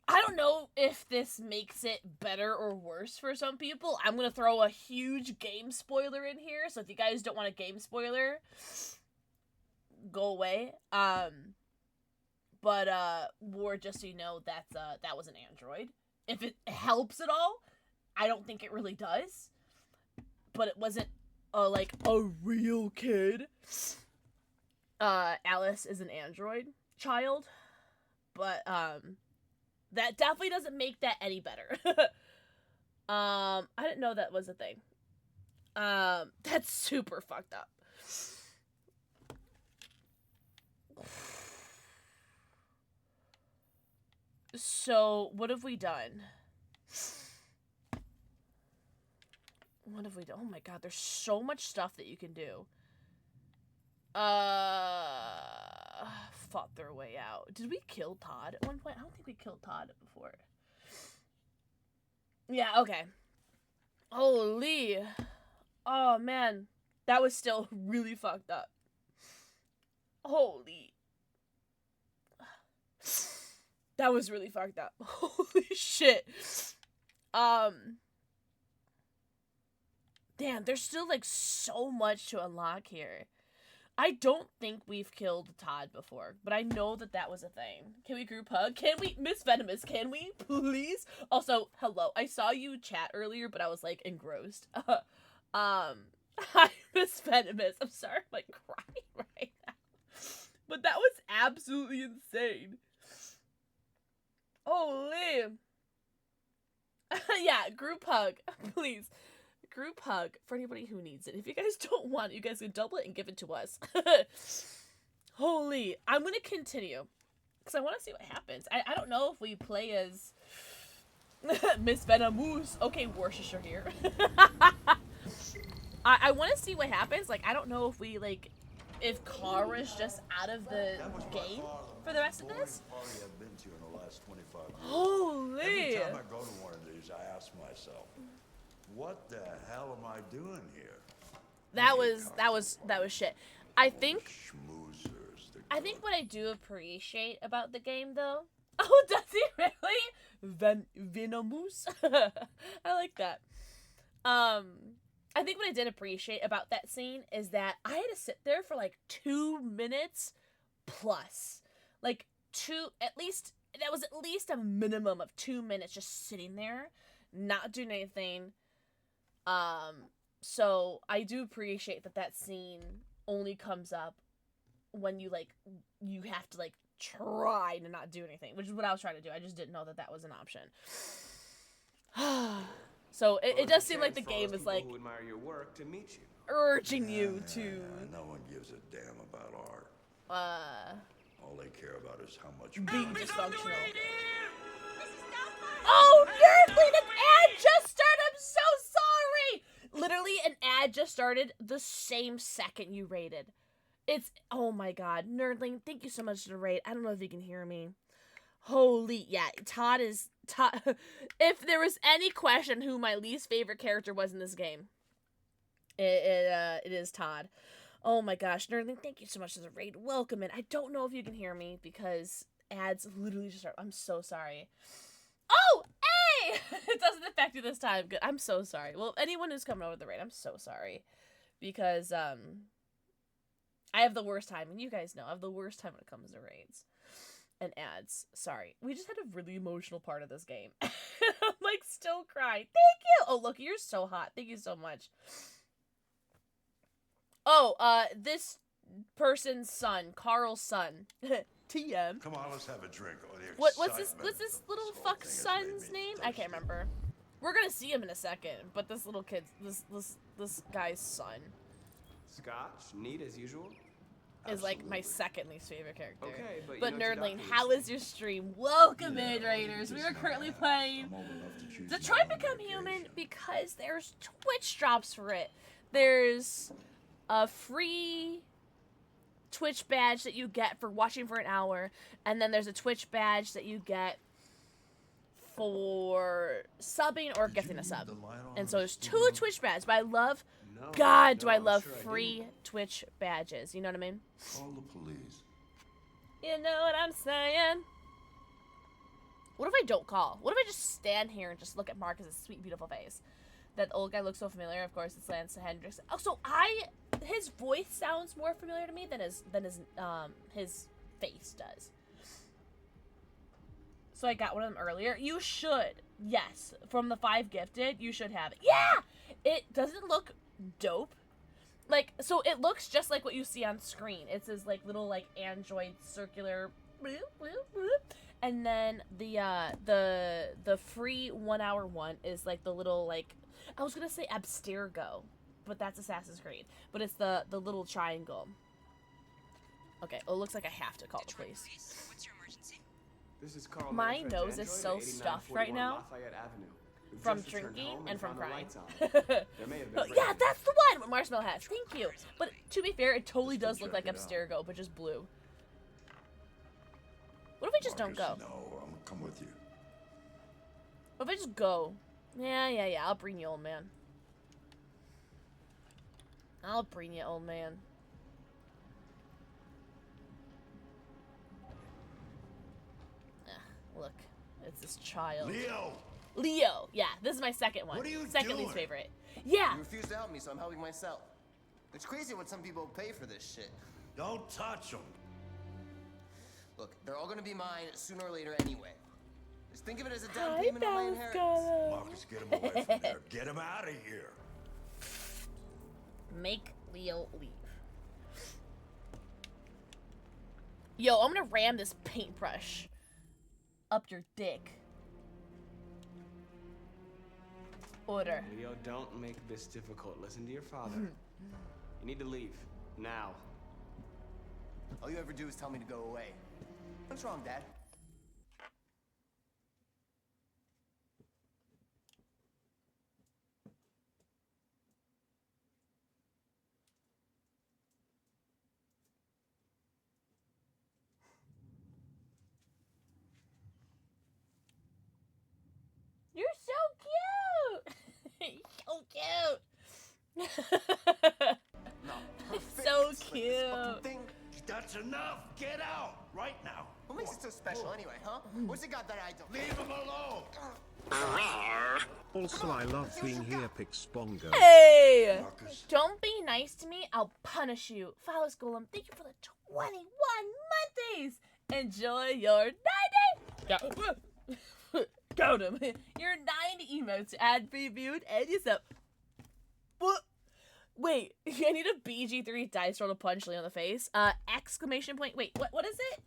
A: don't know if this makes it better or worse for some people. I'm gonna throw a huge game spoiler in here, so if you guys don't want a game spoiler, go away. But War, just so you know, that was an android. If it helps at all, I don't think it really does. But it wasn't like a real kid. Alice is an android child, but that definitely doesn't make that any better. I didn't know that was a thing. That's super fucked up. So, what have we done? What have we done? Oh my god, there's so much stuff that you can do. Fought their way out. Did we kill Todd at one point? I don't think we killed Todd before. Yeah, okay. Holy. Oh, man. That was still really fucked up. Holy. That was really fucked up. Holy shit. Damn, there's still, like, so much to unlock here. I don't think we've killed Todd before, but I know that that was a thing. Can we group hug? Can we? Miss Venomous, can we? Please? Also, hello. I saw you chat earlier, but I was, like, engrossed. Hi, Miss Venomous. I'm sorry I'm, like, crying right now. But that was absolutely insane. Holy. Yeah, group hug. Please. Group hug for anybody who needs it. If you guys don't want it, you guys can double it and give it to us. Holy. I'm going to continue. Because I want to see what happens. I don't know if we play as Miss Venomous. Okay, Worcestershire here. I want to see what happens. Like, I don't know if we, like, if Kara's just out of the game for the rest of this.
R: I've been to in the last 25 years.
A: Holy.
R: Every time I go to one of these, I ask myself, what the hell am I doing here?
A: That was shit. I think what I do appreciate about the game, though. Oh, does he really? Venomous. I like that. I think what I did appreciate about that scene is that I had to sit there for like 2 minutes plus. Like that was at least a minimum of 2 minutes just sitting there, not doing anything. So I do appreciate that scene only comes up when you have to like try to not do anything, which is what I was trying to do. I just didn't know that was an option. So it does seem like the game is like
Q: who admire your work to meet you.
A: urging you to.
R: No one gives a damn about art. All they care about is how much
A: being dysfunctional. Oh, Nerdly, an ad just started. I'm so sorry. Literally, an ad just started the same second you rated. Oh my god, Nerdling, thank you so much for the raid. I don't know if you can hear me. Holy, yeah, Todd. If there was any question who my least favorite character was in this game, it is Todd. Oh my gosh, Nerdling, thank you so much for the raid. Welcome in. I don't know if you can hear me because ads literally just start. I'm so sorry. Oh, hey! It doesn't affect you this time. Good. I'm so sorry. Well, anyone who's coming over the raid, I'm so sorry. Because, I have the worst time, and you guys know, I have the worst time when it comes to raids. And ads. Sorry. We just had a really emotional part of this game. I'm, like, still crying. Thank you! Oh, look, you're so hot. Thank you so much. Oh, this person's son. Carl's son. TM.
R: Come on, let's have a drink.
A: What's this little fuck son's name? I can't remember. We're gonna see him in a second, but this little kid's this guy's son
Q: Scotch, neat as usual.
A: is like my second least favorite character.
Q: Okay,
A: but Nerdling, how is your stream? Welcome in, Raiders. We are currently playing Detroit Become Human because there's Twitch drops for it. There's a free Twitch badge that you get for watching for an hour, and then there's a Twitch badge that you get for subbing or gifting a sub. And so there's 2 Twitch badges, but I love, do I love free Twitch badges. You know what I mean?
R: Call the police.
A: You know what I'm saying? What if I don't call? What if I just stand here and just look at Marcus's sweet, beautiful face? That old guy looks so familiar. Of course, it's Lance Hendricks. Oh, so his voice sounds more familiar to me than his face does. So I got one of them earlier. You should, yes, from the 5 gifted, you should have it. Yeah, it doesn't look dope. Like, so it looks just like what you see on screen. It's this like little like Android circular, bloop, bloop, bloop. And then the free 1 hour one is like the little like, I was gonna say Abstergo, but that's Assassin's Creed. But it's the little triangle. Okay, it looks like I have to call the police.
Q: What's your emergency? This is Carl.
A: My nose is so stuffed right now from drinking and from crying. Yeah, that's the one with marshmallow hats. Thank you. But to be fair, it totally does look like Abstergo, but just blue. What if I just don't go?
R: No, I'm gonna come with you.
A: What if I just go? Yeah, I'll bring you, old man. I'll bring you, old man. Look, it's this child. Leo! Yeah, this is my second one.
S: What are you
A: second
S: doing?
A: least favorite. Yeah!
S: You refused to help me, so I'm helping myself. It's crazy what some people pay for this shit.
R: Don't touch them.
S: Look, they're all gonna be mine sooner or later anyway. Just think of it as a down payment on my inheritance.
R: Marcus, get him away from there. Get him out of here.
A: Make Leo leave. Yo, I'm gonna ram this paintbrush up your dick. Order.
Q: Leo, don't make this difficult. Listen to your father. You need to leave. Now.
S: All you ever do is tell me to go away. What's wrong, Dad?
A: You're so cute. So cute.
S: Perfect.
A: So
S: Like this
A: cute.
S: fucking thing.
R: That's enough. Get out right now.
S: What makes it so special anyway, huh? What's it got that I don't?
R: Leave him alone.
B: Also, I love being here, PixelxKitten.
A: Hey!
R: Marcus.
A: Don't be nice to me. I'll punish you. Phallus Golem, thank you for the 21 months. Enjoy your 90. Go to me. Your 90 emotes ad previewed and you up. Wait, I need a BG3 dice roll to punch Lee on the face. Exclamation point. Wait, what is it?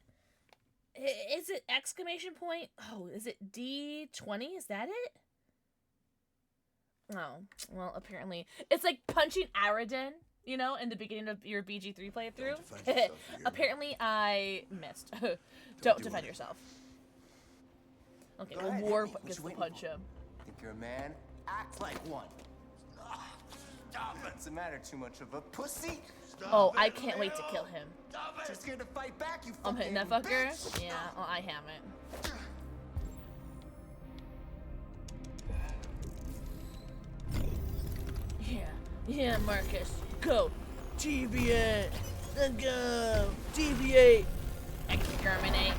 A: Is it exclamation point? Oh, is it D20? Is that it? Oh, well, apparently. It's like punching Aradin, you know, in the beginning of your BG3 playthrough. Apparently, I missed. Don't defend yourself. Okay, well, War gets to punch him.
S: Think you're a man? Act like one. Stop it. Doesn't matter too much of a pussy.
A: Oh, I can't wait to kill him.
S: Too scared to fight back, you
A: I'm hitting that
S: fucking
A: fucker.
S: bitch.
A: Yeah, well, I haven't. Yeah, Marcus. Go. Deviate. Let's go. Deviate. Exterminate.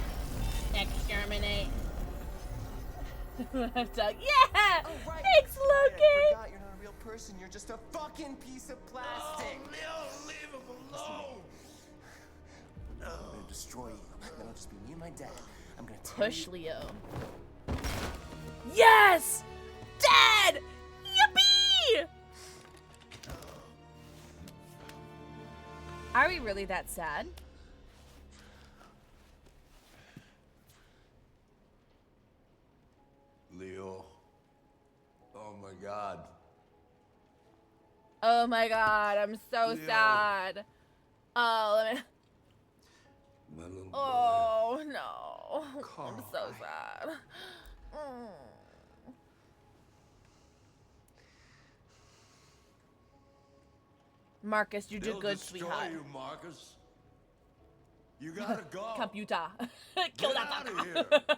A: Exterminate. Yeah!
S: Oh, right.
A: Thanks,
S: I
A: Loki!
S: forgot you're not a real person. You're just a fucking piece of plastic.
R: Oh, Leo, leave him alone.
S: I'm gonna destroy you. Then it'll just be me and my dad. I'm gonna tear
A: Push
S: you.
A: Leo. Yes! Dad! Yippee! Are we really that sad?
R: Leo. Oh my God.
A: Oh my god, I'm so
R: Leo.
A: sad. Oh, let me...
R: My little boy.
A: Oh, no. I'm
R: Carl.
A: so sad. Mm. Marcus, you did
R: They'll
A: good,
R: destroy
A: sweetheart.
R: you, Marcus. You gotta go.
A: Computer. Kill
R: Get
A: that
R: out of
A: fucker.
R: here.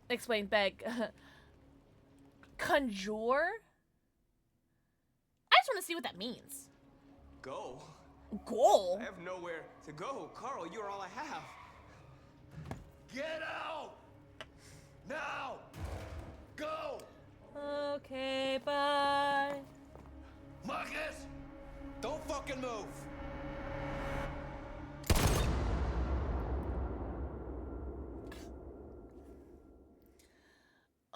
A: Explain, beg. Conjure? I just want to see what that means.
Q: Go.
A: Goal?
Q: I have nowhere to go. Carl, you're all I have.
R: Get out! Now! Go!
A: Okay, bye.
R: Marcus! Don't fucking move!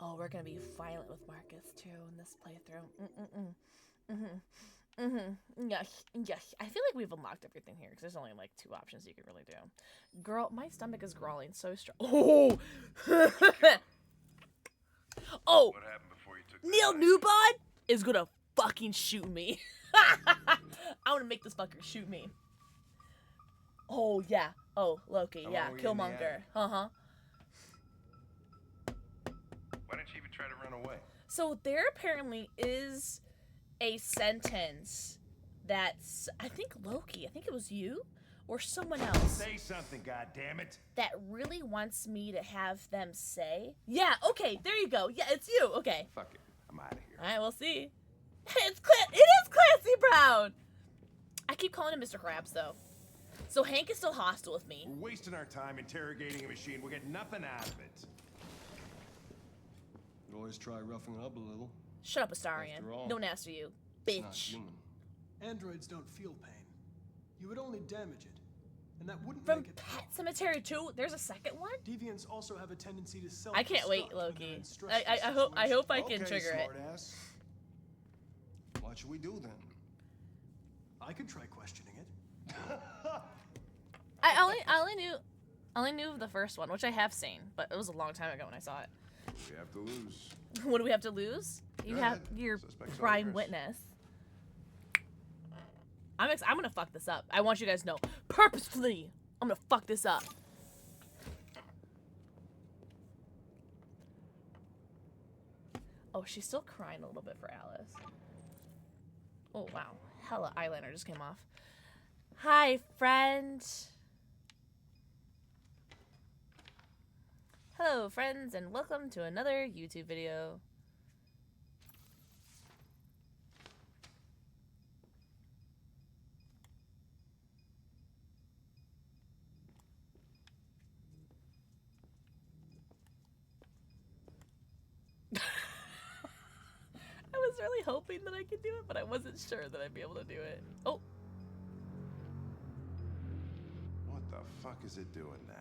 A: Oh, we're gonna be violent with Marcus too in this playthrough. Yes. I feel like we've unlocked everything here because there's only like 2 options you can really do. Girl, my stomach is growling so strong. Oh! Oh!
G: What happened before you took
A: Neil Newbon is gonna fucking shoot me. I wanna make this fucker shoot me. Oh, yeah. Oh, Loki,
G: How
A: yeah.
G: long were you in the
A: Killmonger.
G: attic?
A: Uh-huh.
G: Why didn't you even try to run away?
A: So there apparently is a sentence that's, I think Loki, I think it was you or someone else
G: Say something, goddammit.
A: that really wants me to have them say. Yeah, okay, there you go. Yeah, it's you. Okay.
G: Fuck it. I'm out of here.
A: All right, we'll see. It is Clancy Brown. I keep calling him Mr. Krabs though. So Hank is still hostile with me.
G: We're wasting our time interrogating a machine. We'll get nothing out of it.
V: You can always try roughing it up a little.
A: Shut up, Astarion.
V: After all,
A: Don't ask you,
V: It's not
A: bitch.
V: human.
N: Androids don't feel pain. You would only damage it, and that wouldn't
A: From
N: make it
A: Pet Cemetery 2, there's a second one?
N: Deviants also have a tendency to self-destruct.
A: I can't wait,
N: when they're
A: Loki.
N: in stressful
A: I hope I can
G: Okay,
A: trigger it.
G: smartass. What should we do then?
N: I could try questioning it.
A: I only knew of the first one, which I have seen, but it was a long time ago when I saw it.
G: We have to lose.
A: What do we have to lose? You
G: Go
A: have
G: ahead.
A: your
G: Suspect's all
A: prime
G: yours.
A: witness. I'm gonna fuck this up. I want you guys to know. Purposefully, I'm gonna fuck this up. Oh, she's still crying a little bit for Alice. Oh, wow. Hella eyeliner just came off. Hi, friend. Hello, friends, and welcome to another YouTube video. I was really hoping that I could do it, but I wasn't sure that I'd be able to do it. Oh.
G: What the fuck is it doing now?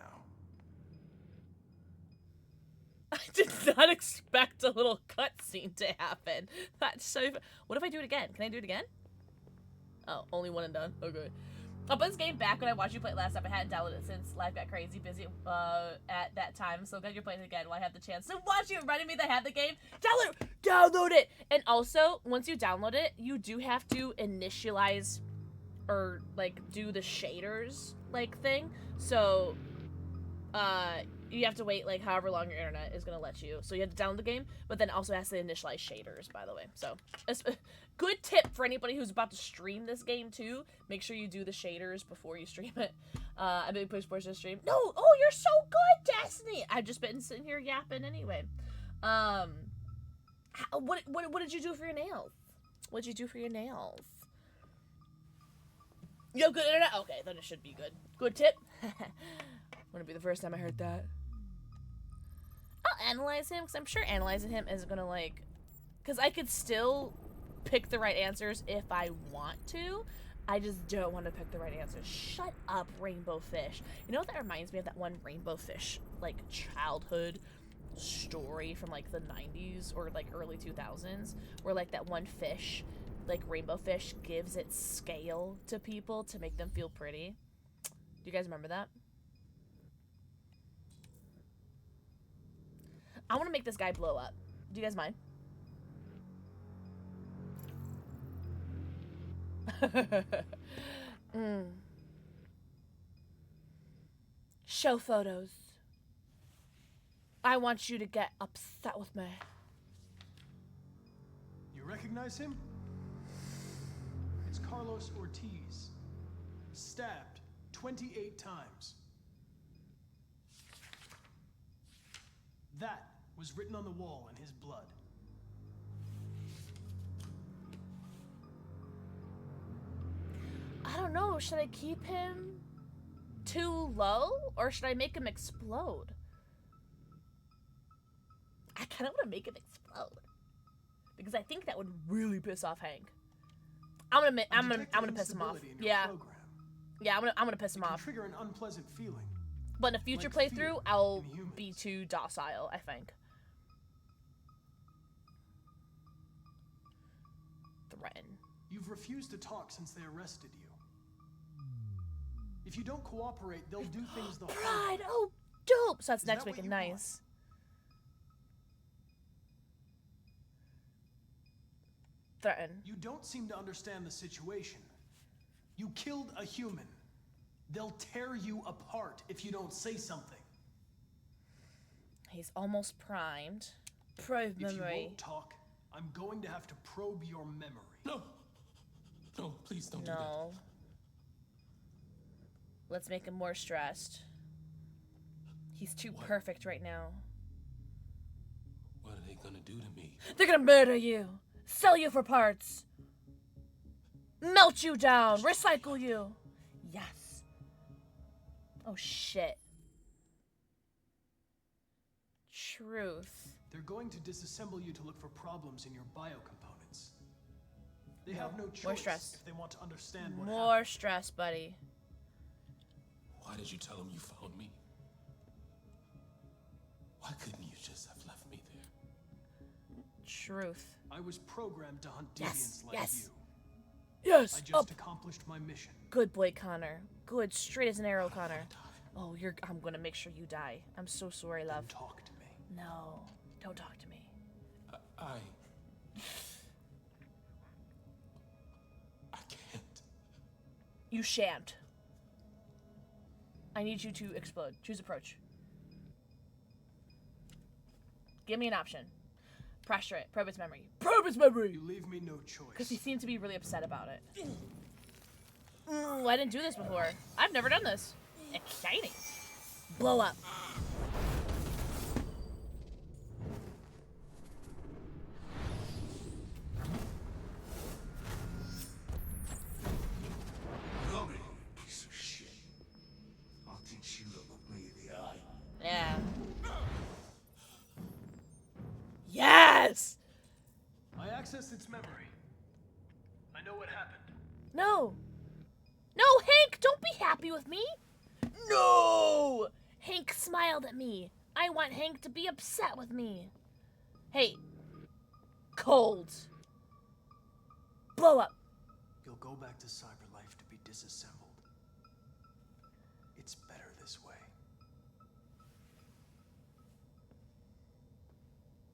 A: I did not expect a little cutscene to happen. That's so... What if I do it again? Can I do it again? Oh, only one and done? Okay. I'll put this game back when I watched you play it last time. I hadn't downloaded it since life got crazy busy at that time. So glad you're playing it again while I have the chance to watch you reminding me that I have the game. Download it! And also, once you download it, you do have to initialize or, like, do the shaders, like, thing. So, you have to wait, like, however long your internet is going to let you. So you have to download the game, but then also has to initialize shaders, by the way. So, good tip for anybody who's about to stream this game, too. Make sure you do the shaders before you stream it. I mean, push to stream. No! Oh, you're so good, Destiny! I've just been sitting here yapping anyway. What did you do for your nails? What did you do for your nails? You have good internet? Okay, then it should be good. Good tip. Wouldn't be the first time I heard that. I'll analyze him, because I'm sure analyzing him isn't gonna, like... Because I could still pick the right answers if I want to. I just don't want to pick the right answers. Shut up, Rainbow Fish. You know what that reminds me of? That one Rainbow Fish, like, childhood story from, like, the 90s or, like, early 2000s, where, like, that one fish, like, Rainbow Fish, gives its scale to people to make them feel pretty. Do you guys remember that? I want to make this guy blow up. Do you guys mind? Show photos. I want you to get upset with me.
N: You recognize him? It's Carlos Ortiz. Stabbed 28 times. That was written on the wall in his blood.
A: I don't know. Should I keep him too low? Or should I make him explode? I kind of want to make him explode. Because I think that would really piss off Hank. I'm gonna piss him off. Yeah. Yeah, I'm gonna piss him off.
N: Trigger an unpleasant feeling.
A: But in a future playthrough, I'll be too docile, I think. Threaten.
N: You've refused to talk since they arrested you. If you don't cooperate, they'll do things the hard way.
A: Oh, dope! So that's next week and nice. Threaten.
N: You don't seem to understand the situation. You killed a human. They'll tear you apart if you don't say something.
A: He's almost primed. Probe memory.
N: If you won't talk, I'm going to have to probe your memory.
D: No. No, please don't do that.
A: No. Let's make him more stressed. He's too perfect right now.
D: What are they gonna do to me?
A: They're gonna murder you. Sell you for parts. Melt you down. Recycle you. Yes. Oh, shit. Truth.
N: They're going to disassemble you to look for problems in your biocomponents. They have no choice
A: More stress.
N: if they want to understand what
A: More
N: happened.
A: stress, buddy.
D: Why did you tell him you found me? Why couldn't you just have left me there?
A: Truth.
N: I was programmed to hunt
A: Yes,
N: deviants like
A: yes.
N: you.
A: Yes.
N: I just accomplished my mission.
A: Good boy, Connor. Good, straight as an arrow, Connor. Oh, I'm gonna make sure you die. I'm so sorry, love.
N: Don't talk to me.
A: No, don't talk to me.
D: I can't.
A: You shan't. I need you to explode. Choose approach. Give me an option. Pressure it. Probe its memory. Probe its memory!
N: You leave me no choice.
A: Because he seems to be really upset about it. Ooh, I didn't do this before. I've never done this. Exciting. Blow up.
C: Piece of shit. I'll teach you to look me in the eye.
A: Yeah. Yes!
N: I accessed its memory. I know what happened.
A: No. No, Hank, don't be happy with me. No! Hank smiled at me. I want Hank to be upset with me. Hey. Cold. Blow up.
N: You'll go back to cyberlife to be disassembled. It's better this way.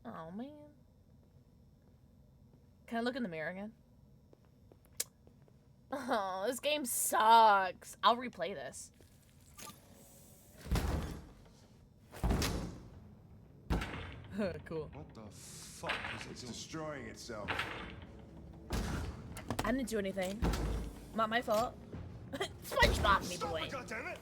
A: Oh, man. Can I look in the mirror again? Oh, this game sucks. I'll replay this. Cool.
G: What the fuck is it? It's destroying itself.
A: I didn't do anything. Not my fault. SpongeBob me, boy.
C: God damn it!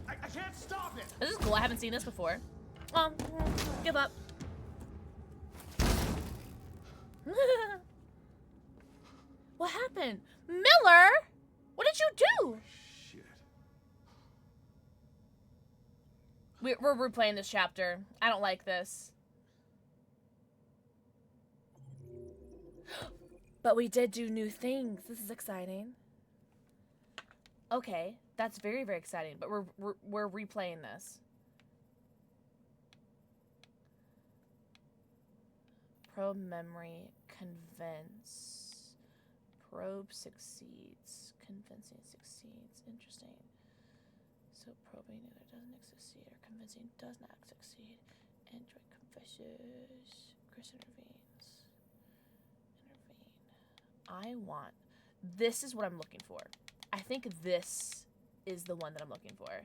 N: I can't stop it!
A: This is cool. I haven't seen this before. Give up. What happened? Miller? What did you do?
G: Shit.
A: We're replaying this chapter. I don't like this. But we did do new things. This is exciting. Okay, that's very, very exciting. But we're replaying this. Probe memory, convince. Probe succeeds. Convincing succeeds. Interesting. So probing either doesn't succeed or convincing does not succeed. Android confesses. Chris intervenes. I want. This is what I'm looking for. I think this is the one that I'm looking for.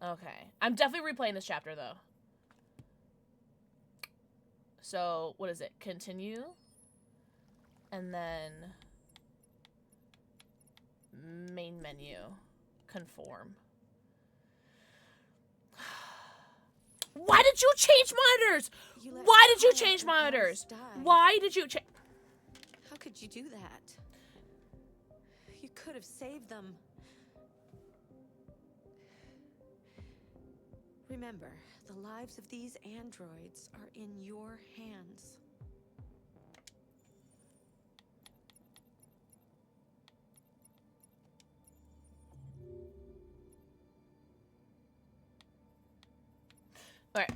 A: Okay. I'm definitely replaying this chapter, though. So, what is it? Continue. And then main menu. Conform. Why did you change monitors? Why did you change monitors? Why did you change?
E: How could you do that? You could have saved them. Remember, the lives of these androids are in your hands.
A: Alright.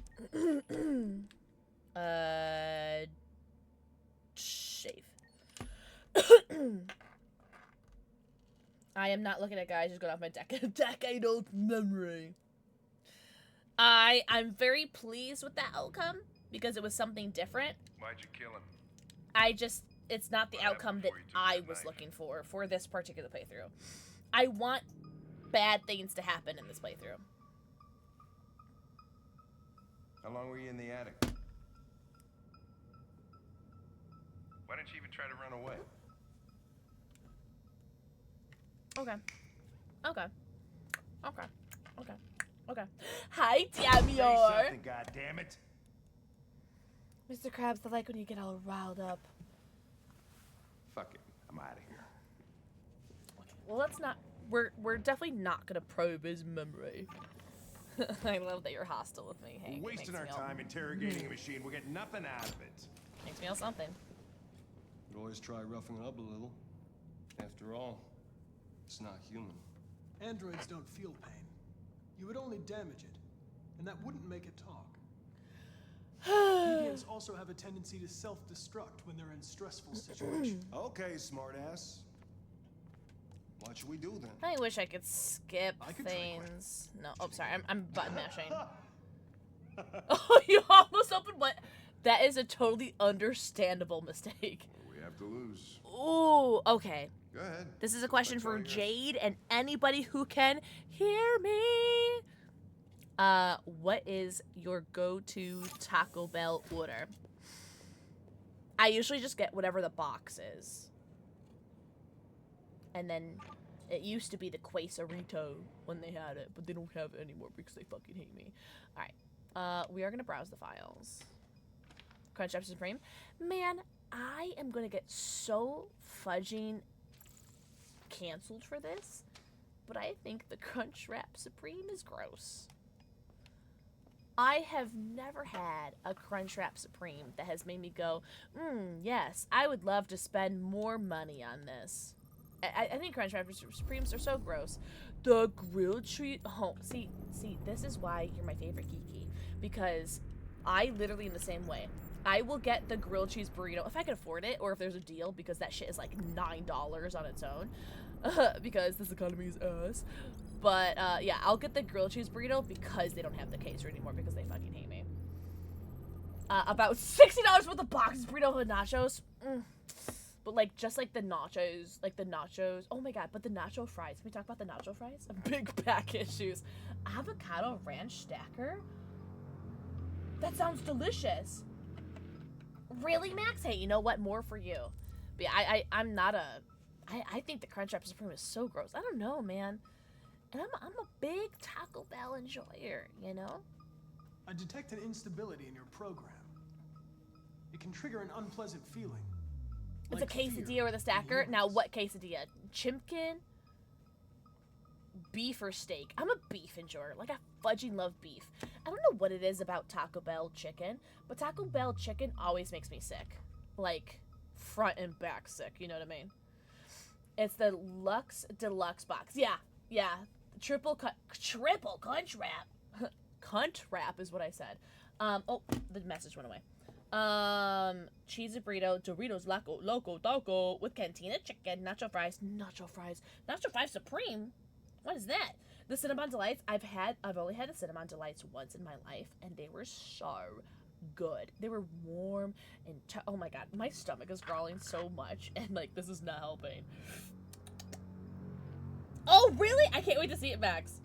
A: Shave. I am not looking at guys just going off my decade-old memory. I'm very pleased with that outcome because it was something different.
G: Why'd you kill him?
A: It's not the outcome that I was looking for this particular playthrough. I want bad things to happen in this playthrough.
G: How long were you in the attic? Why didn't you even try to run away?
A: Okay. Okay. Okay. Okay. Okay. Hi, Damior.
G: Say something, goddammit.
A: Mr. Krabs, I like when you get all riled up.
G: Fuck it. I'm out of here.
A: Well, let's not. We're definitely not gonna probe his memory. I love that you're hostile with me, Hank.
G: We're
A: It
G: wasting
A: makes
G: our
A: me all-
G: time interrogating a machine. We'll get nothing out of it.
A: Makes me all something.
K: You could always try roughing it up a little. After all, it's not human.
N: Androids don't feel pain. You would only damage it, and that wouldn't make it talk. Deviants also have a tendency to self-destruct when they're in stressful situations.
K: Okay, smartass. What should we do then?
A: I wish I could skip
K: could try
A: things. No, oh, sorry, I'm button mashing. Oh, you almost opened what? That is a totally understandable mistake.
G: We have to lose.
A: Ooh, okay.
G: Go ahead.
A: This is a question
G: That's all
A: for
G: yours.
A: Jade and anybody who can hear me. What is your go-to Taco Bell order? I usually just get whatever the box is. And then it used to be the Quesarito when they had it, but they don't have it anymore because they fucking hate me. Alright, we are gonna browse the files. Crunchwrap Supreme. Man, I am gonna get so fudging canceled for this, but I think the Crunchwrap Supreme is gross. I have never had a Crunchwrap Supreme that has made me go, yes, I would love to spend more money on this. I think Crunchwrap Supremes are so gross. The grilled cheese. Oh, see, this is why you're my favorite Kiki. Because I literally in the same way. I will get the grilled cheese burrito if I can afford it, or if there's a deal, because that shit is like $9 on its own. Because this economy is ass. But yeah, I'll get the grilled cheese burrito because they don't have the queso anymore because they fucking hate me. About $60 worth of boxes burrito with nachos. But like just like the nachos. Oh my god! But the nacho fries. Can we talk about the nacho fries? Big back issues. Avocado ranch stacker. That sounds delicious. Really, Max? Hey, you know what? More for you. But yeah, I'm not a. I think the Crunchwrap Supreme is so gross. I don't know, man. And I'm a big Taco Bell enjoyer, you know?
N: I detect an instability in your program. It can trigger an unpleasant feeling.
A: It's
N: like
A: a quesadilla with a stacker. Now, what quesadilla? Chimkin? Beef or steak? I'm a beef enjoyer. Like, I fudging love beef. I don't know what it is about Taco Bell chicken, but Taco Bell chicken always makes me sick. Like, front and back sick, you know what I mean? It's the Lux Deluxe box. Yeah. Triple Crunch Wrap. Cunt wrap is what I said. Oh, the message went away. Cheesy burrito, Doritos Loco Taco with cantina chicken, nacho fries Supreme. What is that? The Cinnamon Delights. I've only had the Cinnamon Delights once in my life, and they were so good. They were warm and oh my god, my stomach is growling so much, and like this is not helping. Oh really? I can't wait to see it, Max.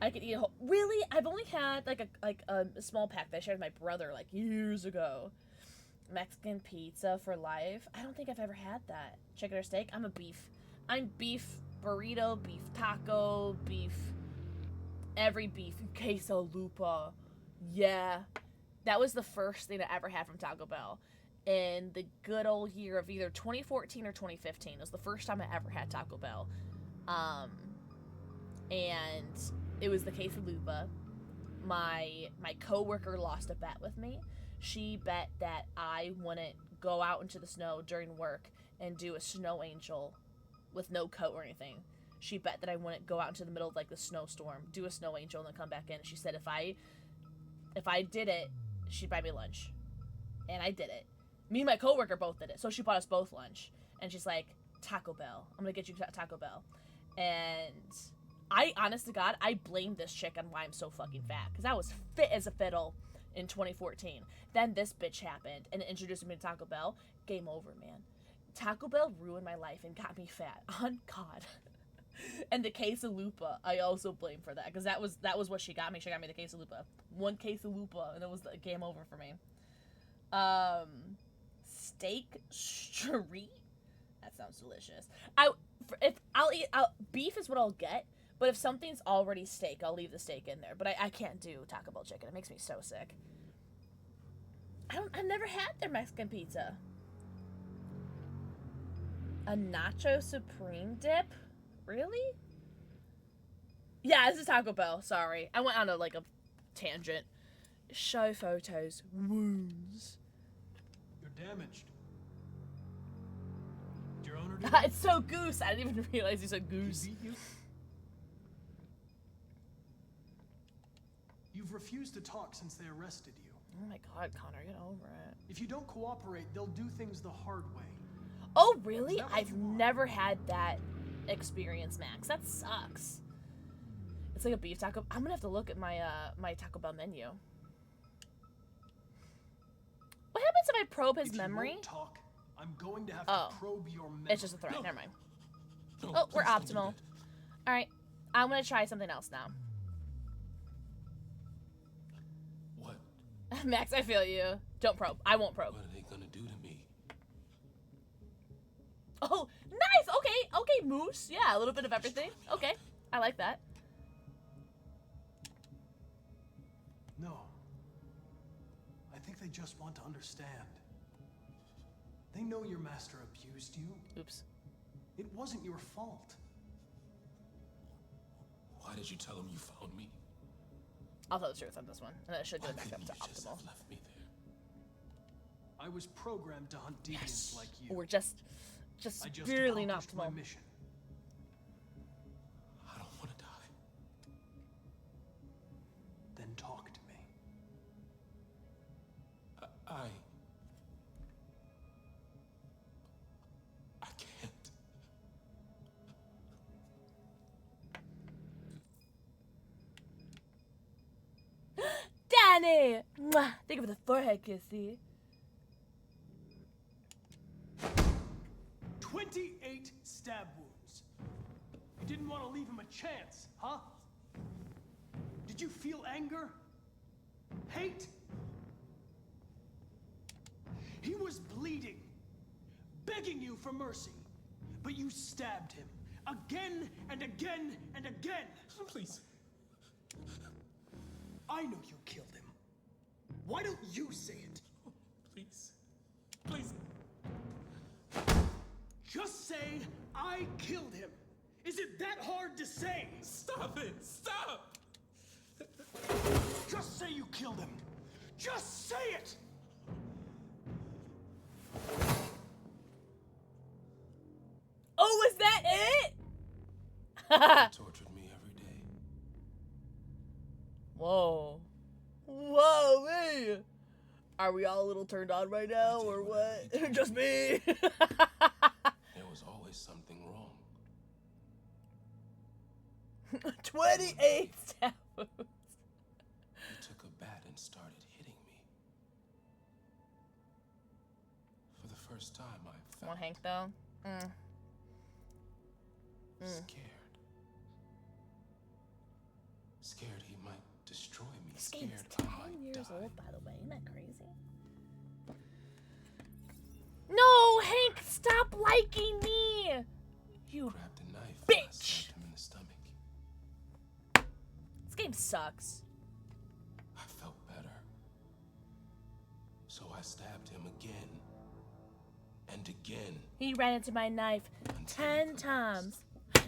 A: I could eat a whole. Really? I've only had like a small pack that I shared with my brother like years ago. Mexican pizza for life. I don't think I've ever had that. Chicken or steak? I'm beef burrito, beef taco, beef. Every beef. Queso lupa. Yeah. That was the first thing I ever had from Taco Bell. In the good old year of either 2014 or 2015. It was the first time I ever had Taco Bell. And it was the quesalupa. My coworker lost a bet with me. She bet that I wouldn't go out into the snow during work and do a snow angel with no coat or anything. She bet that I wouldn't go out into the middle of like the snowstorm, do a snow angel, and then come back in. She said if I did it, she'd buy me lunch. And I did it. Me and my coworker both did it. So she bought us both lunch. And she's like, Taco Bell. I'm gonna get you Taco Bell. And I, honest to God, I blame this chick on why I'm so fucking fat. Because I was fit as a fiddle in 2014. Then this bitch happened and introduced me to Taco Bell. Game over, man. Taco Bell ruined my life and got me fat. On God. And the quesalupa, I also blame for that. Because that was what she got me. She got me the quesalupa. One quesalupa, and it was the game over for me. Steak street? That sounds delicious. Beef is what I'll get. But if something's already steak, I'll leave the steak in there. But I can't do Taco Bell chicken. It makes me so sick. I've never had their Mexican pizza. A nacho supreme dip? Really? Yeah, this is Taco Bell. Sorry. I went on a tangent. Show photos. Wounds.
N: You're damaged. Did your owner do
A: It's so Goose. I didn't even realize you said Goose.
N: He beat you? You've refused to talk since they arrested you.
A: Oh my god, Connor, get over it.
N: If you don't cooperate, they'll do things the hard way.
A: Oh, really? I've never had that experience, Max. That sucks. It's like a beef taco. I'm gonna have to look at my my Taco Bell menu. What happens if I probe his memory?
N: If you won't talk, I'm going to have to probe your memory.
A: It's just a threat. Never mind. Oh, we're optimal. All right, I'm gonna try something else now.
D: What?
A: Max, I feel you. Don't probe. I won't probe.
D: What are they gonna do to me?
A: Oh, nice. Okay, okay, Moose. Yeah, a little bit of everything. Okay, I like that.
N: No. I think they just want to understand. They know your master abused you.
A: Oops.
N: It wasn't your fault.
D: Why did you tell him you found me?
A: I'll tell the truth on this one, and then it should go back up to optimal.
D: Left me there.
N: I was programmed to hunt deviants like you.
A: Or just
N: I just
A: barely not
N: accomplished my
A: optimal.
N: mission.
D: I don't want to die.
N: Then talk to me.
D: I can't.
A: Danny! Mwah! Think of the forehead kissy.
N: 28 stab wounds. You didn't want to leave him a chance, huh? Did you feel anger? Hate? He was bleeding, begging you for mercy, but you stabbed him again and again and again.
D: Please.
N: I know you killed him. Why don't you say it?
D: Please. Please.
N: Just say, I killed him. Is it that hard to say?
D: Stop it! Stop!
N: Just say you killed him. Just say it!
A: Oh, was that it?
D: Tortured me every day.
A: Whoa. Whoa, me! Are we all a little turned on right now, or what? Just me!
D: There was always something wrong.
A: 28 stab wounds.
D: You took a bat and started hitting me. For the first time, I felt
A: Want Hank, though?
D: scared. Scared he might destroy me.
A: This
D: Scared
A: game's
D: I
A: 10
D: might
A: years
D: die.
A: old, by the way. Isn't that crazy? No, Hank, stop liking me! You
D: Grabbed a knife and I
A: bitch!
D: stabbed him in the stomach.
A: This game sucks.
D: I felt better. So I stabbed him again. And again.
A: He ran into my knife 10 times.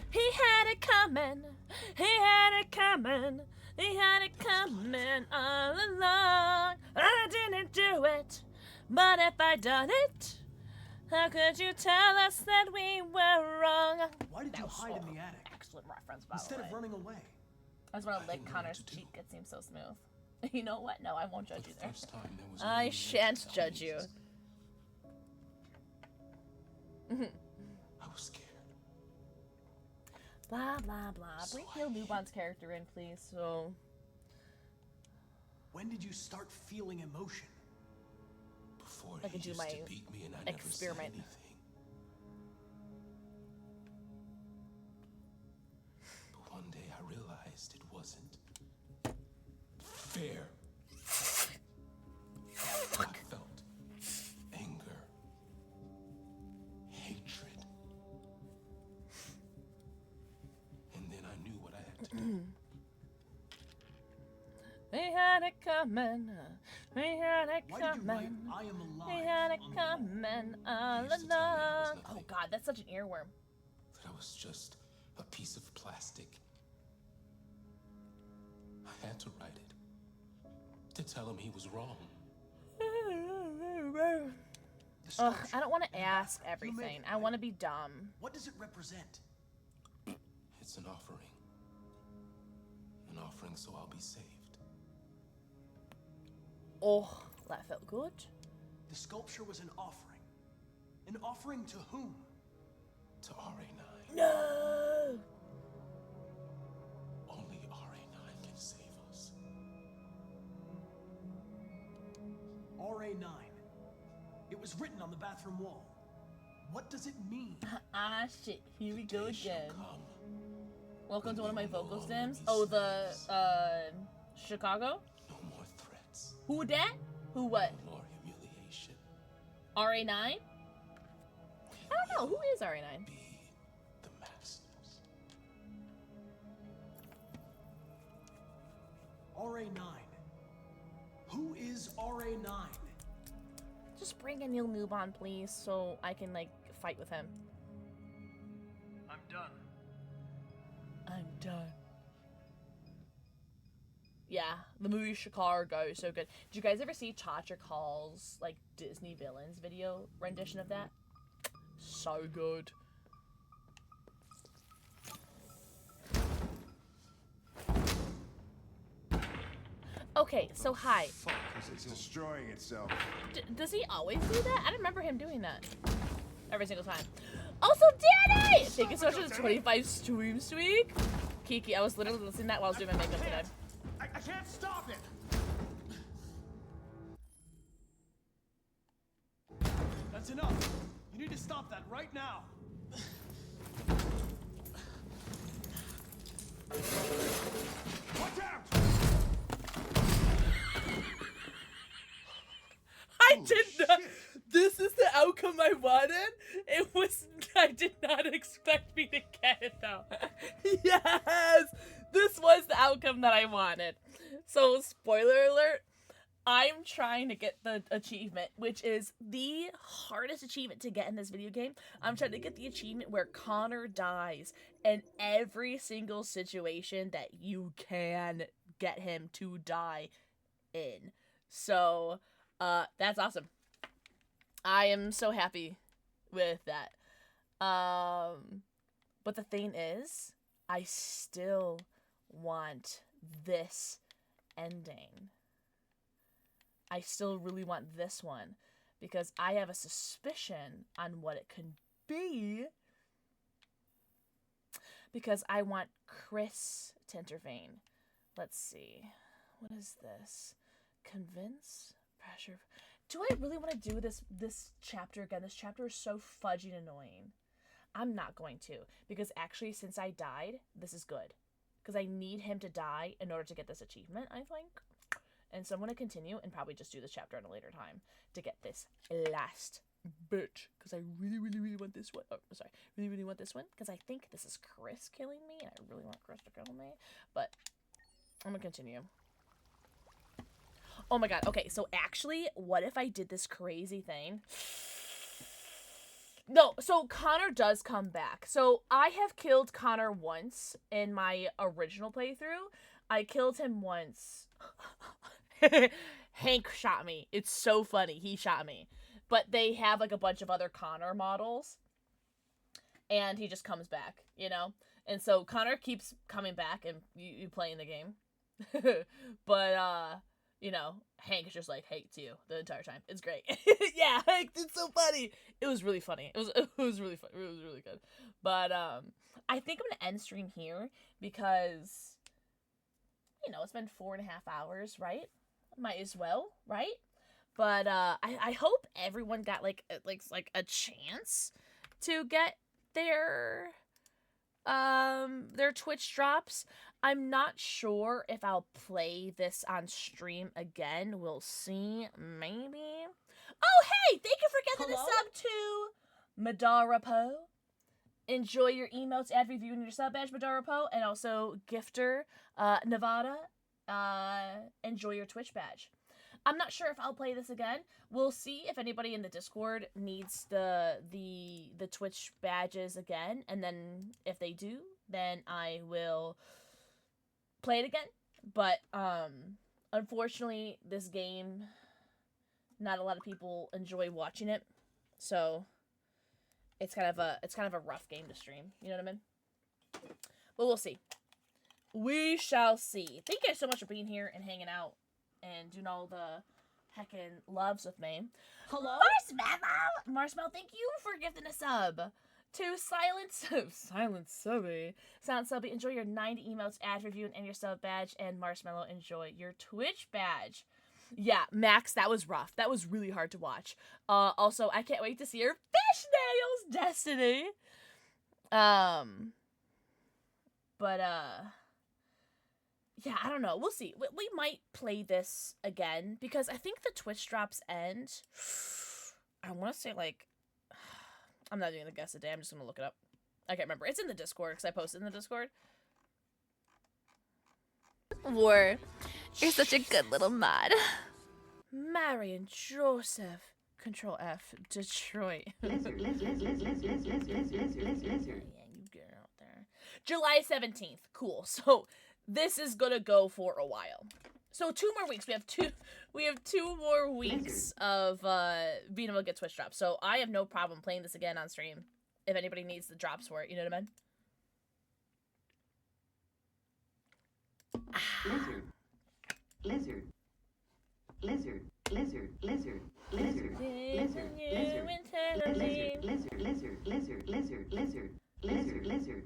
A: He had it coming. He had it coming. He had it coming all along. I didn't do it. But if I done it, how could you tell us that we were wrong?
N: Why did you hide in the attic?
A: Excellent reference, by
N: Instead
A: the way.
N: of running away.
A: I just want to lick Connor's cheek. It seems so smooth. You know what? No, I won't judge you there.
D: First time there was
A: I shan't judge you.
D: I was scared.
A: Blah, blah, blah. Bring Neil Newbon's character in, please, so...
N: When did you start feeling emotion?
D: Before
A: I can do my
D: to beat me and I never said
A: experiment.
D: anything. But one day I realized it wasn't fair. I felt anger, hatred, and then I knew what I had to do.
A: We had it coming. We had it
N: Why did you write,
A: coming.
N: I am alive?
A: We had it
N: on the wall?
A: coming all
D: used to tell me I was
A: along. Oh god, that's such an earworm.
D: That I was just a piece of plastic. I had to write it. To tell him he was wrong.
A: Ugh, I don't want to ask everything. I want to be dumb.
N: What does it represent?
D: It's an offering. An offering so I'll be saved.
A: Oh, that felt good.
N: The sculpture was an offering. An offering to whom?
D: To RA9.
A: No!
D: Only RA9 can save us.
N: RA9. It was written on the bathroom wall. What does it mean?
A: Ah, shit. Here we go again. Welcome to one of my vocal stems. Oh, the, Chicago?
D: No more threats.
A: Who that? Who what?
D: No more humiliation.
A: RA9? I don't know. Who is RA9?
D: Be the masters.
N: RA9. Who is RA9?
A: Just bring a new noob on, please, so I can, like, fight with him.
N: I'm done.
A: I'm done. Yeah, the movie Chicago is so good. Did you guys ever see Chacha Call's, like, Disney Villains video rendition of that? So good. Okay, so hi.
G: It's destroying itself.
A: Does he always do that? I don't remember him doing that. Every single time. Also, Danny! Thank you so much for the 25 streams this week. Kiki, I was literally listening to that while I was doing my makeup today.
N: I can't stop it! That's enough. You need to stop that right now. Watch out!
A: I did not. This is the outcome I wanted. It was. I did not expect me to get it though. Yes, this was the outcome that I wanted. So, spoiler alert. I'm trying to get the achievement, which is the hardest achievement to get in this video game. I'm trying to get the achievement where Connor dies in every single situation that you can get him to die in. So, that's awesome. I am so happy with that. But the thing is, I still want this ending. I still really want this one because I have a suspicion on what it could be. Because I want Chris to intervene. Let's see. What is this? Convince? Pressure? Do I really want to do this chapter again? This chapter is so fudgy and annoying. I'm not going to. Because actually, since I died, this is good. Because I need him to die in order to get this achievement, I think. And so I'm going to continue and probably just do this chapter at a later time to get this last bit. Because I really, really, really want this one. Oh, sorry. Really, really want this one. Because I think this is Chris killing me. And I really want Chris to kill me. But I'm going to continue. Oh my god. Okay, so actually, what if I did this crazy thing? No, so Connor does come back. So I have killed Connor once in my original playthrough. I killed him once. Hank shot me. It's so funny. He shot me. But they have like a bunch of other Connor models. And he just comes back, you know? And so Connor keeps coming back and you playing the game. But, you know, Hank is just like, hates you the entire time. It's great. Yeah, Hank, it's so funny. It was really funny. It was really fun. It was really good. But, I think I'm gonna end stream here because, you know, it's been 4.5 hours, right? Might as well, right? But I hope everyone got like a chance to get their Twitch drops. I'm not sure if I'll play this on stream again. We'll see, maybe. Oh hey, thank you for getting the sub to Madara Po. Enjoy your emotes, ad review, and your sub badge, Madara Po, and also Gifter Nevada. Enjoy your Twitch badge. I'm not sure if I'll play this again. We'll see if anybody in the Discord needs the Twitch badges again, and then if they do, then I will play it again. But Unfortunately, this game, not a lot of people enjoy watching it, so it's kind of a rough game to stream. You know what I mean? But we'll see. We shall see. Thank you guys so much for being here and hanging out and doing all the heckin' loves with me.
E: Hello?
A: Marshmallow, thank you for gifting a sub. To Silent Subby. Enjoy your 90 emotes, ad review, and your sub badge. And Marshmallow, enjoy your Twitch badge. Yeah, Max, that was rough. That was really hard to watch. Also, I can't wait to see your fish nails, Destiny. But, yeah, I don't know. We'll see. We might play this again, because I think the Twitch drops end. I want to say, like, I'm not even gonna guess a day. I'm just gonna look it up. I can't remember. It's in the Discord, because I posted in the Discord. War. You're such a good little mod. Marion Joseph. Control F. Detroit. Yeah, you get it out there. July 17th. Cool. So this is gonna go for a while. So 2 more weeks. We have two more weeks of being able to get Twitch drops. So I have no problem playing this again on stream if anybody needs the drops for it. You know what I mean?
J: Lizard. Lizard. Lizard. Lizard. Lizard. Lizard. Lizard. Lizard. Lizard. Lizard. Lizard. Lizard. Lizard. Lizard. Lizard.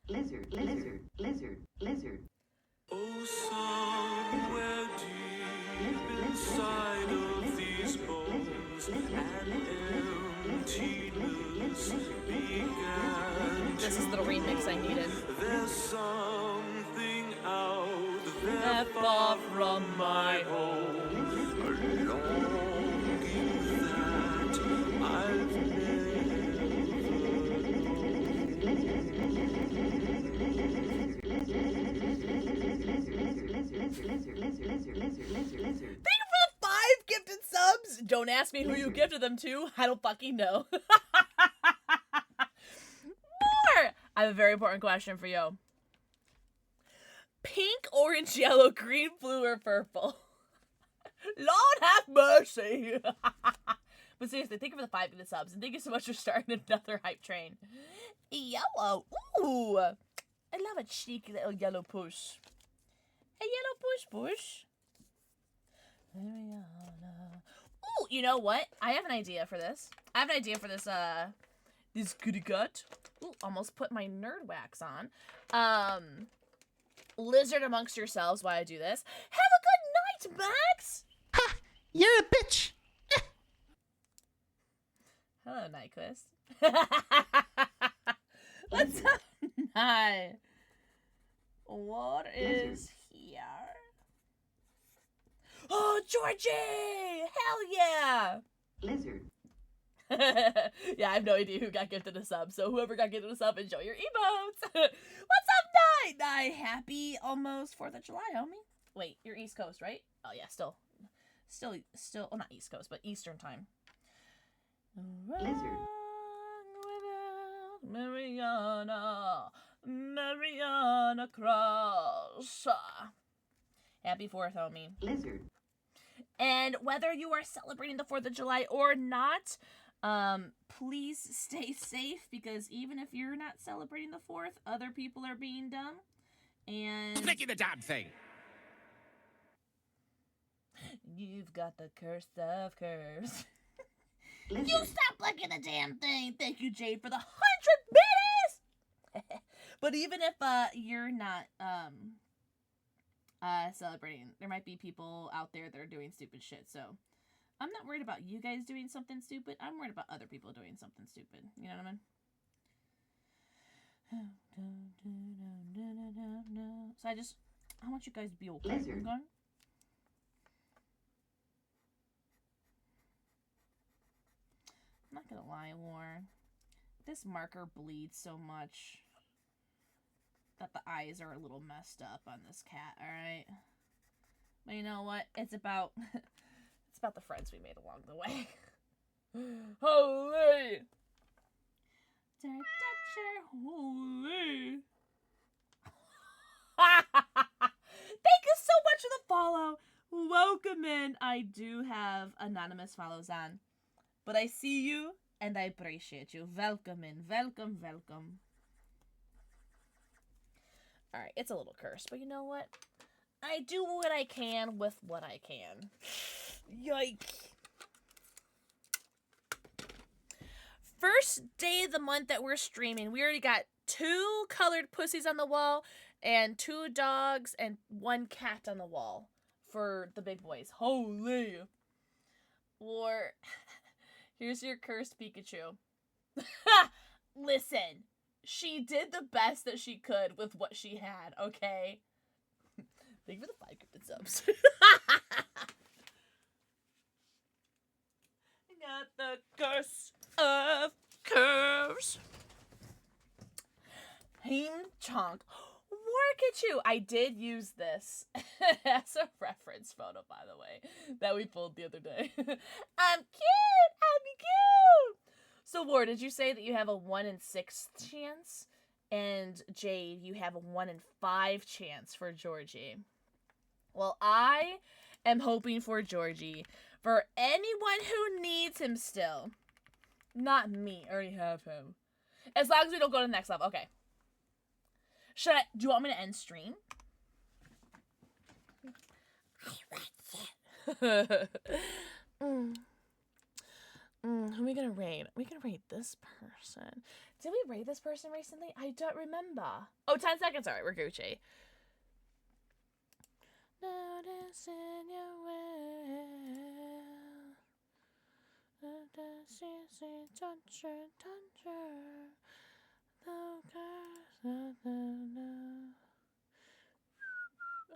J: Lizard. Lizard. Lizard. Lizard.
V: Oh, somewhere deep inside of these bones, an emptiness began.
A: This is the remix I needed.
V: There's something out there far from my home, a longing that I've
A: Thank you for the 5 gifted subs! Don't ask me who you gifted them to. I don't fucking know. More! I have a very important question for you. Pink, orange, yellow, green, blue, or purple? Lord have mercy! But seriously, thank you for the 5 gifted subs, and thank you so much for starting another hype train. Yellow. Ooh! I love a cheeky little yellow push. A yellow push. Ooh, you know what? I have an idea for this. This goody gut. Ooh, almost put my nerd wax on. Lizard amongst yourselves while I do this. Have a good night, Max!
J: Ha! You're a bitch!
A: Hello, Nyquist. What's up, Nye? What is here? Oh, Georgie! Hell yeah!
J: Lizard.
A: Yeah, I have no idea who got gifted a sub, so whoever got gifted a sub, enjoy your emotes! What's up, Nye? Nye, happy almost 4th of July, homie. Wait, you're East Coast, right? Oh, yeah, still, well, not East Coast, but Eastern time.
J: Lizard.
A: Mariana Cross. Happy 4th, homie.
J: Lizard.
A: And whether you are celebrating the 4th of July or not, please stay safe, because even if you're not celebrating the 4th, other people are being dumb. And
V: who's making the damn thing?
A: You've got the curse of curves.
J: Lizard.
A: You stop looking at the damn thing. Thank you, Jade, for the 100 biddies. But even if you're not celebrating, there might be people out there that are doing stupid shit. So I'm not worried about you guys doing something stupid. I'm worried about other people doing something stupid. You know what I mean? So I want you guys to be okay.
J: Lizard.
A: Okay? I'm not gonna lie, War. This marker bleeds so much that the eyes are a little messed up on this cat, alright? But you know what? It's about the friends we made along the way. Holy! Holy! Thank you so much for the follow. Welcome in. I do have anonymous follows on, but I see you and I appreciate you. Welcome in. Welcome, welcome. Alright, it's a little cursed, but you know what? I do what I can with what I can. Yikes. First day of the month that we're streaming, we already got 2 colored pussies on the wall and 2 dogs and 1 cat on the wall for the big boys. Holy. Or, here's your cursed Pikachu. Listen, she did the best that she could with what she had, okay? Thank you for the 5 gifted subs. Got the curse of curves. Heem chonk. Work at you. I did use this as a reference photo, by the way, that we pulled the other day. I'm cute. I'm cute. So, War, did you say that you have a 1 in 6 chance? And Jade, you have a 1 in 5 chance for Georgie. Well, I am hoping for Georgie. For anyone who needs him still. Not me. I already have him. As long as we don't go to the next level. Okay. Do you want me to end stream? Who are we gonna raid? We can raid this person. Did we raid this person recently? I don't remember. Oh, 10 seconds. Alright, we're Gucci. Notice in your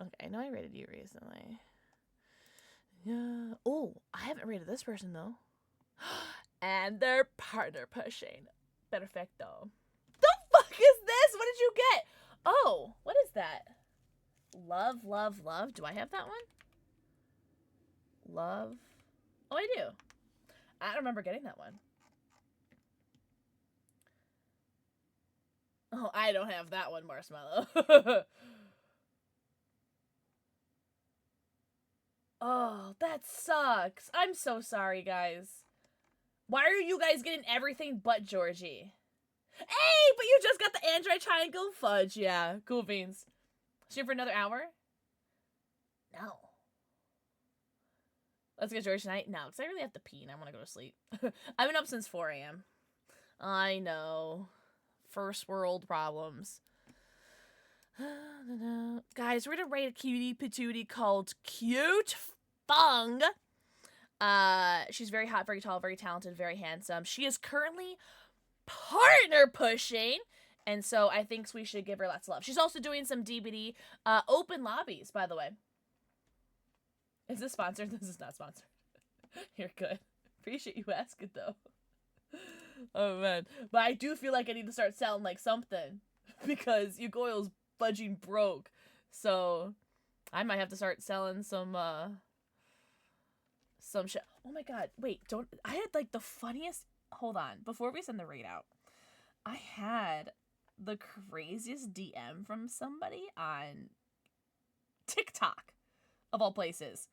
A: Okay, I know I rated you recently. Yeah. Oh, I haven't rated this person though. And they're partner pushing. Perfecto. The fuck is this? What did you get? Oh, what is that? Love, love, love. Do I have that one? Love. Oh, I do. I don't remember getting that one. Oh, I don't have that one, Marshmallow. Oh, that sucks. I'm so sorry, guys. Why are you guys getting everything but Georgie? Hey, but you just got the Android Triangle Fudge. Yeah, cool beans. Stream for another hour? No. Let's get George tonight? No, because I really have to pee and I want to go to sleep. I've been up since 4 a.m. I know. First world problems. Guys, we're gonna rate a cutie patootie called Cute Fung. She's very hot, very tall, very talented, very handsome. She is currently partner pushing, and so I think we should give her lots of love. She's also doing some DBD open lobbies, by the way. Is this sponsored? This is not sponsored. You're good. Appreciate you asking, though. Oh, man. But I do feel like I need to start selling, like, something. Because Yugoil's budging broke. So, I might have to start selling some shit. Oh, my God. Wait, I had, like, the funniest... Hold on. Before we send the raid out, I had the craziest DM from somebody on TikTok, of all places.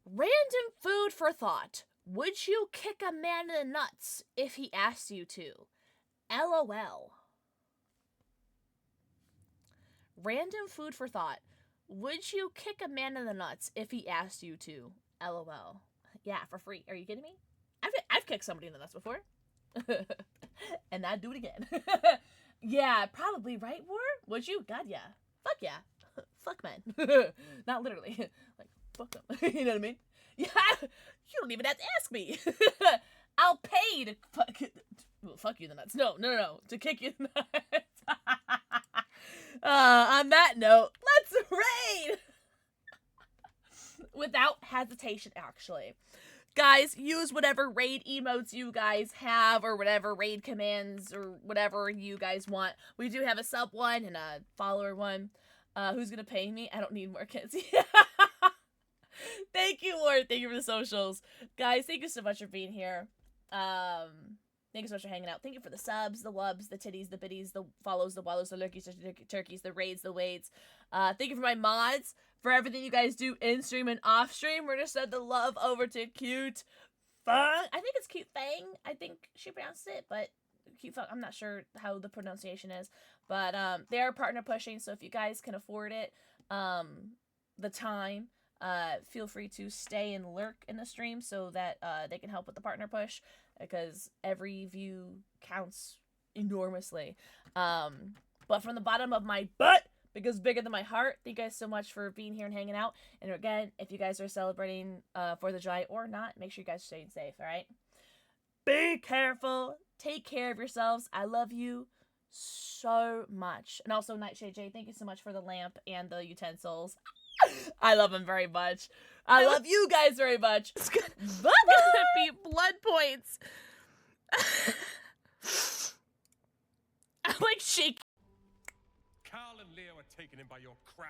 A: Random food for thought. Would you kick a man in the nuts if he asked you to? LOL. Random food for thought. Would you kick a man in the nuts if he asked you to? LOL. Yeah, for free. Are you kidding me? I've kicked somebody in the nuts before. And I'd do it again. Yeah, probably, right, War? Would you? God, yeah. Fuck yeah. Fuck men. Not literally. Like, fuck them. You know what I mean? Yeah, you don't even have to ask me. I'll pay to fuck you in the nuts. No. To kick you in the nuts. On that note, let's raid! Without hesitation, actually. Guys, use whatever raid emotes you guys have, or whatever raid commands, or whatever you guys want. We do have a sub one and a follower one. Who's gonna pay me? I don't need more kids. Thank you, Lord. Thank you for the socials. Guys, thank you so much for being here. Thank you so much for hanging out. Thank you for the subs, the wubs, the titties, the biddies, the follows, the wallows, the lurkies, the turkeys, the raids, the waits. Thank you for my mods, for everything you guys do in stream and off stream. We're gonna send the love over to Cute Fang. I think it's Cute Fang. I think she pronounced it, but Cute Fang. I'm not sure how the pronunciation is, but they are partner pushing. So if you guys can afford it, the time, feel free to stay and lurk in the stream so that they can help with the partner push, because every view counts enormously. But from the bottom of my butt, because bigger than my heart, thank you guys so much for being here and hanging out. And again, if you guys are celebrating 4th of July or not, make sure you guys are staying safe, all right? Be careful. Take care of yourselves. I love you so much. And also, Nightshade J, thank you so much for the lamp and the utensils. I love them very much. I love you guys very much. It's gonna be blood points. I'm like shaking.
V: Carl and Leo are taken in by your crap.